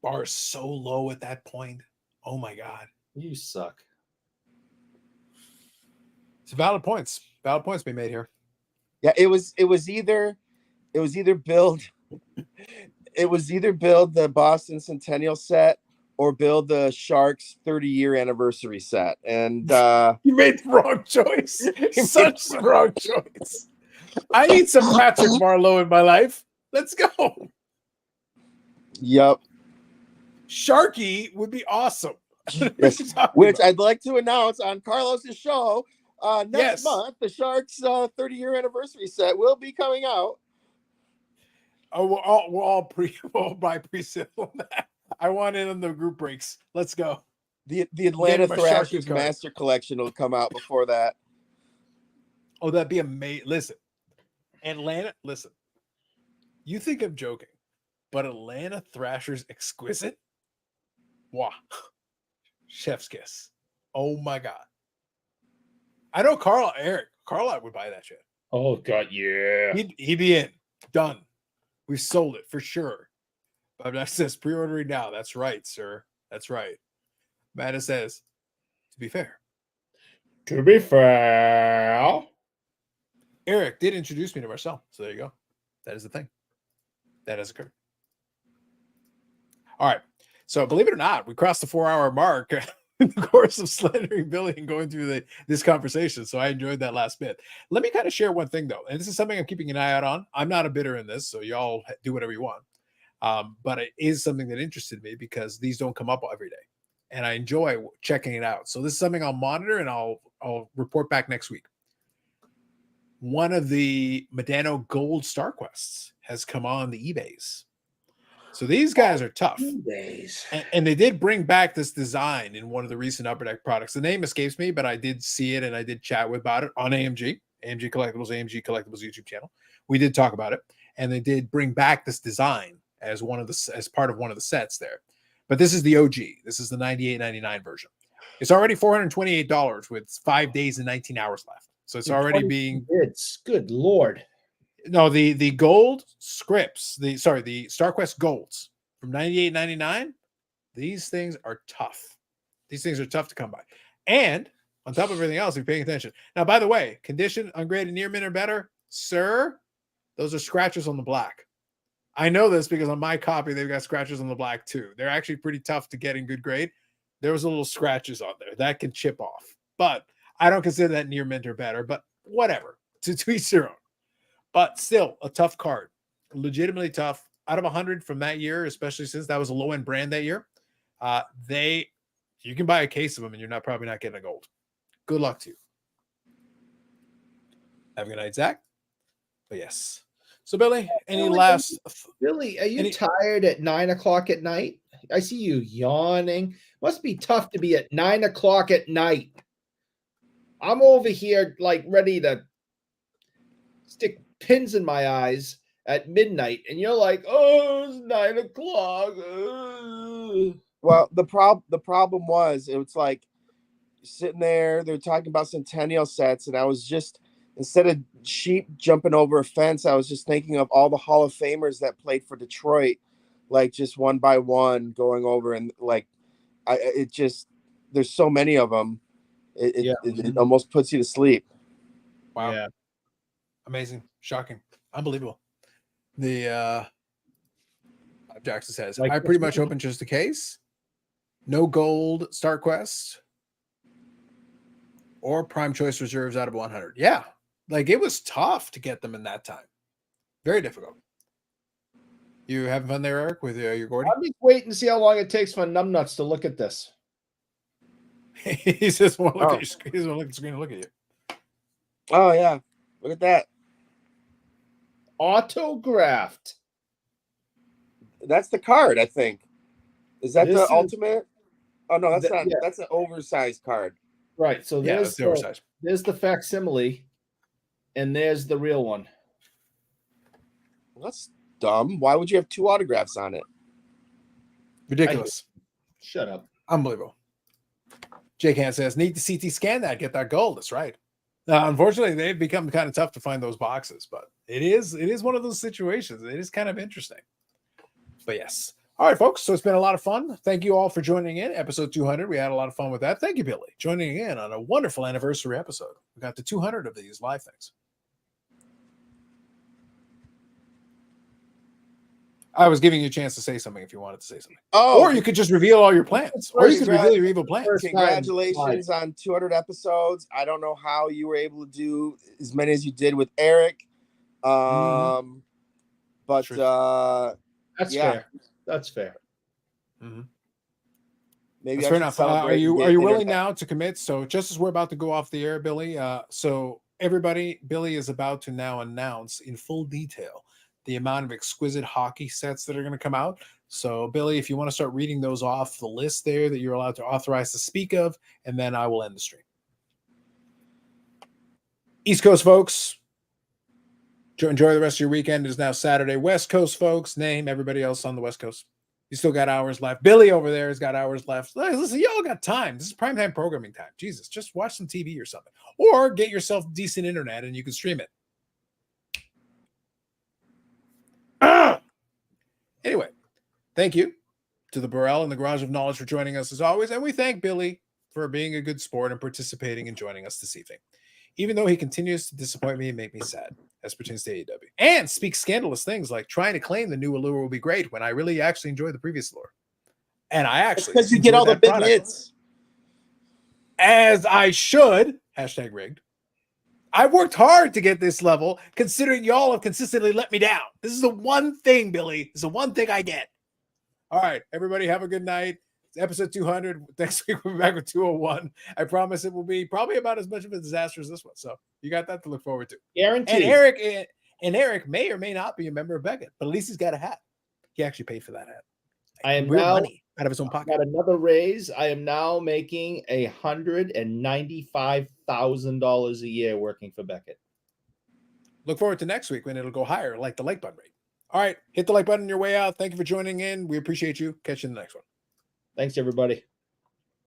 Bar is so low at that point. Oh my god, you suck. It's valid points. Valid points being made here. Yeah, it was either build the Boston Centennial set or build the Sharks 30-year anniversary set. And you made the wrong choice. Such the wrong choice. I need some Patrick Marleau in my life. Let's go. Yep. Sharky would be awesome. Yes. Which I'd like to announce on Carlos's show next month. The Sharks 30-year anniversary set will be coming out. Oh, we'll all buy pre-sale on that. I want it on the group breaks. Let's go. The Atlanta Thrashers Master Collection will come out before that. Oh, that'd be amazing. Listen, Atlanta. Listen, you think I'm joking, but Atlanta Thrashers Exquisite. Wow, chef's kiss. Oh my god. I know Eric would buy that shit. Oh god, yeah. He'd be in. Done. We sold it for sure. But that says pre-ordering now. That's right, sir. That's right. Matta says, to be fair. Eric did introduce me to Marcel. So there you go. That is the thing. That has occurred. All right. So believe it or not, we crossed the 4-hour mark in the course of slandering Billy and going through this conversation. So I enjoyed that last bit. Let me kind of share one thing, though. And this is something I'm keeping an eye out on. I'm not a bidder in this, so y'all do whatever you want. But it is something that interested me because these don't come up every day. And I enjoy checking it out. So this is something I'll monitor and I'll report back next week. One of the Medano Gold Star Quests has come on the eBays. So these guys are tough. And they did bring back this design in one of the recent Upper Deck products. The name escapes me, but I did see it and I did chat about it on AMG Collectibles YouTube channel. We did talk about it. And they did bring back this design as part of one of the sets there. But this is the OG. This is the $98.99 version. It's already $428 with 5 days and 19 hours left. So it's already being. It's good Lord. No, the gold scripts, the StarQuest golds from $98.99. These things are tough. These things are tough to come by. And on top of everything else, if you're paying attention. Now, by the way, condition, ungraded, near mint or better, sir, those are scratches on the black. I know this because on my copy, they've got scratches on the black too. They're actually pretty tough to get in good grade. There was a little scratches on there that can chip off, but I don't consider that near mint or better, but whatever, to each their own. But still a tough card, legitimately tough. Out of 100 from that year, especially since that was a low-end brand that year, you can buy a case of them and you're probably not getting a gold. Good luck to you. Have a good night, Zach. But yes. So, Billy, any last... Billy, are you tired at 9 o'clock at night? I see you yawning. Must be tough to be at 9 o'clock at night. I'm over here, like, ready to stick pins in my eyes at midnight, and you're like, "Oh, it's 9 o'clock." Well, the problem was it was like sitting there. They're talking about Centennial sets, and I was just instead of sheep jumping over a fence, I was just thinking of all the Hall of Famers that played for Detroit, like just one by one going over, and like it just there's so many of them. It almost puts you to sleep. Wow. Yeah. Amazing. Shocking. Unbelievable. The Jackson says, Like I pretty much opened just a case. No gold Star Quest or prime choice reserves out of 100. Yeah. Like it was tough to get them in that time. Very difficult. You having fun there, Eric, with your Gordy? I'm just waiting to see how long it takes for numbnuts to look at this. He says, "Want to look at your screen? He doesn't look at the screen and look at you." Oh yeah, look at that. Autographed. That's the card, I think. Is that This the is- ultimate? Oh no, that's not. Yeah. That's an oversized card. Right. So Yeah, there's that's the oversized. there's the facsimile, and there's the real one. That's dumb. Why would you have two autographs on it? Ridiculous. Shut up. Unbelievable. Jake Hand says, need to CT scan that, get that gold. That's right. Unfortunately, they've become kind of tough to find those boxes, but it is one of those situations. It is kind of interesting. But yes. All right, folks. So it's been a lot of fun. Thank you all for joining in. Episode 200. We had a lot of fun with that. Thank you, Billy, joining in on a wonderful anniversary episode. We got to 200 of these live things. I was giving you a chance to say something if you wanted to say something. Oh, Or you could just reveal all your plans. Or you could reveal your evil plans. First time congratulations on 200 episodes. I don't know how you were able to do as many as you did with Eric. But Sure. That's yeah. fair. That's fair. Mm-hmm. Maybe That's I fair should enough. celebrate Are you and get willing internet. now to commit? So just as we're about to go off the air, Billy. So everybody, Billy is about to now announce in full detail the amount of exquisite hockey sets that are going to come out. So Billy, if you want to start reading those off the list there that you're allowed to authorize to speak of, and then I will end the stream. East Coast folks, enjoy the rest of your weekend. It is now Saturday. West Coast folks, name everybody else on the West Coast. You still got hours left. Billy over there has got hours left. Listen, y'all got time. This is primetime programming time. Jesus, just watch some TV or something. Or get yourself decent internet and you can stream it. Anyway, thank you to the Burrell and the Garage of Knowledge for joining us as always. And we thank Billy for being a good sport and participating and joining us this evening. Even though he continues to disappoint me and make me sad as pertains to AEW. And speak scandalous things like trying to claim the new allure will be great when I really actually enjoy the previous allure. And I actually Because you get all the enjoyed that big product. hits. As I should. # rigged. I've worked hard to get this level, considering y'all have consistently let me down. This is the one thing, Billy. This is the one thing I get. All right, everybody have a good night. It's episode 200. Next week we'll be back with 201. I promise it will be probably about as much of a disaster as this one. So you got that to look forward to. Guaranteed. And Eric may or may not be a member of Beckett, but at least he's got a hat. He actually paid for that hat. I am Real now money out of his own pocket. got another raise. I am now making $195,000 a year working for Beckett. Look forward to next week when it'll go higher, like the like button rate. All right, hit the like button on your way out. Thank you for joining in. We appreciate you. Catch you in the next one. Thanks, everybody.